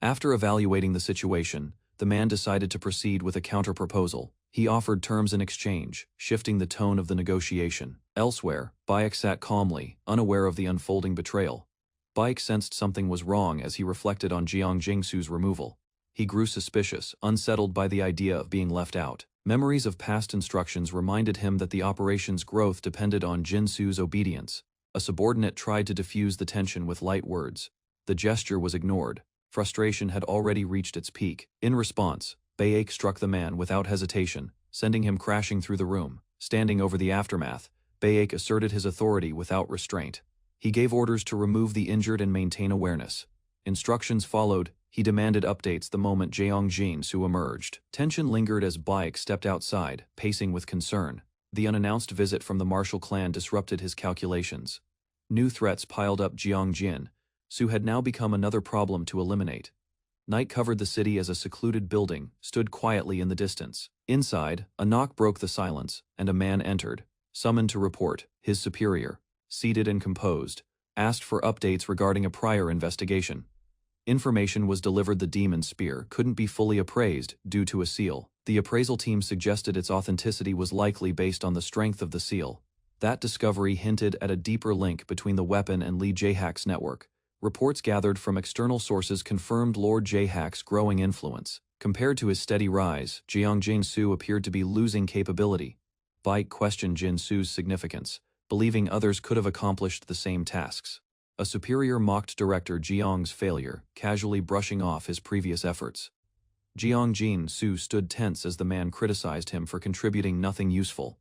After evaluating the situation, the man decided to proceed with a counter-proposal. He offered terms in exchange, shifting the tone of the negotiation. Elsewhere, Baek sat calmly, unaware of the unfolding betrayal. Baek sensed something was wrong as he reflected on Jeong Jing-Soo's removal. He grew suspicious, unsettled by the idea of being left out. Memories of past instructions reminded him that the operation's growth depended on Jinsu's obedience. A subordinate tried to diffuse the tension with light words. The gesture was ignored. Frustration had already reached its peak. In response, Bayek struck the man without hesitation, sending him crashing through the room. Standing over the aftermath, Bayek asserted his authority without restraint. He gave orders to remove the injured and maintain awareness. Instructions followed. He demanded updates the moment Jeong Jin-soo emerged. Tension lingered as Bayek stepped outside, pacing with concern. The unannounced visit from the martial clan disrupted his calculations. New threats piled up. Jeong Jin-soo had now become another problem to eliminate. Night covered the city as a secluded building stood quietly in the distance. Inside, a knock broke the silence, and a man entered, summoned to report. His superior, seated and composed, asked for updates regarding a prior investigation. Information was delivered. The demon spear couldn't be fully appraised due to a seal. The appraisal team suggested its authenticity was likely based on the strength of the seal. That discovery hinted at a deeper link between the weapon and Lee Jae-hak's network. Reports gathered from external sources confirmed Lord Jae-hak's growing influence. Compared to his steady rise, Jeong Jin-soo appeared to be losing capability. Bayek questioned Jin-soo's significance, believing others could have accomplished the same tasks. A superior mocked Director Jeong's failure, casually brushing off his previous efforts. Jeong Jin-soo stood tense as the man criticized him for contributing nothing useful.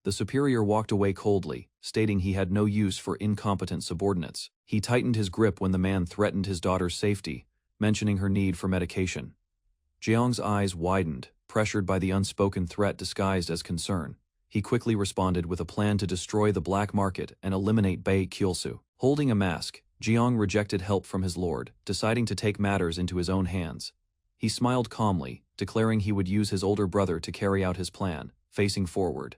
The superior walked away coldly, stating he had no use for incompetent subordinates. He tightened his grip when the man threatened his daughter's safety, mentioning her need for medication. Jeong's eyes widened, pressured by the unspoken threat disguised as concern. He quickly responded with a plan to destroy the black market and eliminate Bae Kyulsu. Holding a mask, Jeong rejected help from his lord, deciding to take matters into his own hands. He smiled calmly, declaring he would use his older brother to carry out his plan. Facing forward,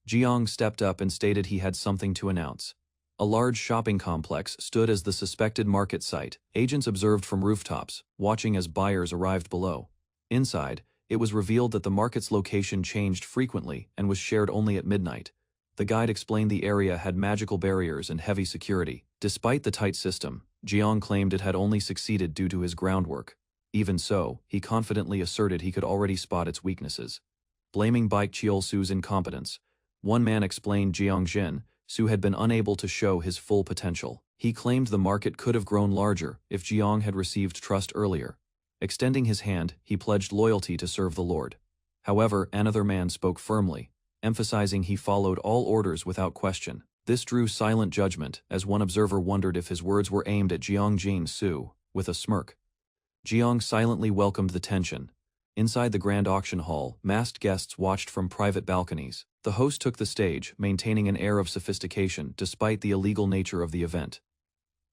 Jeong stepped up and stated he had something to announce. A large shopping complex stood as the suspected market site. Agents observed from rooftops, watching as buyers arrived below. Inside, it was revealed that the market's location changed frequently and was shared only at midnight. The guide explained the area had magical barriers and heavy security. Despite the tight system, Jeong claimed it had only succeeded due to his groundwork. Even so, he confidently asserted he could already spot its weaknesses. Blaming Baek Cheol-soo's incompetence, one man explained Jeong Jin-soo had been unable to show his full potential. He claimed the market could have grown larger if Jeong had received trust earlier. Extending his hand, he pledged loyalty to serve the Lord. However, another man spoke firmly, emphasizing he followed all orders without question. This drew silent judgment, as one observer wondered if his words were aimed at Jeong Jin-soo. With a smirk, Jeong silently welcomed the tension. Inside the grand auction hall, masked guests watched from private balconies. The host took the stage, maintaining an air of sophistication despite the illegal nature of the event.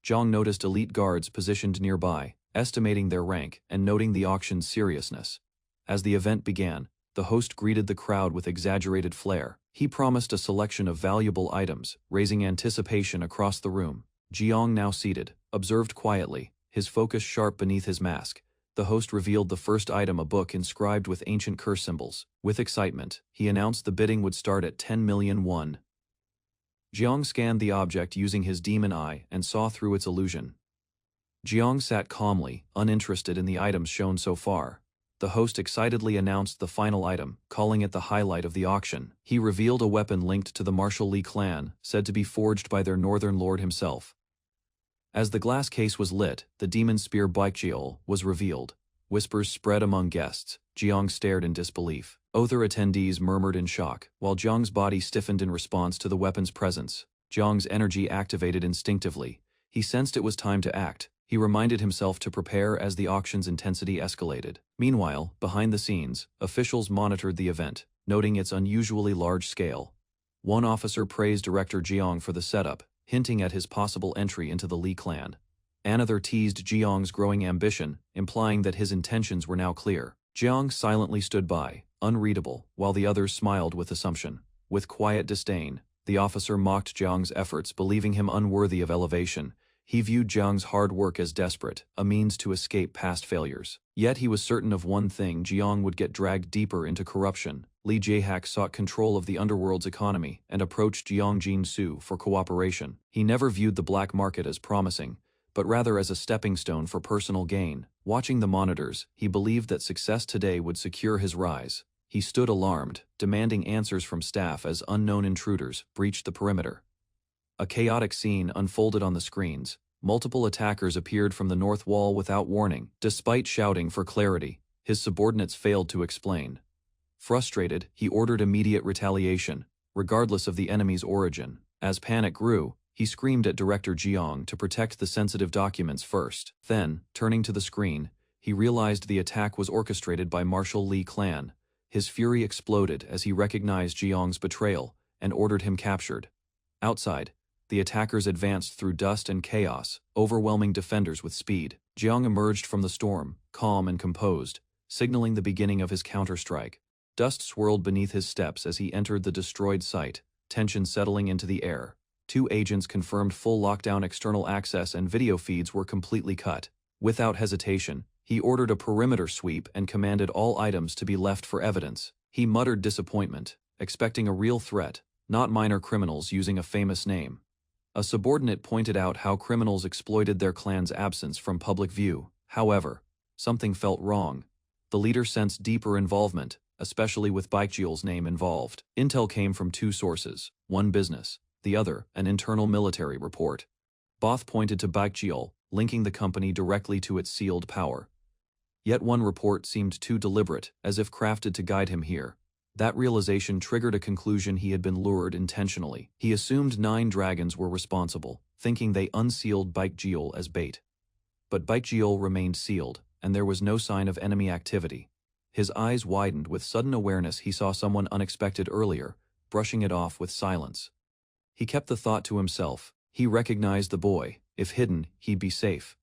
Jeong noticed elite guards positioned nearby, estimating their rank and noting the auction's seriousness. As the event began, the host greeted the crowd with exaggerated flair. He promised a selection of valuable items, raising anticipation across the room. Jeong, now seated, observed quietly, his focus sharp beneath his mask. The host revealed the first item, a book inscribed with ancient curse symbols. With excitement, he announced the bidding would start at 10 million won. Jeong scanned the object using his demon eye and saw through its illusion. Jeong sat calmly, uninterested in the items shown so far. The host excitedly announced the final item, calling it the highlight of the auction. He revealed a weapon linked to the Martial Lee clan, said to be forged by their northern lord himself. As the glass case was lit, the demon spear Baekjeol was revealed. Whispers spread among guests. Jeong stared in disbelief. Other attendees murmured in shock, while Jeong's body stiffened in response to the weapon's presence. Jeong's energy activated instinctively. He sensed it was time to act. He reminded himself to prepare as the auction's intensity escalated. Meanwhile, behind the scenes, officials monitored the event, noting its unusually large scale. One officer praised Director Jeong for the setup, hinting at his possible entry into the Lee clan. Another teased Jeong's growing ambition, implying that his intentions were now clear. Jeong silently stood by, unreadable, while the others smiled with assumption. With quiet disdain, the officer mocked Jeong's efforts, believing him unworthy of elevation. He viewed Jeong's hard work as desperate, a means to escape past failures. Yet he was certain of one thing: Jeong would get dragged deeper into corruption. Lee Jae-hak sought control of the underworld's economy and approached Jeong Jin-soo for cooperation. He never viewed the black market as promising, but rather as a stepping stone for personal gain. Watching the monitors, he believed that success today would secure his rise. He stood alarmed, demanding answers from staff as unknown intruders breached the perimeter. A chaotic scene unfolded on the screens. Multiple attackers appeared from the north wall without warning. Despite shouting for clarity, his subordinates failed to explain. Frustrated, he ordered immediate retaliation, regardless of the enemy's origin. As panic grew, he screamed at Director Jiang to protect the sensitive documents first. Then, turning to the screen, he realized the attack was orchestrated by Marshal Li Clan. His fury exploded as he recognized Jiang's betrayal and ordered him captured. Outside, the attackers advanced through dust and chaos, overwhelming defenders with speed. Jiang emerged from the storm, calm and composed, signaling the beginning of his counterstrike. Dust swirled beneath his steps as he entered the destroyed site, tension settling into the air. 2 agents confirmed full lockdown, external access and video feeds were completely cut. Without hesitation, he ordered a perimeter sweep and commanded all items to be left for evidence. He muttered disappointment, expecting a real threat, not minor criminals using a famous name. A subordinate pointed out how criminals exploited their clan's absence from public view. However, something felt wrong. The leader sensed deeper involvement, especially with Baekjeol's name involved. Intel came from 2 sources, one business, the other an internal military report. Both pointed to Baekjeol, linking the company directly to its sealed power. Yet one report seemed too deliberate, as if crafted to guide him here. That realization triggered a conclusion: he had been lured intentionally. He assumed 9 dragons were responsible, thinking they unsealed Baekjeol as bait. But Baekjeol remained sealed, and there was no sign of enemy activity. His eyes widened with sudden awareness. He saw someone unexpected earlier, brushing it off with silence. He kept the thought to himself. He recognized the boy. If hidden, he'd be safe.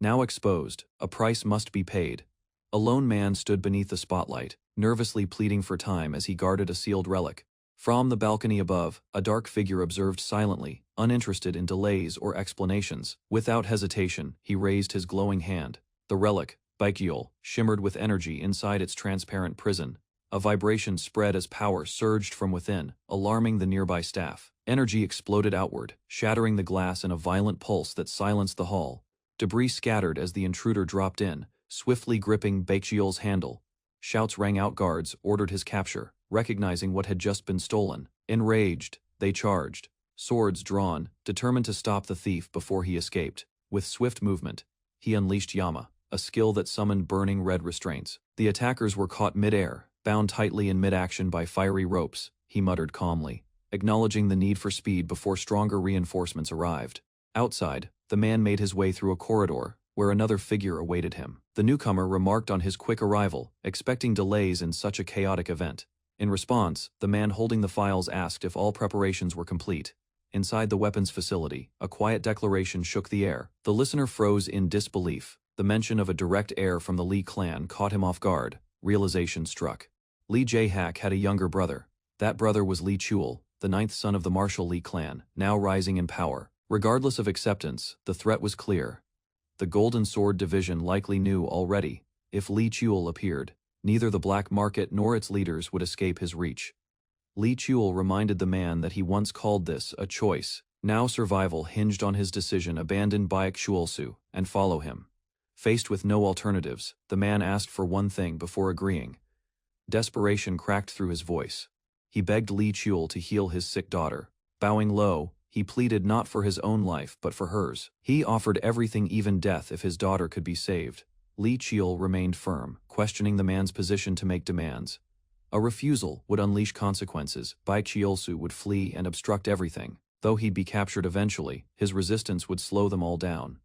Now exposed, a price must be paid. A lone man stood beneath the spotlight, nervously pleading for time as he guarded a sealed relic. From the balcony above, a dark figure observed silently, uninterested in delays or explanations. Without hesitation, he raised his glowing hand. The relic, Baekjeol, shimmered with energy inside its transparent prison. A vibration spread as power surged from within, alarming the nearby staff. Energy exploded outward, shattering the glass in a violent pulse that silenced the hall. Debris scattered as the intruder dropped in, swiftly gripping Baekjeol's handle. Shouts rang out. Guards ordered his capture, recognizing what had just been stolen. Enraged, they charged, swords drawn, determined to stop the thief before he escaped. With swift movement, he unleashed Yama, a skill that summoned burning red restraints. The attackers were caught mid-air, bound tightly in mid-action by fiery ropes. He muttered calmly, acknowledging the need for speed before stronger reinforcements arrived. Outside, the man made his way through a corridor, where another figure awaited him. The newcomer remarked on his quick arrival, expecting delays in such a chaotic event. In response, the man holding the files asked if all preparations were complete. Inside the weapons facility, a quiet declaration shook the air. The listener froze in disbelief. The mention of a direct heir from the Li clan caught him off guard. Realization struck. Li Jae-hak had a younger brother. That brother was Li Chul, the 9th son of the Marshal Li clan, now rising in power. Regardless of acceptance, the threat was clear. The Golden Sword Division likely knew already. If Li Chul appeared, neither the black market nor its leaders would escape his reach. Li Chul reminded the man that he once called this a choice. Now survival hinged on his decision: abandon Baekjeolsu and follow him. Faced with no alternatives, the man asked for one thing before agreeing. Desperation cracked through his voice. He begged Li Chul to heal his sick daughter. Bowing low, he pleaded not for his own life but for hers. He offered everything, even death, if his daughter could be saved. Li Chul remained firm, questioning the man's position to make demands. A refusal would unleash consequences. Baekjeolsu would flee and obstruct everything. Though he'd be captured eventually, his resistance would slow them all down.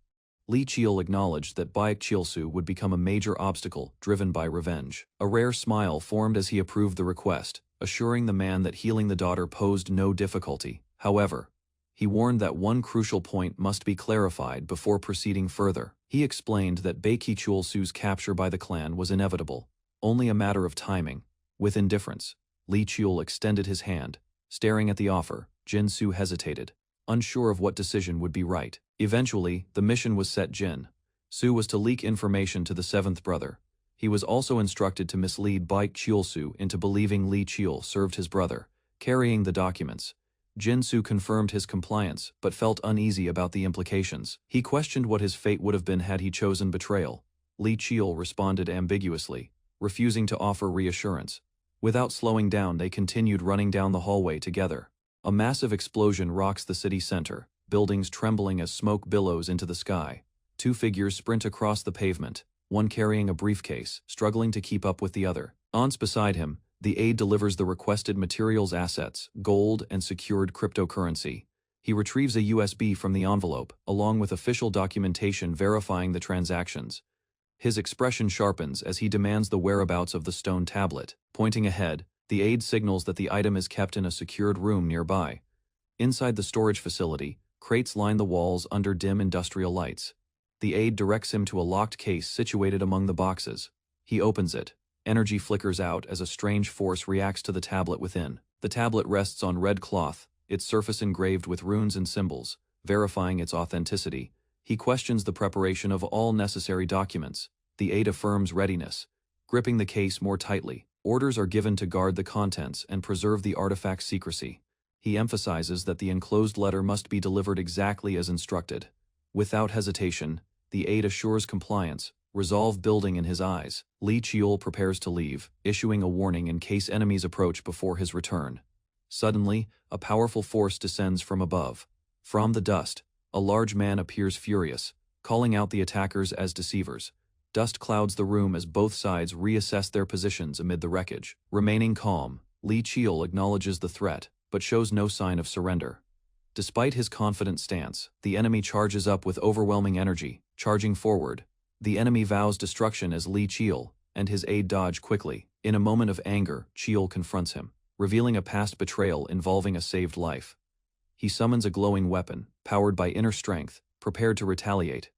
Li Chul acknowledged that Baekjeolsu would become a major obstacle, driven by revenge. A rare smile formed as he approved the request, assuring the man that healing the daughter posed no difficulty. However, he warned that one crucial point must be clarified before proceeding further. He explained that Baekjeolsu's capture by the clan was inevitable, only a matter of timing. With indifference, Li Chul extended his hand. Staring at the offer, Jin Su hesitated, unsure of what decision would be right. Eventually, the mission was set. Jin Su was to leak information to the 7th brother. He was also instructed to mislead Baekjeolsu into believing Li Chul served his brother, carrying the documents. Jinsu confirmed his compliance, but felt uneasy about the implications. He questioned what his fate would have been had he chosen betrayal. Li Qiul responded ambiguously, refusing to offer reassurance. Without slowing down, they continued running down the hallway together. A massive explosion rocks the city center, buildings trembling as smoke billows into the sky. Two figures sprint across the pavement, one carrying a briefcase, struggling to keep up with the other. Beside him, the aide delivers the requested materials assets, gold and secured cryptocurrency. He retrieves a USB from the envelope, along with official documentation verifying the transactions. His expression sharpens as he demands the whereabouts of the stone tablet. Pointing ahead, the aide signals that the item is kept in a secured room nearby. Inside the storage facility, crates line the walls under dim industrial lights. The aide directs him to a locked case situated among the boxes. He opens it. Energy flickers out as a strange force reacts to the tablet within. The tablet rests on red cloth, its surface engraved with runes and symbols, verifying its authenticity. He questions the preparation of all necessary documents. The aide affirms readiness. Gripping the case more tightly, orders are given to guard the contents and preserve the artifact's secrecy. He emphasizes that the enclosed letter must be delivered exactly as instructed. Without hesitation, the aide assures compliance, resolve building in his eyes. Li Qiul prepares to leave, issuing a warning in case enemies approach before his return. Suddenly, a powerful force descends from above. From the dust, a large man appears furious, calling out the attackers as deceivers. Dust clouds the room as both sides reassess their positions amid the wreckage. Remaining calm, Li Qiul acknowledges the threat, but shows no sign of surrender. Despite his confident stance, the enemy charges up with overwhelming energy, charging forward. The enemy vows destruction as Li Qiul and his aide dodge quickly. In a moment of anger, Qiul confronts him, revealing a past betrayal involving a saved life. He summons a glowing weapon, powered by inner strength, prepared to retaliate.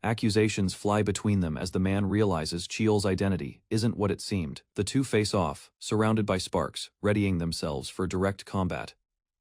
Accusations fly between them as the man realizes Qiul's identity isn't what it seemed. The two face off, surrounded by sparks, readying themselves for direct combat.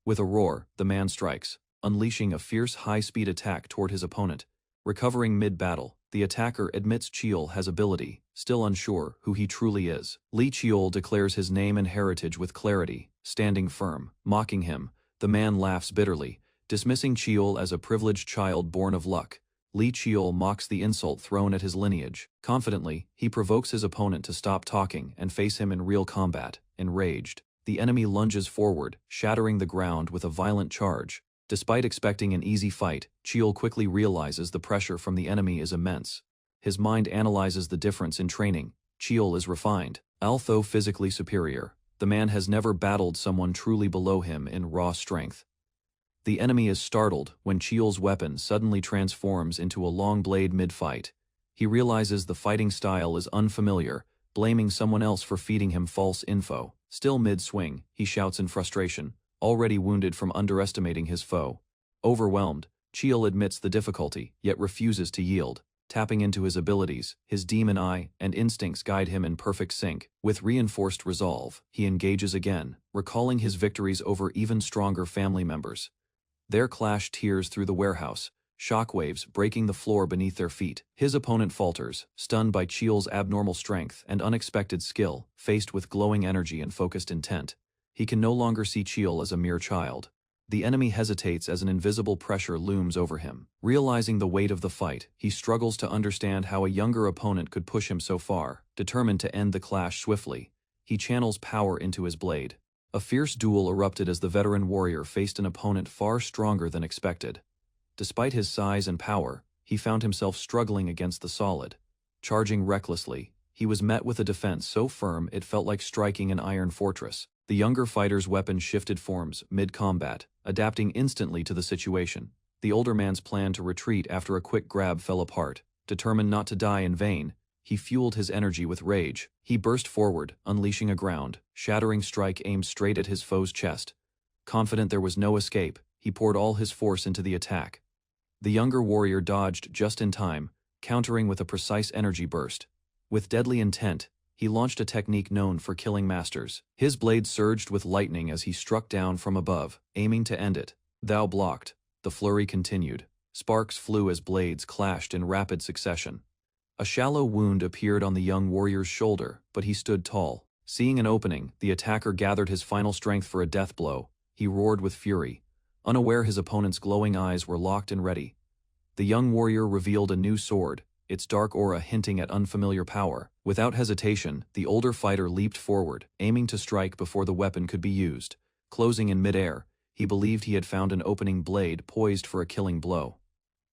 With a roar, the man strikes, unleashing a fierce high-speed attack toward his opponent. Recovering mid-battle, the attacker admits Qiul has ability, still unsure who he truly is. Li Qiul declares his name and heritage with clarity, standing firm. Mocking him, the man laughs bitterly, dismissing Qiul as a privileged child born of luck. Li Qiul mocks the insult thrown at his lineage. Confidently, he provokes his opponent to stop talking and face him in real combat. Enraged, the enemy lunges forward, shattering the ground with a violent charge. Despite expecting an easy fight, Qiul quickly realizes the pressure from the enemy is immense. His mind analyzes the difference in training. Qiul is refined. Although physically superior, the man has never battled someone truly below him in raw strength. The enemy is startled when Qiul's weapon suddenly transforms into a long blade mid-fight. He realizes the fighting style is unfamiliar, blaming someone else for feeding him false info. Still mid-swing, he shouts in frustration, already wounded from underestimating his foe. Overwhelmed, Qiul admits the difficulty, yet refuses to yield. Tapping into his abilities, his demon eye and instincts guide him in perfect sync. With reinforced resolve, he engages again, recalling his victories over even stronger family members. Their clash tears through the warehouse, shockwaves breaking the floor beneath their feet. His opponent falters, stunned by Qiul's abnormal strength and unexpected skill. Faced with glowing energy and focused intent, he can no longer see Qiul as a mere child. The enemy hesitates as an invisible pressure looms over him. Realizing the weight of the fight, he struggles to understand how a younger opponent could push him so far. Determined to end the clash swiftly, he channels power into his blade. A fierce duel erupted as the veteran warrior faced an opponent far stronger than expected. Despite his size and power, he found himself struggling against the solid. Charging recklessly, he was met with a defense so firm it felt like striking an iron fortress. The younger fighter's weapon shifted forms mid-combat, adapting instantly to the situation. The older man's plan to retreat after a quick grab fell apart. Determined not to die in vain, he fueled his energy with rage. He burst forward, unleashing a shattering strike aimed straight at his foe's chest. Confident there was no escape, he poured all his force into the attack. The younger warrior dodged just in time, countering with a precise energy burst. With deadly intent, he launched a technique known for killing masters. His blade surged with lightning as he struck down from above, aiming to end it. Thou blocked. The flurry continued. Sparks flew as blades clashed in rapid succession. A shallow wound appeared on the young warrior's shoulder, but he stood tall. Seeing an opening, the attacker gathered his final strength for a death blow. he roared with fury, unaware his opponent's glowing eyes were locked and ready. The young warrior revealed a new sword, its dark aura hinting at unfamiliar power. Without hesitation, the older fighter leaped forward, aiming to strike before the weapon could be used. Closing in midair, he believed he had found an opening blade poised for a killing blow.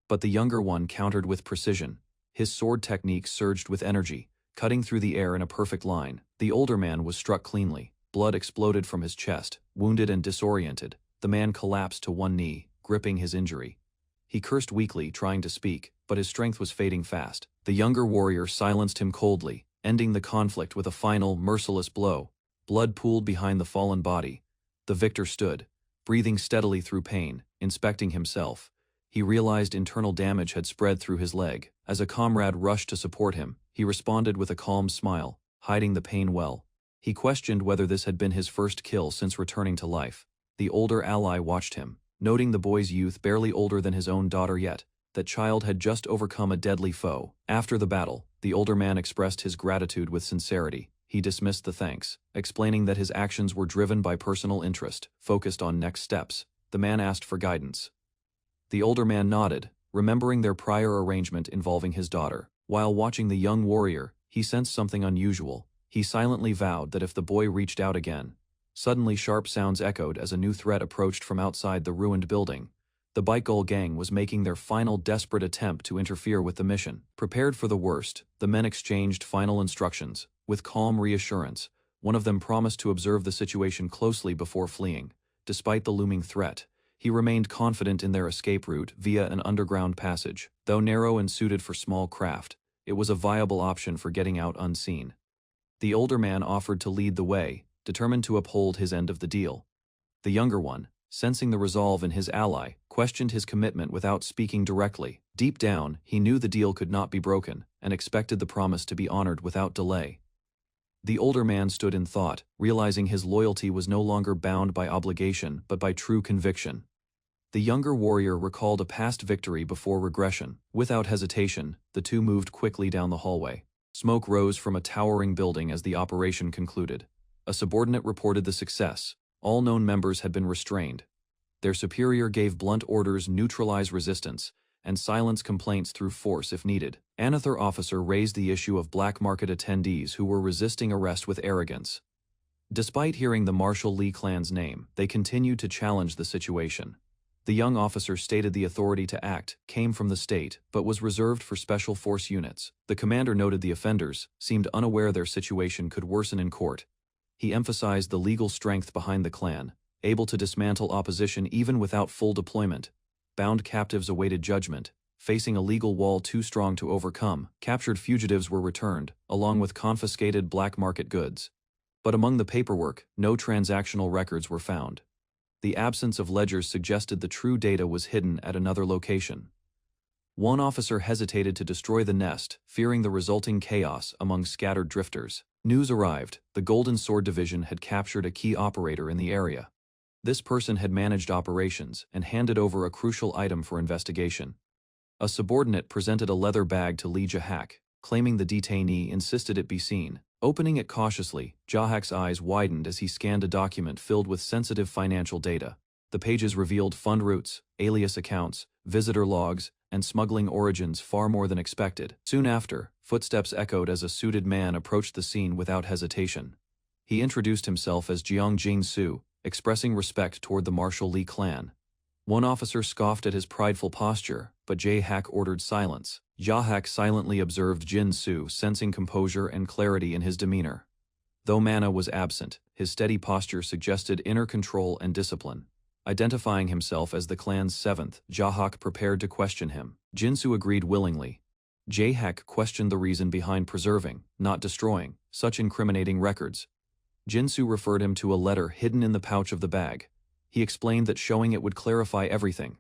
But the younger one countered with precision. His sword technique surged with energy, cutting through the air in a perfect line. The older man was struck cleanly. Blood exploded from his chest. Wounded and disoriented, the man collapsed to one knee, gripping his injury. He cursed weakly, trying to speak, but his strength was fading fast. The younger warrior silenced him coldly, ending the conflict with a final, merciless blow. Blood pooled behind the fallen body. The victor stood, breathing steadily through pain, inspecting himself. He realized internal damage had spread through his leg. As a comrade rushed to support him, he responded with a calm smile, hiding the pain well. He questioned whether this had been his first kill since returning to life. The older ally watched him, noting the boy's youth barely older than his own daughter yet. That child had just overcome a deadly foe. After the battle, the older man expressed his gratitude with sincerity. He dismissed the thanks, explaining that his actions were driven by personal interest, focused on next steps. The man asked for guidance. The older man nodded, remembering their prior arrangement involving his daughter. While watching the young warrior, he sensed something unusual. He silently vowed that if the boy reached out again. Suddenly sharp sounds echoed as a new threat approached from outside the ruined building. The Bikegull gang was making their final desperate attempt to interfere with the mission. Prepared for the worst, the men exchanged final instructions. With calm reassurance, one of them promised to observe the situation closely before fleeing. Despite the looming threat, he remained confident in their escape route via an underground passage. Though narrow and suited for small craft, it was a viable option for getting out unseen. The older man offered to lead the way, determined to uphold his end of the deal. The younger one, sensing the resolve in his ally, questioned his commitment without speaking directly. Deep down, he knew the deal could not be broken, and expected the promise to be honored without delay. The older man stood in thought, realizing his loyalty was no longer bound by obligation but by true conviction. The younger warrior recalled a past victory before regression. Without hesitation, the two moved quickly down the hallway. Smoke rose from a towering building as the operation concluded. A subordinate reported the success. All known members had been restrained. Their superior gave blunt orders: neutralize resistance, and silence complaints through force if needed. Another officer raised the issue of black market attendees who were resisting arrest with arrogance. Despite hearing the Marshall Lee clan's name, they continued to challenge the situation. The young officer stated the authority to act came from the state, but was reserved for special force units. The commander noted the offenders seemed unaware their situation could worsen in court. He emphasized the legal strength behind the clan, able to dismantle opposition even without full deployment. Bound captives awaited judgment, facing a legal wall too strong to overcome. Captured fugitives were returned, along with confiscated black market goods. But among the paperwork, no transactional records were found. The absence of ledgers suggested the true data was hidden at another location. One officer hesitated to destroy the nest, fearing the resulting chaos among scattered drifters. News arrived: the Golden Sword Division had captured a key operator in the area. This person had managed operations and handed over a crucial item for investigation. A subordinate presented a leather bag to Lee Jahak, claiming the detainee insisted it be seen. Opening it cautiously, Jahak's eyes widened as he scanned a document filled with sensitive financial data. The pages revealed fund routes, alias accounts, visitor logs, and smuggling origins far more than expected. Soon after, footsteps echoed as a suited man approached the scene without hesitation. He introduced himself as Jiang Jing-su, expressing respect toward the Marshall Lee clan. One officer scoffed at his prideful posture, but Jahak ordered silence. Jahak silently observed Jin-su, sensing composure and clarity in his demeanor. Though mana was absent, his steady posture suggested inner control and discipline. Identifying himself as the clan's seventh, Jahak prepared to question him. Jin-su agreed willingly. Jahak questioned the reason behind preserving, not destroying, such incriminating records. Jin-su referred him to a letter hidden in the pouch of the bag. He explained that showing it would clarify everything.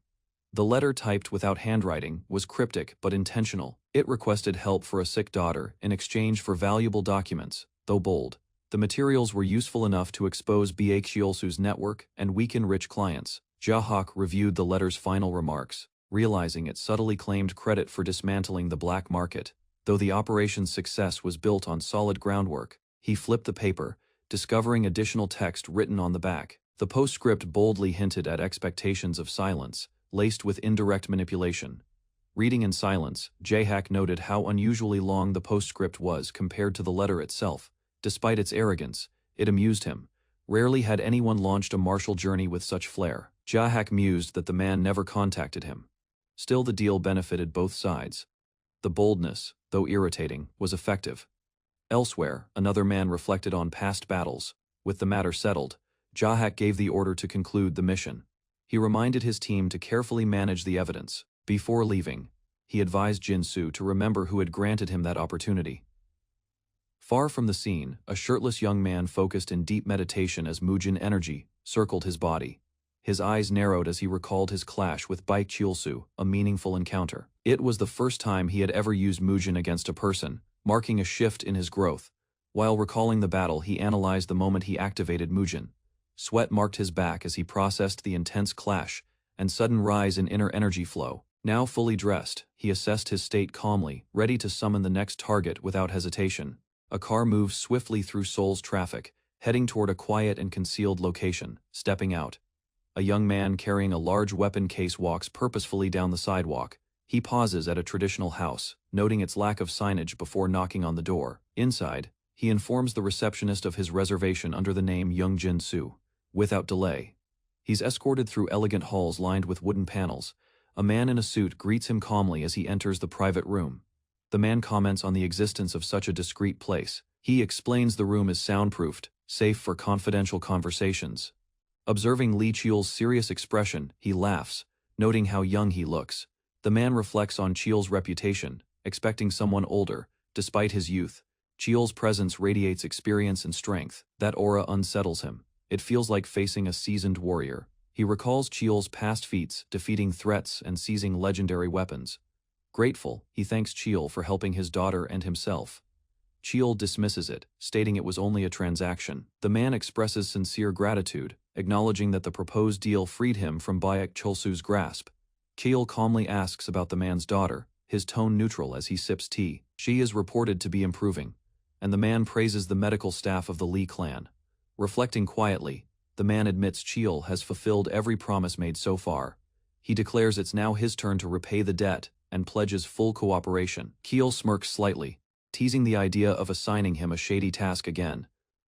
The letter, typed without handwriting, was cryptic but intentional. It requested help for a sick daughter in exchange for valuable documents. Though bold, the materials were useful enough to expose Byaxiolsu's network and weaken rich clients. Jahak reviewed the letter's final remarks, realizing it subtly claimed credit for dismantling the black market. Though the operation's success was built on solid groundwork, he flipped the paper, discovering additional text written on the back. The postscript boldly hinted at expectations of silence, laced with indirect manipulation. Reading in silence, Jaehack noted how unusually long the postscript was compared to the letter itself. Despite its arrogance, it amused him. Rarely had anyone launched a martial journey with such flair. Jaehack mused that the man never contacted him. Still, the deal benefited both sides. The boldness, though irritating, was effective. Elsewhere, another man reflected on past battles. With the matter settled, Jaehack gave the order to conclude the mission. He reminded his team to carefully manage the evidence. Before leaving, he advised Jin-soo to remember who had granted him that opportunity. Far from the scene, a shirtless young man focused in deep meditation as Mujin energy circled his body. His eyes narrowed as he recalled his clash with Baek Chulsu, a meaningful encounter. It was the first time he had ever used Mujin against a person, marking a shift in his growth. While recalling the battle, he analyzed the moment he activated Mujin. Sweat marked his back as he processed the intense clash and sudden rise in inner energy flow. Now fully dressed, he assessed his state calmly, ready to summon the next target without hesitation. A car moves swiftly through Seoul's traffic, heading toward a quiet and concealed location. Stepping out, a young man carrying a large weapon case walks purposefully down the sidewalk. He pauses at a traditional house, noting its lack of signage before knocking on the door. Inside, he informs the receptionist of his reservation under the name Young Jin-soo. Without delay, he's escorted through elegant halls lined with wooden panels. A man in a suit greets him calmly as he enters the private room. The man comments on the existence of such a discreet place. He explains the room is soundproofed, safe for confidential conversations. Observing Lee Cheol's serious expression, he laughs, noting how young he looks. The man reflects on Cheol's reputation, expecting someone older. Despite his youth, Cheol's presence radiates experience and strength. That aura unsettles him. It feels like facing a seasoned warrior. He recalls Cheol's past feats, defeating threats and seizing legendary weapons. Grateful, he thanks Cheol for helping his daughter and himself. Cheol dismisses it, stating it was only a transaction. The man expresses sincere gratitude, acknowledging that the proposed deal freed him from Baek Chulsu's grasp. Cheol calmly asks about the man's daughter, his tone neutral as he sips tea. She is reported to be improving, and the man praises the medical staff of the Lee clan. Reflecting quietly, the man admits Cheol has fulfilled every promise made so far. He declares it's now his turn to repay the debt and pledges full cooperation. Cheol smirks slightly, teasing the idea of assigning him a shady task again.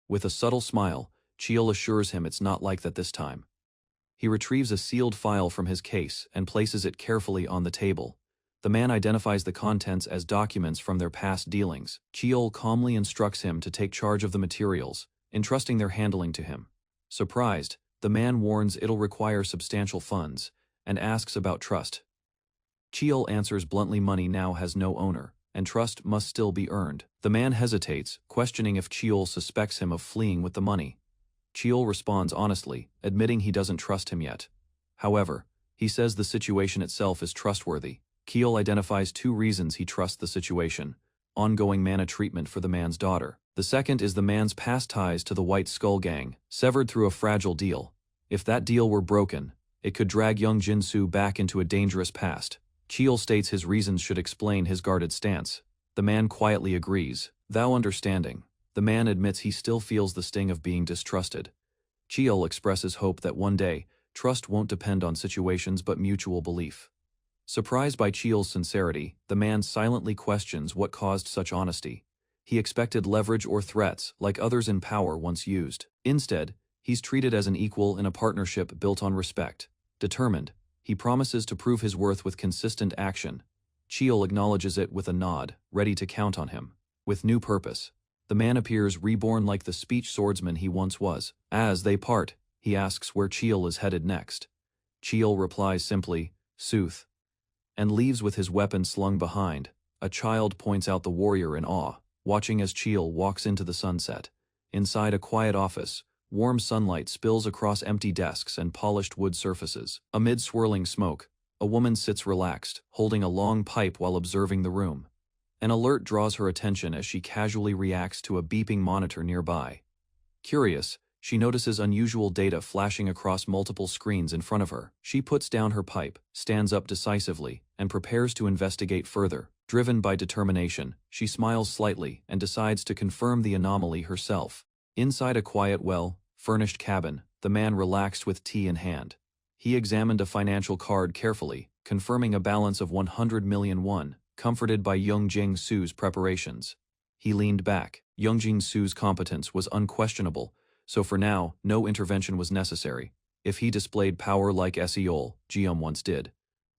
With a subtle smile, Cheol assures him it's not like that this time. He retrieves a sealed file from his case and places it carefully on the table. The man identifies the contents as documents from their past dealings. Cheol calmly instructs him to take charge of the materials, entrusting their handling to him. Surprised, the man warns it'll require substantial funds, and asks about trust. Cheol answers bluntly money now has no owner, and trust must still be earned. The man hesitates, questioning if Cheol suspects him of fleeing with the money. Cheol responds honestly, admitting he doesn't trust him yet. However, he says the situation itself is trustworthy. Cheol identifies two reasons he trusts the situation: ongoing mana treatment for the man's daughter. The second is the man's past ties to the White Skull Gang, severed through a fragile deal. If that deal were broken, it could drag young Jin-soo back into a dangerous past. Cheol states his reasons should explain his guarded stance. The man quietly agrees, thou understanding. The man admits he still feels the sting of being distrusted. Cheol expresses hope that one day, trust won't depend on situations but mutual belief. Surprised by Cheol's sincerity, the man silently questions what caused such honesty. He expected leverage or threats, like others in power once used. Instead, he's treated as an equal in a partnership built on respect. Determined, he promises to prove his worth with consistent action. Cheol acknowledges it with a nod, ready to count on him. With new purpose, the man appears reborn like the speech swordsman he once was. As they part, he asks where Cheol is headed next. Cheol replies simply, "Sooth," and leaves with his weapon slung behind. A child points out the warrior in awe, watching as Cheol walks into the sunset. Inside a quiet office, warm sunlight spills across empty desks and polished wood surfaces. Amid swirling smoke, a woman sits relaxed, holding a long pipe while observing the room. An alert draws her attention as she casually reacts to a beeping monitor nearby. Curious, she notices unusual data flashing across multiple screens in front of her. She puts down her pipe, stands up decisively, and prepares to investigate further. Driven by determination, she smiles slightly and decides to confirm the anomaly herself. Inside a quiet, well-furnished cabin, the man relaxed with tea in hand. He examined a financial card carefully, confirming a balance of 100 million won, comforted by Young Su's preparations. He leaned back. Young Su's competence was unquestionable, so for now, no intervention was necessary. If he displayed power like Seol Jeom once did,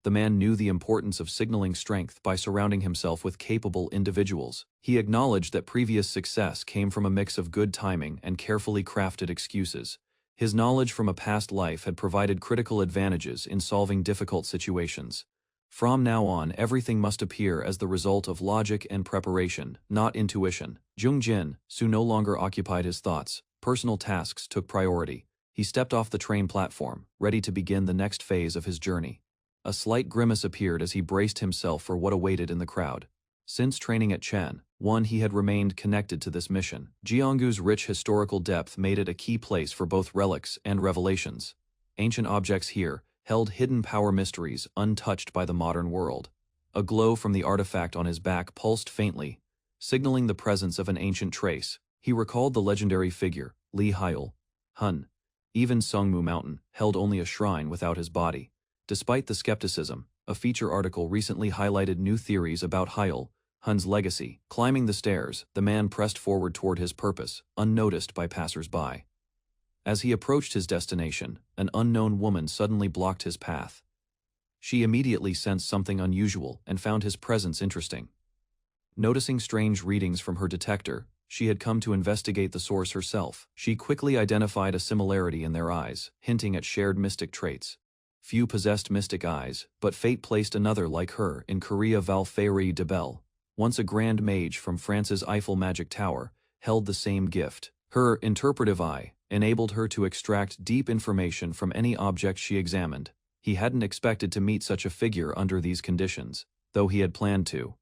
the man knew the importance of signaling strength by surrounding himself with capable individuals. He acknowledged that previous success came from a mix of good timing and carefully crafted excuses. His knowledge from a past life had provided critical advantages in solving difficult situations. From now on, everything must appear as the result of logic and preparation, not intuition. Jung Su no longer occupied his thoughts. Personal tasks took priority. He stepped off the train platform, ready to begin the next phase of his journey. A slight grimace appeared as he braced himself for what awaited in the crowd. Since training at Chen, he had remained connected to this mission. Jeongu's rich historical depth made it a key place for both relics and revelations. Ancient objects here held hidden power mysteries untouched by the modern world. A glow from the artifact on his back pulsed faintly, signaling the presence of an ancient trace. He recalled the legendary figure, Li Hyul, Hun. Even Sungmu Mountain held only a shrine without his body. Despite the skepticism, a feature article recently highlighted new theories about Hyul, Hun's legacy. Climbing the stairs, the man pressed forward toward his purpose, unnoticed by passers-by. As he approached his destination, an unknown woman suddenly blocked his path. She immediately sensed something unusual and found his presence interesting. Noticing strange readings from her detector, she had come to investigate the source herself. She quickly identified a similarity in their eyes, hinting at shared mystic traits. Few possessed mystic eyes, but fate placed another like her in Korea. Valfairi de Bell, once a grand mage from France's Eiffel Magic Tower, held the same gift. Her interpretive eye enabled her to extract deep information from any object she examined. He hadn't expected to meet such a figure under these conditions, though he had planned to.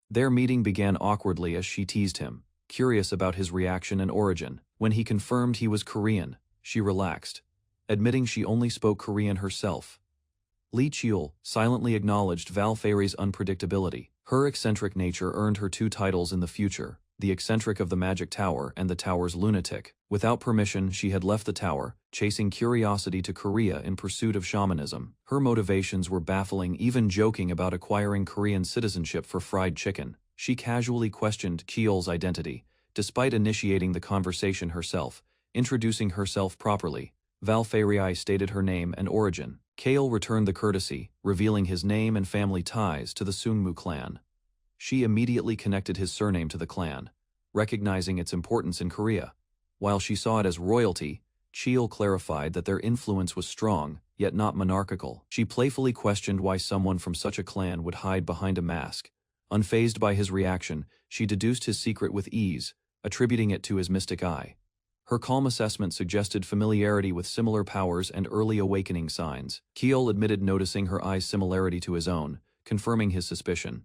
Their meeting began awkwardly as she teased him, curious about his reaction and origin. When he confirmed he was Korean, she relaxed, admitting she only spoke Korean herself. Li Cheol silently acknowledged Valfairi's unpredictability. Her eccentric nature earned her 2 titles in the future, the eccentric of the Magic Tower and the tower's lunatic. Without permission, she had left the tower, chasing curiosity to Korea in pursuit of shamanism. Her motivations were baffling, even joking about acquiring Korean citizenship for fried chicken. She casually questioned Cheol's identity, despite initiating the conversation herself, introducing herself properly. Valfairi stated her name and origin. Cheol returned the courtesy, revealing his name and family ties to the Sungmu clan. She immediately connected his surname to the clan, recognizing its importance in Korea. While she saw it as royalty, Cheol clarified that their influence was strong, yet not monarchical. She playfully questioned why someone from such a clan would hide behind a mask. Unfazed by his reaction, she deduced his secret with ease, attributing it to his mystic eye. Her calm assessment suggested familiarity with similar powers and early awakening signs. Cheol admitted noticing her eye's similarity to his own, confirming his suspicion.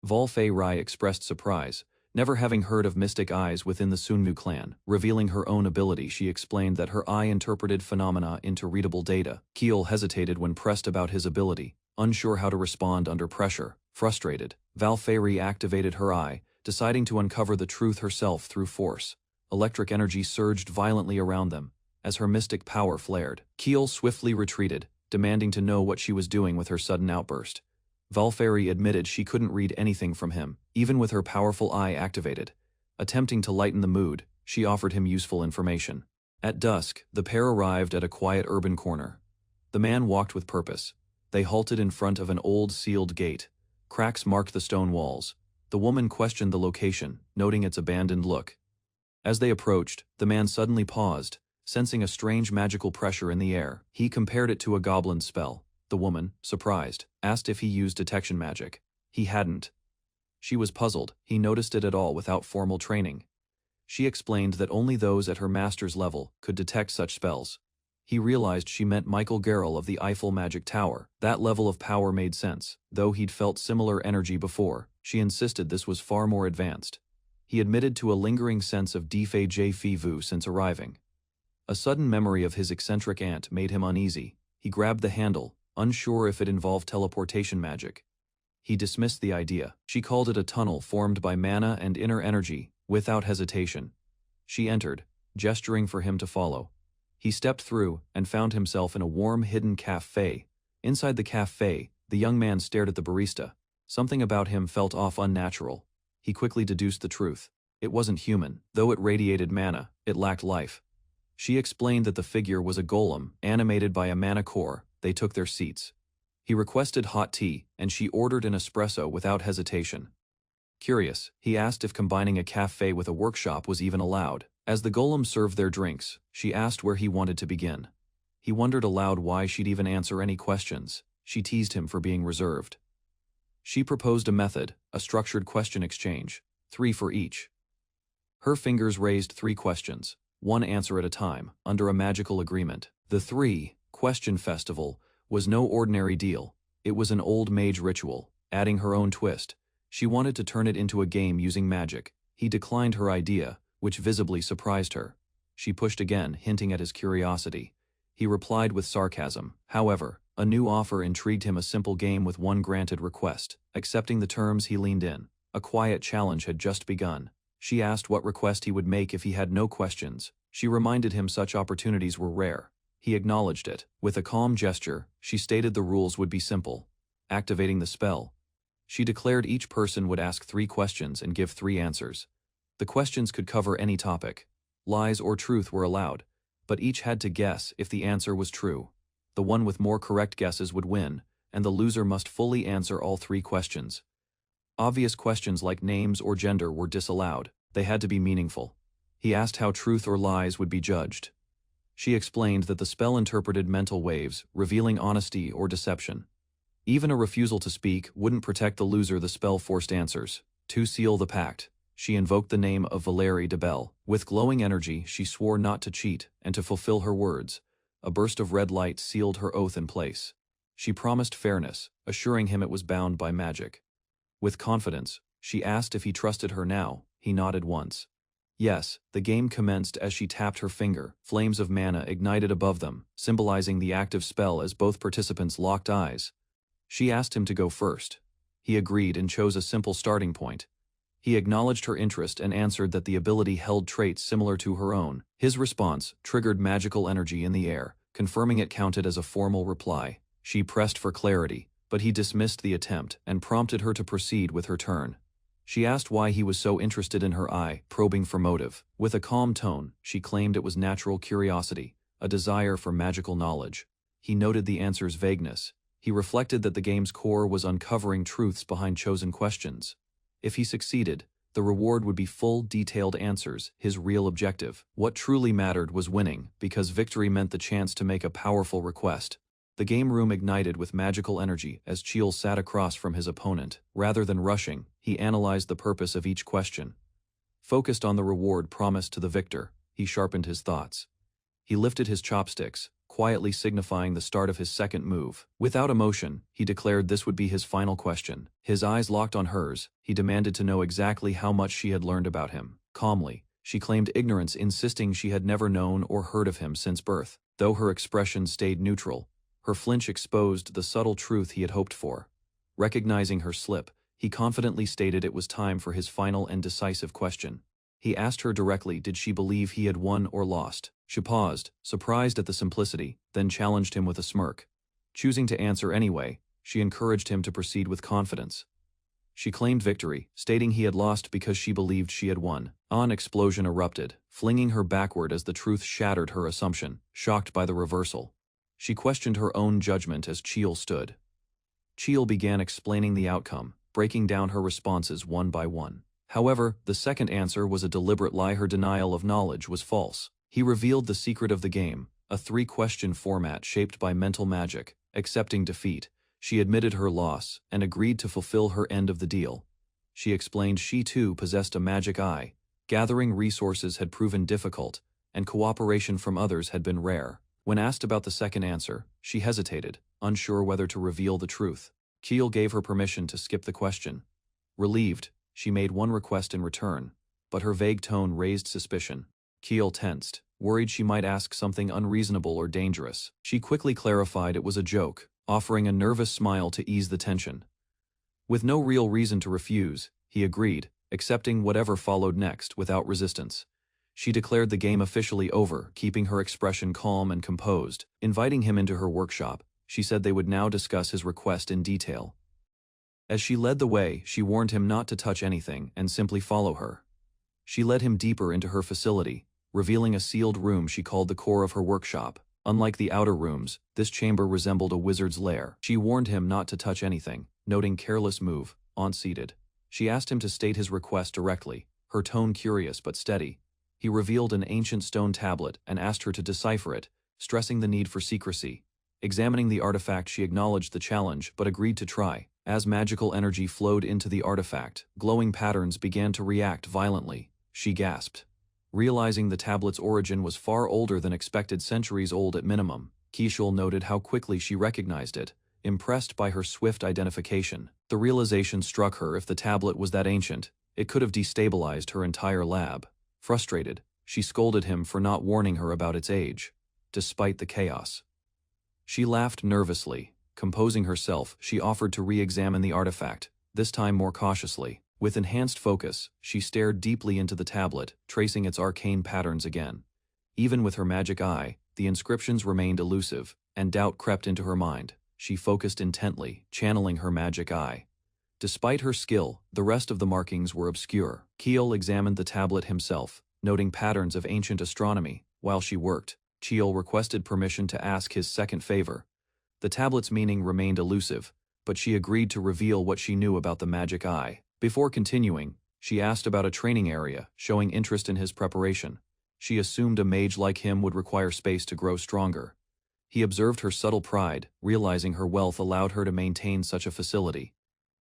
Valfairi expressed surprise, never having heard of mystic eyes within the Sunmu clan. Revealing her own ability, she explained that her eye interpreted phenomena into readable data. Cheol hesitated when pressed about his ability, unsure how to respond under pressure. Frustrated, Valfairi activated her eye, deciding to uncover the truth herself through force. Electric energy surged violently around them, as her mystic power flared. Cheol swiftly retreated, demanding to know what she was doing with her sudden outburst. Valfairi admitted she couldn't read anything from him, even with her powerful eye activated. Attempting to lighten the mood, she offered him useful information. At dusk, the pair arrived at a quiet urban corner. The man walked with purpose. They halted in front of an old sealed gate. Cracks marked the stone walls. The woman questioned the location, noting its abandoned look. As they approached, the man suddenly paused, sensing a strange magical pressure in the air. He compared it to a goblin spell. The woman, surprised, asked if he used detection magic. He hadn't. She was puzzled. He noticed it at all without formal training. She explained that only those at her master's level could detect such spells. He realized she meant Michael Gerrel of the Eiffel Magic Tower. That level of power made sense, though he'd felt similar energy before. She insisted this was far more advanced. He admitted to a lingering sense of défaut vu since arriving. A sudden memory of his eccentric aunt made him uneasy. He grabbed the handle, unsure if it involved teleportation magic. He dismissed the idea. She called it a tunnel formed by mana and inner energy, without hesitation. She entered, gesturing for him to follow. He stepped through and found himself in a warm, hidden cafe. Inside the cafe, the young man stared at the barista. Something about him felt off unnatural. He quickly deduced the truth. It wasn't human. Though it radiated mana, it lacked life. She explained that the figure was a golem, animated by a mana core. They took their seats. He requested hot tea, and she ordered an espresso without hesitation. Curious, he asked if combining a cafe with a workshop was even allowed. As the golem served their drinks, she asked where he wanted to begin. He wondered aloud why she'd even answer any questions. She teased him for being reserved. She proposed a method, a structured question exchange, 3 for each. Her fingers raised 3 questions, 1 answer at a time, under a magical agreement. The 3-question festival was no ordinary deal. It was an old mage ritual, adding her own twist. She wanted to turn it into a game using magic. He declined her idea, which visibly surprised her. She pushed again, hinting at his curiosity. He replied with sarcasm. However, a new offer intrigued him, a simple game with 1 granted request. Accepting the terms, he leaned in. A quiet challenge had just begun. She asked what request he would make if he had no questions. She reminded him such opportunities were rare. He acknowledged it. With a calm gesture, she stated the rules would be simple. Activating the spell. She declared each person would ask 3 questions and give 3 answers. The questions could cover any topic. Lies or truth were allowed, but each had to guess if the answer was true. The one with more correct guesses would win, and the loser must fully answer all 3 questions. Obvious questions like names or gender were disallowed. They had to be meaningful. He asked how truth or lies would be judged. She explained that the spell interpreted mental waves, revealing honesty or deception. Even a refusal to speak wouldn't protect the loser. The spell forced answers. To seal the pact, she invoked the name of Valerie de Belle. With glowing energy, she swore not to cheat and to fulfill her words. A burst of red light sealed her oath in place. She promised fairness, assuring him it was bound by magic. With confidence, she asked if he trusted her now. He nodded once. Yes, the game commenced as she tapped her finger. Flames of mana ignited above them, symbolizing the active spell as both participants locked eyes. She asked him to go first. He agreed and chose a simple starting point. He acknowledged her interest and answered that the ability held traits similar to her own. His response triggered magical energy in the air, confirming it counted as a formal reply. She pressed for clarity, but he dismissed the attempt and prompted her to proceed with her turn. She asked why he was so interested in her eye, probing for motive. With a calm tone, she claimed it was natural curiosity, a desire for magical knowledge. He noted the answer's vagueness. He reflected that the game's core was uncovering truths behind chosen questions. If he succeeded, the reward would be full, detailed answers, his real objective. What truly mattered was winning, because victory meant the chance to make a powerful request. The game room ignited with magical energy as Cheel sat across from his opponent. Rather than rushing, he analyzed the purpose of each question. Focused on the reward promised to the victor, he sharpened his thoughts. He lifted his chopsticks, quietly signifying the start of his second move. Without emotion, he declared this would be his final question. His eyes locked on hers. He demanded to know exactly how much she had learned about him. Calmly, she claimed ignorance, insisting she had never known or heard of him since birth. Though her expression stayed neutral, her flinch exposed the subtle truth he had hoped for. Recognizing her slip, he confidently stated it was time for his final and decisive question. He asked her directly, did she believe he had won or lost? She paused, surprised at the simplicity, then challenged him with a smirk. Choosing to answer anyway, she encouraged him to proceed with confidence. She claimed victory, stating he had lost because she believed she had won. An explosion erupted, flinging her backward as the truth shattered her assumption. Shocked by the reversal, she questioned her own judgment as Cheel stood. Cheel began explaining the outcome, breaking down her responses one by one. However, the second answer was a deliberate lie. Her denial of knowledge was false. He revealed the secret of the game, a 3-question format shaped by mental magic. Accepting defeat, she admitted her loss and agreed to fulfill her end of the deal. She explained she too possessed a magic eye. Gathering resources had proven difficult, and cooperation from others had been rare. When asked about the second answer, she hesitated, unsure whether to reveal the truth. Cheel gave her permission to skip the question. Relieved, she made one request in return, but her vague tone raised suspicion. Cheel tensed, worried she might ask something unreasonable or dangerous. She quickly clarified it was a joke, offering a nervous smile to ease the tension. With no real reason to refuse, he agreed, accepting whatever followed next without resistance. She declared the game officially over, keeping her expression calm and composed. Inviting him into her workshop, she said they would now discuss his request in detail. As she led the way, she warned him not to touch anything and simply follow her. She led him deeper into her facility, revealing a sealed room she called the core of her workshop. Unlike the outer rooms, this chamber resembled a wizard's lair. She warned him not to touch anything, noting careless move, unseated. She asked him to state his request directly, her tone curious but steady. He revealed an ancient stone tablet and asked her to decipher it, stressing the need for secrecy. Examining the artifact, she acknowledged the challenge but agreed to try. As magical energy flowed into the artifact, glowing patterns began to react violently. She gasped. Realizing the tablet's origin was far older than expected, centuries old at minimum, Kishul noted how quickly she recognized it, impressed by her swift identification. The realization struck her: if the tablet was that ancient, it could have destabilized her entire lab. Frustrated, she scolded him for not warning her about its age. Despite the chaos, she laughed nervously. Composing herself, she offered to re-examine the artifact, this time more cautiously. With enhanced focus, she stared deeply into the tablet, tracing its arcane patterns again. Even with her magic eye, the inscriptions remained elusive, and doubt crept into her mind. She focused intently, channeling her magic eye. Despite her skill, the rest of the markings were obscure. Keel examined the tablet himself, noting patterns of ancient astronomy. While she worked, Keel requested permission to ask his second favor. The tablet's meaning remained elusive, but she agreed to reveal what she knew about the magic eye. Before continuing, she asked about a training area, showing interest in his preparation. She assumed a mage like him would require space to grow stronger. He observed her subtle pride, realizing her wealth allowed her to maintain such a facility.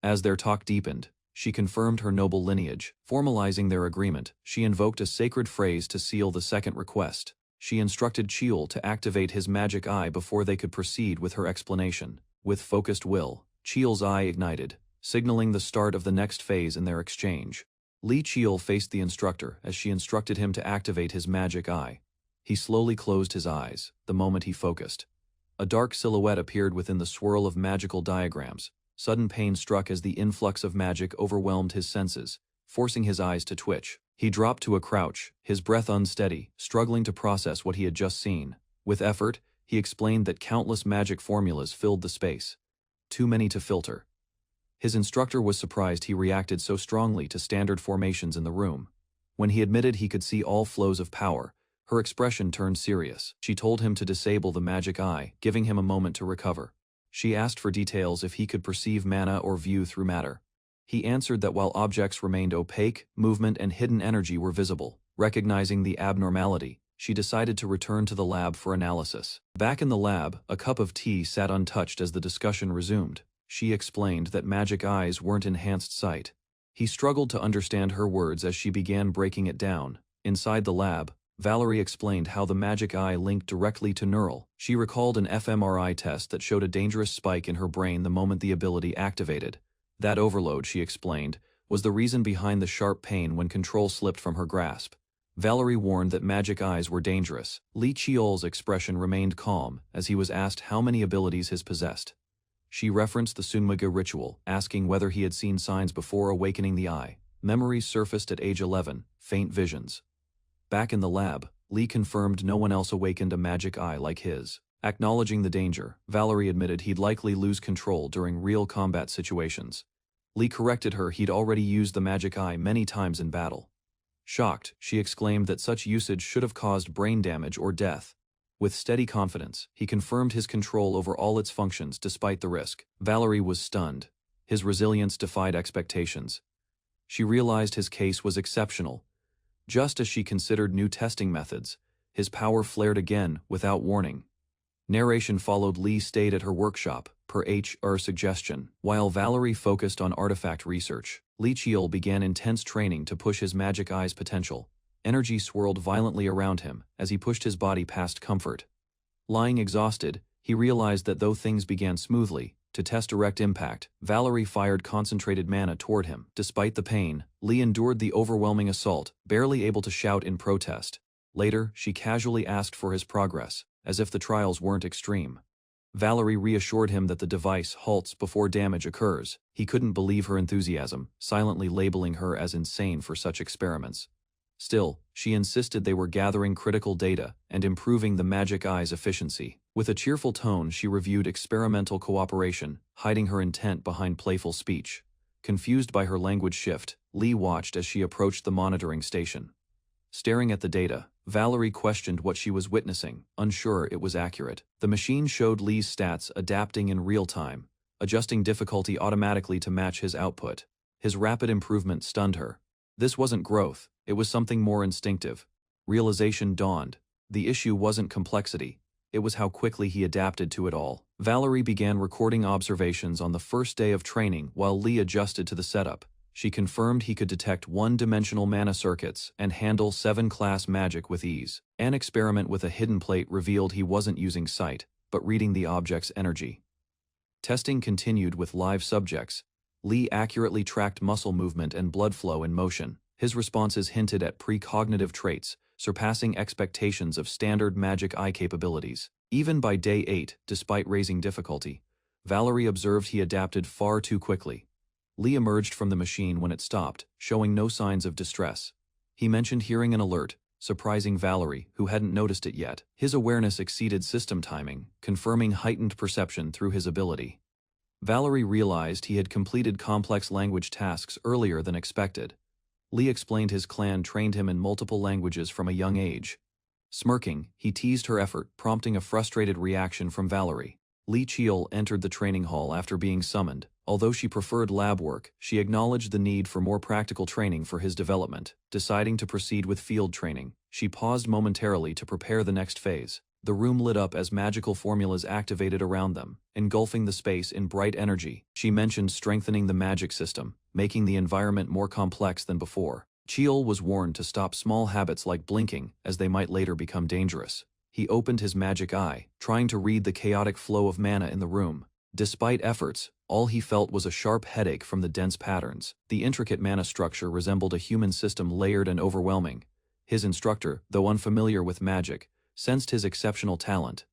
As their talk deepened, she confirmed her noble lineage. Formalizing their agreement, she invoked a sacred phrase to seal the second request. She instructed Chiul to activate his magic eye before they could proceed with her explanation. With focused will, Chiul's eye ignited, signaling the start of the next phase in their exchange. Li Chiul faced the instructor as she instructed him to activate his magic eye. He slowly closed his eyes, the moment he focused. A dark silhouette appeared within the swirl of magical diagrams. Sudden pain struck as the influx of magic overwhelmed his senses, forcing his eyes to twitch. He dropped to a crouch, his breath unsteady, struggling to process what he had just seen. With effort, he explained that countless magic formulas filled the space. Too many to filter. His instructor was surprised he reacted so strongly to standard formations in the room. When he admitted he could see all flows of power, her expression turned serious. She told him to disable the magic eye, giving him a moment to recover. She asked for details if he could perceive mana or view through matter. He answered that while objects remained opaque, movement and hidden energy were visible. Recognizing the abnormality, she decided to return to the lab for analysis. Back in the lab, a cup of tea sat untouched as the discussion resumed. She explained that magic eyes weren't enhanced sight. He struggled to understand her words as she began breaking it down. Inside the lab, Valerie explained how the magic eye linked directly to neural. She recalled an fMRI test that showed a dangerous spike in her brain the moment the ability activated. That overload, she explained, was the reason behind the sharp pain when control slipped from her grasp. Valerie warned that magic eyes were dangerous. Li Chiol's expression remained calm as he was asked how many abilities his possessed. She referenced the Sunmaga ritual, asking whether he had seen signs before awakening the eye. Memories surfaced at age 11, faint visions. Back in the lab, Li confirmed no one else awakened a magic eye like his. Acknowledging the danger, Valerie admitted he'd likely lose control during real combat situations. Li corrected her he'd already used the magic eye many times in battle. Shocked, she exclaimed that such usage should have caused brain damage or death. With steady confidence, he confirmed his control over all its functions despite the risk. Valerie was stunned. His resilience defied expectations. She realized his case was exceptional. Just as she considered new testing methods, his power flared again without warning. Narration followed. Li stayed at her workshop, per HR suggestion. While Valerie focused on artifact research, Li Chiul began intense training to push his magic eye's potential. Energy swirled violently around him as he pushed his body past comfort. Lying exhausted, he realized that though things began smoothly, to test direct impact, Valerie fired concentrated mana toward him. Despite the pain, Li endured the overwhelming assault, barely able to shout in protest. Later, she casually asked for his progress, as if the trials weren't extreme. Valerie reassured him that the device halts before damage occurs. He couldn't believe her enthusiasm, silently labeling her as insane for such experiments. Still, she insisted they were gathering critical data and improving the magic eye's efficiency. With a cheerful tone, she reviewed experimental cooperation, hiding her intent behind playful speech. Confused by her language shift, Lee watched as she approached the monitoring station. Staring at the data, Valerie questioned what she was witnessing, unsure it was accurate. The machine showed Lee's stats adapting in real time, adjusting difficulty automatically to match his output. His rapid improvement stunned her. This wasn't growth, it was something more instinctive. Realization dawned. The issue wasn't complexity, it was how quickly he adapted to it all. Valerie began recording observations on the first day of training while Lee adjusted to the setup. She confirmed he could detect one-dimensional mana circuits and handle 7-class magic with ease. An experiment with a hidden plate revealed he wasn't using sight, but reading the object's energy. Testing continued with live subjects. Lee accurately tracked muscle movement and blood flow in motion. His responses hinted at precognitive traits, surpassing expectations of standard magic eye capabilities. Even by day 8, despite raising difficulty, Valerie observed he adapted far too quickly. Lee emerged from the machine when it stopped, showing no signs of distress. He mentioned hearing an alert, surprising Valerie, who hadn't noticed it yet. His awareness exceeded system timing, confirming heightened perception through his ability. Valerie realized he had completed complex language tasks earlier than expected. Lee explained his clan trained him in multiple languages from a young age. Smirking, he teased her effort, prompting a frustrated reaction from Valerie. Lee Cheol entered the training hall after being summoned. Although she preferred lab work, she acknowledged the need for more practical training for his development. Deciding to proceed with field training, she paused momentarily to prepare the next phase. The room lit up as magical formulas activated around them, engulfing the space in bright energy. She mentioned strengthening the magic system, making the environment more complex than before. Cheol was warned to stop small habits like blinking, as they might later become dangerous. He opened his magic eye, trying to read the chaotic flow of mana in the room. Despite efforts, all he felt was a sharp headache from the dense patterns. The intricate mana structure resembled a human system, layered and overwhelming. His instructor, though unfamiliar with magic, sensed his exceptional talent.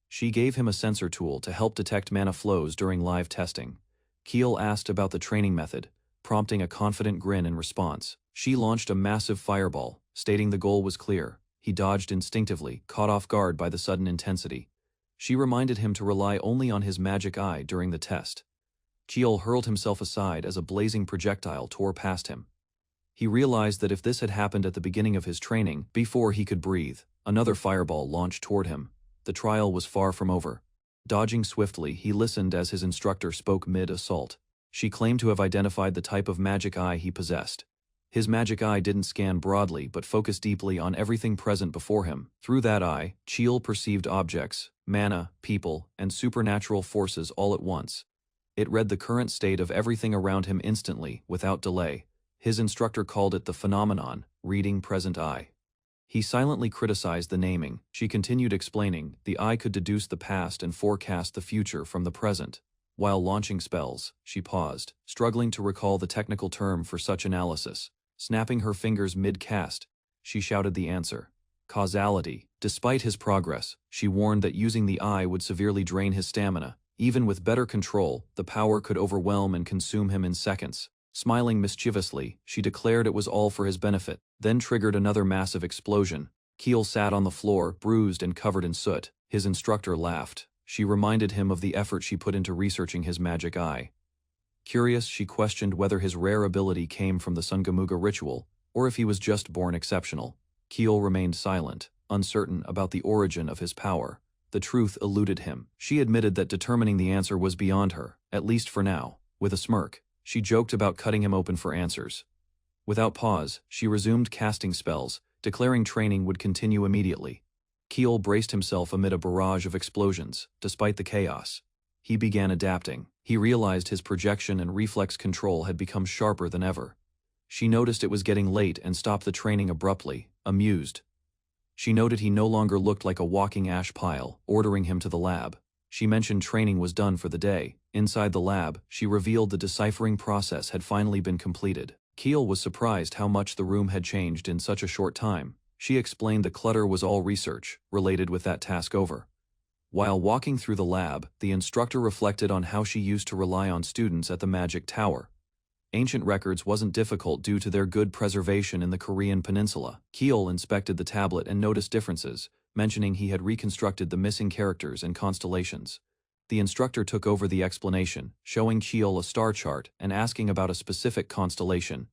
She gave him a sensor tool to help detect mana flows during live testing. Keel asked about the training method, prompting a confident grin in response. She launched a massive fireball, stating the goal was clear. He dodged instinctively, caught off guard by the sudden intensity. She reminded him to rely only on his magic eye during the test. Keel hurled himself aside as a blazing projectile tore past him. He realized that if this had happened at the beginning of his training, before he could breathe, another fireball launched toward him. The trial was far from over. Dodging swiftly, he listened as his instructor spoke mid-assault. She claimed to have identified the type of magic eye he possessed. His magic eye didn't scan broadly but focused deeply on everything present before him. Through that eye, Cheel perceived objects, mana, people, and supernatural forces all at once. It read the current state of everything around him instantly, without delay. His instructor called it the phenomenon, reading present eye. He silently criticized the naming. She continued explaining, the eye could deduce the past and forecast the future from the present. While launching spells, she paused, struggling to recall the technical term for such analysis. Snapping her fingers mid-cast, she shouted the answer. Causality. Despite his progress, she warned that using the eye would severely drain his stamina. Even with better control, the power could overwhelm and consume him in seconds. Smiling mischievously, she declared it was all for his benefit, then triggered another massive explosion. Keel sat on the floor, bruised and covered in soot. His instructor laughed. She reminded him of the effort she put into researching his magic eye. Curious, she questioned whether his rare ability came from the Sungamuga ritual, or if he was just born exceptional. Keel remained silent, uncertain about the origin of his power. The truth eluded him. She admitted that determining the answer was beyond her, at least for now. With a smirk, she joked about cutting him open for answers. Without pause, she resumed casting spells, declaring training would continue immediately. Keel braced himself amid a barrage of explosions. Despite the chaos, he began adapting. He realized his projection and reflex control had become sharper than ever. She noticed it was getting late and stopped the training abruptly, amused. She noted he no longer looked like a walking ash pile, ordering him to the lab. She mentioned training was done for the day. Inside the lab, she revealed the deciphering process had finally been completed. Keel was surprised how much the room had changed in such a short time. She explained the clutter was all research, related with that task over. While walking through the lab, the instructor reflected on how she used to rely on students at the Magic Tower. Ancient records wasn't difficult due to their good preservation in the Korean peninsula. Keel inspected the tablet and noticed differences, mentioning he had reconstructed the missing characters and constellations. The instructor took over the explanation, showing Keel a star chart and asking about a specific constellation.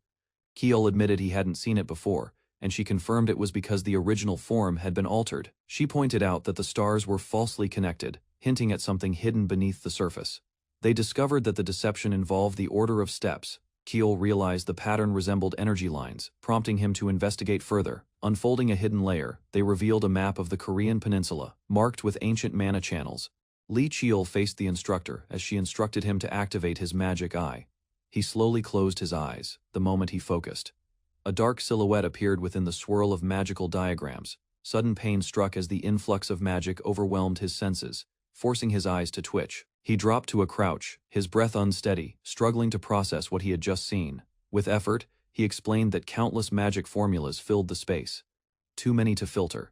Keel admitted he hadn't seen it before, and she confirmed it was because the original form had been altered. She pointed out that the stars were falsely connected, hinting at something hidden beneath the surface. They discovered that the deception involved the order of steps. Keel realized the pattern resembled energy lines, prompting him to investigate further. Unfolding a hidden layer, they revealed a map of the Korean peninsula, marked with ancient mana channels. Lee Cheol faced the instructor as she instructed him to activate his magic eye. He slowly closed his eyes, the moment he focused. A dark silhouette appeared within the swirl of magical diagrams. Sudden pain struck as the influx of magic overwhelmed his senses, forcing his eyes to twitch. He dropped to a crouch, his breath unsteady, struggling to process what he had just seen. With effort, he explained that countless magic formulas filled the space. Too many to filter.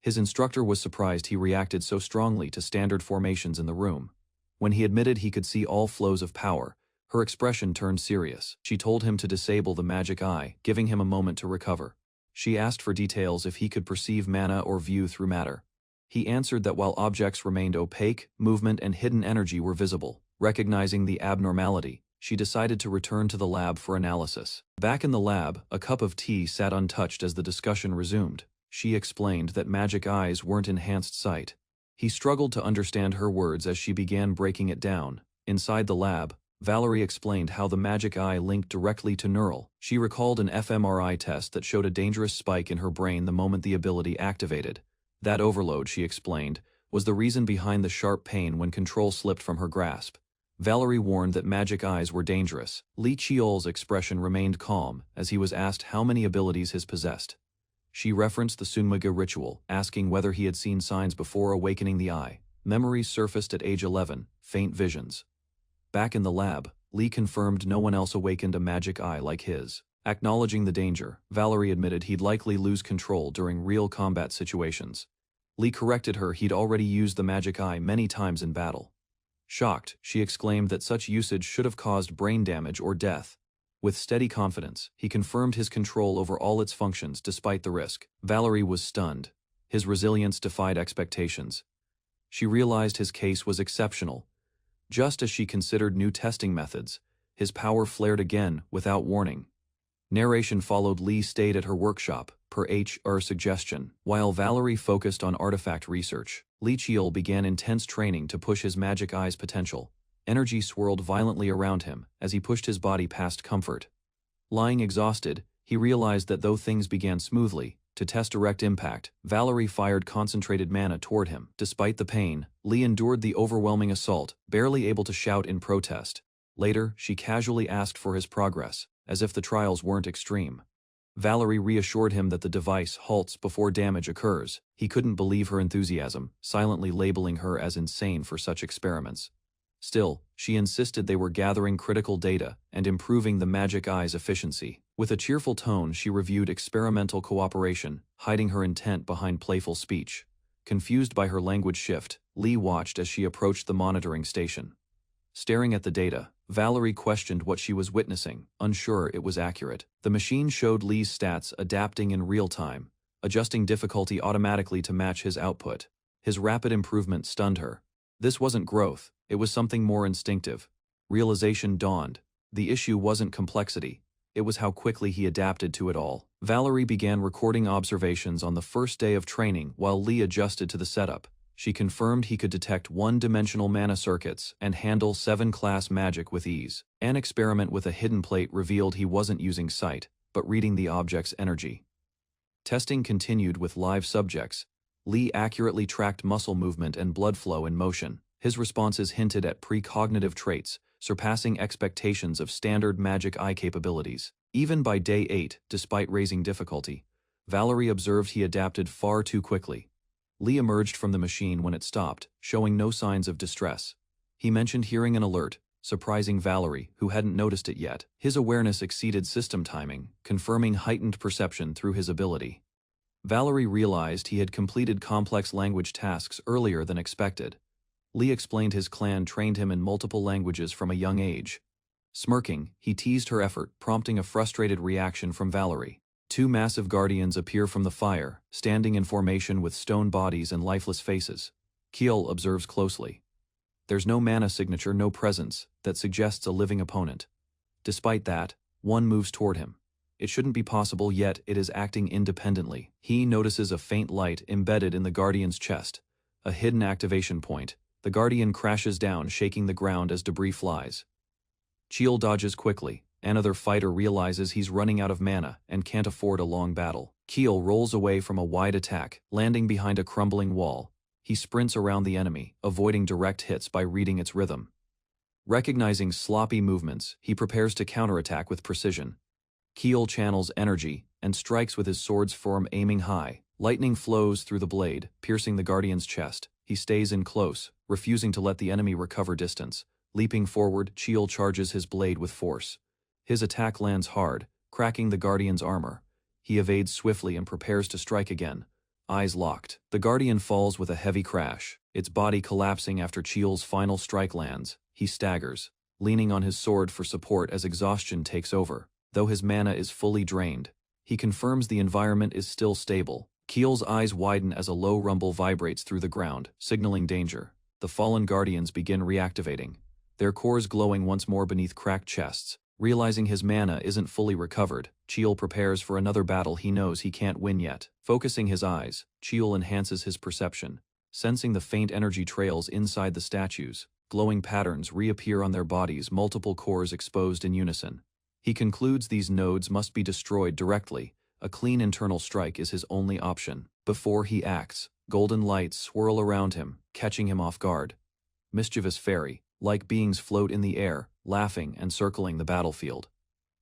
His instructor was surprised he reacted so strongly to standard formations in the room. When he admitted he could see all flows of power, her expression turned serious. She told him to disable the magic eye, giving him a moment to recover. She asked for details if he could perceive mana or view through matter. He answered that while objects remained opaque, movement and hidden energy were visible. Recognizing the abnormality, she decided to return to the lab for analysis. Back in the lab, a cup of tea sat untouched as the discussion resumed. She explained that magic eyes weren't enhanced sight. He struggled to understand her words as she began breaking it down. Inside the lab, Valerie explained how the magic eye linked directly to neural. She recalled an fMRI test that showed a dangerous spike in her brain the moment the ability activated. That overload, she explained, was the reason behind the sharp pain when control slipped from her grasp. Valerie warned that magic eyes were dangerous. Lee Cheol's expression remained calm as he was asked how many abilities his possessed. She referenced the Sunmaga ritual, asking whether he had seen signs before awakening the eye. Memories surfaced at age 11, faint visions. Back in the lab, Lee confirmed no one else awakened a magic eye like his. Acknowledging the danger, Valerie admitted he'd likely lose control during real combat situations. Lee corrected her he'd already used the magic eye many times in battle. Shocked, she exclaimed that such usage should have caused brain damage or death. With steady confidence, he confirmed his control over all its functions despite the risk. Valerie was stunned. His resilience defied expectations. She realized his case was exceptional. Just as she considered new testing methods, his power flared again without warning. Narration followed. Lee stayed at her workshop, per HR suggestion. While Valerie focused on artifact research, Lee Cheol began intense training to push his magic eye's potential. Energy swirled violently around him as he pushed his body past comfort. Lying exhausted, he realized that though things began smoothly, to test direct impact, Valerie fired concentrated mana toward him. Despite the pain, Lee endured the overwhelming assault, barely able to shout in protest. Later, she casually asked for his progress, as if the trials weren't extreme. Valerie reassured him that the device halts before damage occurs. He couldn't believe her enthusiasm, silently labeling her as insane for such experiments. Still, she insisted they were gathering critical data and improving the magic eye's efficiency. With a cheerful tone, she reviewed experimental cooperation, hiding her intent behind playful speech. Confused by her language shift, Lee watched as she approached the monitoring station. Staring at the data, Valerie questioned what she was witnessing, unsure it was accurate. The machine showed Lee's stats adapting in real time, adjusting difficulty automatically to match his output. His rapid improvement stunned her. This wasn't growth, it was something more instinctive. Realization dawned. The issue wasn't complexity, it was how quickly he adapted to it all. Valerie began recording observations on the first day of training while Lee adjusted to the setup. She confirmed he could detect one-dimensional mana circuits and handle 7-class magic with ease. An experiment with a hidden plate revealed he wasn't using sight, but reading the object's energy. Testing continued with live subjects. Lee accurately tracked muscle movement and blood flow in motion. His responses hinted at precognitive traits, surpassing expectations of standard magic eye capabilities. Even by day 8, despite raising difficulty, Valerie observed he adapted far too quickly. Lee emerged from the machine when it stopped, showing no signs of distress. He mentioned hearing an alert, surprising Valerie, who hadn't noticed it yet. His awareness exceeded system timing, confirming heightened perception through his ability. Valerie realized he had completed complex language tasks earlier than expected. Lee explained his clan trained him in multiple languages from a young age. Smirking, he teased her effort, prompting a frustrated reaction from Valerie. Two massive guardians appear from the fire, standing in formation with stone bodies and lifeless faces. Kiel observes closely. There's no mana signature, no presence, that suggests a living opponent. Despite that, one moves toward him. It shouldn't be possible, yet it is acting independently. He notices a faint light embedded in the guardian's chest. A hidden activation point. The guardian crashes down, shaking the ground as debris flies. Kiel dodges quickly. Another fighter realizes he's running out of mana and can't afford a long battle. Kiel rolls away from a wide attack, landing behind a crumbling wall. He sprints around the enemy, avoiding direct hits by reading its rhythm. Recognizing sloppy movements, he prepares to counterattack with precision. Kiel channels energy and strikes with his sword's form, aiming high. Lightning flows through the blade, piercing the guardian's chest. He stays in close, refusing to let the enemy recover distance. Leaping forward, Kiel charges his blade with force. His attack lands hard, cracking the guardian's armor. He evades swiftly and prepares to strike again. Eyes locked. The guardian falls with a heavy crash, its body collapsing after Kiel's final strike lands. He staggers, leaning on his sword for support as exhaustion takes over. Though his mana is fully drained, he confirms the environment is still stable. Kiel's eyes widen as a low rumble vibrates through the ground, signaling danger. The fallen guardians begin reactivating, their cores glowing once more beneath cracked chests. Realizing his mana isn't fully recovered, Kiel prepares for another battle he knows he can't win yet. Focusing his eyes, Kiel enhances his perception. Sensing the faint energy trails inside the statues, glowing patterns reappear on their bodies, multiple cores exposed in unison. He concludes these nodes must be destroyed directly. A clean internal strike is his only option. Before he acts, golden lights swirl around him, catching him off guard. Mischievous fairy-like beings float in the air, laughing and circling the battlefield.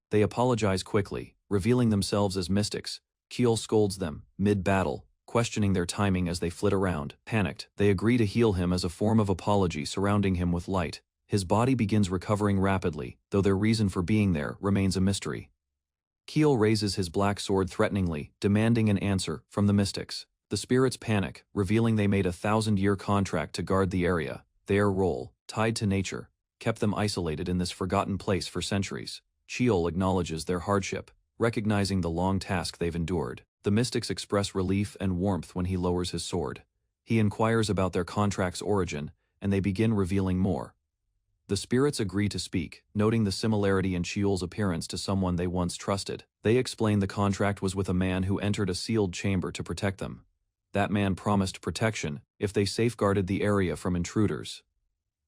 They apologize quickly, revealing themselves as mystics. Kiel scolds them, mid-battle, questioning their timing as they flit around. Panicked, they agree to heal him as a form of apology, surrounding him with light. His body begins recovering rapidly, though their reason for being there remains a mystery. Kiel raises his black sword threateningly, demanding an answer from the mystics. The spirits panic, revealing they made a 1,000-year contract to guard the area. Their role, tied to nature, kept them isolated in this forgotten place for centuries. Kiel acknowledges their hardship, recognizing the long task they've endured. The mystics express relief and warmth when he lowers his sword. He inquires about their contract's origin, and they begin revealing more. The spirits agree to speak, noting the similarity in Kiel's appearance to someone they once trusted. They explain the contract was with a man who entered a sealed chamber to protect them. That man promised protection if they safeguarded the area from intruders.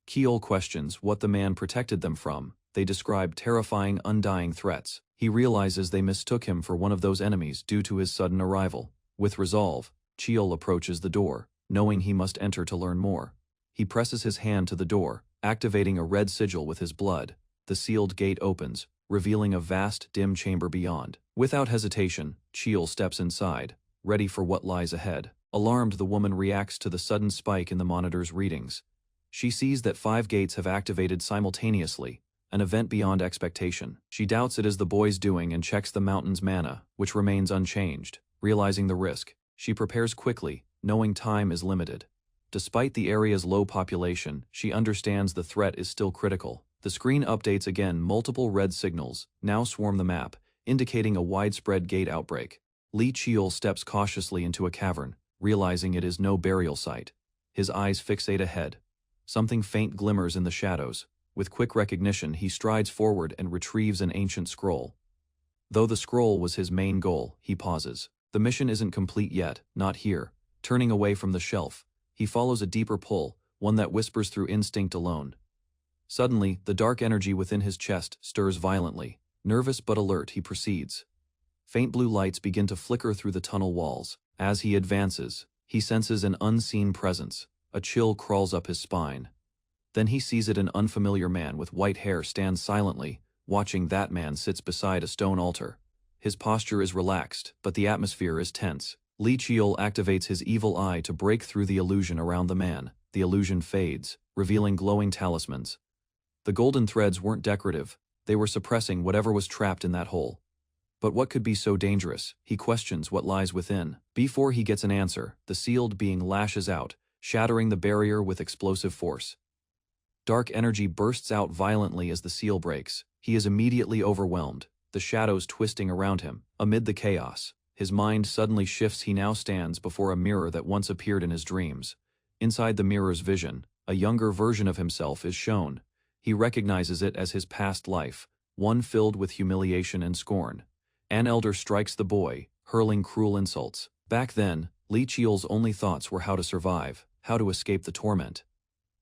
Kiel questions what the man protected them from. They describe terrifying, undying threats. He realizes they mistook him for one of those enemies due to his sudden arrival. With resolve, Kiel approaches the door, knowing he must enter to learn more. He presses his hand to the door, activating a red sigil with his blood. The sealed gate opens, revealing a vast, dim chamber beyond. Without hesitation, Kiel steps inside, ready for what lies ahead. Alarmed, the woman reacts to the sudden spike in the monitor's readings. She sees that 5 gates have activated simultaneously, an event beyond expectation. She doubts it is the boy's doing and checks the mountain's mana, which remains unchanged. Realizing the risk, she prepares quickly, knowing time is limited. Despite the area's low population, she understands the threat is still critical. The screen updates again. Multiple red signals now swarm the map, indicating a widespread gate outbreak. Kiel steps cautiously into a cavern, realizing it is no burial site. His eyes fixate ahead. Something faint glimmers in the shadows. With quick recognition, he strides forward and retrieves an ancient scroll. Though the scroll was his main goal, he pauses. The mission isn't complete yet, not here. Turning away from the shelf, he follows a deeper pull, one that whispers through instinct alone. Suddenly, the dark energy within his chest stirs violently. Nervous but alert, he proceeds. Faint blue lights begin to flicker through the tunnel walls. As he advances, he senses an unseen presence. A chill crawls up his spine. Then he sees it. An unfamiliar man with white hair stands silently, watching. That man sits beside a stone altar. His posture is relaxed, but the atmosphere is tense. Kiel activates his evil eye to break through the illusion around the man. The illusion fades, revealing glowing talismans. The golden threads weren't decorative, they were suppressing whatever was trapped in that hole. But what could be so dangerous? He questions what lies within. Before he gets an answer, the sealed being lashes out, shattering the barrier with explosive force. Dark energy bursts out violently as the seal breaks. He is immediately overwhelmed, the shadows twisting around him. Amid the chaos, his mind suddenly shifts. He now stands before a mirror that once appeared in his dreams. Inside the mirror's vision, a younger version of himself is shown. He recognizes it as his past life, one filled with humiliation and scorn. An elder strikes the boy, hurling cruel insults. Back then, Lee Cheol's only thoughts were how to survive, how to escape the torment.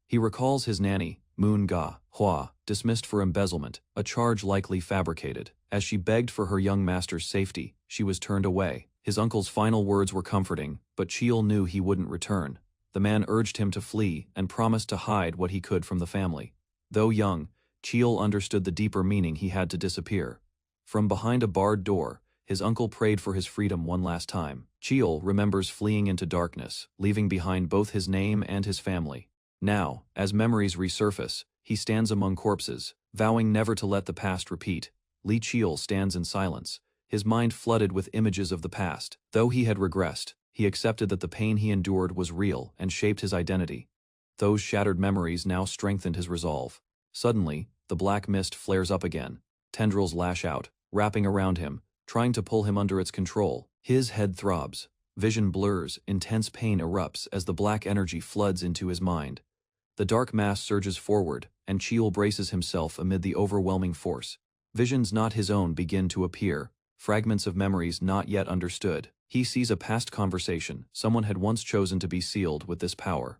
He recalls his nanny, Manhwa, dismissed for embezzlement, a charge likely fabricated. As she begged for her young master's safety, she was turned away. His uncle's final words were comforting, but Cheol knew he wouldn't return. The man urged him to flee and promised to hide what he could from the family. Though young, Cheol understood the deeper meaning. He had to disappear. From behind a barred door, his uncle prayed for his freedom one last time. Cheol remembers fleeing into darkness, leaving behind both his name and his family. Now, as memories resurface, he stands among corpses, vowing never to let the past repeat. Lee Cheol stands in silence, his mind flooded with images of the past. Though he had regressed, he accepted that the pain he endured was real and shaped his identity. Those shattered memories now strengthened his resolve. Suddenly, the black mist flares up again. Tendrils lash out, wrapping around him, trying to pull him under its control. His head throbs. Vision blurs, intense pain erupts as the black energy floods into his mind. The dark mass surges forward, and Cheol braces himself amid the overwhelming force. Visions not his own begin to appear, fragments of memories not yet understood. He sees a past conversation. Someone had once chosen to be sealed with this power.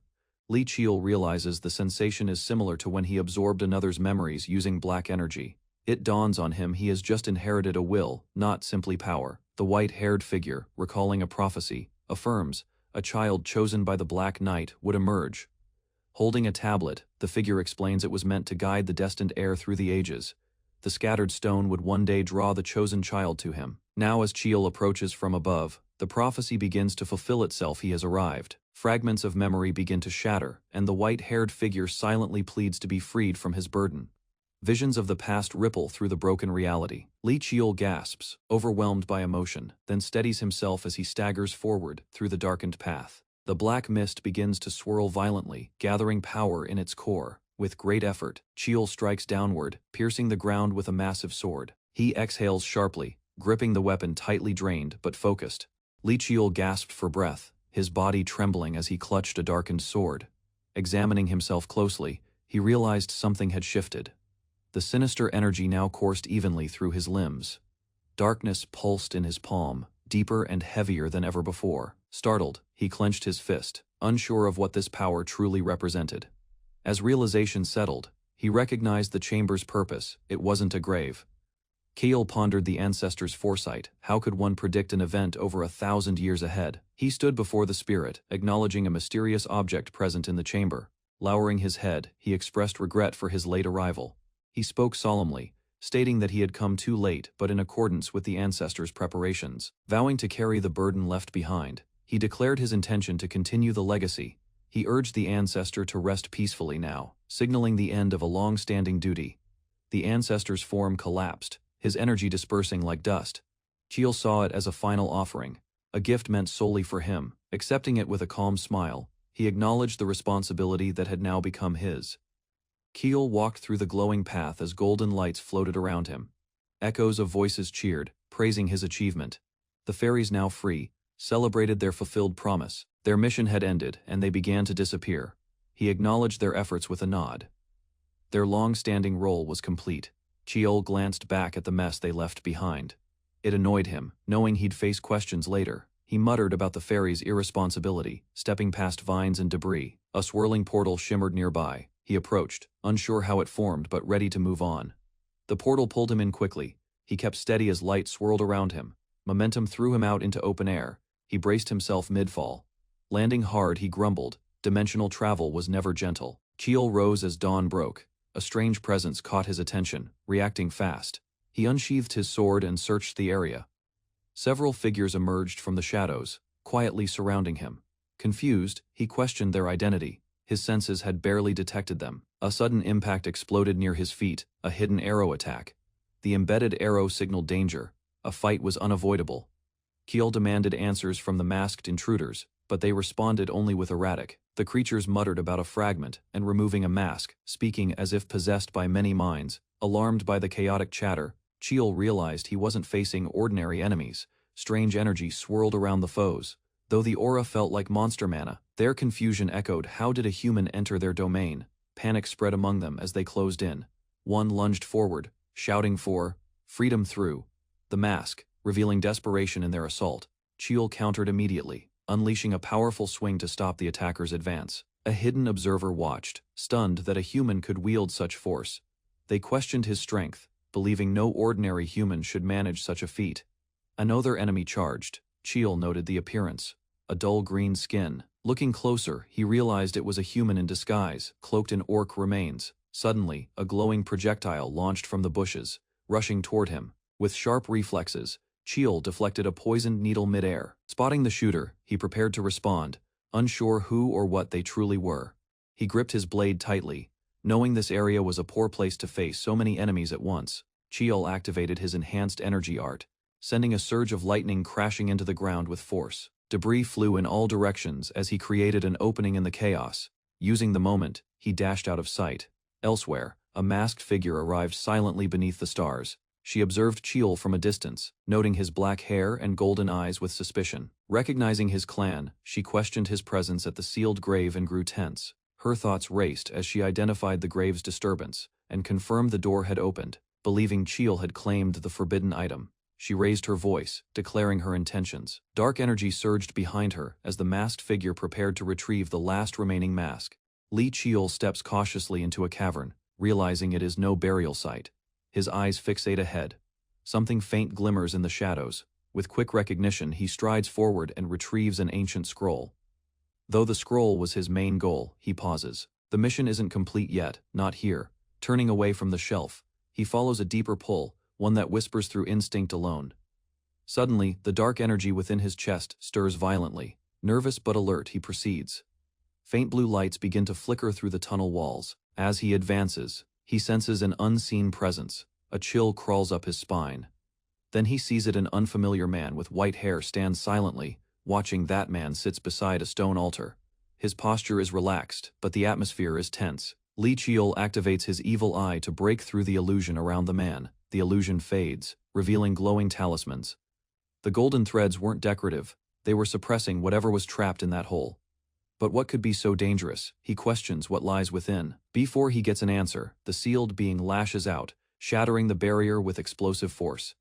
Lee Cheol realizes the sensation is similar to when he absorbed another's memories using black energy. It dawns on him he has just inherited a will, not simply power. The white-haired figure, recalling a prophecy, affirms a child chosen by the Black Knight would emerge. Holding a tablet, the figure explains it was meant to guide the destined heir through the ages. The scattered stone would one day draw the chosen child to him. Now as Cheol approaches from above, the prophecy begins to fulfill itself. He has arrived. Fragments of memory begin to shatter, and the white-haired figure silently pleads to be freed from his burden. Visions of the past ripple through the broken reality. Lee Cheol gasps, overwhelmed by emotion, then steadies himself as he staggers forward through the darkened path. The black mist begins to swirl violently, gathering power in its core. With great effort, Cheol strikes downward, piercing the ground with a massive sword. He exhales sharply, gripping the weapon tightly, drained but focused. Lee Cheol gasped for breath, his body trembling as he clutched a darkened sword. Examining himself closely, he realized something had shifted. The sinister energy now coursed evenly through his limbs. Darkness pulsed in his palm, deeper and heavier than ever before. Startled, he clenched his fist, unsure of what this power truly represented. As realization settled, he recognized the chamber's purpose. It wasn't a grave. Cheol pondered the ancestors' foresight. How could one predict an event over 1,000 years ahead? He stood before the spirit, acknowledging a mysterious object present in the chamber. Lowering his head, he expressed regret for his late arrival. He spoke solemnly, stating that he had come too late but in accordance with the ancestors' preparations. Vowing to carry the burden left behind, he declared his intention to continue the legacy. He urged the ancestor to rest peacefully now, signaling the end of a long-standing duty. The ancestor's form collapsed, his energy dispersing like dust. Cheol saw it as a final offering, a gift meant solely for him. Accepting it with a calm smile, he acknowledged the responsibility that had now become his. Cheol walked through the glowing path as golden lights floated around him. Echoes of voices cheered, praising his achievement. The fairies, now free, celebrated their fulfilled promise. Their mission had ended, and they began to disappear. He acknowledged their efforts with a nod. Their long-standing role was complete. Cheol glanced back at the mess they left behind. It annoyed him, knowing he'd face questions later. He muttered about the fairies' irresponsibility, stepping past vines and debris. A swirling portal shimmered nearby. He approached, unsure how it formed but ready to move on. The portal pulled him in quickly. He kept steady as light swirled around him. Momentum threw him out into open air. He braced himself mid-fall. Landing hard, he grumbled. Dimensional travel was never gentle. Cheol rose as dawn broke. A strange presence caught his attention, reacting fast. He unsheathed his sword and searched the area. Several figures emerged from the shadows, quietly surrounding him. Confused, he questioned their identity. His senses had barely detected them. A sudden impact exploded near his feet, a hidden arrow attack. The embedded arrow signaled danger. A fight was unavoidable. Cheol demanded answers from the masked intruders, but they responded only with erratic. The creatures muttered about a fragment and removing a mask, speaking as if possessed by many minds. Alarmed by the chaotic chatter, Chiel realized he wasn't facing ordinary enemies. Strange energy swirled around the foes. Though the aura felt like monster mana, their confusion echoed. How did a human enter their domain? Panic spread among them as they closed in. One lunged forward, shouting for freedom through the mask, revealing desperation in their assault. Chiel countered immediately, unleashing a powerful swing to stop the attacker's advance. A hidden observer watched, stunned that a human could wield such force. They questioned his strength, believing no ordinary human should manage such a feat. Another enemy charged. Chiel noted the appearance. A dull green skin. Looking closer, he realized it was a human in disguise, cloaked in orc remains. Suddenly, a glowing projectile launched from the bushes, rushing toward him. With sharp reflexes, Chiel deflected a poisoned needle mid-air. Spotting the shooter, he prepared to respond, unsure who or what they truly were. He gripped his blade tightly, knowing this area was a poor place to face so many enemies at once. Chiel activated his enhanced energy art, sending a surge of lightning crashing into the ground with force. Debris flew in all directions as he created an opening in the chaos. Using the moment, he dashed out of sight. Elsewhere, a masked figure arrived silently beneath the stars. She observed Chiel from a distance, noting his black hair and golden eyes with suspicion. Recognizing his clan, she questioned his presence at the sealed grave and grew tense. Her thoughts raced as she identified the grave's disturbance and confirmed the door had opened. Believing Chiel had claimed the forbidden item, she raised her voice, declaring her intentions. Dark energy surged behind her as the masked figure prepared to retrieve the last remaining mask. Chiel steps cautiously into a cavern, realizing it is no burial site. His eyes fixate ahead. Something faint glimmers in the shadows. With quick recognition, he strides forward and retrieves an ancient scroll. Though the scroll was his main goal, he pauses. The mission isn't complete yet, not here. Turning away from the shelf, he follows a deeper pull, one that whispers through instinct alone. Suddenly, the dark energy within his chest stirs violently. Nervous but alert, he proceeds. Faint blue lights begin to flicker through the tunnel walls. As he advances, he senses an unseen presence. A chill crawls up his spine. Then he sees it. An unfamiliar man with white hair stands silently, watching. That man sits beside a stone altar. His posture is relaxed, but the atmosphere is tense. Chiel activates his evil eye to break through the illusion around the man. The illusion fades, revealing glowing talismans. The golden threads weren't decorative, they were suppressing whatever was trapped in that hole. But what could be so dangerous? He questions what lies within. Before he gets an answer, the sealed being lashes out, shattering the barrier with explosive force.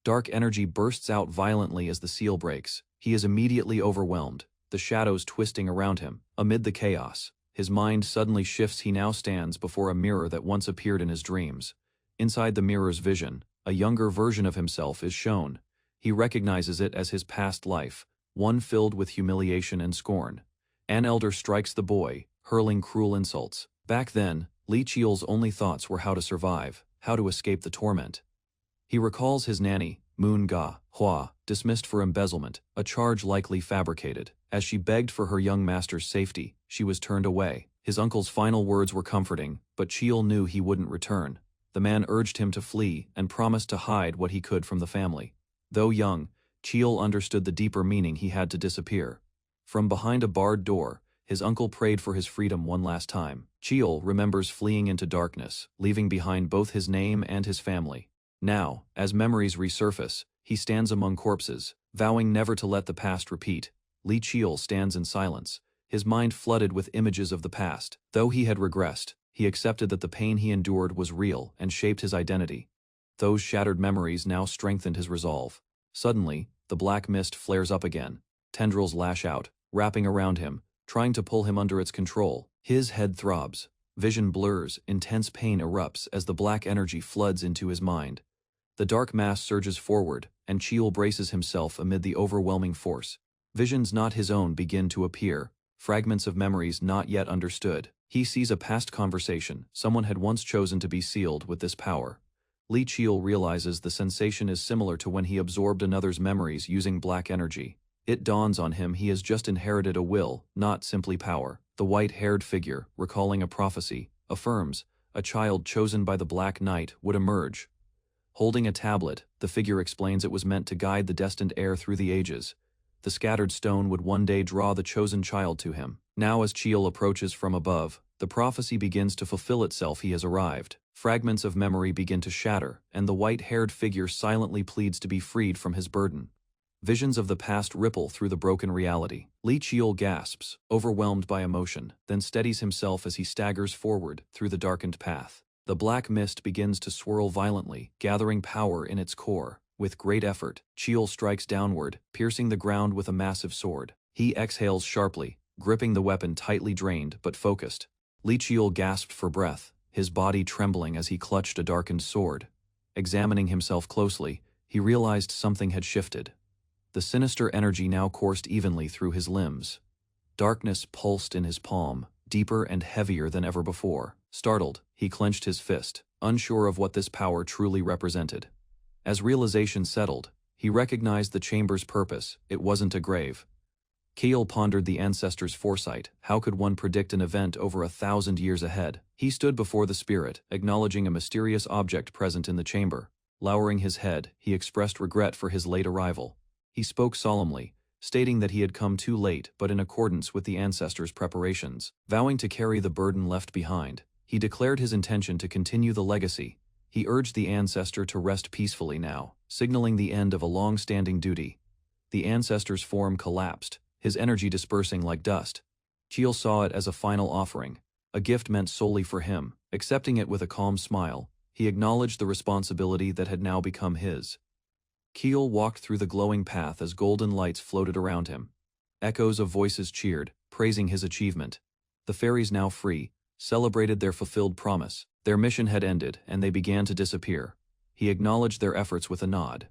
Dark energy bursts out violently as the seal breaks. He is immediately overwhelmed, the shadows twisting around him. Amid the chaos, his mind suddenly shifts. He now stands before a mirror that once appeared in his dreams. Inside the mirror's vision, a younger version of himself is shown. He recognizes it as his past life, one filled with humiliation and scorn. An elder strikes the boy, hurling cruel insults. Back then, Chiel's only thoughts were how to survive, how to escape the torment. He recalls his nanny, Manhwa, dismissed for embezzlement, a charge likely fabricated. As she begged for her young master's safety, she was turned away. His uncle's final words were comforting, but Chiel knew he wouldn't return. The man urged him to flee and promised to hide what he could from the family. Though young, Chiel understood the deeper meaning. He had to disappear. From behind a barred door, his uncle prayed for his freedom one last time. Chiel remembers fleeing into darkness, leaving behind both his name and his family. Now, as memories resurface, he stands among corpses, vowing never to let the past repeat. Chiel stands in silence, his mind flooded with images of the past. Though he had regressed, he accepted that the pain he endured was real and shaped his identity. Those shattered memories now strengthened his resolve. Suddenly, the black mist flares up again. Tendrils lash out, wrapping around him, trying to pull him under its control. His head throbs. Vision blurs, intense pain erupts as the black energy floods into his mind. The dark mass surges forward, and Chiel braces himself amid the overwhelming force. Visions not his own begin to appear, fragments of memories not yet understood. He sees a past conversation. Someone had once chosen to be sealed with this power. Chiel realizes the sensation is similar to when he absorbed another's memories using black energy. It dawns on him he has just inherited a will, not simply power. The white-haired figure, recalling a prophecy, affirms a child chosen by the Black Knight would emerge. Holding a tablet, the figure explains it was meant to guide the destined heir through the ages. The scattered stone would one day draw the chosen child to him. Now as Chiel approaches from above, The prophecy begins to fulfill itself. He has arrived. Fragments of memory begin to shatter, and the white-haired figure silently pleads to be freed from his burden. Visions of the past ripple through the broken reality. Li Chiol gasps, overwhelmed by emotion, then steadies himself as he staggers forward through the darkened path. The black mist begins to swirl violently, gathering power in its core. With great effort, Chiol strikes downward, piercing the ground with a massive sword. He exhales sharply, gripping the weapon tightly, drained but focused. Li Chiol gasped for breath, his body trembling as he clutched a darkened sword. Examining himself closely, he realized something had shifted. The sinister energy now coursed evenly through his limbs. Darkness pulsed in his palm, deeper and heavier than ever before. Startled, he clenched his fist, unsure of what this power truly represented. As realization settled, he recognized the chamber's purpose. It wasn't a grave. Chiol pondered the ancestors' foresight. How could one predict an event over 1,000 years ahead? He stood before the spirit, acknowledging a mysterious object present in the chamber. Lowering his head, he expressed regret for his late arrival. He spoke solemnly, stating that he had come too late but in accordance with the ancestors' preparations. Vowing to carry the burden left behind, he declared his intention to continue the legacy. He urged the ancestor to rest peacefully now, signaling the end of a long-standing duty. The ancestor's form collapsed, his energy dispersing like dust. Chiol saw it as a final offering, a gift meant solely for him. Accepting it with a calm smile, he acknowledged the responsibility that had now become his. Chiol walked through the glowing path as golden lights floated around him. Echoes of voices cheered, praising his achievement. The fairies, now free, celebrated their fulfilled promise. Their mission had ended, and they began to disappear. He acknowledged their efforts with a nod.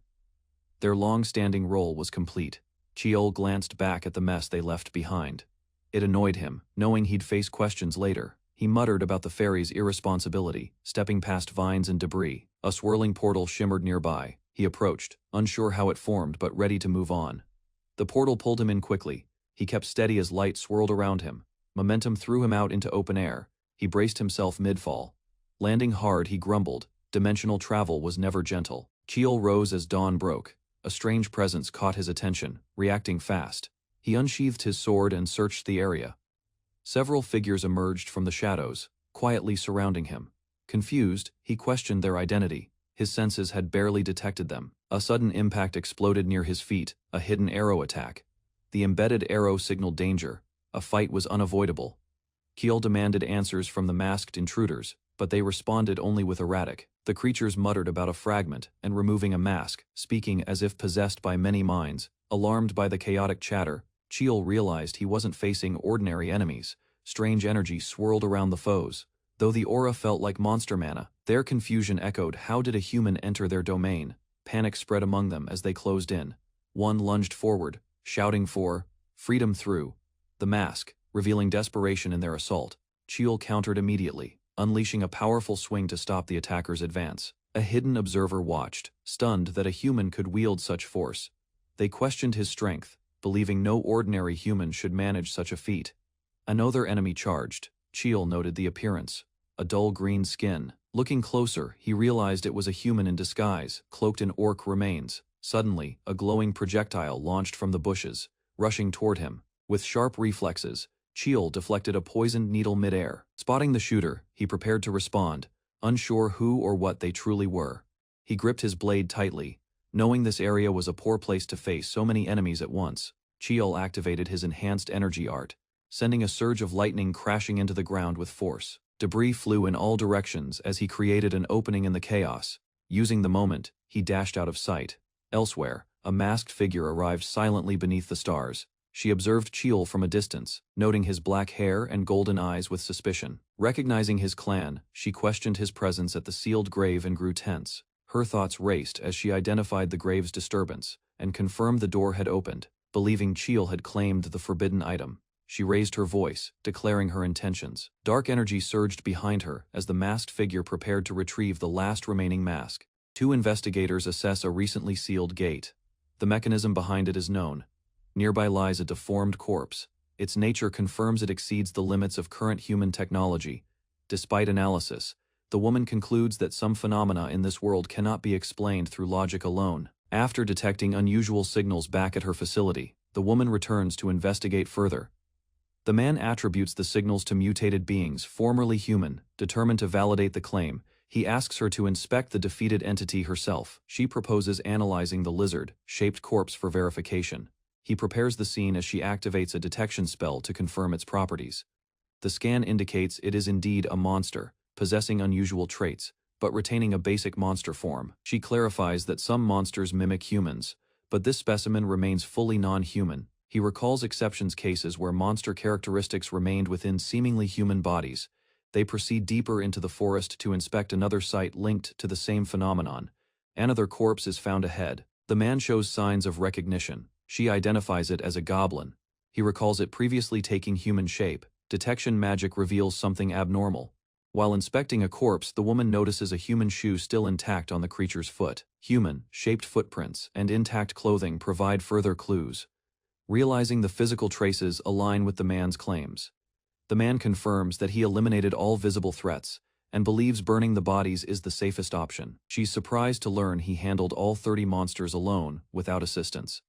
Their long-standing role was complete. Chiol glanced back at the mess they left behind. It annoyed him, knowing he'd face questions later. He muttered about the fairies' irresponsibility, stepping past vines and debris. A swirling portal shimmered nearby. He approached, unsure how it formed but ready to move on. The portal pulled him in quickly. He kept steady as light swirled around him. Momentum threw him out into open air. He braced himself mid-fall. Landing hard, he grumbled. Dimensional travel was never gentle. Chiol rose as dawn broke. A strange presence caught his attention, reacting fast. He unsheathed his sword and searched the area. Several figures emerged from the shadows, quietly surrounding him. Confused, he questioned their identity. His senses had barely detected them. A sudden impact exploded near his feet, a hidden arrow attack. The embedded arrow signaled danger. A fight was unavoidable. Chiol demanded answers from the masked intruders, but they responded only with erratic. The creatures muttered about a fragment and removing a mask, speaking as if possessed by many minds. Alarmed by the chaotic chatter, Chiol realized he wasn't facing ordinary enemies. Strange energy swirled around the foes. Though the aura felt like monster mana, their confusion echoed. How did a human enter their domain? Panic spread among them as they closed in. One lunged forward, shouting for freedom through the mask, revealing desperation in their assault. Chiol countered immediately, unleashing a powerful swing to stop the attacker's advance. A hidden observer watched, stunned that a human could wield such force. They questioned his strength, believing no ordinary human should manage such a feat. Another enemy charged. Chiol noted the appearance. A dull green skin. Looking closer, he realized it was a human in disguise, cloaked in orc remains. Suddenly, a glowing projectile launched from the bushes, rushing toward him. With sharp reflexes, Chiol deflected a poisoned needle mid-air. Spotting the shooter, he prepared to respond, unsure who or what they truly were. He gripped his blade tightly, knowing this area was a poor place to face so many enemies at once. Chiol activated his enhanced energy art, sending a surge of lightning crashing into the ground with force. Debris flew in all directions as he created an opening in the chaos. Using the moment, he dashed out of sight. Elsewhere, a masked figure arrived silently beneath the stars. She observed Chiol from a distance, noting his black hair and golden eyes with suspicion. Recognizing his clan, she questioned his presence at the sealed grave and grew tense. Her thoughts raced as she identified the grave's disturbance and confirmed the door had opened. Believing Chiol had claimed the forbidden item, she raised her voice, declaring her intentions. Dark energy surged behind her as the masked figure prepared to retrieve the last remaining mask. Two investigators assess a recently sealed gate. The mechanism behind it is known. Nearby lies a deformed corpse. Its nature confirms it exceeds the limits of current human technology. Despite analysis, the woman concludes that some phenomena in this world cannot be explained through logic alone. After detecting unusual signals back at her facility, the woman returns to investigate further. The man attributes the signals to mutated beings, formerly human. Determined to validate the claim, he asks her to inspect the defeated entity herself. She proposes analyzing the lizard-shaped corpse for verification. He prepares the scene as she activates a detection spell to confirm its properties. The scan indicates it is indeed a monster, possessing unusual traits, but retaining a basic monster form. She clarifies that some monsters mimic humans, but this specimen remains fully non-human. He recalls exceptions cases where monster characteristics remained within seemingly human bodies. They proceed deeper into the forest to inspect another site linked to the same phenomenon. Another corpse is found ahead. The man shows signs of recognition. She identifies it as a goblin. He recalls it previously taking human shape. Detection magic reveals something abnormal. While inspecting a corpse, the woman notices a human shoe still intact on the creature's foot. Human-shaped footprints and intact clothing provide further clues. Realizing the physical traces align with the man's claims. The man confirms that he eliminated all visible threats and believes burning the bodies is the safest option. She's surprised to learn he handled all 30 monsters alone, without assistance.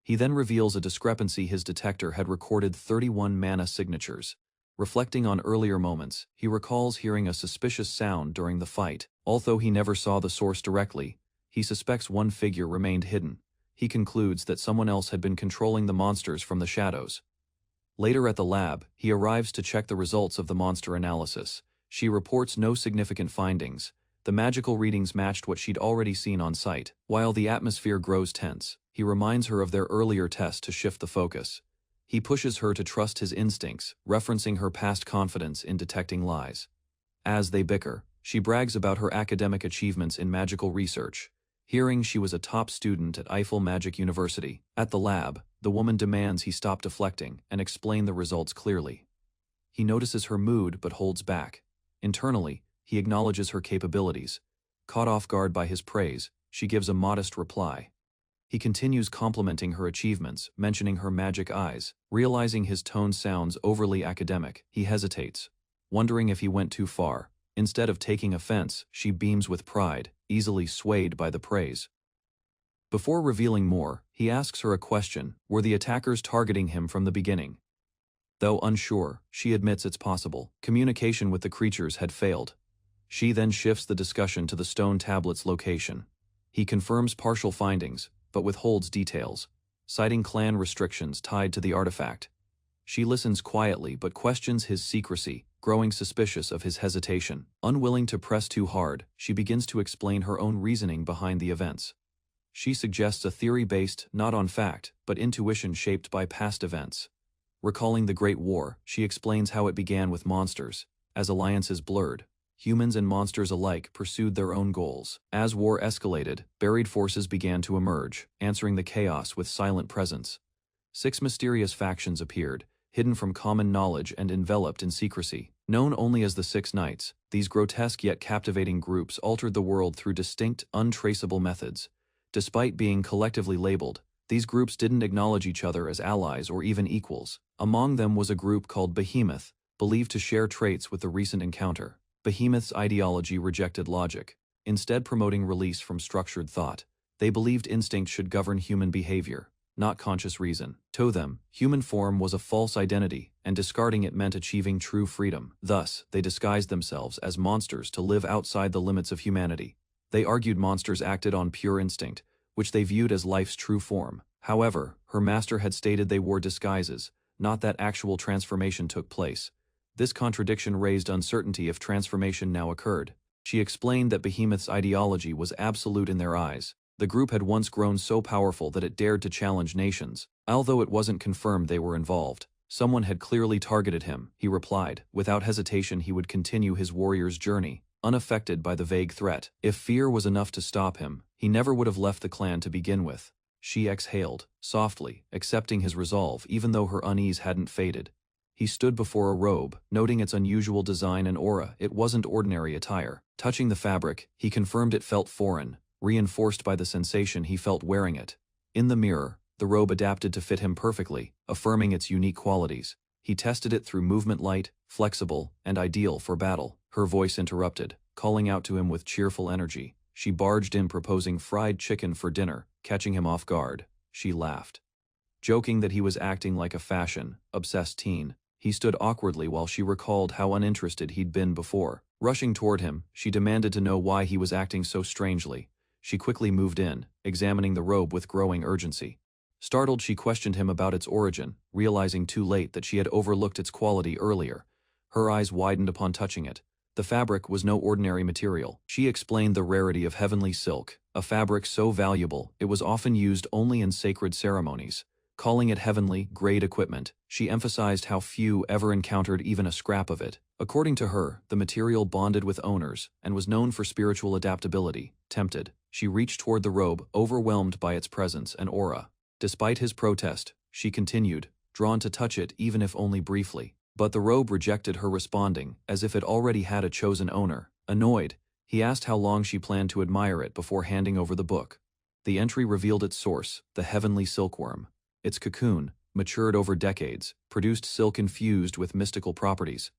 He then reveals a discrepancy. His detector had recorded 31 mana signatures. Reflecting on earlier moments, he recalls hearing a suspicious sound during the fight. Although he never saw the source directly, he suspects one figure remained hidden. He concludes that someone else had been controlling the monsters from the shadows. Later at the lab, he arrives to check the results of the monster analysis. She reports no significant findings. The magical readings matched what she'd already seen on site. While the atmosphere grows tense, he reminds her of their earlier test to shift the focus. He pushes her to trust his instincts, referencing her past confidence in detecting lies. As they bicker, she brags about her academic achievements in magical research. Hearing she was a top student at Eiffel Magic University. At the lab, the woman demands he stop deflecting and explain the results clearly. He notices her mood but holds back. Internally, he acknowledges her capabilities. Caught off guard by his praise, she gives a modest reply. He continues complimenting her achievements, mentioning her magic eyes. Realizing his tone sounds overly academic, he hesitates, wondering if he went too far. Instead of taking offense, she beams with pride, easily swayed by the praise. Before revealing more, he asks her a question: were the attackers targeting him from the beginning? Though unsure, she admits it's possible. Communication with the creatures had failed. She then shifts the discussion to the stone tablet's location. He confirms partial findings, but withholds details, citing clan restrictions tied to the artifact. She listens quietly but questions his secrecy, growing suspicious of his hesitation. Unwilling to press too hard, she begins to explain her own reasoning behind the events. She suggests a theory based not on fact, but intuition shaped by past events. Recalling the Great War, she explains how it began with monsters. As alliances blurred, humans and monsters alike pursued their own goals. As war escalated, buried forces began to emerge, answering the chaos with silent presence. 6 mysterious factions appeared, hidden from common knowledge and enveloped in secrecy. Known only as the 6 Knights, these grotesque yet captivating groups altered the world through distinct, untraceable methods. Despite being collectively labeled, these groups didn't acknowledge each other as allies or even equals. Among them was a group called Behemoth, believed to share traits with the recent encounter. Behemoth's ideology rejected logic, instead promoting release from structured thought. They believed instinct should govern human behavior, not conscious reason. To them, human form was a false identity, and discarding it meant achieving true freedom. Thus, they disguised themselves as monsters to live outside the limits of humanity. They argued monsters acted on pure instinct, which they viewed as life's true form. However, her master had stated they wore disguises, not that actual transformation took place. This contradiction raised uncertainty if transformation now occurred. She explained that Behemoth's ideology was absolute in their eyes. The group had once grown so powerful that it dared to challenge nations. Although it wasn't confirmed they were involved, someone had clearly targeted him, he replied. Without hesitation, he would continue his warrior's journey, unaffected by the vague threat. If fear was enough to stop him, he never would have left the clan to begin with. She exhaled, softly, accepting his resolve even though her unease hadn't faded. He stood before a robe, noting its unusual design and aura. It wasn't ordinary attire. Touching the fabric, he confirmed it felt foreign, reinforced by the sensation he felt wearing it. In the mirror, the robe adapted to fit him perfectly, affirming its unique qualities. He tested it through movement, light, flexible, and ideal for battle. Her voice interrupted, calling out to him with cheerful energy. She barged in proposing fried chicken for dinner, catching him off guard. She laughed, joking that he was acting like a fashion-obsessed teen. He stood awkwardly while she recalled how uninterested he'd been before. Rushing toward him, she demanded to know why he was acting so strangely. She quickly moved in, examining the robe with growing urgency. Startled, she questioned him about its origin, realizing too late that she had overlooked its quality earlier. Her eyes widened upon touching it. The fabric was no ordinary material. She explained the rarity of heavenly silk, a fabric so valuable it was often used only in sacred ceremonies. Calling it heavenly grade equipment, she emphasized how few ever encountered even a scrap of it. According to her, the material bonded with owners and was known for spiritual adaptability. Tempted, she reached toward the robe, overwhelmed by its presence and aura. Despite his protest, she continued, drawn to touch it even if only briefly. But the robe rejected her, responding, as if it already had a chosen owner. Annoyed, he asked how long she planned to admire it before handing over the book. The entry revealed its source, the heavenly silkworm. Its cocoon, matured over decades, produced silk infused with mystical properties.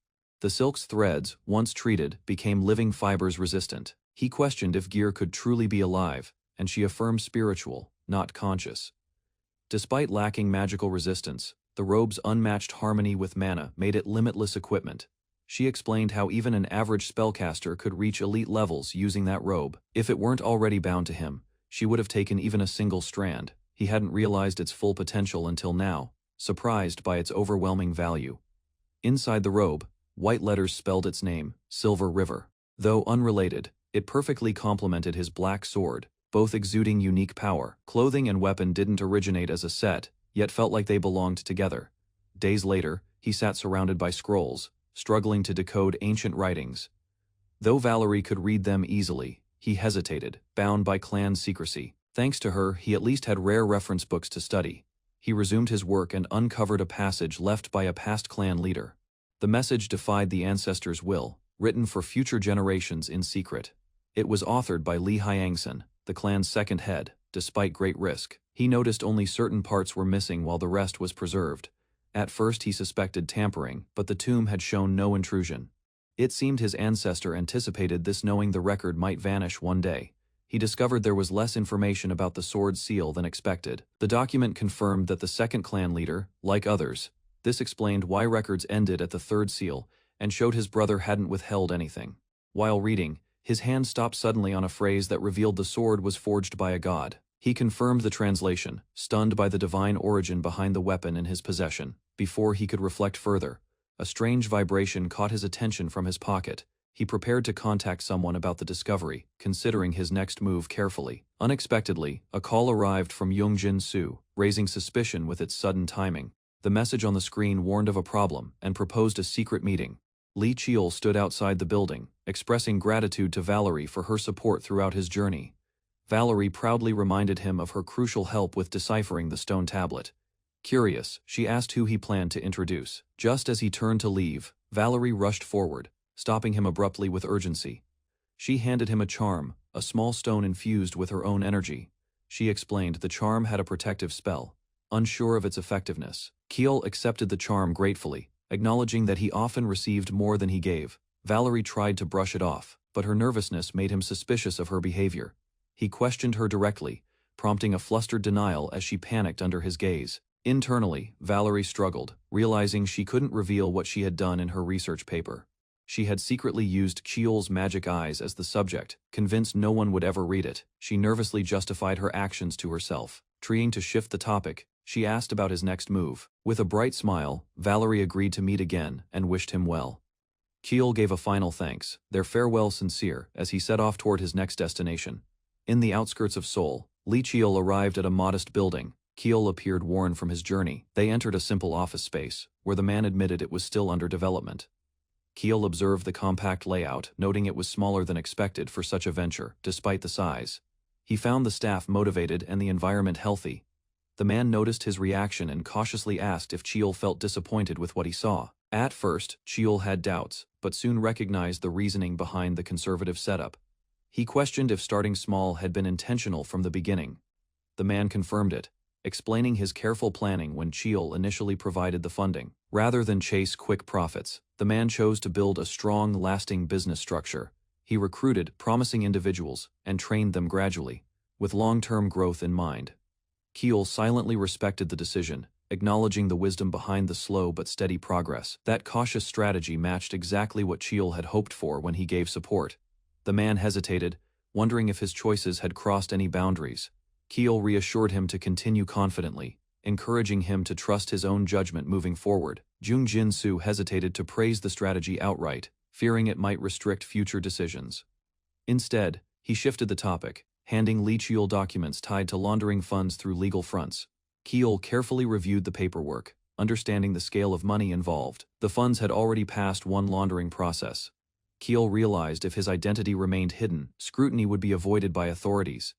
The silk's threads, once treated, became living fibers resistant. He questioned if gear could truly be alive, and she affirmed spiritual, not conscious. Despite lacking magical resistance, the robe's unmatched harmony with mana made it limitless equipment. She explained how even an average spellcaster could reach elite levels using that robe. If it weren't already bound to him, she would have taken even a single strand. He hadn't realized its full potential until now, surprised by its overwhelming value. Inside the robe, white letters spelled its name, Silver River. Though unrelated, it perfectly complemented his black sword, both exuding unique power. Clothing and weapon didn't originate as a set, yet felt like they belonged together. Days later, he sat surrounded by scrolls, struggling to decode ancient writings. Though Valerie could read them easily, he hesitated, bound by clan secrecy. Thanks to her, he at least had rare reference books to study. He resumed his work and uncovered a passage left by a past clan leader. The message defied the ancestors' will, written for future generations in secret. It was authored by Li Hyangson, the clan's second head. Despite great risk, he noticed only certain parts were missing while the rest was preserved. At first he suspected tampering, but the tomb had shown no intrusion. It seemed his ancestor anticipated this, knowing the record might vanish one day. He discovered there was less information about the sword's seal than expected. The document confirmed that the second clan leader, like others, this explained why records ended at the third seal, and showed his brother hadn't withheld anything. While reading, his hand stopped suddenly on a phrase that revealed the sword was forged by a god. He confirmed the translation, stunned by the divine origin behind the weapon in his possession. Before he could reflect further, a strange vibration caught his attention from his pocket. He prepared to contact someone about the discovery, considering his next move carefully. Unexpectedly, a call arrived from Yongjin Su, raising suspicion with its sudden timing. The message on the screen warned of a problem and proposed a secret meeting. Li Chiol stood outside the building, expressing gratitude to Valerie for her support throughout his journey. Valerie proudly reminded him of her crucial help with deciphering the stone tablet. Curious, she asked who he planned to introduce. Just as he turned to leave, Valerie rushed forward, stopping him abruptly with urgency. She handed him a charm, a small stone infused with her own energy. She explained the charm had a protective spell. Unsure of its effectiveness, Kiel accepted the charm gratefully, acknowledging that he often received more than he gave. Valerie tried to brush it off, but her nervousness made him suspicious of her behavior. He questioned her directly, prompting a flustered denial as she panicked under his gaze. Internally, Valerie struggled, realizing she couldn't reveal what she had done in her research paper. She had secretly used Chiol's magic eyes as the subject, convinced no one would ever read it. She nervously justified her actions to herself. Trying to shift the topic, she asked about his next move. With a bright smile, Valerie agreed to meet again and wished him well. Kiel gave a final thanks, their farewell sincere, as he set off toward his next destination. In the outskirts of Seoul, Li Chiel arrived at a modest building. Kiel appeared worn from his journey. They entered a simple office space, where the man admitted it was still under development. Kiel observed the compact layout, noting it was smaller than expected for such a venture, despite the size. He found the staff motivated and the environment healthy. The man noticed his reaction and cautiously asked if Chiel felt disappointed with what he saw. At first, Chiel had doubts, but soon recognized the reasoning behind the conservative setup. He questioned if starting small had been intentional from the beginning. The man confirmed it, explaining his careful planning when Chiel initially provided the funding. Rather than chase quick profits, the man chose to build a strong, lasting business structure. He recruited promising individuals and trained them gradually, with long-term growth in mind. Kiel silently respected the decision, acknowledging the wisdom behind the slow but steady progress. That cautious strategy matched exactly what Cheel had hoped for when he gave support. The man hesitated, wondering if his choices had crossed any boundaries. Keel reassured him to continue confidently, encouraging him to trust his own judgment moving forward. Jung Jin-soo hesitated to praise the strategy outright, fearing it might restrict future decisions. Instead, he shifted the topic, handing Lee Cheol documents tied to laundering funds through legal fronts. Keel carefully reviewed the paperwork, understanding the scale of money involved. The funds had already passed one laundering process. Keel realized if his identity remained hidden, scrutiny would be avoided by authorities.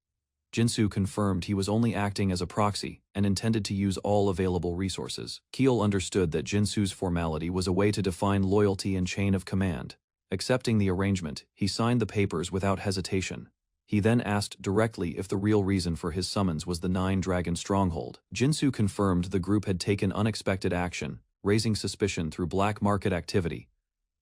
Jin-soo confirmed he was only acting as a proxy and intended to use all available resources. Keel understood that Jin-soo's formality was a way to define loyalty and chain of command. Accepting the arrangement, he signed the papers without hesitation. He then asked directly if the real reason for his summons was the Nine-Dragon stronghold. Jin-soo confirmed the group had taken unexpected action, raising suspicion through black market activity.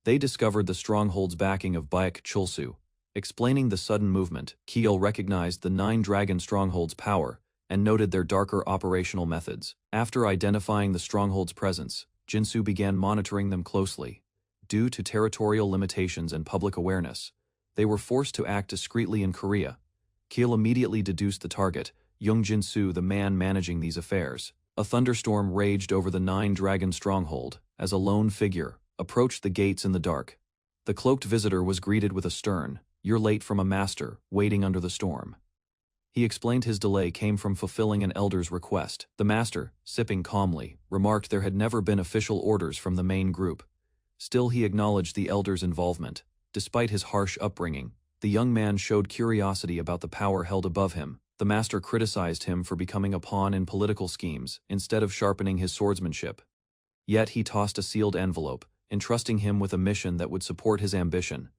They discovered the stronghold's backing of Baek Chulsu. Explaining the sudden movement, Keel recognized the Nine-Dragon stronghold's power and noted their darker operational methods. After identifying the stronghold's presence, Jin-soo began monitoring them closely. Due to territorial limitations and public awareness, they were forced to act discreetly in Korea. Keel immediately deduced the target, Jung Jin-soo, the man managing these affairs. A thunderstorm raged over the Nine-Dragon stronghold as a lone figure approached the gates in the dark. The cloaked visitor was greeted with a stern, "You're late from a master, waiting under the storm." He explained his delay came from fulfilling an elder's request. The master, sipping calmly, remarked there had never been official orders from the main group. Still, he acknowledged the elder's involvement. Despite his harsh upbringing, the young man showed curiosity about the power held above him. The master criticized him for becoming a pawn in political schemes instead of sharpening his swordsmanship. Yet he tossed a sealed envelope, entrusting him with a mission that would support his ambition.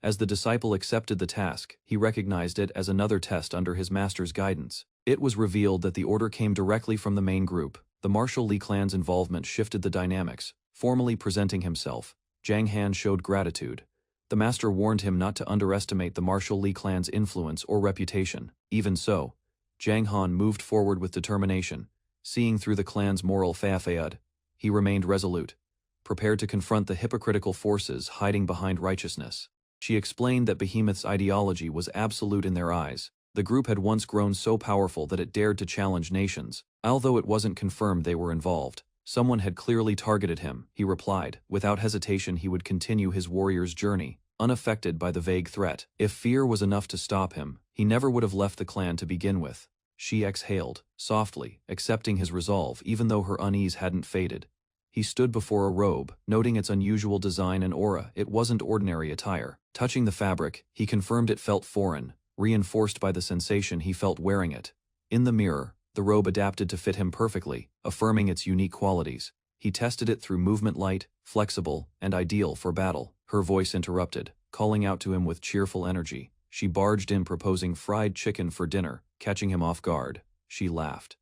As the disciple accepted the task, he recognized it as another test under his master's guidance. It was revealed that the order came directly from the main group. The Martial Li clan's involvement shifted the dynamics. Formally presenting himself, Jang Han showed gratitude. The master warned him not to underestimate the Martial Li clan's influence or reputation. Even so, Jang Han moved forward with determination. Seeing through the clan's moral facade, he remained resolute, prepared to confront the hypocritical forces hiding behind righteousness. She explained that Behemoth's ideology was absolute in their eyes. The group had once grown so powerful that it dared to challenge nations. Although it wasn't confirmed they were involved, someone had clearly targeted him, he replied. Without hesitation, he would continue his warrior's journey, unaffected by the vague threat. If fear was enough to stop him, he never would have left the clan to begin with. She exhaled, softly, accepting his resolve even though her unease hadn't faded. He stood before a robe, noting its unusual design and aura. It wasn't ordinary attire. Touching the fabric, he confirmed it felt foreign, reinforced by the sensation he felt wearing it. In the mirror, the robe adapted to fit him perfectly, affirming its unique qualities. He tested it through movement, light, flexible, and ideal for battle. Her voice interrupted, calling out to him with cheerful energy. She barged in proposing fried chicken for dinner, catching him off guard. She laughed,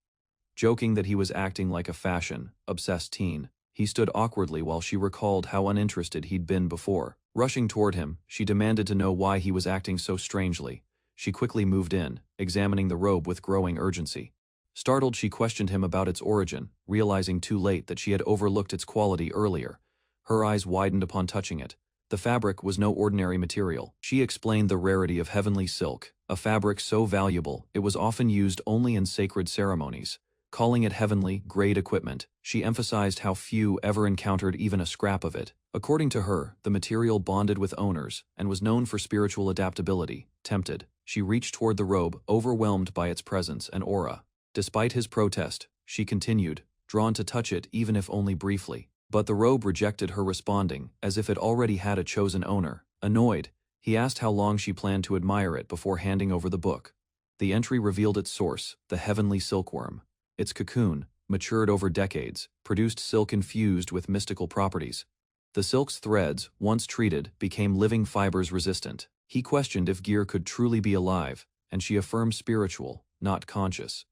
joking that he was acting like a fashion-obsessed teen. He stood awkwardly while she recalled how uninterested he'd been before. Rushing toward him, she demanded to know why he was acting so strangely. She quickly moved in, examining the robe with growing urgency. Startled, she questioned him about its origin, realizing too late that she had overlooked its quality earlier. Her eyes widened upon touching it. The fabric was no ordinary material. She explained the rarity of heavenly silk, a fabric so valuable it was often used only in sacred ceremonies. Calling it heavenly grade equipment, she emphasized how few ever encountered even a scrap of it. According to her, the material bonded with owners and was known for spiritual adaptability. Tempted, she reached toward the robe, overwhelmed by its presence and aura. Despite his protest, she continued, drawn to touch it even if only briefly. But the robe rejected her, responding, as if it already had a chosen owner. Annoyed, he asked how long she planned to admire it before handing over the book. The entry revealed its source, the heavenly silkworm. Its cocoon, matured over decades, produced silk infused with mystical properties. The silk's threads, once treated, became living fibers resistant. He questioned if gear could truly be alive, and she affirmed spiritual, not conscious.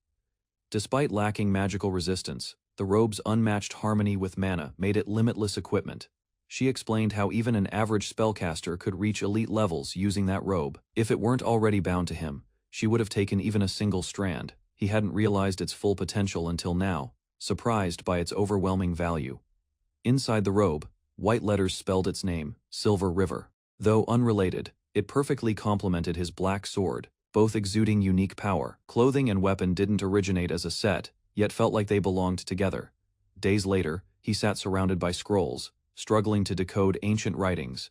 Despite lacking magical resistance, the robe's unmatched harmony with mana made it limitless equipment. She explained how even an average spellcaster could reach elite levels using that robe. If it weren't already bound to him, she would have taken even a single strand. He hadn't realized its full potential until now. surprised by its overwhelming value. Inside the robe, white letters spelled its name, Silver River. Though unrelated, it perfectly complemented his black sword, both exuding unique power. Clothing and weapon didn't originate as a set, yet felt like they belonged together. Days later, he sat surrounded by scrolls, struggling to decode ancient writings.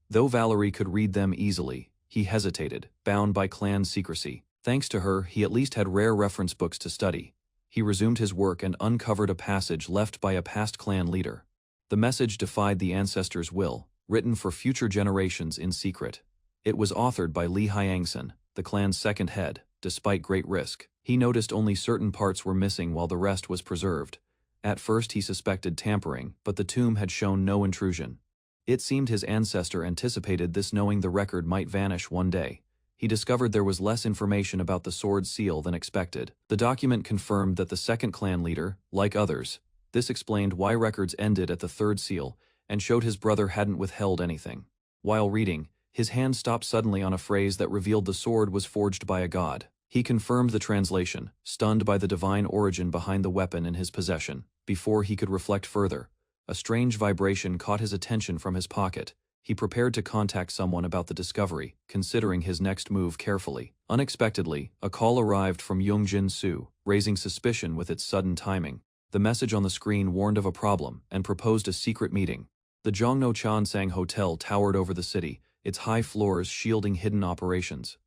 Though Valerie could read them easily, he hesitated, bound by clan secrecy. Thanks to her, he at least had rare reference books to study. He resumed his work and uncovered a passage left by a past clan leader. The message defied the ancestors' will, written for future generations in secret. It was authored by Li Hyangsen, the clan's second head. Despite great risk, he noticed only certain parts were missing while the rest was preserved. At first he suspected tampering, but the tomb had shown no intrusion. It seemed his ancestor anticipated this, knowing the record might vanish one day. He discovered there was less information about the sword's seal than expected. The document confirmed that the second clan leader, like others, this explained why records ended at the third seal, and showed his brother hadn't withheld anything. While reading, his hand stopped suddenly on a phrase that revealed the sword was forged by a god. He confirmed the translation, stunned by the divine origin behind the weapon in his possession. Before he could reflect further, a strange vibration caught his attention from his pocket. He prepared to contact someone about the discovery, considering his next move carefully. Unexpectedly, a call arrived from Yongjin Su, raising suspicion with its sudden timing. The message on the screen warned of a problem and proposed a secret meeting. The Jongno Chansang Hotel towered over the city, its high floors shielding hidden operations.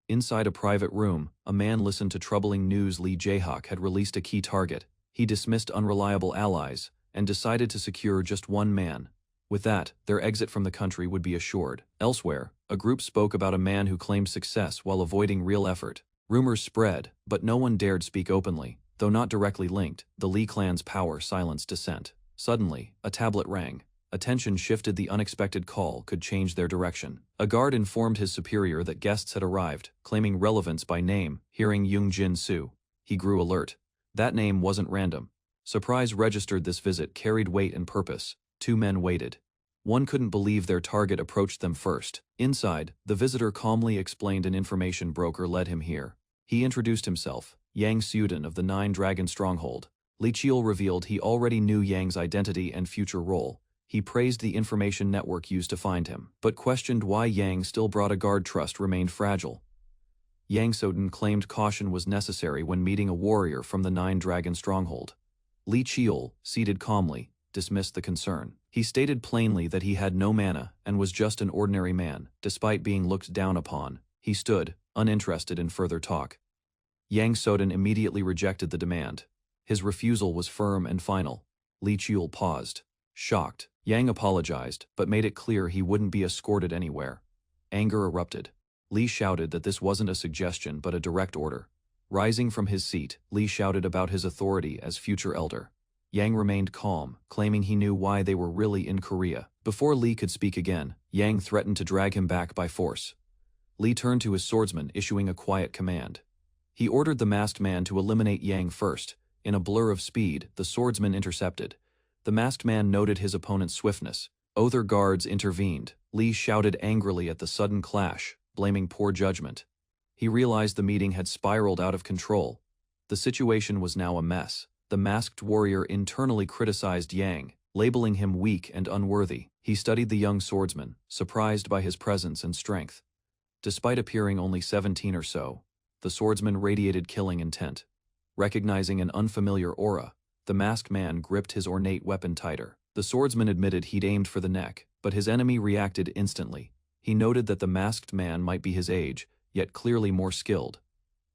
Inside a private room, a man listened to troubling news. Lee Jae-hak had released a key target. He dismissed unreliable allies and decided to secure just one man. With that, their exit from the country would be assured. Elsewhere, a group spoke about a man who claimed success while avoiding real effort. Rumors spread, but no one dared speak openly. Though not directly linked, the Lee clan's power silenced dissent. Suddenly, a tablet rang. Attention shifted. The unexpected call could change their direction. A guard informed his superior that guests had arrived, claiming relevance by name. Hearing Yongjin Su, he grew alert. That name wasn't random. Surprise registered. This visit carried weight and purpose. Two men waited. One couldn't believe their target approached them first. Inside, the visitor calmly explained an information broker led him here. He introduced himself, Yang Seuden of the Nine Dragon Stronghold. Li Chiul revealed he already knew Yang's identity and future role. He praised the information network used to find him, but questioned why Yang still brought a guard. Trust remained fragile. Yang Seuden claimed caution was necessary when meeting a warrior from the Nine Dragon Stronghold. Li Chiul, seated calmly, dismissed the concern. He stated plainly that he had no mana and was just an ordinary man. Despite being looked down upon, he stood, uninterested in further talk. Yang Seuden immediately rejected the demand. His refusal was firm and final. Li Chiul paused. Shocked, Yang apologized, but made it clear he wouldn't be escorted anywhere. Anger erupted. Li shouted that this wasn't a suggestion but a direct order. Rising from his seat, Li shouted about his authority as future elder. Yang remained calm, claiming he knew why they were really in Korea. Before Li could speak again, Yang threatened to drag him back by force. Li turned to his swordsman, issuing a quiet command. He ordered the masked man to eliminate Yang first. In a blur of speed, the swordsman intercepted. The masked man noted his opponent's swiftness. Other guards intervened. Li shouted angrily at the sudden clash, blaming poor judgment. He realized the meeting had spiraled out of control. The situation was now a mess. The masked warrior internally criticized Yang, labeling him weak and unworthy. He studied the young swordsman, surprised by his presence and strength. Despite appearing only 17 or so, the swordsman radiated killing intent. Recognizing an unfamiliar aura, the masked man gripped his ornate weapon tighter. The swordsman admitted he'd aimed for the neck, but his enemy reacted instantly. He noted that the masked man might be his age, yet clearly more skilled.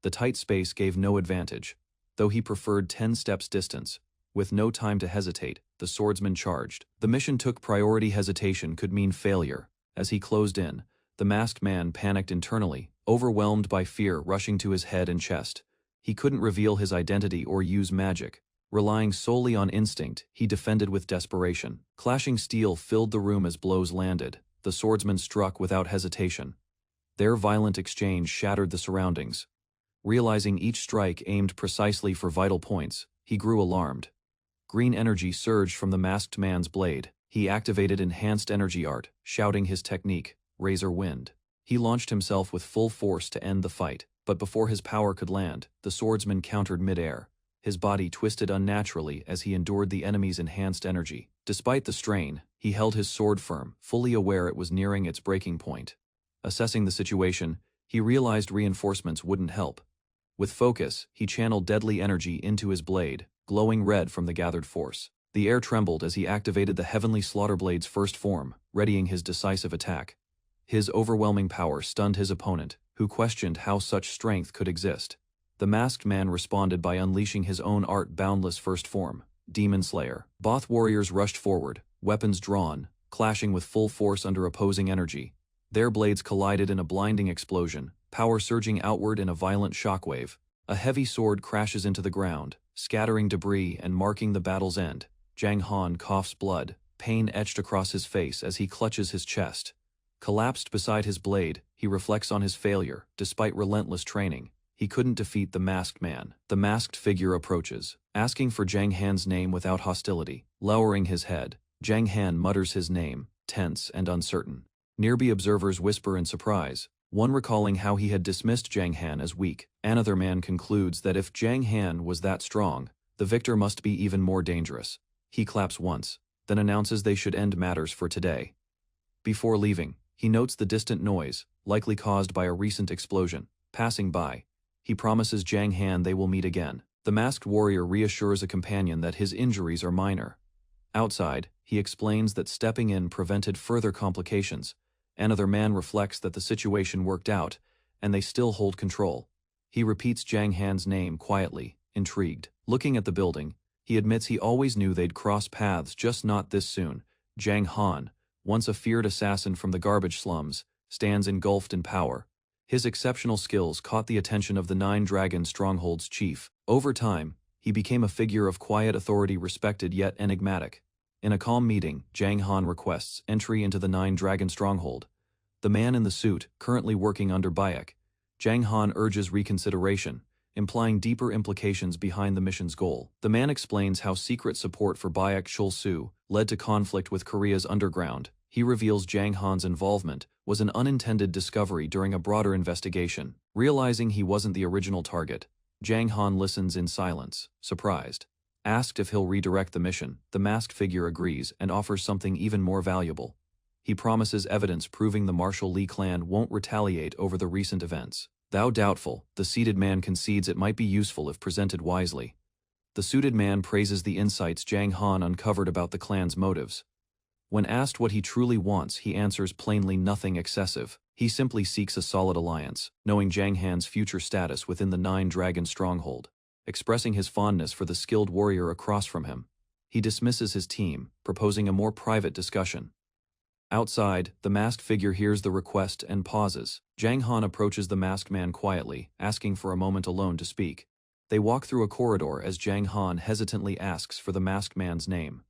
The tight space gave no advantage, though he preferred 10 steps distance. With no time to hesitate, the swordsman charged. The mission took priority. Hesitation could mean failure. As he closed in, the masked man panicked internally, overwhelmed by fear rushing to his head and chest. He couldn't reveal his identity or use magic. Relying solely on instinct, he defended with desperation. Clashing steel filled the room as blows landed. The swordsman struck without hesitation. Their violent exchange shattered the surroundings. Realizing each strike aimed precisely for vital points, he grew alarmed. Green energy surged from the masked man's blade. He activated enhanced energy art, shouting his technique, Razor Wind. He launched himself with full force to end the fight, but before his power could land, the swordsman countered mid-air. his body twisted unnaturally as he endured the enemy's enhanced energy. Despite the strain, he held his sword firm, fully aware it was nearing its breaking point. Assessing the situation, he realized reinforcements wouldn't help. With focus, he channeled deadly energy into his blade, glowing red from the gathered force. The air trembled as he activated the heavenly Slaughterblade's first form, readying his decisive attack. His overwhelming power stunned his opponent, who questioned how such strength could exist. The masked man responded by unleashing his own art-boundless first form, Demon Slayer. Both warriors rushed forward, weapons drawn, clashing with full force under opposing energy. Their blades collided in a blinding explosion, power surging outward in a violent shockwave. A heavy sword crashes into the ground, scattering debris and marking the battle's end. Jang Han coughs blood, pain etched across his face as he clutches his chest. Collapsed beside his blade, he reflects on his failure. Despite relentless training, he couldn't defeat the masked man. The masked figure approaches, asking for Jang Han's name without hostility. Lowering his head, Jang Han mutters his name, tense and uncertain. Nearby observers whisper in surprise, one recalling how he had dismissed Jang Han as weak. Another man concludes that if Jang Han was that strong, the victor must be even more dangerous. He claps once, then announces they should end matters for today. Before leaving, he notes the distant noise, likely caused by a recent explosion. Passing by, he promises Jang Han they will meet again. The masked warrior reassures a companion that his injuries are minor. Outside, he explains that stepping in prevented further complications. Another man reflects that the situation worked out, and they still hold control. He repeats Jang Han's name quietly, intrigued. Looking at the building, he admits he always knew they'd cross paths, just not this soon. Jang Han, once a feared assassin from the garbage slums, stands engulfed in power. His exceptional skills caught the attention of the Nine Dragon Stronghold's chief. Over time, he became a figure of quiet authority, respected yet enigmatic. In a calm meeting, Jang Han requests entry into the Nine Dragon Stronghold. The man in the suit, currently working under Bayek, Jang Han urges reconsideration, implying deeper implications behind the mission's goal. The man explains how secret support for Bayek Chul-Su led to conflict with Korea's underground. He reveals Jang Han's involvement was an unintended discovery during a broader investigation. Realizing he wasn't the original target, Jang Han listens in silence, surprised. Asked if he'll redirect the mission, the masked figure agrees and offers something even more valuable. He promises evidence proving the Marshall Lee clan won't retaliate over the recent events. Though doubtful, the seated man concedes it might be useful if presented wisely. The suited man praises the insights Jang Han uncovered about the clan's motives. When asked what he truly wants, he answers plainly nothing excessive. He simply seeks a solid alliance, knowing Jang Han's future status within the Nine Dragon Stronghold. Expressing his fondness for the skilled warrior across from him, he dismisses his team, proposing a more private discussion. Outside, the masked figure hears the request and pauses. Jang Han approaches the masked man quietly, asking for a moment alone to speak. They walk through a corridor as Jang Han hesitantly asks for the masked man's name.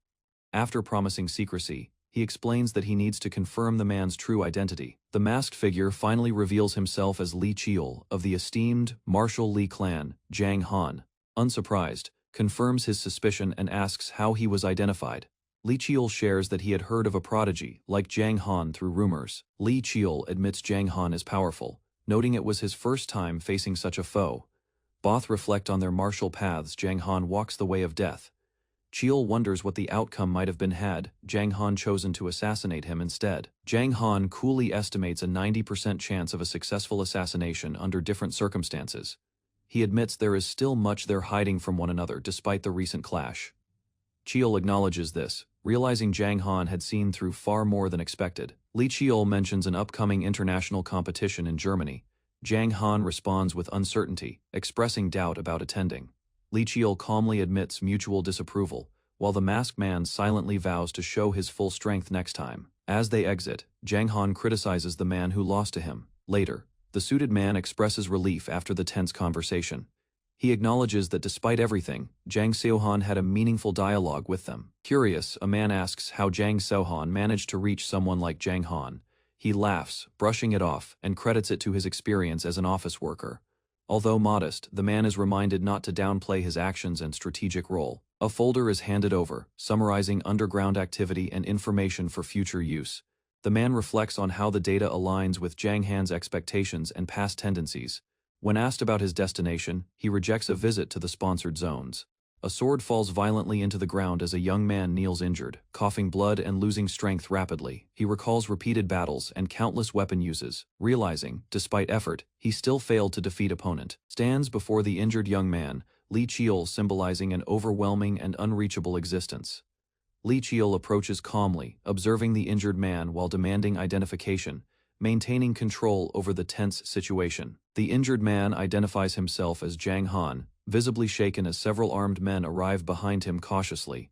After promising secrecy, he explains that he needs to confirm the man's true identity. The masked figure finally reveals himself as Lee Cheol of the esteemed Marshall Lee clan. Jang Han, unsurprised, confirms his suspicion and asks how he was identified. Lee Cheol shares that he had heard of a prodigy like Jang Han through rumors. Lee Cheol admits Jang Han is powerful, noting it was his first time facing such a foe. Both reflect on their martial paths. Jang Han walks the way of death. Cheol wonders what the outcome might have been had Jang Han chosen to assassinate him instead. Jang Han coolly estimates a 90% chance of a successful assassination under different circumstances. He admits there is still much they're hiding from one another despite the recent clash. Cheol acknowledges this, realizing Jang Han had seen through far more than expected. Lee Cheol mentions an upcoming international competition in Germany. Jang Han responds with uncertainty, expressing doubt about attending. Lee Cheol calmly admits mutual disapproval, while the masked man silently vows to show his full strength next time. As they exit, Jang Han criticizes the man who lost to him. Later, the suited man expresses relief after the tense conversation. He acknowledges that despite everything, Jang Seohan had a meaningful dialogue with them. Curious, a man asks how Jang Seohan managed to reach someone like Jang Han. He laughs, brushing it off, and credits it to his experience as an office worker. Although modest, the man is reminded not to downplay his actions and strategic role. A folder is handed over, summarizing underground activity and information for future use. The man reflects on how the data aligns with Jang Han's expectations and past tendencies. When asked about his destination, he rejects a visit to the sponsored zones. A sword falls violently into the ground as a young man kneels injured, coughing blood and losing strength rapidly. He recalls repeated battles and countless weapon uses, realizing, despite effort, he still failed to defeat opponent. Stands before the injured young man, Li Chiol symbolizing an overwhelming and unreachable existence. Li Chiol approaches calmly, observing the injured man while demanding identification, maintaining control over the tense situation. The injured man identifies himself as Zhang Han, visibly shaken as several armed men arrive behind him cautiously.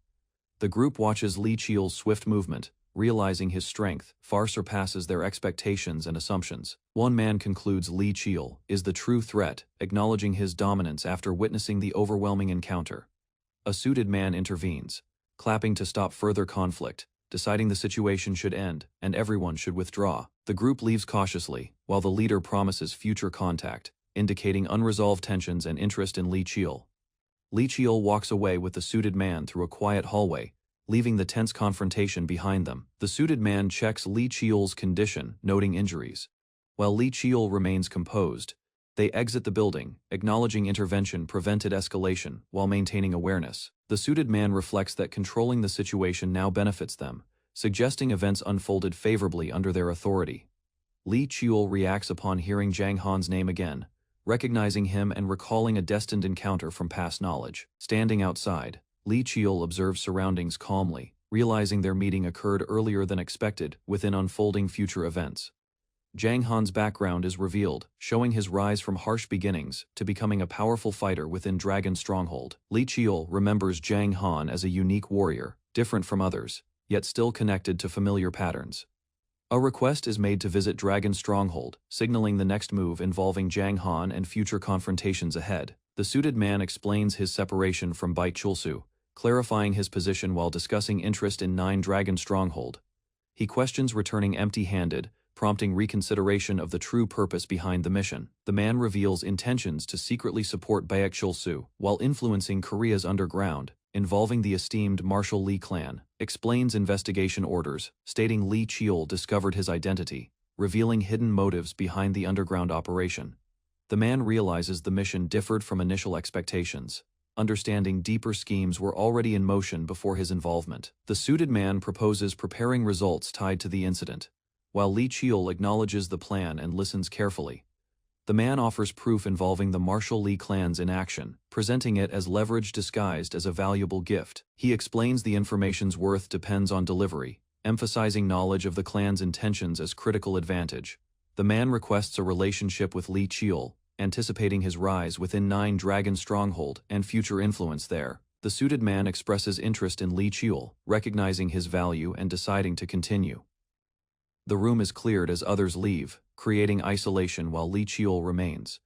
The group watches Li Chiol's swift movement, realizing his strength far surpasses their expectations and assumptions. One man concludes Li Chiol is the true threat, acknowledging his dominance after witnessing the overwhelming encounter. A suited man intervenes, clapping to stop further conflict, deciding the situation should end and everyone should withdraw. The group leaves cautiously, while the leader promises future contact, indicating unresolved tensions and interest in Li Chiol. Li Chiol walks away with the suited man through a quiet hallway, leaving the tense confrontation behind them. The suited man checks Li Chiol's condition, noting injuries. While Li Chiol remains composed, they exit the building, acknowledging intervention prevented escalation while maintaining awareness. The suited man reflects that controlling the situation now benefits them, suggesting events unfolded favorably under their authority. Li Chiol reacts upon hearing Zhang Han's name again, recognizing him and recalling a destined encounter from past knowledge. Standing outside, Li Chiol observes surroundings calmly, realizing their meeting occurred earlier than expected within unfolding future events. Zhang Han's background is revealed, showing his rise from harsh beginnings to becoming a powerful fighter within Dragon Stronghold. Li Chiol remembers Zhang Han as a unique warrior, different from others, yet still connected to familiar patterns. A request is made to visit Dragon Stronghold, signaling the next move involving Zhang Han and future confrontations ahead. The suited man explains his separation from Bai Chulsu, clarifying his position while discussing interest in 9 Dragon Stronghold. He questions returning empty-handed, prompting reconsideration of the true purpose behind the mission. The man reveals intentions to secretly support Baek Chulsu while influencing Korea's underground, involving the esteemed Marshal Lee clan, explains investigation orders, stating Li Chiol discovered his identity, revealing hidden motives behind the underground operation. The man realizes the mission differed from initial expectations, understanding deeper schemes were already in motion before his involvement. The suited man proposes preparing results tied to the incident, while Li Chiol acknowledges the plan and listens carefully. The man offers proof involving the Marshal Lee clans in action, presenting it as leverage disguised as a valuable gift. He explains the information's worth depends on delivery, emphasizing knowledge of the clan's intentions as critical advantage. The man requests a relationship with Li Chiol, anticipating his rise within 9 Dragon Stronghold and future influence there. The suited man expresses interest in Li Chiol, recognizing his value and deciding to continue. The room is cleared as others leave, creating isolation while Li Chiol remains.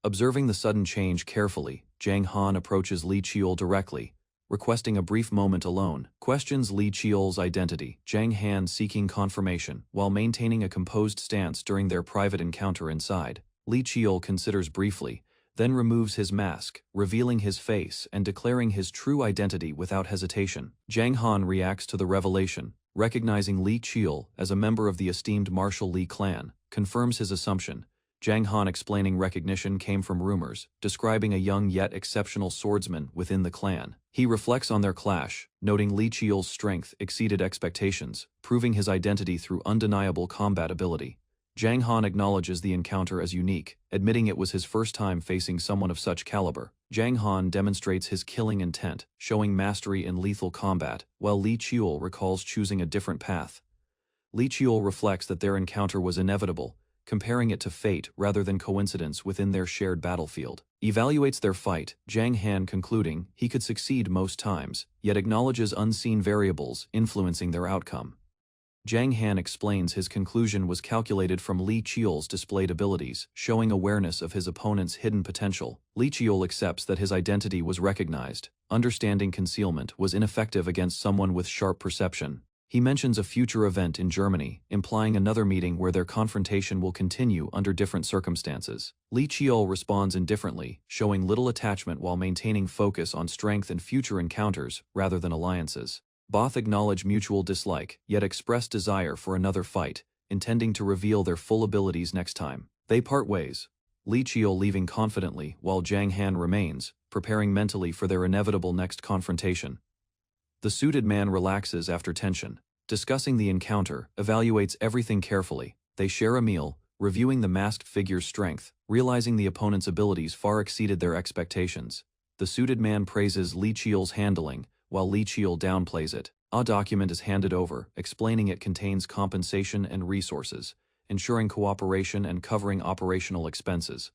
Observing the sudden change carefully, Zhang Han approaches Li Chiol directly, requesting a brief moment alone, questions Li Chiol's identity, Zhang Han seeking confirmation while maintaining a composed stance during their private encounter inside. Li Chiol considers briefly, then removes his mask, revealing his face and declaring his true identity without hesitation. Zhang Han reacts to the revelation, recognizing Li Chiol as a member of the esteemed Marshal Lee clan, confirms his assumption. Zhang Han explaining recognition came from rumors, describing a young yet exceptional swordsman within the clan. He reflects on their clash, noting Li Chiol's strength exceeded expectations, proving his identity through undeniable combat ability. Zhang Han acknowledges the encounter as unique, admitting it was his first time facing someone of such caliber. Zhang Han demonstrates his killing intent, showing mastery in lethal combat, while Li Chiol recalls choosing a different path. Li Chiol reflects that their encounter was inevitable, comparing it to fate rather than coincidence within their shared battlefield. Evaluates their fight, Zhang Han concluding he could succeed most times, yet acknowledges unseen variables influencing their outcome. Zhang Han explains his conclusion was calculated from Li Chiol's displayed abilities, showing awareness of his opponent's hidden potential. Li Chiol accepts that his identity was recognized, understanding concealment was ineffective against someone with sharp perception. He mentions a future event in Germany, implying another meeting where their confrontation will continue under different circumstances. Li Chiol responds indifferently, showing little attachment while maintaining focus on strength and future encounters rather than alliances. Both acknowledge mutual dislike, yet express desire for another fight, intending to reveal their full abilities next time. They part ways, Li Qiu leaving confidently while Jiang Han remains, preparing mentally for their inevitable next confrontation. The suited man relaxes after tension, discussing the encounter, evaluates everything carefully. They share a meal, reviewing the masked figure's strength, realizing the opponent's abilities far exceeded their expectations. The suited man praises Li Qiu's handling, while Li Qiu downplays it. A document is handed over, explaining it contains compensation and resources, ensuring cooperation and covering operational expenses.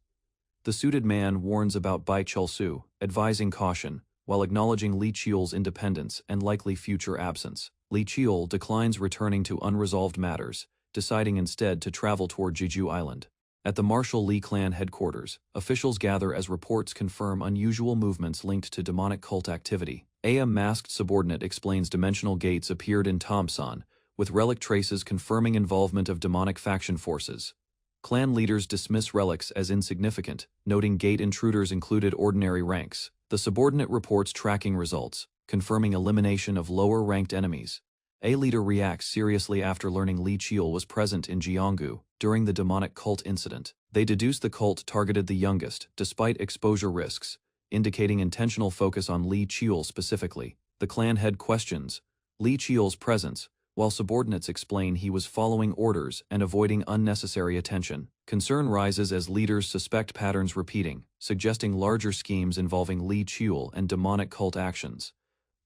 The suited man warns about Bai Chulsu, advising caution, while acknowledging Li Qiu's independence and likely future absence. Li Qiu declines returning to unresolved matters, deciding instead to travel toward Jeju Island. At the Marshall Li clan headquarters, officials gather as reports confirm unusual movements linked to demonic cult activity. A masked subordinate explains dimensional gates appeared in Thompson, with relic traces confirming involvement of demonic faction forces. Clan leaders dismiss relics as insignificant, noting gate intruders included ordinary ranks. The subordinate reports tracking results, confirming elimination of lower-ranked enemies. A leader reacts seriously after learning Li Qiu was present in Jianggu during the demonic cult incident. They deduce the cult targeted the youngest, despite exposure risks, indicating intentional focus on Li Qiu specifically. The clan head questions Li Qiu's presence, while subordinates explain he was following orders and avoiding unnecessary attention. Concern rises as leaders suspect patterns repeating, suggesting larger schemes involving Li Qiu and demonic cult actions.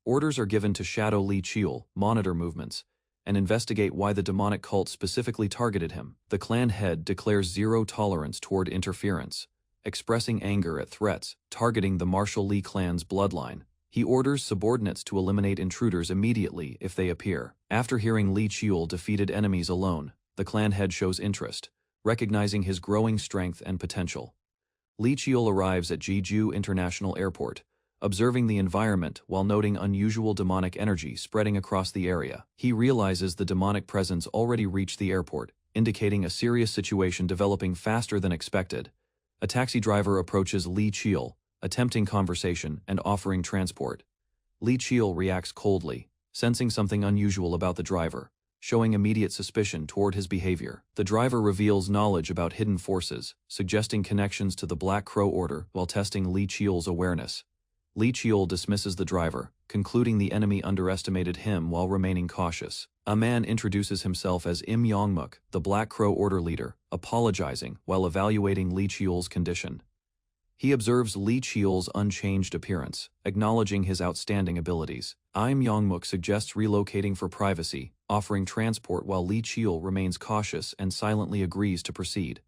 Orders are given to shadow Li Qiu, monitor movements, and investigate why the demonic cult specifically targeted him. The clan head declares zero tolerance toward interference, expressing anger at threats targeting the Marshall Li clan's bloodline. He orders subordinates to eliminate intruders immediately if they appear. After hearing Li Qiu defeated enemies alone, the clan head shows interest, recognizing his growing strength and potential. Li Qiu arrives at Jeju International Airport, observing the environment while noting unusual demonic energy spreading across the area. He realizes the demonic presence already reached the airport, indicating a serious situation developing faster than expected. A taxi driver approaches Li Qiu, attempting conversation and offering transport. Li Qiu reacts coldly, sensing something unusual about the driver, showing immediate suspicion toward his behavior. The driver reveals knowledge about hidden forces, suggesting connections to the Black Crow Order while testing Li Qiu's awareness. Li Qiu dismisses the driver, concluding the enemy underestimated him while remaining cautious. A man introduces himself as Im Yongmuk, the Black Crow Order leader, apologizing while evaluating Li Qiu's condition. He observes Li Qiu's unchanged appearance, acknowledging his outstanding abilities. Im Yongmuk suggests relocating for privacy, offering transport while Li Qiu remains cautious and silently agrees to proceed.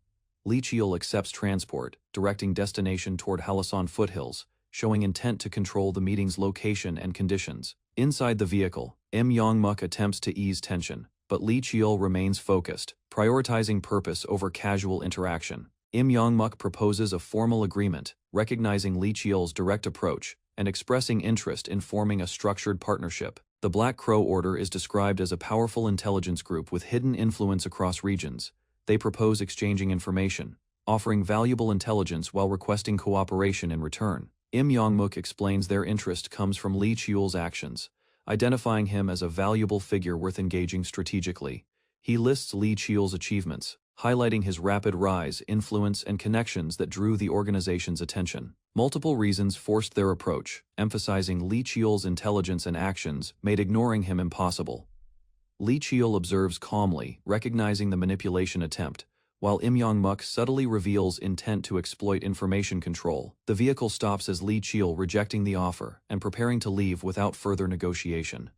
Li Qiu accepts transport, directing destination toward Halasan foothills, showing intent to control the meeting's location and conditions. Inside the vehicle, Im Yongmuk attempts to ease tension, but Li Qiu remains focused, prioritizing purpose over casual interaction. Im Yongmuk proposes a formal agreement, recognizing Li Qiu's direct approach and expressing interest in forming a structured partnership. The Black Crow Order is described as a powerful intelligence group with hidden influence across regions. They propose exchanging information, offering valuable intelligence while requesting cooperation in return. Im Yongmuk explains their interest comes from Li Qiu's actions, identifying him as a valuable figure worth engaging strategically. He lists Li Qiu's achievements, highlighting his rapid rise, influence, and connections that drew the organization's attention. Multiple reasons forced their approach, emphasizing Li Qiu's intelligence and actions made ignoring him impossible. Li Qiu observes calmly, recognizing the manipulation attempt, while Im Yongmuk subtly reveals intent to exploit information control. The vehicle stops as Li Qiu rejecting the offer and preparing to leave without further negotiation.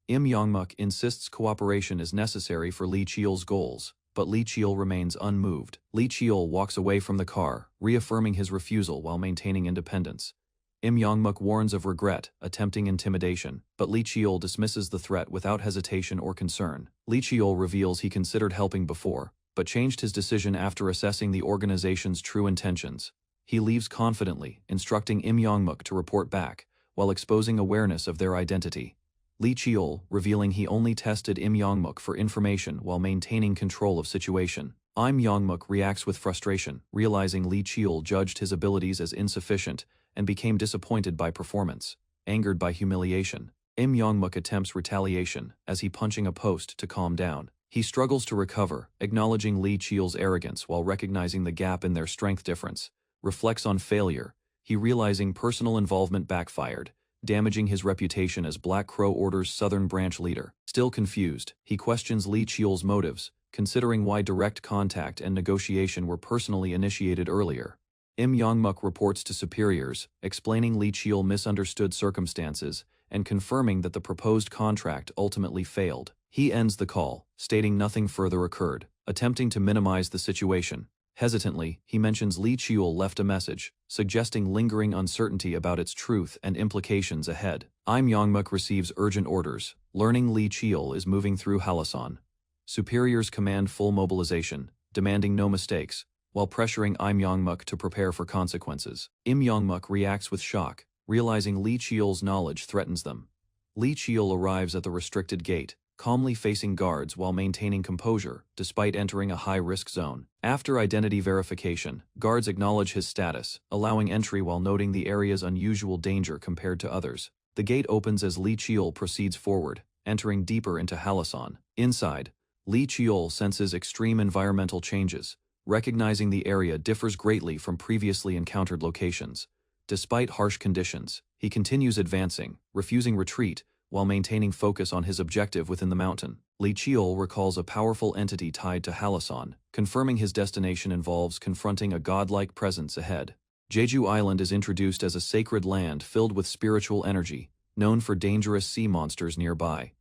Im Yongmuk insists cooperation is necessary for Li Qiu's goals, but Li Qiu remains unmoved. Li Qiu walks away from the car, reaffirming his refusal while maintaining independence. Im Yongmuk warns of regret, attempting intimidation, but Li Qiu dismisses the threat without hesitation or concern. Li Qiu reveals he considered helping before, but changed his decision after assessing the organization's true intentions. He leaves confidently, instructing Im Yongmuk to report back, while exposing awareness of their identity. Li Qiu, revealing he only tested Im Yongmuk for information while maintaining control of situation. Im Yongmuk reacts with frustration, realizing Li Qiu judged his abilities as insufficient and became disappointed by performance. Angered by humiliation, Im Yongmuk attempts retaliation as he punching a post to calm down. He struggles to recover, acknowledging Li Qiul's arrogance while recognizing the gap in their strength difference. Reflects on failure, he realizing personal involvement backfired, damaging his reputation as Black Crow Order's Southern Branch leader. Still confused, he questions Li Qiul's motives, considering why direct contact and negotiation were personally initiated earlier. Yongmuk reports to superiors, explaining Li Qiul misunderstood circumstances and confirming that the proposed contract ultimately failed. He ends the call, stating nothing further occurred, attempting to minimize the situation. Hesitantly, he mentions Li Qiul left a message, suggesting lingering uncertainty about its truth and implications ahead. Yongmuk receives urgent orders, learning Li Qiul is moving through Halasan. Superiors command full mobilization, demanding no mistakes, while pressuring Yongmuk to prepare for consequences. Yongmuk reacts with shock, realizing Li Qiul's knowledge threatens them. Li Qiul arrives at the restricted gate, calmly facing guards while maintaining composure, despite entering a high-risk zone. After identity verification, guards acknowledge his status, allowing entry while noting the area's unusual danger compared to others. The gate opens as Li Qiul proceeds forward, entering deeper into Halasan. Inside, Li Qiul senses extreme environmental changes, recognizing the area differs greatly from previously encountered locations. Despite harsh conditions, he continues advancing, refusing retreat, while maintaining focus on his objective within the mountain. Li Qiul recalls a powerful entity tied to Halasan, confirming his destination involves confronting a godlike presence ahead. Jeju Island is introduced as a sacred land filled with spiritual energy, known for dangerous sea monsters nearby.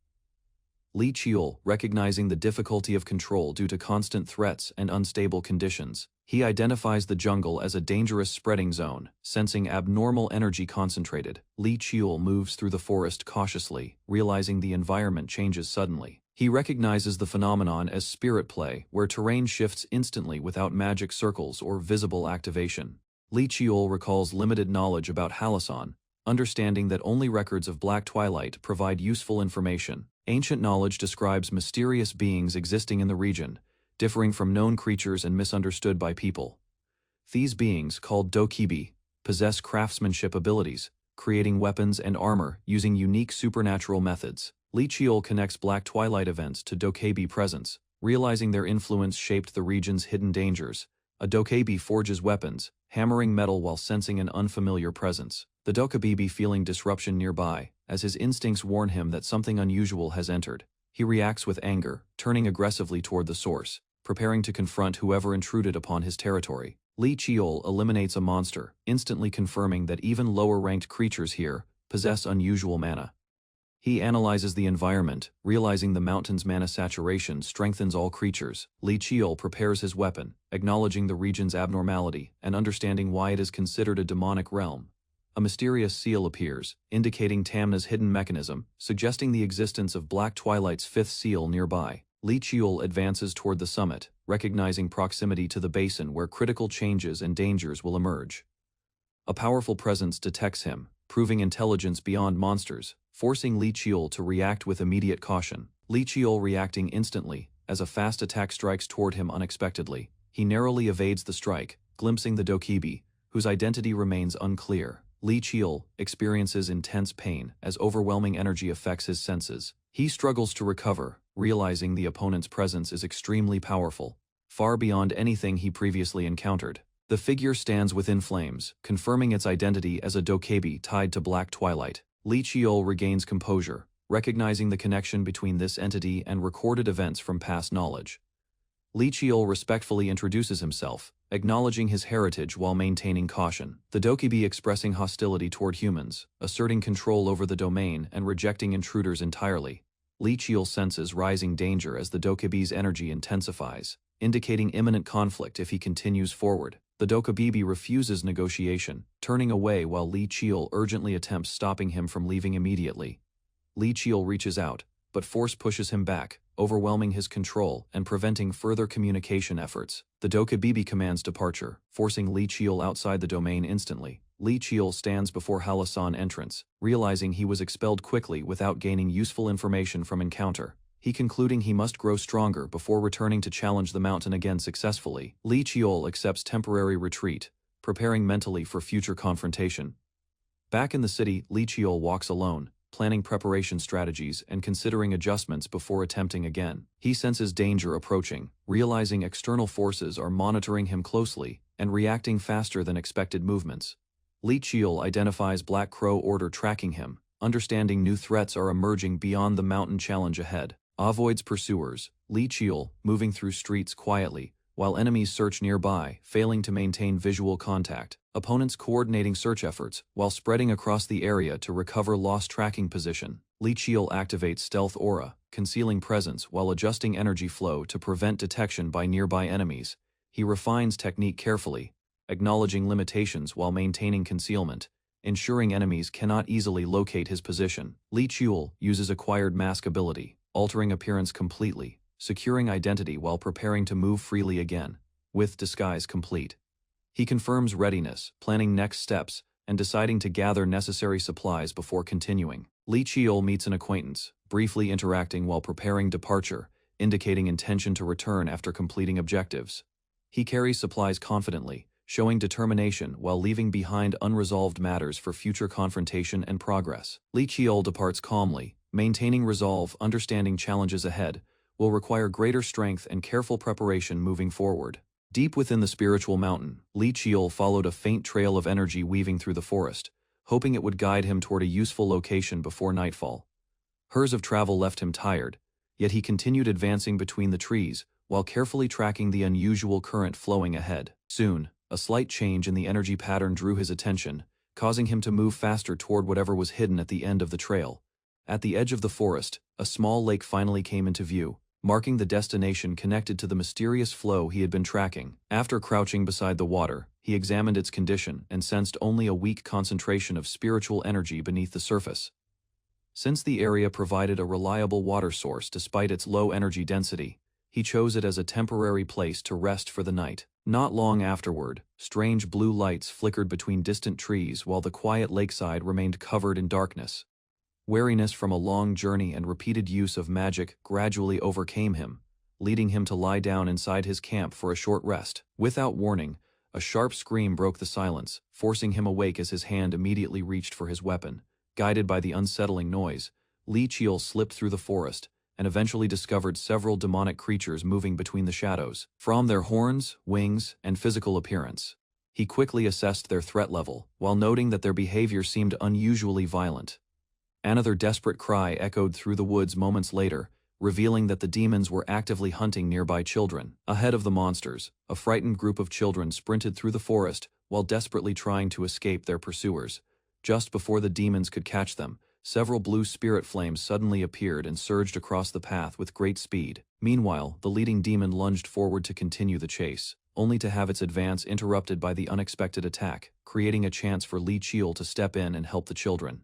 Li Qiul, recognizing the difficulty of control due to constant threats and unstable conditions, he identifies the jungle as a dangerous spreading zone, sensing abnormal energy concentrated. Li Qiul moves through the forest cautiously, realizing the environment changes suddenly. He recognizes the phenomenon as spirit play, where terrain shifts instantly without magic circles or visible activation. Li Qiul recalls limited knowledge about Halasan, understanding that only records of Black Twilight provide useful information. Ancient knowledge describes mysterious beings existing in the region, differing from known creatures and misunderstood by people. These beings, called dokibi, possess craftsmanship abilities, creating weapons and armor using unique supernatural methods. Li Qiul connects Black Twilight events to dokebi presence, realizing their influence shaped the region's hidden dangers. A dokebi forges weapons, hammering metal while sensing an unfamiliar presence. The dokebi feeling disruption nearby, as his instincts warn him that something unusual has entered. He reacts with anger, turning aggressively toward the source, preparing to confront whoever intruded upon his territory. Li Qiul eliminates a monster, instantly confirming that even lower-ranked creatures here possess unusual mana. He analyzes the environment, realizing the mountain's mana saturation strengthens all creatures. Li Qiul prepares his weapon, acknowledging the region's abnormality and understanding why it is considered a demonic realm. A mysterious seal appears, indicating Tamna's hidden mechanism, suggesting the existence of Black Twilight's fifth seal nearby. Li Qiul advances toward the summit, recognizing proximity to the basin where critical changes and dangers will emerge. A powerful presence detects him, proving intelligence beyond monsters, forcing Li Qiul to react with immediate caution. Li Qiul reacting instantly, as a fast attack strikes toward him unexpectedly. He narrowly evades the strike, glimpsing the dokebi, whose identity remains unclear. Li Qiul experiences intense pain as overwhelming energy affects his senses. He struggles to recover, realizing the opponent's presence is extremely powerful, far beyond anything he previously encountered. The figure stands within flames, confirming its identity as a dokebi tied to Black Twilight. Li Qiul regains composure, recognizing the connection between this entity and recorded events from past knowledge. Li Qiul respectfully introduces himself, acknowledging his heritage while maintaining caution. The dokebi expressing hostility toward humans, asserting control over the domain and rejecting intruders entirely. Li Qiul senses rising danger as the dokebi's energy intensifies, indicating imminent conflict if he continues forward. The dokebi refuses negotiation, turning away while Li Qiul urgently attempts stopping him from leaving immediately. Li Qiul reaches out, but force pushes him back, overwhelming his control and preventing further communication efforts. The dokebi commands departure, forcing Li Qiul outside the domain instantly. Li Qiul stands before Halasan entrance, realizing he was expelled quickly without gaining useful information from encounter. He concluding he must grow stronger before returning to challenge the mountain again successfully. Li Qiul accepts temporary retreat, preparing mentally for future confrontation. Back in the city, Li Qiul walks alone, planning preparation strategies and considering adjustments before attempting again. He senses danger approaching, realizing external forces are monitoring him closely and reacting faster than expected movements. Li Qiul identifies Black Crow Order tracking him, understanding new threats are emerging beyond the mountain challenge ahead. Avoids pursuers, Li Qiul, moving through streets quietly, while enemies search nearby, failing to maintain visual contact. Opponents coordinating search efforts while spreading across the area to recover lost tracking position. Li Qiul activates Stealth Aura, concealing presence while adjusting energy flow to prevent detection by nearby enemies. He refines technique carefully, acknowledging limitations while maintaining concealment, ensuring enemies cannot easily locate his position. Li Qiul uses acquired mask ability, altering appearance completely, securing identity while preparing to move freely again, with disguise complete. He confirms readiness, planning next steps, and deciding to gather necessary supplies before continuing. Li Qiul meets an acquaintance, briefly interacting while preparing departure, indicating intention to return after completing objectives. He carries supplies confidently, showing determination while leaving behind unresolved matters for future confrontation and progress. Li Qiul departs calmly, maintaining resolve, understanding challenges ahead will require greater strength and careful preparation moving forward. Deep within the spiritual mountain, Li Qiul followed a faint trail of energy weaving through the forest, hoping it would guide him toward a useful location before nightfall. Hours of travel left him tired, yet he continued advancing between the trees, while carefully tracking the unusual current flowing ahead. Soon, a slight change in the energy pattern drew his attention, causing him to move faster toward whatever was hidden at the end of the trail. At the edge of the forest, a small lake finally came into view, marking the destination connected to the mysterious flow he had been tracking. After crouching beside the water, he examined its condition and sensed only a weak concentration of spiritual energy beneath the surface. Since the area provided a reliable water source despite its low energy density, he chose it as a temporary place to rest for the night. Not long afterward, strange blue lights flickered between distant trees while the quiet lakeside remained covered in darkness. Weariness from a long journey and repeated use of magic gradually overcame him, leading him to lie down inside his camp for a short rest. Without warning, a sharp scream broke the silence, forcing him awake as his hand immediately reached for his weapon. Guided by the unsettling noise, Li Qiul slipped through the forest and eventually discovered several demonic creatures moving between the shadows. From their horns, wings, and physical appearance, he quickly assessed their threat level, while noting that their behavior seemed unusually violent. Another desperate cry echoed through the woods moments later, revealing that the demons were actively hunting nearby children. Ahead of the monsters, a frightened group of children sprinted through the forest while desperately trying to escape their pursuers. Just before the demons could catch them, several blue spirit flames suddenly appeared and surged across the path with great speed. Meanwhile, the leading demon lunged forward to continue the chase, only to have its advance interrupted by the unexpected attack, creating a chance for Li Qiul to step in and help the children.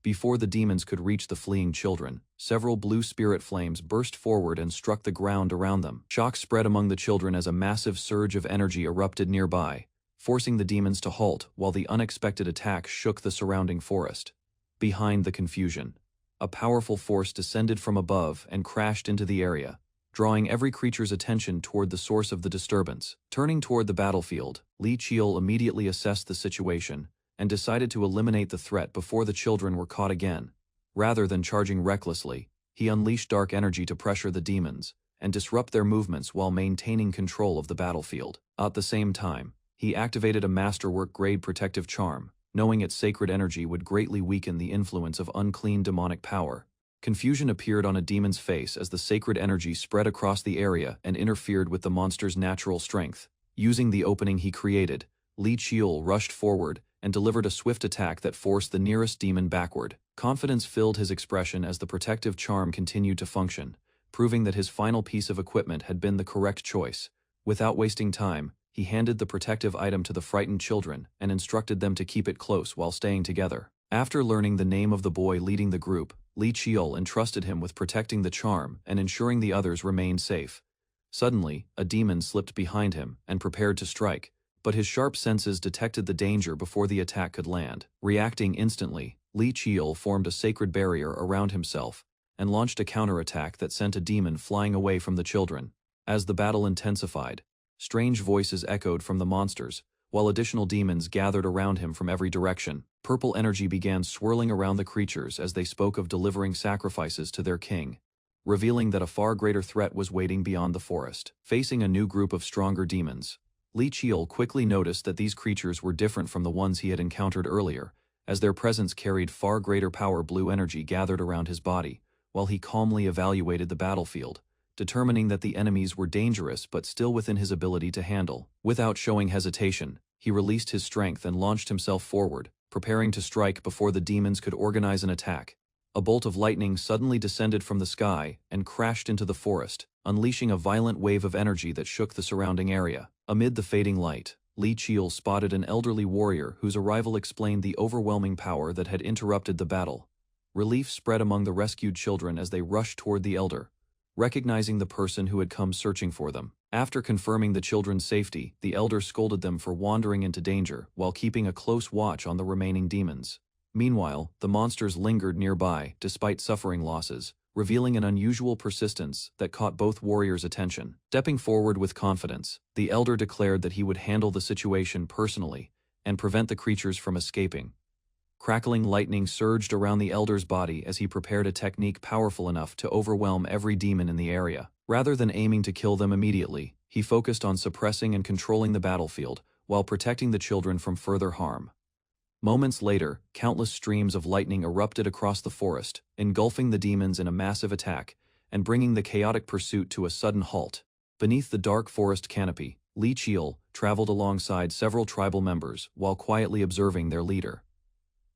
Before the demons could reach the fleeing children, several blue spirit flames burst forward and struck the ground around them. Shock spread among the children as a massive surge of energy erupted nearby, forcing the demons to halt while the unexpected attack shook the surrounding forest. Behind the confusion, a powerful force descended from above and crashed into the area, drawing every creature's attention toward the source of the disturbance. Turning toward the battlefield, Li Qiul immediately assessed the situation and decided to eliminate the threat before the children were caught again. Rather than charging recklessly, he unleashed dark energy to pressure the demons and disrupt their movements while maintaining control of the battlefield. At the same time, he activated a masterwork-grade protective charm, knowing its sacred energy would greatly weaken the influence of unclean demonic power. Confusion appeared on a demon's face as the sacred energy spread across the area and interfered with the monster's natural strength. Using the opening he created, Li Qiul rushed forward and delivered a swift attack that forced the nearest demon backward. Confidence filled his expression as the protective charm continued to function, proving that his final piece of equipment had been the correct choice. Without wasting time, he handed the protective item to the frightened children and instructed them to keep it close while staying together. After learning the name of the boy leading the group, Li Qiul entrusted him with protecting the charm and ensuring the others remained safe. Suddenly, a demon slipped behind him and prepared to strike, but his sharp senses detected the danger before the attack could land. Reacting instantly, Li Qiul formed a sacred barrier around himself and launched a counterattack that sent a demon flying away from the children. As the battle intensified, strange voices echoed from the monsters, while additional demons gathered around him from every direction. Purple energy began swirling around the creatures as they spoke of delivering sacrifices to their king, revealing that a far greater threat was waiting beyond the forest. Facing a new group of stronger demons, Li Qiul quickly noticed that these creatures were different from the ones he had encountered earlier, as their presence carried far greater power. Blue energy gathered around his body, while he calmly evaluated the battlefield, determining that the enemies were dangerous but still within his ability to handle. Without showing hesitation, he released his strength and launched himself forward, preparing to strike before the demons could organize an attack. A bolt of lightning suddenly descended from the sky and crashed into the forest, unleashing a violent wave of energy that shook the surrounding area. Amid the fading light, Li Qiul spotted an elderly warrior whose arrival explained the overwhelming power that had interrupted the battle. Relief spread among the rescued children as they rushed toward the elder, recognizing the person who had come searching for them. After confirming the children's safety, the elder scolded them for wandering into danger while keeping a close watch on the remaining demons. Meanwhile, the monsters lingered nearby despite suffering losses, revealing an unusual persistence that caught both warriors' attention. Stepping forward with confidence, the elder declared that he would handle the situation personally and prevent the creatures from escaping. Crackling lightning surged around the elder's body as he prepared a technique powerful enough to overwhelm every demon in the area. Rather than aiming to kill them immediately, he focused on suppressing and controlling the battlefield while protecting the children from further harm. Moments later, countless streams of lightning erupted across the forest, engulfing the demons in a massive attack and bringing the chaotic pursuit to a sudden halt. Beneath the dark forest canopy, Li Qiul traveled alongside several tribal members while quietly observing their leader.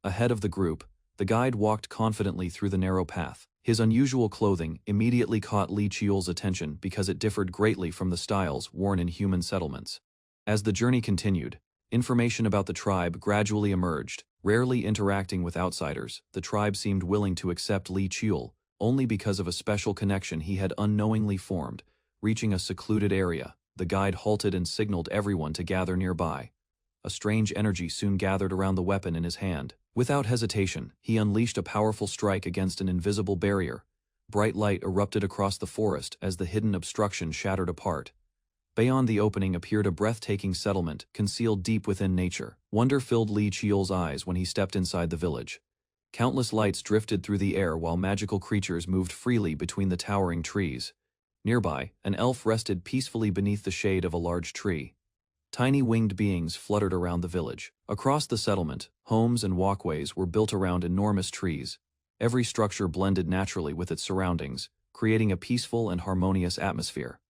Ahead of the group, the guide walked confidently through the narrow path. His unusual clothing immediately caught Li Qiul's attention because it differed greatly from the styles worn in human settlements. As the journey continued, information about the tribe gradually emerged. Rarely interacting with outsiders, the tribe seemed willing to accept Li Qiul only because of a special connection he had unknowingly formed. Reaching a secluded area, the guide halted and signaled everyone to gather nearby. A strange energy soon gathered around the weapon in his hand. Without hesitation, he unleashed a powerful strike against an invisible barrier. Bright light erupted across the forest as the hidden obstruction shattered apart. Beyond the opening appeared a breathtaking settlement concealed deep within nature. Wonder filled Li Qiul's eyes when he stepped inside the village. Countless lights drifted through the air while magical creatures moved freely between the towering trees. Nearby, an elf rested peacefully beneath the shade of a large tree. Tiny winged beings fluttered around the village. Across the settlement, homes and walkways were built around enormous trees. Every structure blended naturally with its surroundings, creating a peaceful and harmonious atmosphere.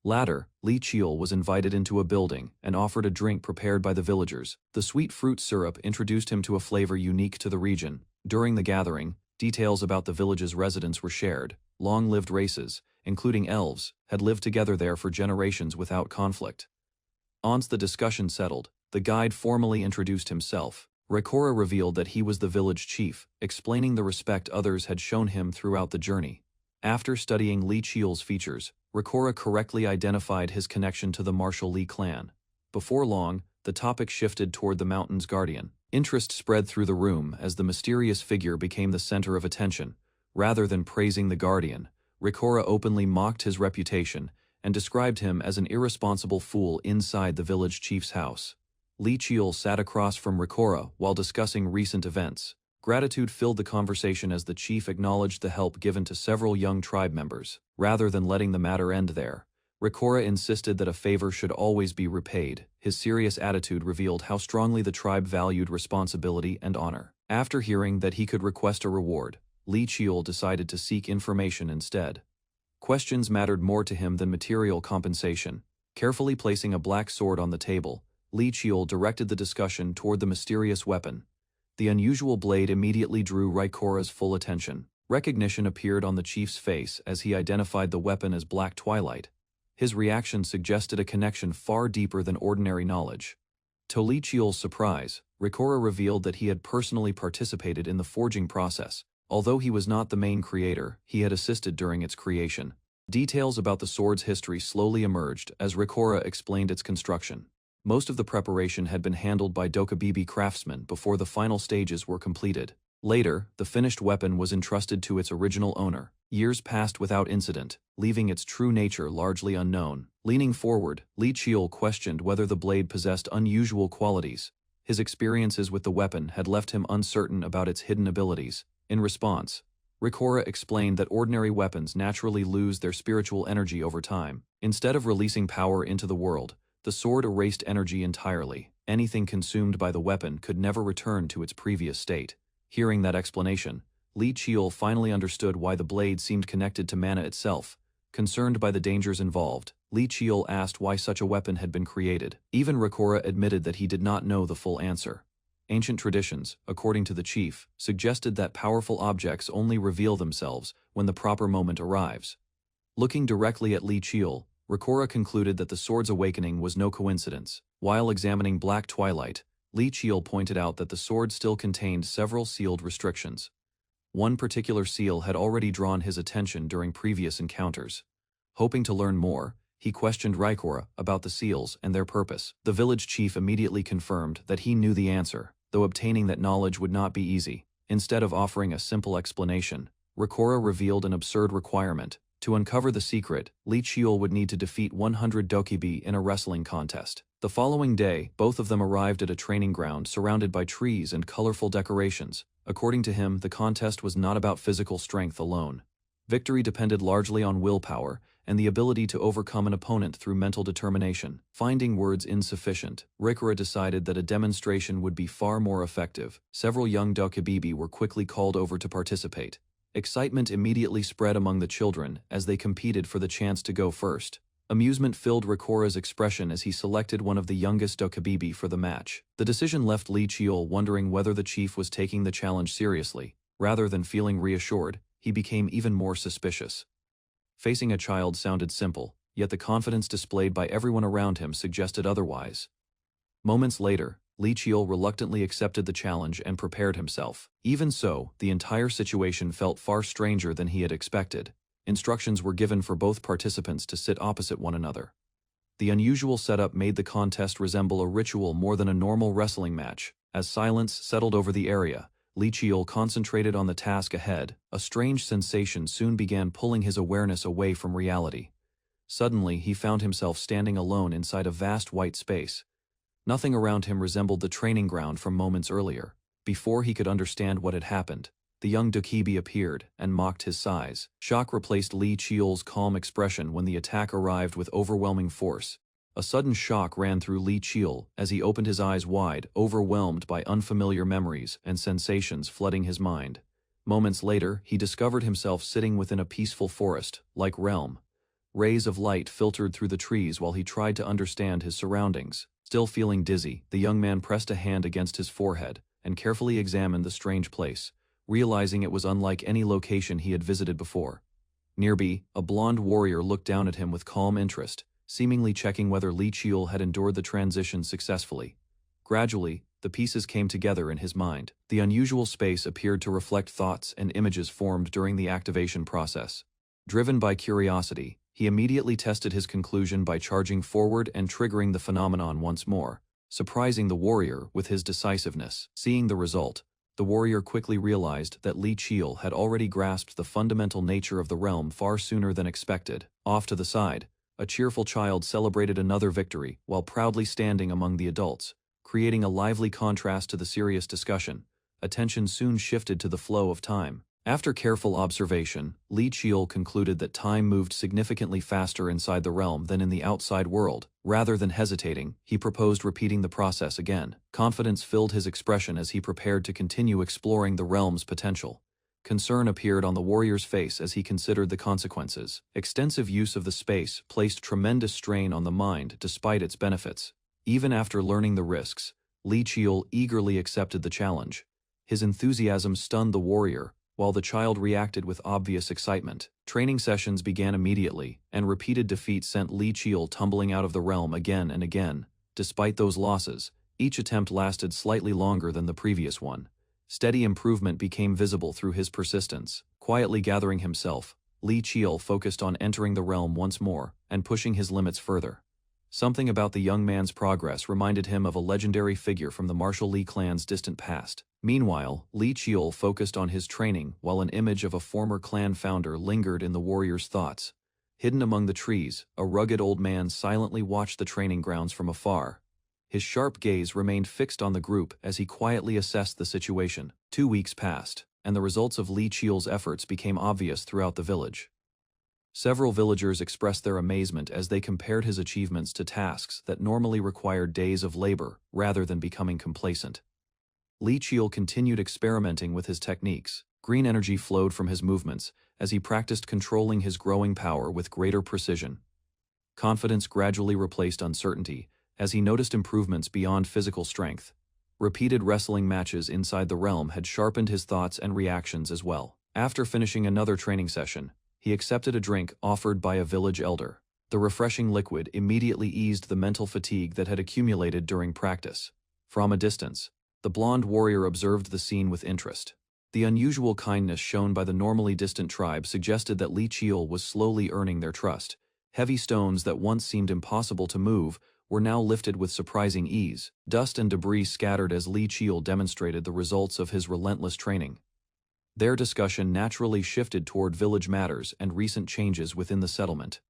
Later, Li Qiul was invited into a building and offered a drink prepared by the villagers. The sweet fruit syrup introduced him to a flavor unique to the region. During the gathering, details about the village's residents were shared. Long-lived races, including elves, had lived together there for generations without conflict. Once the discussion settled, the guide formally introduced himself. Reborn revealed that he was the village chief, explaining the respect others had shown him throughout the journey. After studying Li Qiul's features, Reborn correctly identified his connection to the martial Li clan. Before long, the topic shifted toward the mountain's guardian. Interest spread through the room as the mysterious figure became the center of attention. Rather than praising the guardian, Reborn openly mocked his reputation and described him as an irresponsible fool inside the village chief's house. Li Qiul sat across from Reborn while discussing recent events. Gratitude filled the conversation as the chief acknowledged the help given to several young tribe members. Rather than letting the matter end there, Reborn insisted that a favor should always be repaid. His serious attitude revealed how strongly the tribe valued responsibility and honor. After hearing that he could request a reward, Li Qiul decided to seek information instead. Questions mattered more to him than material compensation. Carefully placing a black sword on the table, Li Qiul directed the discussion toward the mysterious weapon. The unusual blade immediately drew Reborn's full attention. Recognition appeared on the chief's face as he identified the weapon as Black Twilight. His reaction suggested a connection far deeper than ordinary knowledge. To Li Qiul's surprise, Reborn revealed that he had personally participated in the forging process. Although he was not the main creator, he had assisted during its creation. Details about the sword's history slowly emerged as Reborn explained its construction. Most of the preparation had been handled by Dokubibi craftsmen before the final stages were completed. Later, the finished weapon was entrusted to its original owner. Years passed without incident, leaving its true nature largely unknown. Leaning forward, Li Qiul questioned whether the blade possessed unusual qualities. His experiences with the weapon had left him uncertain about its hidden abilities. In response, Rikora explained that ordinary weapons naturally lose their spiritual energy over time. Instead of releasing power into the world, the sword erased energy entirely. Anything consumed by the weapon could never return to its previous state. Hearing that explanation, Li Qiul finally understood why the blade seemed connected to mana itself. Concerned by the dangers involved, Li Qiul asked why such a weapon had been created. Even Rikora admitted that he did not know the full answer. Ancient traditions, according to the chief, suggested that powerful objects only reveal themselves when the proper moment arrives. Looking directly at Li Qiul, Rikora concluded that the sword's awakening was no coincidence. While examining Black Twilight, Li Qiul pointed out that the sword still contained several sealed restrictions. One particular seal had already drawn his attention during previous encounters. Hoping to learn more, he questioned Rikora about the seals and their purpose. The village chief immediately confirmed that he knew the answer, though obtaining that knowledge would not be easy. Instead of offering a simple explanation, Rikora revealed an absurd requirement. To uncover the secret, Li Qiul would need to defeat 100 dokibi in a wrestling contest. The following day, both of them arrived at a training ground surrounded by trees and colorful decorations. According to him, the contest was not about physical strength alone. Victory depended largely on willpower and the ability to overcome an opponent through mental determination. Finding words insufficient, Rikora decided that a demonstration would be far more effective. Several young dokibibi were quickly called over to participate. Excitement immediately spread among the children as they competed for the chance to go first. Amusement filled Rikora's expression as he selected one of the youngest dokibibi for the match. The decision left Li Qiul wondering whether the chief was taking the challenge seriously. Rather than feeling reassured, he became even more suspicious. Facing a child sounded simple, yet the confidence displayed by everyone around him suggested otherwise. Moments later, Li Qiul reluctantly accepted the challenge and prepared himself. Even so, the entire situation felt far stranger than he had expected. Instructions were given for both participants to sit opposite one another. The unusual setup made the contest resemble a ritual more than a normal wrestling match. As silence settled over the area, Li Qiul concentrated on the task ahead. A strange sensation soon began pulling his awareness away from reality. Suddenly, he found himself standing alone inside a vast white space. Nothing around him resembled the training ground from moments earlier. Before he could understand what had happened, the young dokibi appeared and mocked his size. Shock replaced Li Qiul's calm expression when the attack arrived with overwhelming force. A sudden shock ran through Li Qiul as he opened his eyes wide, overwhelmed by unfamiliar memories and sensations flooding his mind. Moments later, he discovered himself sitting within a peaceful forest-like realm. Rays of light filtered through the trees while he tried to understand his surroundings. Still feeling dizzy, the young man pressed a hand against his forehead and carefully examined the strange place, realizing it was unlike any location he had visited before. Nearby, a blonde warrior looked down at him with calm interest, seemingly checking whether Li Qiul had endured the transition successfully. Gradually, the pieces came together in his mind. The unusual space appeared to reflect thoughts and images formed during the activation process. Driven by curiosity, he immediately tested his conclusion by charging forward and triggering the phenomenon once more, surprising the warrior with his decisiveness. Seeing the result, the warrior quickly realized that Li Qiul had already grasped the fundamental nature of the realm far sooner than expected. Off to the side, a cheerful child celebrated another victory while proudly standing among the adults, creating a lively contrast to the serious discussion. Attention soon shifted to the flow of time. After careful observation, Li Qiul concluded that time moved significantly faster inside the realm than in the outside world. Rather than hesitating, he proposed repeating the process again. Confidence filled his expression as he prepared to continue exploring the realm's potential. Concern appeared on the warrior's face as he considered the consequences. Extensive use of the space placed tremendous strain on the mind despite its benefits. Even after learning the risks, Li Qiul eagerly accepted the challenge. His enthusiasm stunned the warrior, while the child reacted with obvious excitement. Training sessions began immediately, and repeated defeats sent Li Qiul tumbling out of the realm again and again. Despite those losses, each attempt lasted slightly longer than the previous one. Steady improvement became visible through his persistence. Quietly gathering himself, Li Qiul focused on entering the realm once more and pushing his limits further. Something about the young man's progress reminded him of a legendary figure from the martial Li clan's distant past. Meanwhile, Li Qiul focused on his training while an image of a former clan founder lingered in the warrior's thoughts. Hidden among the trees, a rugged old man silently watched the training grounds from afar. His sharp gaze remained fixed on the group as he quietly assessed the situation. 2 weeks passed, and the results of Li Qiul's efforts became obvious throughout the village. Several villagers expressed their amazement as they compared his achievements to tasks that normally required days of labor rather than becoming complacent. Li Qiul continued experimenting with his techniques. Green energy flowed from his movements as he practiced controlling his growing power with greater precision. Confidence gradually replaced uncertainty as he noticed improvements beyond physical strength. Repeated wrestling matches inside the realm had sharpened his thoughts and reactions as well. After finishing another training session, he accepted a drink offered by a village elder. The refreshing liquid immediately eased the mental fatigue that had accumulated during practice. From a distance, the blonde warrior observed the scene with interest. The unusual kindness shown by the normally distant tribe suggested that Li Qiul was slowly earning their trust. Heavy stones that once seemed impossible to move were now lifted with surprising ease. Dust and debris scattered as Li Qiul demonstrated the results of his relentless training. Their discussion naturally shifted toward village matters and recent changes within the settlement.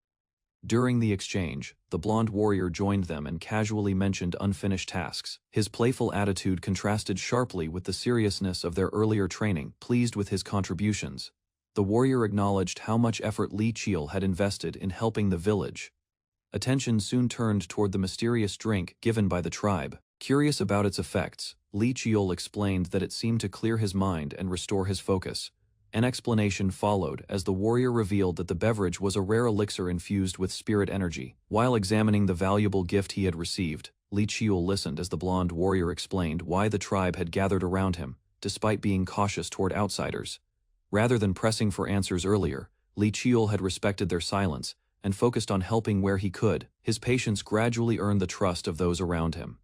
During the exchange, the blonde warrior joined them and casually mentioned unfinished tasks. His playful attitude contrasted sharply with the seriousness of their earlier training. Pleased with his contributions, the warrior acknowledged how much effort Li Qiul had invested in helping the village. Attention soon turned toward the mysterious drink given by the tribe. Curious about its effects, Li Qiul explained that it seemed to clear his mind and restore his focus. An explanation followed as the warrior revealed that the beverage was a rare elixir infused with spirit energy. While examining the valuable gift he had received, Li Qiul listened as the blonde warrior explained why the tribe had gathered around him, despite being cautious toward outsiders. Rather than pressing for answers earlier, Li Qiul had respected their silence and focused on helping where he could. His patience gradually earned the trust of those around him.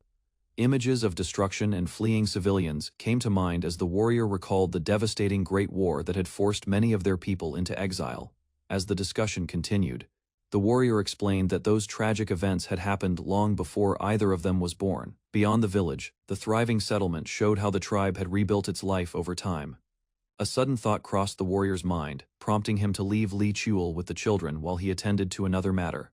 Images of destruction and fleeing civilians came to mind as the warrior recalled the devastating Great War that had forced many of their people into exile. As the discussion continued, the warrior explained that those tragic events had happened long before either of them was born. Beyond the village, the thriving settlement showed how the tribe had rebuilt its life over time. A sudden thought crossed the warrior's mind, prompting him to leave Li Qiul with the children while he attended to another matter.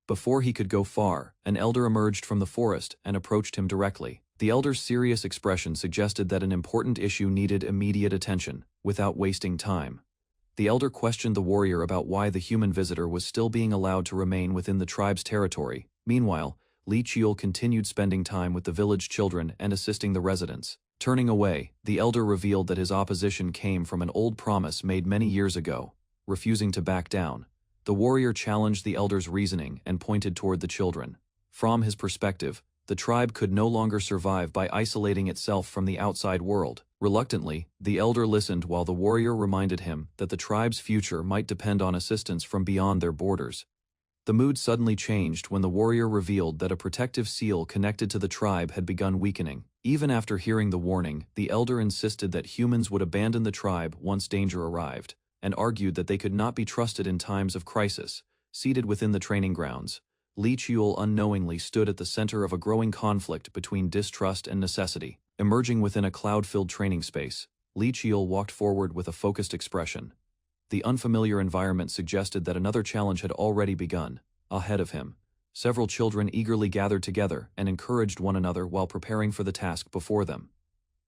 Before he could go far, an elder emerged from the forest and approached him directly. The elder's serious expression suggested that an important issue needed immediate attention. Without wasting time, the elder questioned the warrior about why the human visitor was still being allowed to remain within the tribe's territory. Meanwhile, Li Qiul continued spending time with the village children and assisting the residents. Turning away, the elder revealed that his opposition came from an old promise made many years ago. Refusing to back down, the warrior challenged the elder's reasoning and pointed toward the children. From his perspective, the tribe could no longer survive by isolating itself from the outside world. Reluctantly, the elder listened while the warrior reminded him that the tribe's future might depend on assistance from beyond their borders. The mood suddenly changed when the warrior revealed that a protective seal connected to the tribe had begun weakening. Even after hearing the warning, the elder insisted that humans would abandon the tribe once danger arrived, and argued that they could not be trusted in times of crisis. Seated within the training grounds, Li Qiul unknowingly stood at the center of a growing conflict between distrust and necessity. Emerging within a cloud-filled training space, Li Qiul walked forward with a focused expression. The unfamiliar environment suggested that another challenge had already begun. Ahead of him, several children eagerly gathered together and encouraged one another while preparing for the task before them.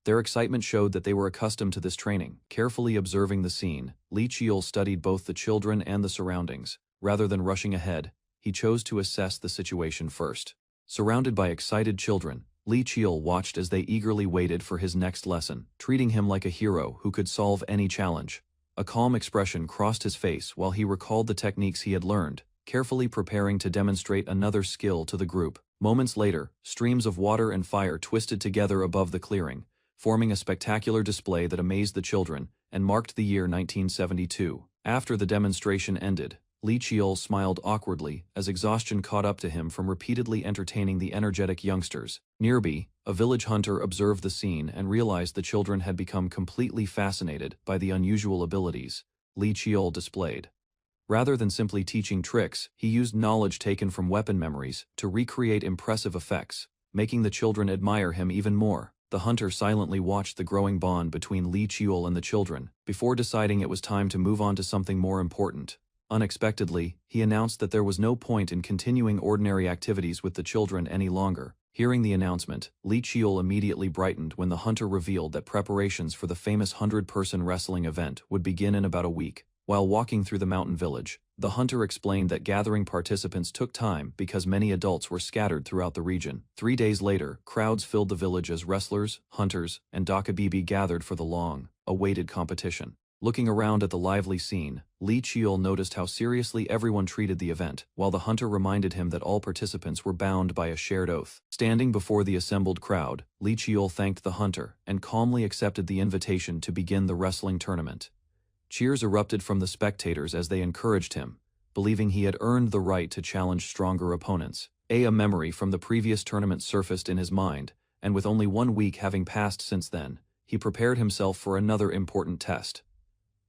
Their excitement showed that they were accustomed to this training. Carefully observing the scene, Li Qiul studied both the children and the surroundings. Rather than rushing ahead, he chose to assess the situation first. Surrounded by excited children, Li Qiul watched as they eagerly waited for his next lesson, treating him like a hero who could solve any challenge. A calm expression crossed his face while he recalled the techniques he had learned, carefully preparing to demonstrate another skill to the group. Moments later, streams of water and fire twisted together above the clearing, forming a spectacular display that amazed the children and marked the year 1972. After the demonstration ended, Li Qiul smiled awkwardly as exhaustion caught up to him from repeatedly entertaining the energetic youngsters. Nearby, a village hunter observed the scene and realized the children had become completely fascinated by the unusual abilities Li Qiul displayed. Rather than simply teaching tricks, he used knowledge taken from weapon memories to recreate impressive effects, making the children admire him even more. The hunter silently watched the growing bond between Li Qiul and the children, before deciding it was time to move on to something more important. Unexpectedly, he announced that there was no point in continuing ordinary activities with the children any longer. Hearing the announcement, Li Qiul immediately brightened when the hunter revealed that preparations for the famous 100-person wrestling event would begin in about a week. While walking through the mountain village, the hunter explained that gathering participants took time because many adults were scattered throughout the region. 3 days later, crowds filled the village as wrestlers, hunters, and dakabibi gathered for the long-awaited competition. Looking around at the lively scene, Li Qiul noticed how seriously everyone treated the event, while the hunter reminded him that all participants were bound by a shared oath. Standing before the assembled crowd, Li Qiul thanked the hunter and calmly accepted the invitation to begin the wrestling tournament. Cheers erupted from the spectators as they encouraged him, believing he had earned the right to challenge stronger opponents. A memory from the previous tournament surfaced in his mind, and with only 1 week having passed since then, he prepared himself for another important test.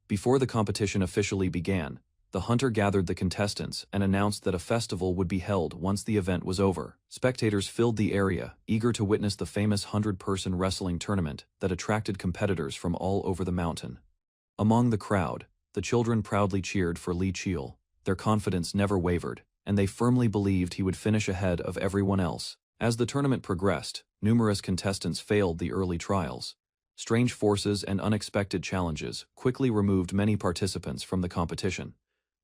Before the competition officially began, the hunter gathered the contestants and announced that a festival would be held once the event was over. Spectators filled the area, eager to witness the famous 100-person wrestling tournament that attracted competitors from all over the mountain. Among the crowd, the children proudly cheered for Li Qiul. Their confidence never wavered, and they firmly believed he would finish ahead of everyone else. As the tournament progressed, numerous contestants failed the early trials. Strange forces and unexpected challenges quickly removed many participants from the competition.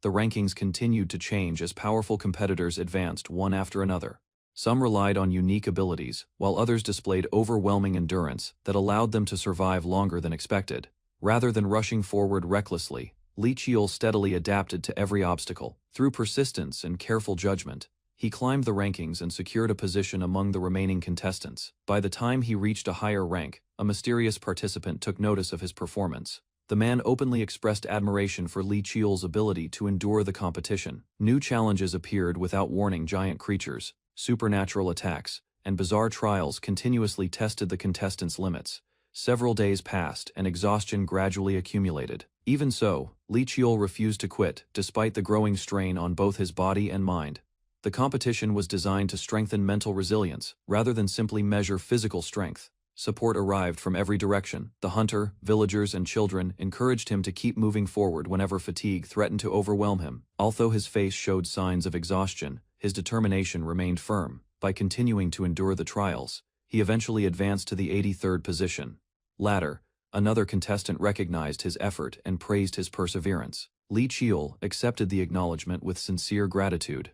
The rankings continued to change as powerful competitors advanced one after another. Some relied on unique abilities, while others displayed overwhelming endurance that allowed them to survive longer than expected. Rather than rushing forward recklessly, Li Qiul steadily adapted to every obstacle. Through persistence and careful judgment, he climbed the rankings and secured a position among the remaining contestants. By the time he reached a higher rank, a mysterious participant took notice of his performance. The man openly expressed admiration for Li Qiul's ability to endure the competition. New challenges appeared without warning. Giant creatures, supernatural attacks, and bizarre trials continuously tested the contestants' limits. Several days passed and exhaustion gradually accumulated. Even so, Li Qiul refused to quit, despite the growing strain on both his body and mind. The competition was designed to strengthen mental resilience, rather than simply measure physical strength. Support arrived from every direction. The hunter, villagers, and children encouraged him to keep moving forward whenever fatigue threatened to overwhelm him. Although his face showed signs of exhaustion, his determination remained firm. By continuing to endure the trials, he eventually advanced to the 83rd position. Later, another contestant recognized his effort and praised his perseverance. Li Qiul accepted the acknowledgement with sincere gratitude.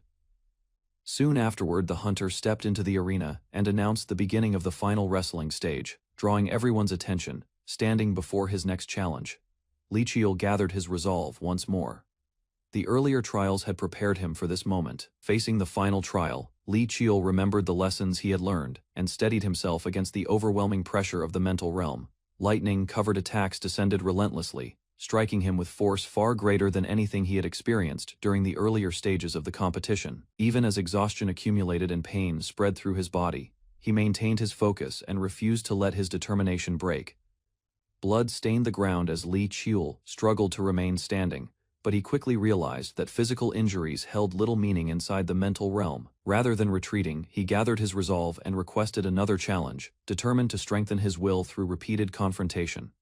Soon afterward, the hunter stepped into the arena and announced the beginning of the final wrestling stage, drawing everyone's attention. Standing before his next challenge, Li Qiul gathered his resolve once more. The earlier trials had prepared him for this moment. Facing the final trial, Li Qiul remembered the lessons he had learned and steadied himself against the overwhelming pressure of the mental realm. Lightning-covered attacks descended relentlessly, striking him with force far greater than anything he had experienced during the earlier stages of the competition. Even as exhaustion accumulated and pain spread through his body, he maintained his focus and refused to let his determination break. Blood stained the ground as Li Qiul struggled to remain standing, but he quickly realized that physical injuries held little meaning inside the mental realm. Rather than retreating, he gathered his resolve and requested another challenge, determined to strengthen his will through repeated confrontation.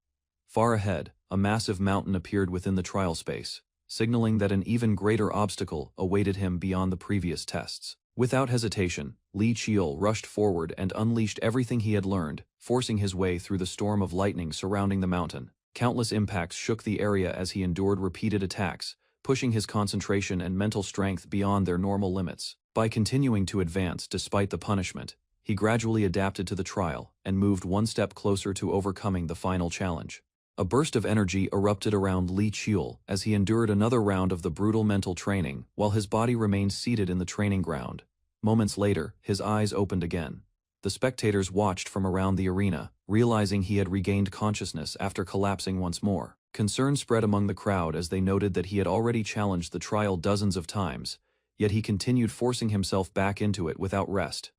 Far ahead, a massive mountain appeared within the trial space, signaling that an even greater obstacle awaited him beyond the previous tests. Without hesitation, Li Qiul rushed forward and unleashed everything he had learned, forcing his way through the storm of lightning surrounding the mountain. Countless impacts shook the area as he endured repeated attacks, pushing his concentration and mental strength beyond their normal limits. By continuing to advance despite the punishment, he gradually adapted to the trial and moved one step closer to overcoming the final challenge. A burst of energy erupted around Li Qiul as he endured another round of the brutal mental training while his body remained seated in the training ground. Moments later, his eyes opened again. The spectators watched from around the arena, realizing he had regained consciousness after collapsing once more. Concern spread among the crowd as they noted that he had already challenged the trial dozens of times, yet he continued forcing himself back into it without rest.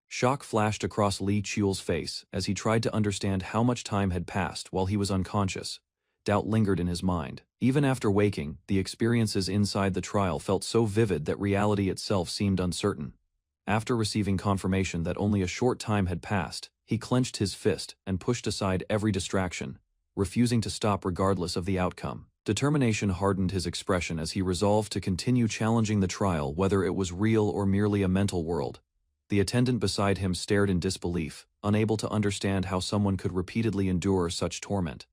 Shock flashed across Li Qiul's face as he tried to understand how much time had passed while he was unconscious. doubt lingered in his mind. Even after waking, the experiences inside the trial felt so vivid that reality itself seemed uncertain. After receiving confirmation that only a short time had passed, he clenched his fist and pushed aside every distraction, refusing to stop regardless of the outcome. Determination hardened his expression as he resolved to continue challenging the trial whether it was real or merely a mental world. The attendant beside him stared in disbelief, unable to understand how someone could repeatedly endure such torment.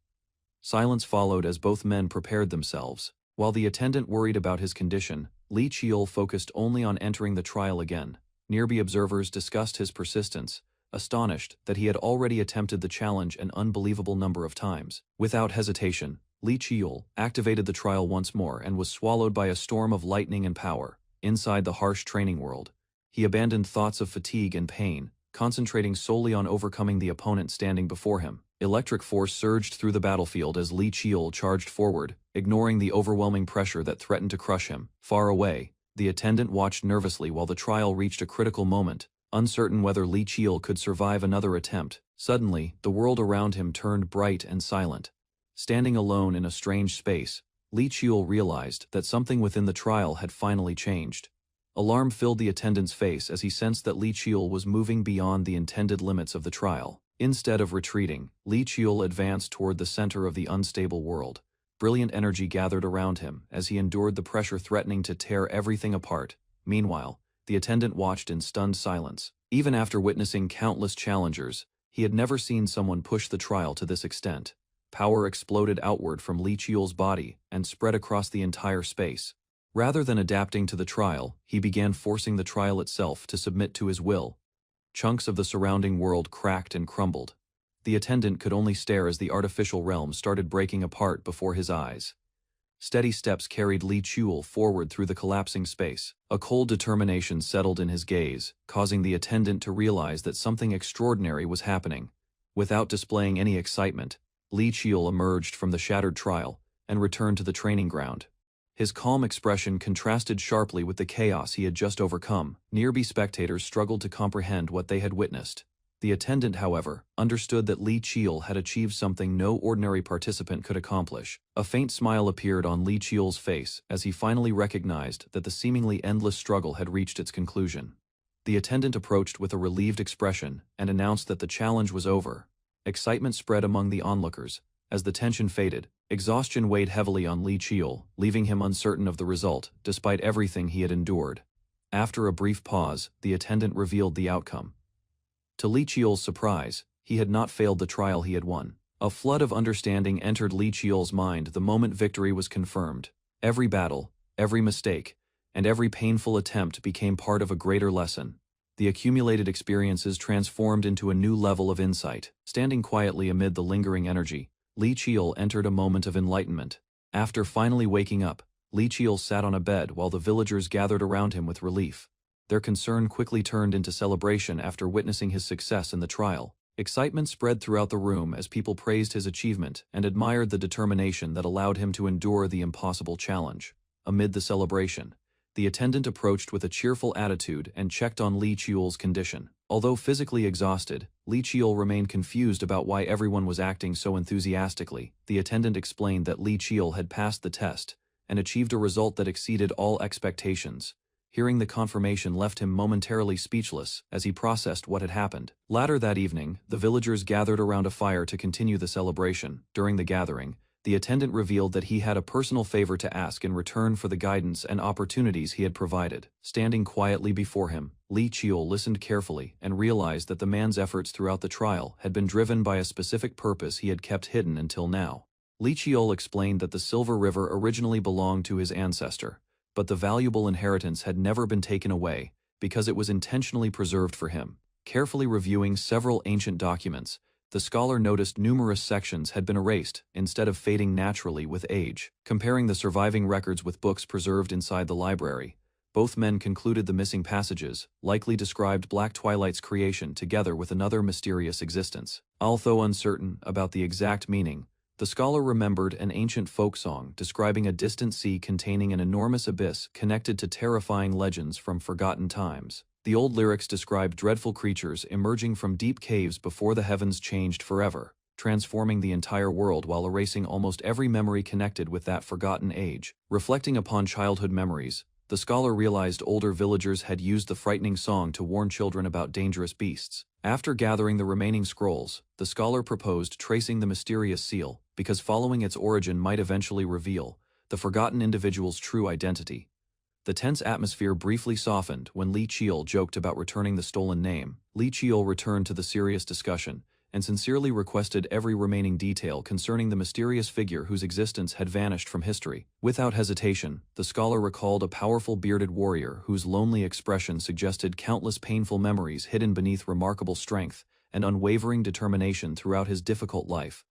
Silence followed as both men prepared themselves. While the attendant worried about his condition, Lee Cheol focused only on entering the trial again. Nearby observers discussed his persistence, astonished that he had already attempted the challenge an unbelievable number of times. Without hesitation, Lee Cheol activated the trial once more and was swallowed by a storm of lightning and power. Inside the harsh training world, he abandoned thoughts of fatigue and pain, concentrating solely on overcoming the opponent standing before him. Electric force surged through the battlefield as Lee Cheol charged forward, ignoring the overwhelming pressure that threatened to crush him. Far away, the attendant watched nervously while the trial reached a critical moment, uncertain whether Lee Cheol could survive another attempt. Suddenly, the world around him turned bright and silent. Standing alone in a strange space, Lee Cheol realized that something within the trial had finally changed. Alarm filled the attendant's face as he sensed that Lee Cheol was moving beyond the intended limits of the trial. Instead of retreating, Lee Cheol advanced toward the center of the unstable world. Brilliant energy gathered around him as he endured the pressure threatening to tear everything apart. Meanwhile, the attendant watched in stunned silence. Even after witnessing countless challengers, he had never seen someone push the trial to this extent. Power exploded outward from Lee Cheol's body and spread across the entire space. Rather than adapting to the trial, he began forcing the trial itself to submit to his will. Chunks of the surrounding world cracked and crumbled. The attendant could only stare as the artificial realm started breaking apart before his eyes. Steady steps carried Lee Cheol forward through the collapsing space. A cold determination settled in his gaze, causing the attendant to realize that something extraordinary was happening. Without displaying any excitement, Lee Cheol emerged from the shattered trial and returned to the training ground. His calm expression contrasted sharply with the chaos he had just overcome. Nearby spectators struggled to comprehend what they had witnessed. The attendant, however, understood that Lee Cheol had achieved something no ordinary participant could accomplish. A faint smile appeared on Lee Cheol's face as he finally recognized that the seemingly endless struggle had reached its conclusion. The attendant approached with a relieved expression and announced that the challenge was over. Excitement spread among the onlookers. As the tension faded, exhaustion weighed heavily on Lee Cheol, leaving him uncertain of the result, despite everything he had endured. After a brief pause, the attendant revealed the outcome. To Lee Cheol's surprise, he had not failed the trial he had won. A flood of understanding entered Lee Cheol's mind the moment victory was confirmed. Every battle, every mistake, and every painful attempt became part of a greater lesson. The accumulated experiences transformed into a new level of insight. Standing quietly amid the lingering energy, Lee Cheol entered a moment of enlightenment. After finally waking up, Lee Cheol sat on a bed while the villagers gathered around him with relief. Their concern quickly turned into celebration after witnessing his success in the trial. Excitement spread throughout the room as people praised his achievement and admired the determination that allowed him to endure the impossible challenge. Amid the celebration, the attendant approached with a cheerful attitude and checked on Lee Cheol's condition. Although physically exhausted, Lee Cheol remained confused about why everyone was acting so enthusiastically. The attendant explained that Lee Cheol had passed the test and achieved a result that exceeded all expectations. Hearing the confirmation left him momentarily speechless as he processed what had happened. Later that evening, the villagers gathered around a fire to continue the celebration. During the gathering, the attendant revealed that he had a personal favor to ask in return for the guidance and opportunities he had provided. Standing quietly before him, Lee Cheol listened carefully and realized that the man's efforts throughout the trial had been driven by a specific purpose he had kept hidden until now. Lee Cheol explained that the Silver River originally belonged to his ancestor, but the valuable inheritance had never been taken away because it was intentionally preserved for him. Carefully reviewing several ancient documents, the scholar noticed numerous sections had been erased instead of fading naturally with age. Comparing the surviving records with books preserved inside the library, both men concluded the missing passages likely described Black Twilight's creation together with another mysterious existence. Although uncertain about the exact meaning, the scholar remembered an ancient folk song describing a distant sea containing an enormous abyss connected to terrifying legends from forgotten times. The old lyrics described dreadful creatures emerging from deep caves before the heavens changed forever. transforming the entire world while erasing almost every memory connected with that forgotten age. Reflecting upon childhood memories, the scholar realized older villagers had used the frightening song to warn children about dangerous beasts. After gathering the remaining scrolls, the scholar proposed tracing the mysterious seal, because following its origin might eventually reveal the forgotten individual's true identity. The tense atmosphere briefly softened when Li Qiul joked about returning the stolen name. Li Qiul returned to the serious discussion and sincerely requested every remaining detail concerning the mysterious figure whose existence had vanished from history. Without hesitation, the scholar recalled a powerful bearded warrior whose lonely expression suggested countless painful memories hidden beneath remarkable strength and unwavering determination throughout his difficult life.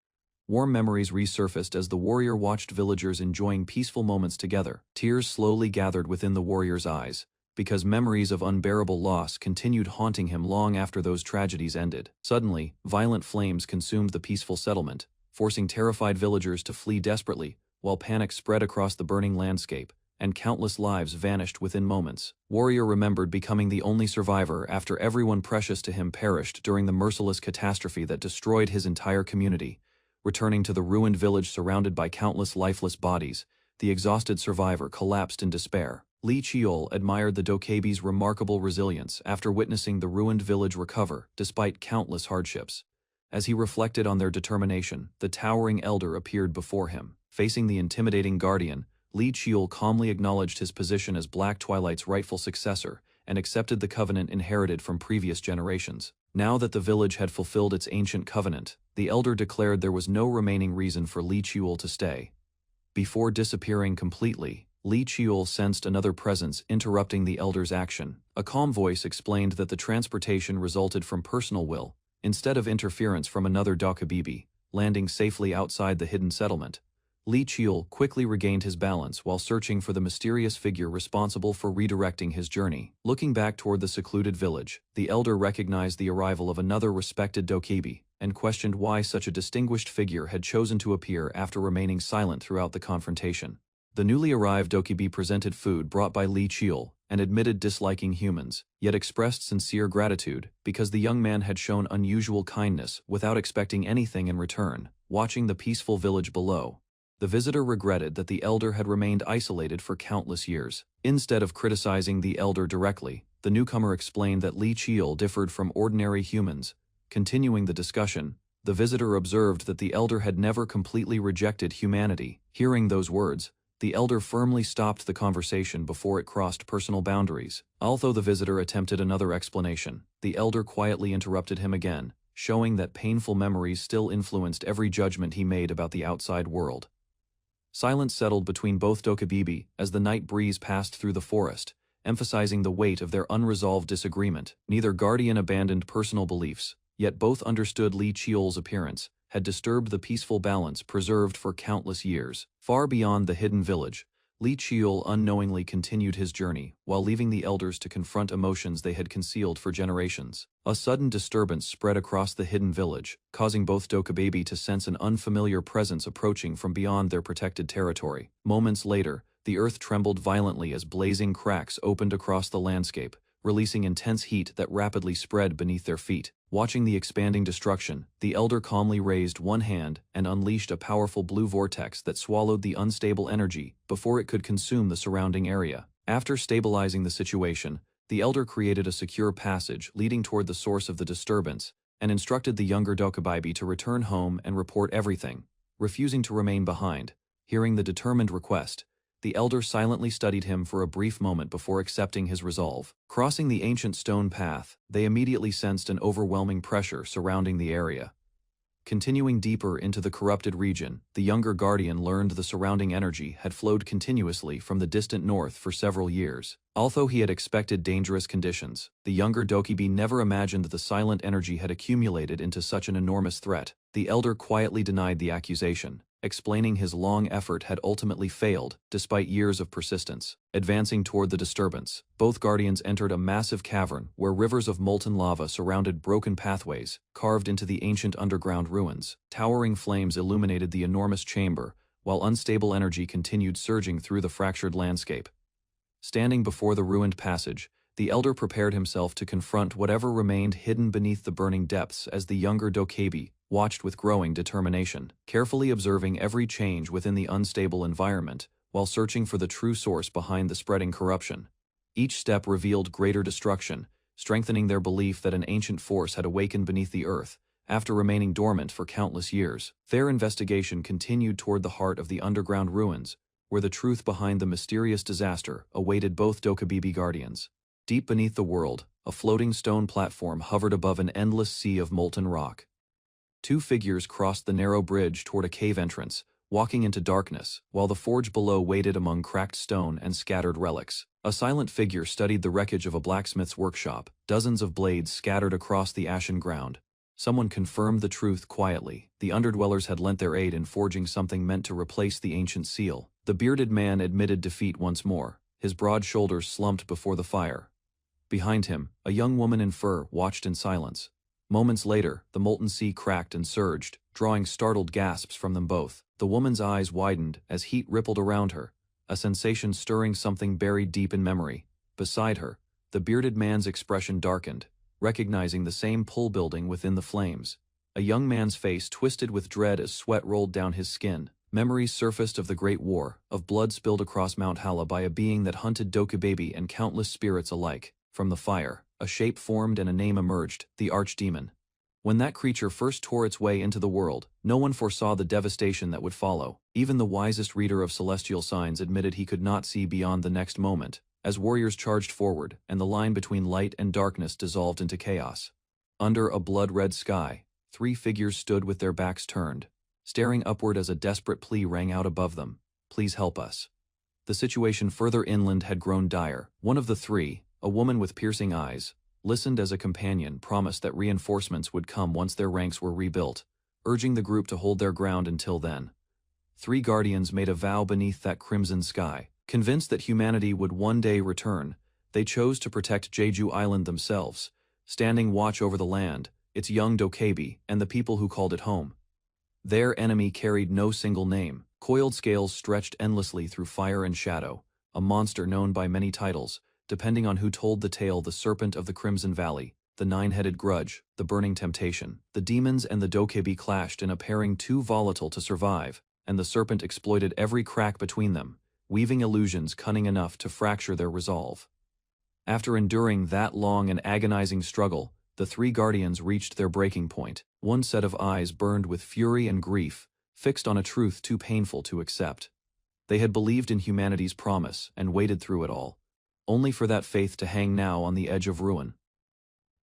Warm memories resurfaced as the warrior watched villagers enjoying peaceful moments together. Tears slowly gathered within the warrior's eyes, because memories of unbearable loss continued haunting him long after those tragedies ended. Suddenly, violent flames consumed the peaceful settlement, forcing terrified villagers to flee desperately, while panic spread across the burning landscape, and countless lives vanished within moments. Warrior remembered becoming the only survivor after everyone precious to him perished during the merciless catastrophe that destroyed his entire community. Returning to the ruined village surrounded by countless lifeless bodies, the exhausted survivor collapsed in despair. Li Qiul admired the dokebi's remarkable resilience after witnessing the ruined village recover despite countless hardships. As he reflected on their determination, the towering elder appeared before him. Facing the intimidating guardian, Li Qiul calmly acknowledged his position as Black Twilight's rightful successor and accepted the covenant inherited from previous generations. Now that the village had fulfilled its ancient covenant, the elder declared there was no remaining reason for Li Qiul to stay. Before disappearing completely, Li Qiul sensed another presence interrupting the elder's action. A calm voice explained that the transportation resulted from personal will, instead of interference from another dokebi, landing safely outside the hidden settlement. Li Qiul quickly regained his balance while searching for the mysterious figure responsible for redirecting his journey. Looking back toward the secluded village, the elder recognized the arrival of another respected dokebi and questioned why such a distinguished figure had chosen to appear after remaining silent throughout the confrontation. The newly arrived dokebi presented food brought by Li Qiul and admitted disliking humans, yet expressed sincere gratitude because the young man had shown unusual kindness without expecting anything in return. Watching the peaceful village below, the visitor regretted that the elder had remained isolated for countless years. Instead of criticizing the elder directly, the newcomer explained that Li Qiul differed from ordinary humans. Continuing the discussion, the visitor observed that the elder had never completely rejected humanity. Hearing those words, the elder firmly stopped the conversation before it crossed personal boundaries. Although the visitor attempted another explanation, the elder quietly interrupted him again, showing that painful memories still influenced every judgment he made about the outside world. Silence settled between both dokebi as the night breeze passed through the forest, emphasizing the weight of their unresolved disagreement. Neither guardian abandoned personal beliefs, yet both understood Li Qiul's appearance had disturbed the peaceful balance preserved for countless years. Far beyond the hidden village, Li Qiul unknowingly continued his journey, while leaving the elders to confront emotions they had concealed for generations. A sudden disturbance spread across the hidden village, causing both dokebi to sense an unfamiliar presence approaching from beyond their protected territory. Moments later, the earth trembled violently as blazing cracks opened across the landscape, releasing intense heat that rapidly spread beneath their feet. Watching the expanding destruction, the elder calmly raised one hand and unleashed a powerful blue vortex that swallowed the unstable energy before it could consume the surrounding area. After stabilizing the situation, the elder created a secure passage leading toward the source of the disturbance and instructed the younger dokebi to return home and report everything, refusing to remain behind. Hearing the determined request, the elder silently studied him for a brief moment before accepting his resolve. Crossing the ancient stone path, they immediately sensed an overwhelming pressure surrounding the area. Continuing deeper into the corrupted region, the younger guardian learned the surrounding energy had flowed continuously from the distant north for several years. Although he had expected dangerous conditions, the younger dokebi never imagined that the silent energy had accumulated into such an enormous threat. The elder quietly denied the accusation, explaining his long effort had ultimately failed despite years of persistence. Advancing toward the disturbance, both guardians entered a massive cavern where rivers of molten lava surrounded broken pathways carved into the ancient underground ruins. Towering flames illuminated the enormous chamber, while unstable energy continued surging through the fractured landscape. Standing before the ruined passage, the elder prepared himself to confront whatever remained hidden beneath the burning depths as the younger dokebi watched with growing determination, carefully observing every change within the unstable environment, while searching for the true source behind the spreading corruption. Each step revealed greater destruction, strengthening their belief that an ancient force had awakened beneath the earth, after remaining dormant for countless years. Their investigation continued toward the heart of the underground ruins, where the truth behind the mysterious disaster awaited both Dokabibi guardians. Deep beneath the world, a floating stone platform hovered above an endless sea of molten rock. Two figures crossed the narrow bridge toward a cave entrance, walking into darkness, while the forge below waited among cracked stone and scattered relics. A silent figure studied the wreckage of a blacksmith's workshop, dozens of blades scattered across the ashen ground. Someone confirmed the truth quietly. The underdwellers had lent their aid in forging something meant to replace the ancient seal. The bearded man admitted defeat once more, his broad shoulders slumped before the fire. Behind him, a young woman in fur watched in silence. Moments later, the molten sea cracked and surged, drawing startled gasps from them both. The woman's eyes widened as heat rippled around her, a sensation stirring something buried deep in memory. Beside her, the bearded man's expression darkened, recognizing the same pull building within the flames. A young man's face twisted with dread as sweat rolled down his skin. Memories surfaced of the Great War, of blood spilled across Mount Hala by a being that hunted Dokababy and countless spirits alike. From the fire, a shape formed and a name emerged, the Archdemon. When that creature first tore its way into the world, no one foresaw the devastation that would follow. Even the wisest reader of celestial signs admitted he could not see beyond the next moment, as warriors charged forward and the line between light and darkness dissolved into chaos. Under a blood-red sky, three figures stood with their backs turned, staring upward as a desperate plea rang out above them. Please help us. The situation further inland had grown dire. One of the three, a woman with piercing eyes, listened as a companion promised that reinforcements would come once their ranks were rebuilt, urging the group to hold their ground until then. Three guardians made a vow beneath that crimson sky. Convinced that humanity would one day return, they chose to protect Jeju Island themselves, standing watch over the land, its young Dokabi, and the people who called it home. Their enemy carried no single name. Coiled scales stretched endlessly through fire and shadow, a monster known by many titles, depending on who told the tale: the Serpent of the Crimson Valley, the Nine-Headed Grudge, the Burning Temptation. The demons and the Dokabi clashed in a pairing too volatile to survive, and the serpent exploited every crack between them, weaving illusions cunning enough to fracture their resolve. After enduring that long and agonizing struggle, the three guardians reached their breaking point. One set of eyes burned with fury and grief, fixed on a truth too painful to accept. They had believed in humanity's promise and waited through it all, only for that faith to hang now on the edge of ruin.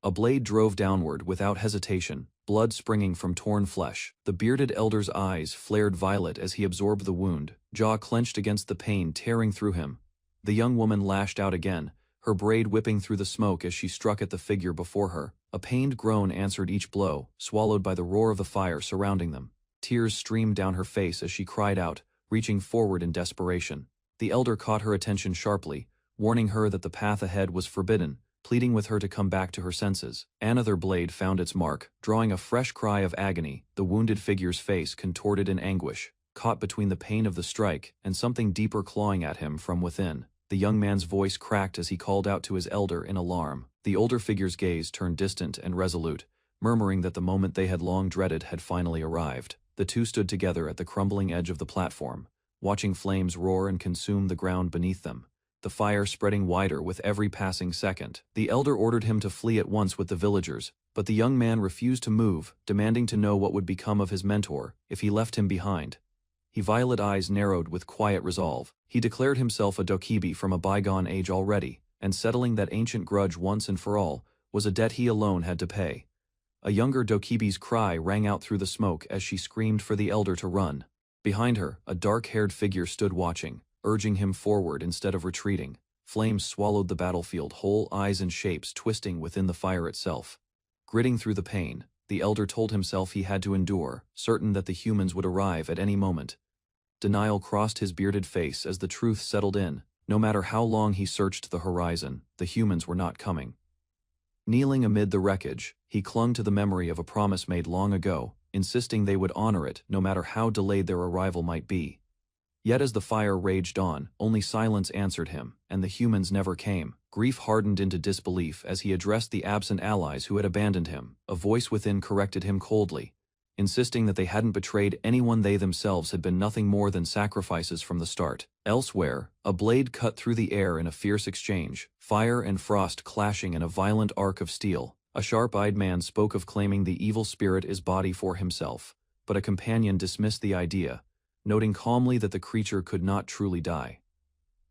A blade drove downward without hesitation, blood springing from torn flesh. The bearded elder's eyes flared violet as he absorbed the wound, jaw clenched against the pain tearing through him. The young woman lashed out again, her braid whipping through the smoke as she struck at the figure before her. A pained groan answered each blow, swallowed by the roar of the fire surrounding them. Tears streamed down her face as she cried out, reaching forward in desperation. The elder caught her attention sharply, warning her that the path ahead was forbidden, pleading with her to come back to her senses. Another blade found its mark, drawing a fresh cry of agony. The wounded figure's face contorted in anguish, caught between the pain of the strike and something deeper clawing at him from within. The young man's voice cracked as he called out to his elder in alarm. The older figure's gaze turned distant and resolute, murmuring that the moment they had long dreaded had finally arrived. The two stood together at the crumbling edge of the platform, watching flames roar and consume the ground beneath them, the fire spreading wider with every passing second. The elder ordered him to flee at once with the villagers, but the young man refused to move, demanding to know what would become of his mentor if he left him behind. His violet eyes narrowed with quiet resolve. He declared himself a Dokibi from a bygone age already, and settling that ancient grudge once and for all was a debt he alone had to pay. A younger Dokibi's cry rang out through the smoke as she screamed for the elder to run. Behind her, a dark-haired figure stood watching, urging him forward instead of retreating. Flames swallowed the battlefield whole, eyes and shapes twisting within the fire itself. Gritting through the pain, the elder told himself he had to endure, certain that the humans would arrive at any moment. Denial crossed his bearded face as the truth settled in. No matter how long he searched the horizon, the humans were not coming. Kneeling amid the wreckage, he clung to the memory of a promise made long ago, insisting they would honor it no matter how delayed their arrival might be. Yet as the fire raged on, only silence answered him, and the humans never came. Grief hardened into disbelief as he addressed the absent allies who had abandoned him. A voice within corrected him coldly. insisting that they hadn't betrayed anyone. They themselves had been nothing more than sacrifices from the start. Elsewhere, a blade cut through the air in a fierce exchange, fire and frost clashing in a violent arc of steel. A sharp-eyed man spoke of claiming the evil spirit as body for himself, but a companion dismissed the idea, noting calmly that the creature could not truly die.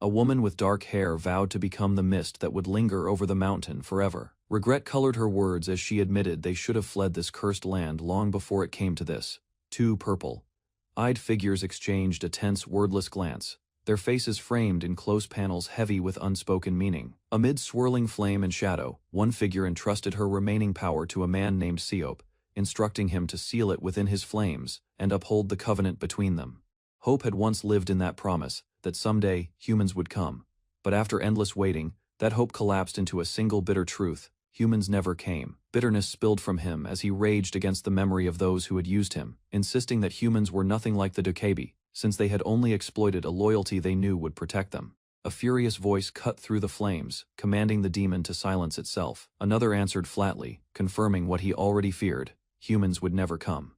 A woman with dark hair vowed to become the mist that would linger over the mountain forever. Regret colored her words as she admitted they should have fled this cursed land long before it came to this. Two purple-eyed figures exchanged a tense, wordless glance, their faces framed in close panels heavy with unspoken meaning. Amid swirling flame and shadow, one figure entrusted her remaining power to a man named Seop, instructing him to seal it within his flames and uphold the covenant between them. Hope had once lived in that promise that someday humans would come, but after endless waiting, that hope collapsed into a single bitter truth: humans never came. Bitterness spilled from him as he raged against the memory of those who had used him, insisting that humans were nothing like the Dokebi, since they had only exploited a loyalty they knew would protect them. A furious voice cut through the flames, commanding the demon to silence itself. Another answered flatly, confirming what he already feared: humans would never come.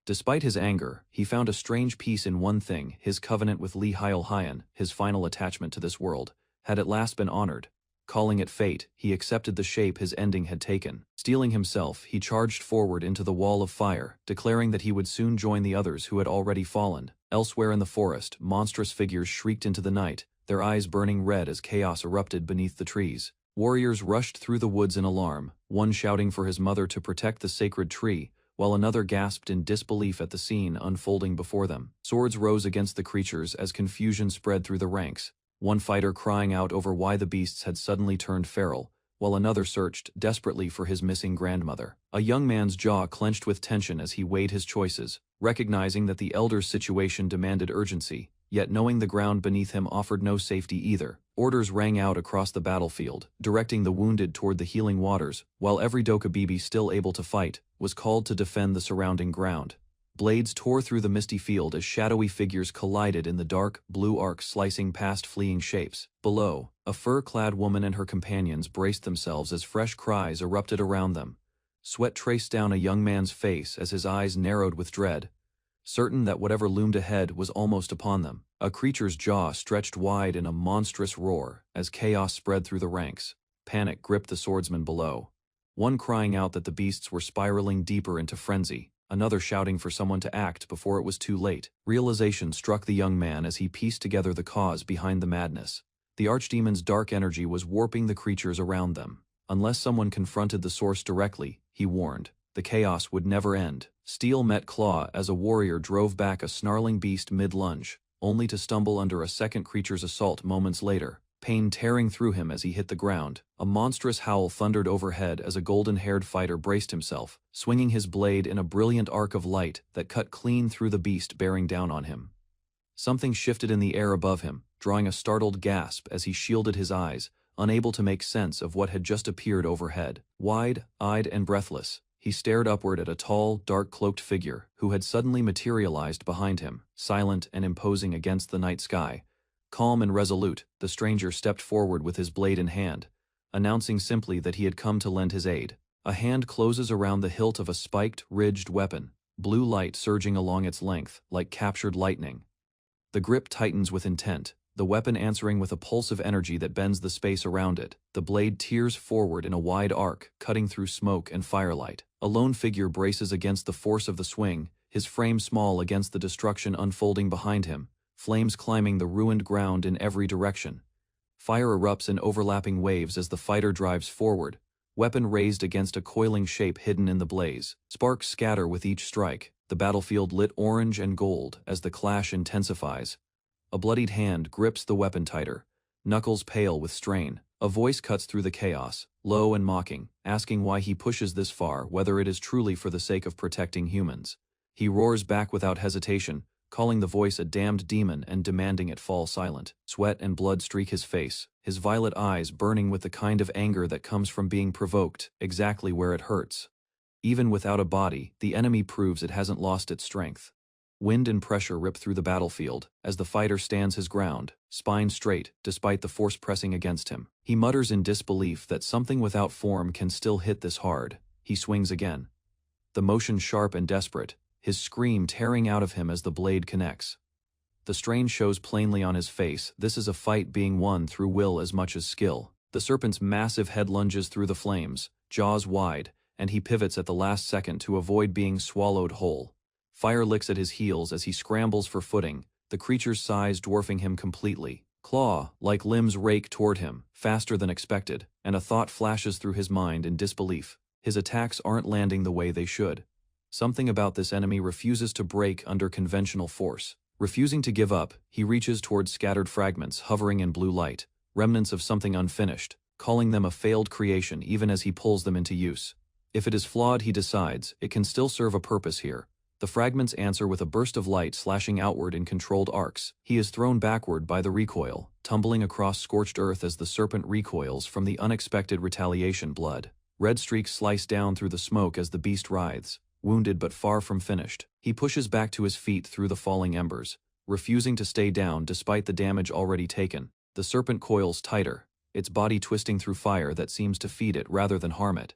Despite his anger, he found a strange peace in one thing: his covenant with Li Hyun, his final attachment to this world, had at last been honored. Calling it fate, he accepted the shape his ending had taken. Steeling himself, he charged forward into the wall of fire, declaring that he would soon join the others who had already fallen. Elsewhere in the forest, monstrous figures shrieked into the night, their eyes burning red as chaos erupted beneath the trees. Warriors rushed through the woods in alarm, one shouting for his mother to protect the sacred tree, while another gasped in disbelief at the scene unfolding before them. Swords rose against the creatures as confusion spread through the ranks, one fighter crying out over why the beasts had suddenly turned feral, while another searched desperately for his missing grandmother. A young man's jaw clenched with tension as he weighed his choices, recognizing that the elder's situation demanded urgency, yet knowing the ground beneath him offered no safety either. Orders rang out across the battlefield, directing the wounded toward the healing waters, while every Dokebi still able to fight was called to defend the surrounding ground. Blades tore through the misty field as shadowy figures collided in the dark, blue arc slicing past fleeing shapes. Below, a fur-clad woman and her companions braced themselves as fresh cries erupted around them. Sweat traced down a young man's face as his eyes narrowed with dread, certain that whatever loomed ahead was almost upon them. A creature's jaw stretched wide in a monstrous roar as chaos spread through the ranks. Panic gripped the swordsmen below, one crying out that the beasts were spiraling deeper into frenzy, another shouting for someone to act before it was too late. Realization struck the young man as he pieced together the cause behind the madness. The archdemon's dark energy was warping the creatures around them. Unless someone confronted the source directly, he warned, the chaos would never end. Steel met claw as a warrior drove back a snarling beast mid-lunge, only to stumble under a second creature's assault moments later, pain tearing through him as he hit the ground. A monstrous howl thundered overhead as a golden-haired fighter braced himself, swinging his blade in a brilliant arc of light that cut clean through the beast bearing down on him. Something shifted in the air above him, drawing a startled gasp as he shielded his eyes, unable to make sense of what had just appeared overhead. Wide-eyed and breathless, he stared upward at a tall, dark-cloaked figure who had suddenly materialized behind him, silent and imposing against the night sky. Calm and resolute, the stranger stepped forward with his blade in hand, announcing simply that he had come to lend his aid. A hand closes around the hilt of a spiked, ridged weapon, blue light surging along its length like captured lightning. The grip tightens with intent, the weapon answering with a pulse of energy that bends the space around it. The blade tears forward in a wide arc, cutting through smoke and firelight. A lone figure braces against the force of the swing, his frame small against the destruction unfolding behind him, flames climbing the ruined ground in every direction. Fire erupts in overlapping waves as the fighter drives forward, weapon raised against a coiling shape hidden in the blaze. Sparks scatter with each strike, the battlefield lit orange and gold as the clash intensifies. A bloodied hand grips the weapon tighter, knuckles pale with strain. A voice cuts through the chaos, low and mocking, asking why he pushes this far, whether it is truly for the sake of protecting humans. He roars back without hesitation, calling the voice a damned demon and demanding it fall silent. Sweat and blood streak his face, his violet eyes burning with the kind of anger that comes from being provoked, exactly where it hurts. Even without a body, the enemy proves it hasn't lost its strength. Wind and pressure rip through the battlefield as the fighter stands his ground, spine straight, despite the force pressing against him. He mutters in disbelief that something without form can still hit this hard. He swings again. the motion sharp and desperate, his scream tearing out of him as the blade connects. The strain shows plainly on his face. This is a fight being won through will as much as skill. The serpent's massive head lunges through the flames, jaws wide, and he pivots at the last second to avoid being swallowed whole. Fire licks at his heels as he scrambles for footing, the creature's size dwarfing him completely. Claw-like limbs rake toward him, faster than expected, and a thought flashes through his mind in disbelief. His attacks aren't landing the way they should. Something about this enemy refuses to break under conventional force. Refusing to give up, he reaches towards scattered fragments hovering in blue light, remnants of something unfinished, calling them a failed creation even as he pulls them into use. If it is flawed, he decides, it can still serve a purpose here. The fragments answer with a burst of light slashing outward in controlled arcs. He is thrown backward by the recoil, tumbling across scorched earth as the serpent recoils from the unexpected retaliation blood. Red streaks slice down through the smoke as the beast writhes, wounded but far from finished. He pushes back to his feet through the falling embers, refusing to stay down despite the damage already taken. The serpent coils tighter, its body twisting through fire that seems to feed it rather than harm it.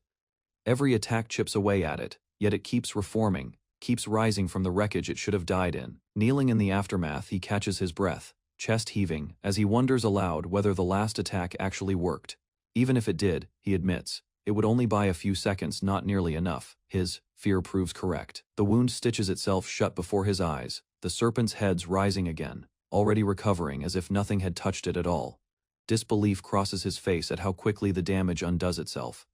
Every attack chips away at it, yet it keeps reforming, keeps rising from the wreckage it should have died in. Kneeling in the aftermath, he catches his breath, chest heaving, as he wonders aloud whether the last attack actually worked. Even if it did, he admits, it would only buy a few seconds, not nearly enough. His fear proves correct. The wound stitches itself shut before his eyes, the serpent's head's rising again, already recovering as if nothing had touched it at all. Disbelief crosses his face at how quickly the damage undoes itself.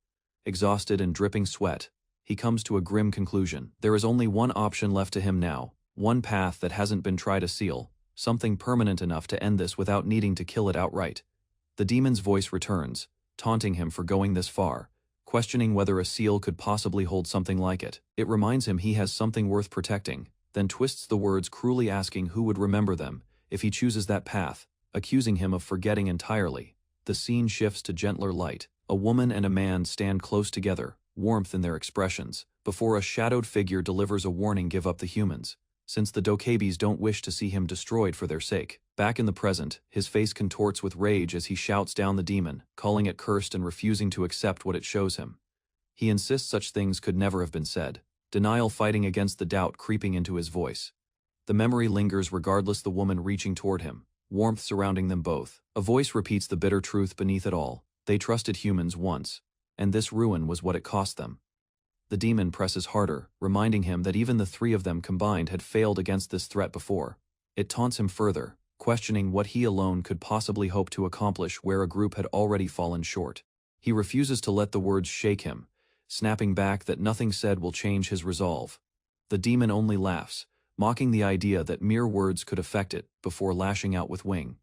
Exhausted and dripping sweat, he comes to a grim conclusion. There is only one option left to him now, one path that hasn't been tried to seal, something permanent enough to end this without needing to kill it outright. The demon's voice returns, taunting him for going this far, questioning whether a seal could possibly hold something like it. It reminds him he has something worth protecting, then twists the words, cruelly asking who would remember them if he chooses that path, accusing him of forgetting entirely. The scene shifts to gentler light. A woman and a man stand close together, warmth in their expressions, before a shadowed figure delivers a warning: give up the humans, since the dokabes don't wish to see him destroyed for their sake. Back in the present, his face contorts with rage as he shouts down the demon, calling it cursed and refusing to accept what it shows him. He insists such things could never have been said, denial fighting against the doubt creeping into his voice. The memory lingers regardless, the woman reaching toward him, warmth surrounding them both. A voice repeats the bitter truth beneath it all: they trusted humans once, and this ruin was what it cost them. The demon presses harder, reminding him that even the three of them combined had failed against this threat before. It taunts him further, questioning what he alone could possibly hope to accomplish where a group had already fallen short. He refuses to let the words shake him, snapping back that nothing said will change his resolve. The demon only laughs, mocking the idea that mere words could affect it, before lashing out with wing.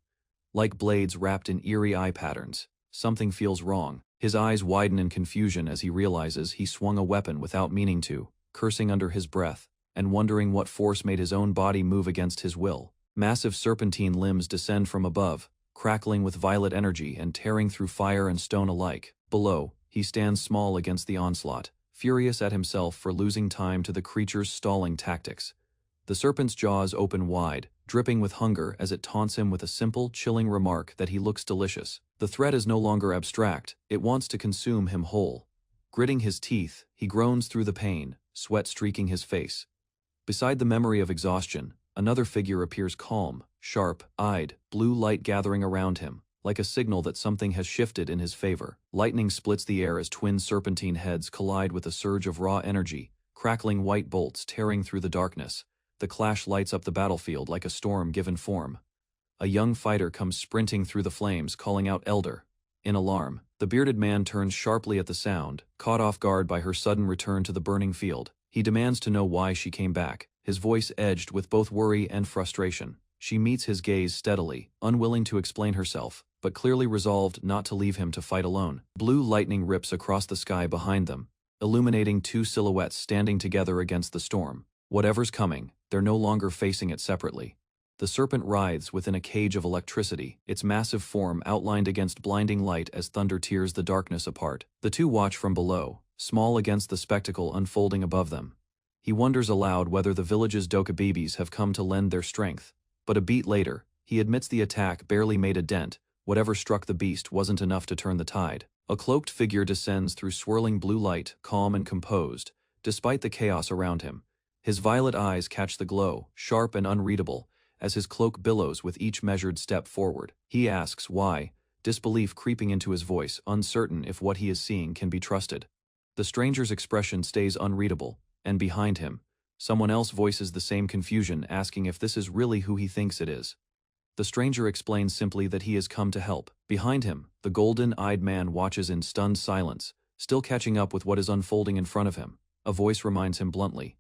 Like blades wrapped in eerie eye patterns, something feels wrong. His eyes widen in confusion as he realizes he swung a weapon without meaning to, cursing under his breath, and wondering what force made his own body move against his will. Massive serpentine limbs descend from above, crackling with violet energy and tearing through fire and stone alike. Below, he stands small against the onslaught, furious at himself for losing time to the creature's stalling tactics. The serpent's jaws open wide, dripping with hunger as it taunts him with a simple, chilling remark that he looks delicious. The threat is no longer abstract, it wants to consume him whole. Gritting his teeth, he groans through the pain, sweat streaking his face. Beside the memory of exhaustion, another figure appears, calm, sharp-eyed, blue light gathering around him, like a signal that something has shifted in his favor. Lightning splits the air as twin serpentine heads collide with a surge of raw energy, crackling white bolts tearing through the darkness. The clash lights up the battlefield like a storm given form. A young fighter comes sprinting through the flames, calling out "Elder." In alarm, the bearded man turns sharply at the sound, caught off guard by her sudden return to the burning field. He demands to know why she came back, his voice edged with both worry and frustration. She meets his gaze steadily, unwilling to explain herself, but clearly resolved not to leave him to fight alone. Blue lightning rips across the sky behind them, illuminating two silhouettes standing together against the storm. Whatever's coming, they're no longer facing it separately. The serpent writhes within a cage of electricity, its massive form outlined against blinding light as thunder tears the darkness apart. The two watch from below, small against the spectacle unfolding above them. He wonders aloud whether the village's dokabebes have come to lend their strength, but a beat later, he admits the attack barely made a dent. Whatever struck the beast wasn't enough to turn the tide. A cloaked figure descends through swirling blue light, calm and composed, despite the chaos around him. His violet eyes catch the glow, sharp and unreadable, as his cloak billows with each measured step forward. He asks why, disbelief creeping into his voice, uncertain if what he is seeing can be trusted. The stranger's expression stays unreadable, and behind him, someone else voices the same confusion, asking if this is really who he thinks it is. The stranger explains simply that he has come to help. Behind him, the golden-eyed man watches in stunned silence, still catching up with what is unfolding in front of him. A voice reminds him bluntly.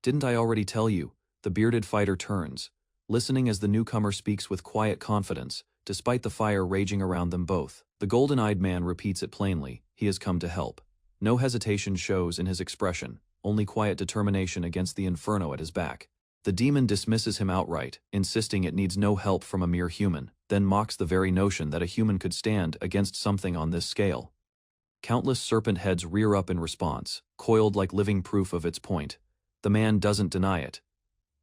"Didn't I already tell you?" The bearded fighter turns, listening as the newcomer speaks with quiet confidence, despite the fire raging around them both. The golden-eyed man repeats it plainly. He has come to help. No hesitation shows in his expression, only quiet determination against the inferno at his back. The demon dismisses him outright, insisting it needs no help from a mere human, then mocks the very notion that a human could stand against something on this scale. Countless serpent heads rear up in response, coiled like living proof of its point. The man doesn't deny it.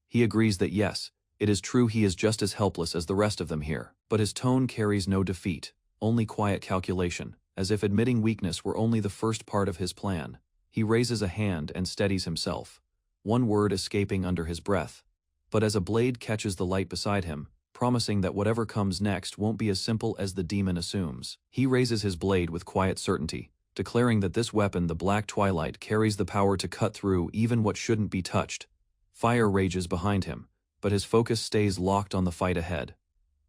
He agrees that yes, it is true he is just as helpless as the rest of them here, but his tone carries no defeat, only quiet calculation, as if admitting weakness were only the first part of his plan. He raises a hand and steadies himself, one word escaping under his breath. But as a blade catches the light beside him, promising that whatever comes next won't be as simple as the demon assumes, he raises his blade with quiet certainty, declaring that this weapon, the Black Twilight, carries the power to cut through even what shouldn't be touched. Fire rages behind him, but his focus stays locked on the fight ahead.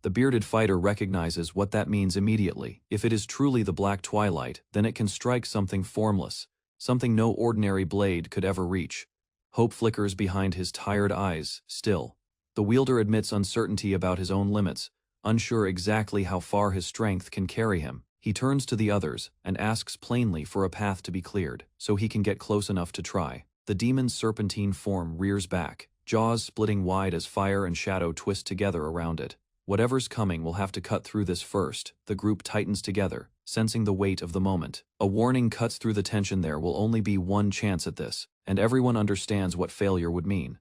The bearded fighter recognizes what that means immediately. If it is truly the Black Twilight, then it can strike something formless, something no ordinary blade could ever reach. Hope flickers behind his tired eyes, still. The wielder admits uncertainty about his own limits, unsure exactly how far his strength can carry him. He turns to the others and asks plainly for a path to be cleared, so he can get close enough to try. The demon's serpentine form rears back, jaws splitting wide as fire and shadow twist together around it. Whatever's coming will have to cut through this first. The group tightens together, sensing the weight of the moment. A warning cuts through the tension. There will only be one chance at this, and everyone understands what failure would mean.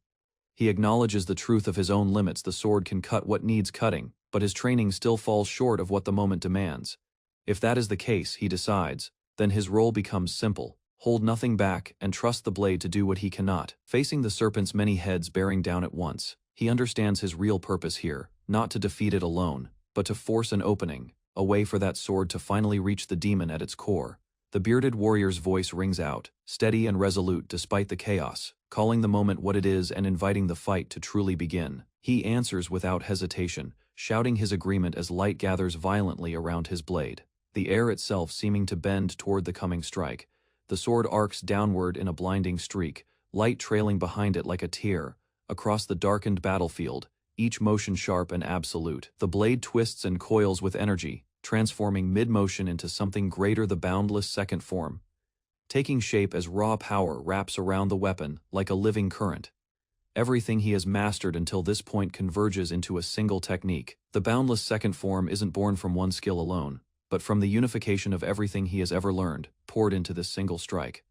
He acknowledges the truth of his own limits. The sword can cut what needs cutting, but his training still falls short of what the moment demands. If that is the case, he decides, then his role becomes simple. Hold nothing back and trust the blade to do what he cannot. Facing the serpent's many heads bearing down at once, he understands his real purpose here, not to defeat it alone, but to force an opening, a way for that sword to finally reach the demon at its core. The bearded warrior's voice rings out, steady and resolute despite the chaos, calling the moment what it is and inviting the fight to truly begin. He answers without hesitation, shouting his agreement as light gathers violently around his blade, the air itself seeming to bend toward the coming strike. The sword arcs downward in a blinding streak, light trailing behind it like a tear, across the darkened battlefield, each motion sharp and absolute. The blade twists and coils with energy, transforming mid-motion into something greater, the boundless second form, taking shape as raw power wraps around the weapon like a living current. Everything he has mastered until this point converges into a single technique. The boundless second form isn't born from one skill alone, but from the unification of everything he has ever learned, poured into this single strike.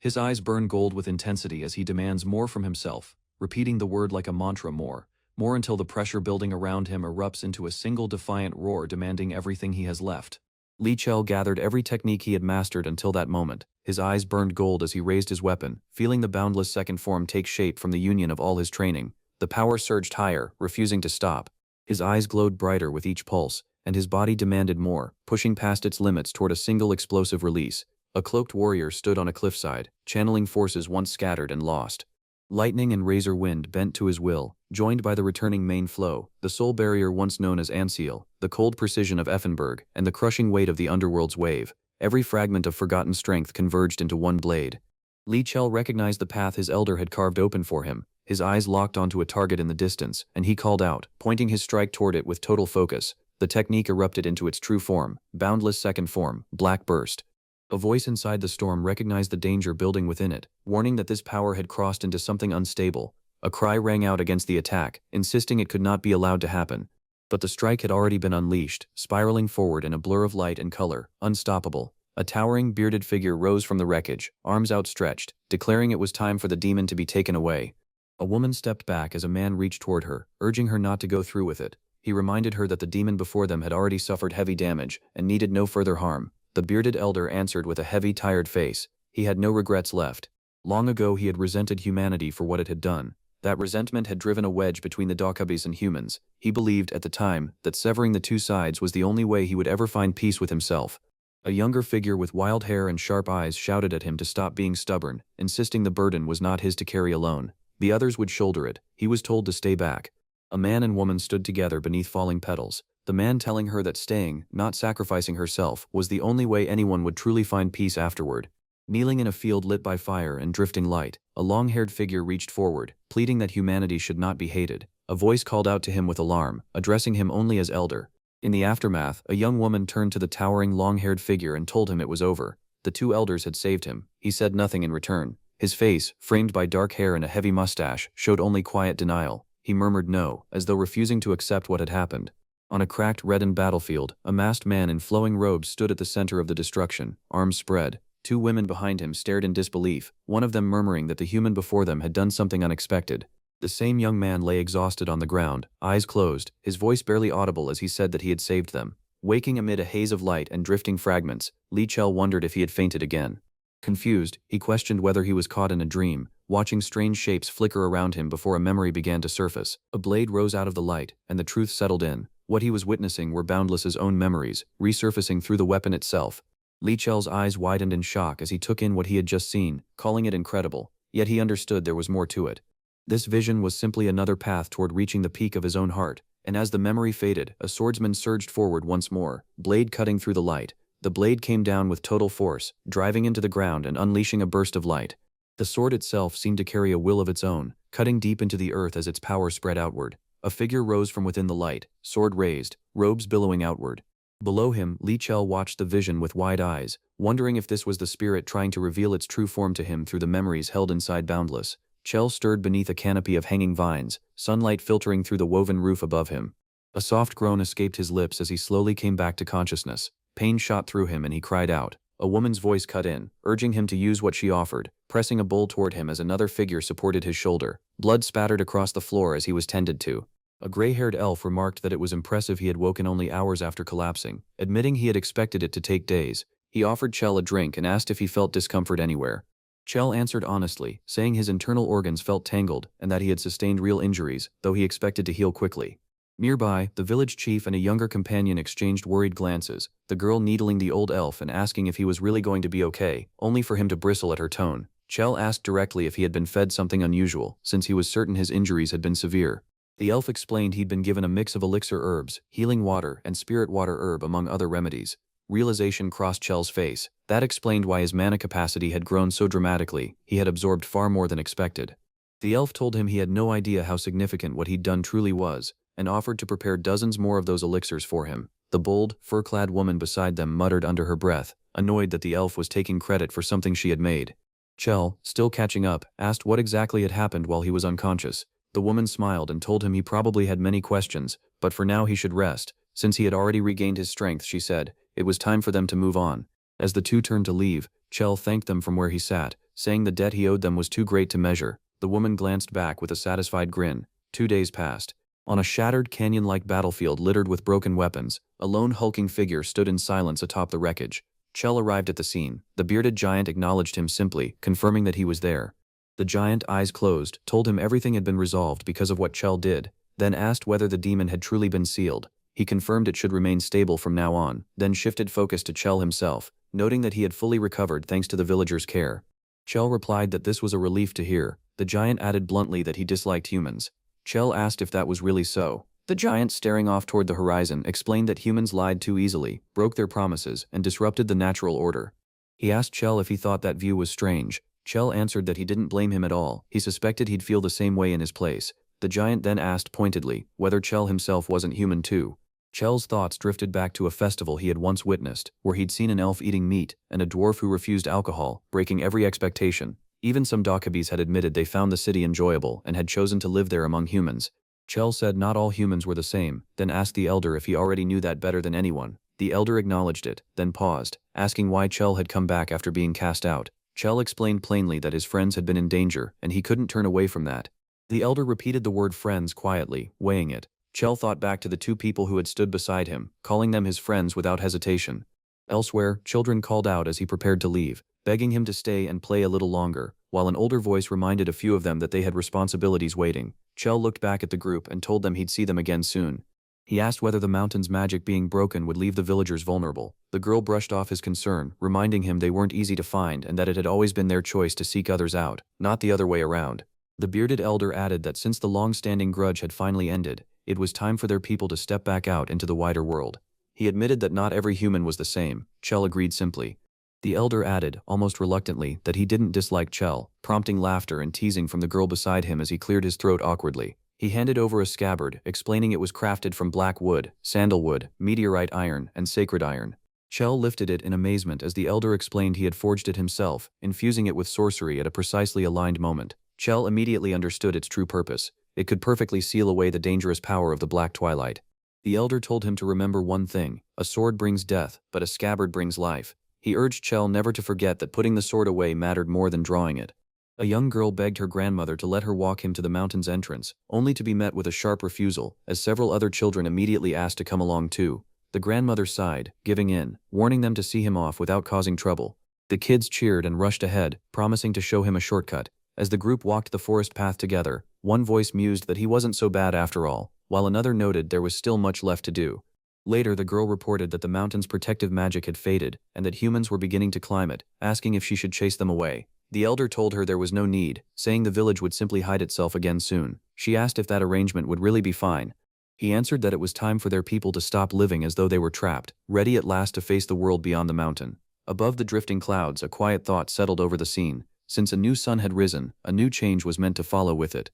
His eyes burn gold with intensity as he demands more from himself, repeating the word like a mantra, more until the pressure building around him erupts into a single defiant roar demanding everything he has left. Li Chel gathered every technique he had mastered until that moment. His eyes burned gold as he raised his weapon, feeling the boundless second form take shape from the union of all his training. The power surged higher, refusing to stop. His eyes glowed brighter with each pulse, and his body demanded more, pushing past its limits toward a single explosive release. A cloaked warrior stood on a cliffside, channeling forces once scattered and lost. Lightning and razor wind bent to his will, joined by the returning main flow, the soul barrier once known as Anseal, the cold precision of Effenberg, and the crushing weight of the underworld's wave. Every fragment of forgotten strength converged into one blade. Li Chel recognized the path his elder had carved open for him. His eyes locked onto a target in the distance, and he called out, pointing his strike toward it with total focus. The technique erupted into its true form, boundless second form, Black Burst. A voice inside the storm recognized the danger building within it, warning that this power had crossed into something unstable. A cry rang out against the attack, insisting it could not be allowed to happen. But the strike had already been unleashed, spiraling forward in a blur of light and color, unstoppable. A towering, bearded figure rose from the wreckage, arms outstretched, declaring it was time for the demon to be taken away. A woman stepped back as a man reached toward her, urging her not to go through with it. He reminded her that the demon before them had already suffered heavy damage and needed no further harm. The bearded elder answered with a heavy, tired face. He had no regrets left. Long ago he had resented humanity for what it had done. That resentment had driven a wedge between the Dokkaebis and humans. He believed, at the time, that severing the two sides was the only way he would ever find peace with himself. A younger figure with wild hair and sharp eyes shouted at him to stop being stubborn, insisting the burden was not his to carry alone. The others would shoulder it. He was told to stay back. A man and woman stood together beneath falling petals, the man telling her that staying, not sacrificing herself, was the only way anyone would truly find peace afterward. Kneeling in a field lit by fire and drifting light, a long-haired figure reached forward, pleading that humanity should not be hated. A voice called out to him with alarm, addressing him only as elder. In the aftermath, a young woman turned to the towering long-haired figure and told him it was over. The two elders had saved him. He said nothing in return. His face, framed by dark hair and a heavy mustache, showed only quiet denial. He murmured no, as though refusing to accept what had happened. On a cracked, reddened battlefield, a masked man in flowing robes stood at the center of the destruction, arms spread. Two women behind him stared in disbelief, one of them murmuring that the human before them had done something unexpected. The same young man lay exhausted on the ground, eyes closed, his voice barely audible as he said that he had saved them. Waking amid a haze of light and drifting fragments, Li Chel wondered if he had fainted again. Confused, he questioned whether he was caught in a dream, watching strange shapes flicker around him before a memory began to surface. A blade rose out of the light, and the truth settled in. What he was witnessing were Boundless's own memories, resurfacing through the weapon itself. Li Chel's eyes widened in shock as he took in what he had just seen, calling it incredible, yet he understood there was more to it. This vision was simply another path toward reaching the peak of his own heart, and as the memory faded, a swordsman surged forward once more, blade cutting through the light. The blade came down with total force, driving into the ground and unleashing a burst of light. The sword itself seemed to carry a will of its own, cutting deep into the earth as its power spread outward. A figure rose from within the light, sword raised, robes billowing outward. Below him, Li Chel watched the vision with wide eyes, wondering if this was the spirit trying to reveal its true form to him through the memories held inside Boundless. Chel stirred beneath a canopy of hanging vines, sunlight filtering through the woven roof above him. A soft groan escaped his lips as he slowly came back to consciousness. Pain shot through him and he cried out. A woman's voice cut in, urging him to use what she offered, pressing a bowl toward him as another figure supported his shoulder. Blood spattered across the floor as he was tended to. A gray-haired elf remarked that it was impressive he had woken only hours after collapsing, admitting he had expected it to take days. He offered Chel a drink and asked if he felt discomfort anywhere. Chel answered honestly, saying his internal organs felt tangled and that he had sustained real injuries, though he expected to heal quickly. Nearby, the village chief and a younger companion exchanged worried glances, the girl needling the old elf and asking if he was really going to be okay, only for him to bristle at her tone. Chel asked directly if he had been fed something unusual, since he was certain his injuries had been severe. The elf explained he'd been given a mix of elixir herbs, healing water, and spirit water herb among other remedies. Realization crossed Chel's face. That explained why his mana capacity had grown so dramatically. He had absorbed far more than expected. The elf told him he had no idea how significant what he'd done truly was, and offered to prepare dozens more of those elixirs for him. The bold, fur-clad woman beside them muttered under her breath, annoyed that the elf was taking credit for something she had made. Chel, still catching up, asked what exactly had happened while he was unconscious. The woman smiled and told him he probably had many questions, but for now he should rest. Since he had already regained his strength, she said, it was time for them to move on. As the two turned to leave, Chel thanked them from where he sat, saying the debt he owed them was too great to measure. The woman glanced back with a satisfied grin. 2 days passed. On a shattered canyon-like battlefield littered with broken weapons, a lone hulking figure stood in silence atop the wreckage. Chel arrived at the scene. The bearded giant acknowledged him simply, confirming that he was there. The giant, eyes closed, told him everything had been resolved because of what Chel did, then asked whether the demon had truly been sealed. He confirmed it should remain stable from now on, then shifted focus to Chel himself, noting that he had fully recovered thanks to the villagers' care. Chel replied that this was a relief to hear. The giant added bluntly that he disliked humans. Chel asked if that was really so. The giant, staring off toward the horizon, explained that humans lied too easily, broke their promises, and disrupted the natural order. He asked Chel if he thought that view was strange. Chel answered that he didn't blame him at all. He suspected he'd feel the same way in his place. The giant then asked pointedly whether Chel himself wasn't human too. Chel's thoughts drifted back to a festival he had once witnessed, where he'd seen an elf eating meat and a dwarf who refused alcohol, breaking every expectation. Even some Dokkaebis had admitted they found the city enjoyable and had chosen to live there among humans. Chel said not all humans were the same, then asked the elder if he already knew that better than anyone. The elder acknowledged it, then paused, asking why Chel had come back after being cast out. Chel explained plainly that his friends had been in danger, and he couldn't turn away from that. The elder repeated the word friends quietly, weighing it. Chel thought back to the two people who had stood beside him, calling them his friends without hesitation. Elsewhere, children called out as he prepared to leave, begging him to stay and play a little longer, while an older voice reminded a few of them that they had responsibilities waiting. Chell looked back at the group and told them he'd see them again soon. He asked whether the mountain's magic being broken would leave the villagers vulnerable. The girl brushed off his concern, reminding him they weren't easy to find and that it had always been their choice to seek others out, not the other way around. The bearded elder added that since the long-standing grudge had finally ended, it was time for their people to step back out into the wider world. He admitted that not every human was the same. Chell agreed simply. The elder added, almost reluctantly, that he didn't dislike Chell, prompting laughter and teasing from the girl beside him as he cleared his throat awkwardly. He handed over a scabbard, explaining it was crafted from black wood, sandalwood, meteorite iron, and sacred iron. Chell lifted it in amazement as the elder explained he had forged it himself, infusing it with sorcery at a precisely aligned moment. Chell immediately understood its true purpose. It could perfectly seal away the dangerous power of the Black Twilight. The elder told him to remember one thing: a sword brings death, but a scabbard brings life. He urged Chell never to forget that putting the sword away mattered more than drawing it. A young girl begged her grandmother to let her walk him to the mountain's entrance, only to be met with a sharp refusal, as several other children immediately asked to come along too. The grandmother sighed, giving in, warning them to see him off without causing trouble. The kids cheered and rushed ahead, promising to show him a shortcut. As the group walked the forest path together, one voice mused that he wasn't so bad after all, while another noted there was still much left to do. Later, the girl reported that the mountain's protective magic had faded, and that humans were beginning to climb it, asking if she should chase them away. The elder told her there was no need, saying the village would simply hide itself again soon. She asked if that arrangement would really be fine. He answered that it was time for their people to stop living as though they were trapped, ready at last to face the world beyond the mountain. Above the drifting clouds, a quiet thought settled over the scene. Since a new sun had risen, a new change was meant to follow with it.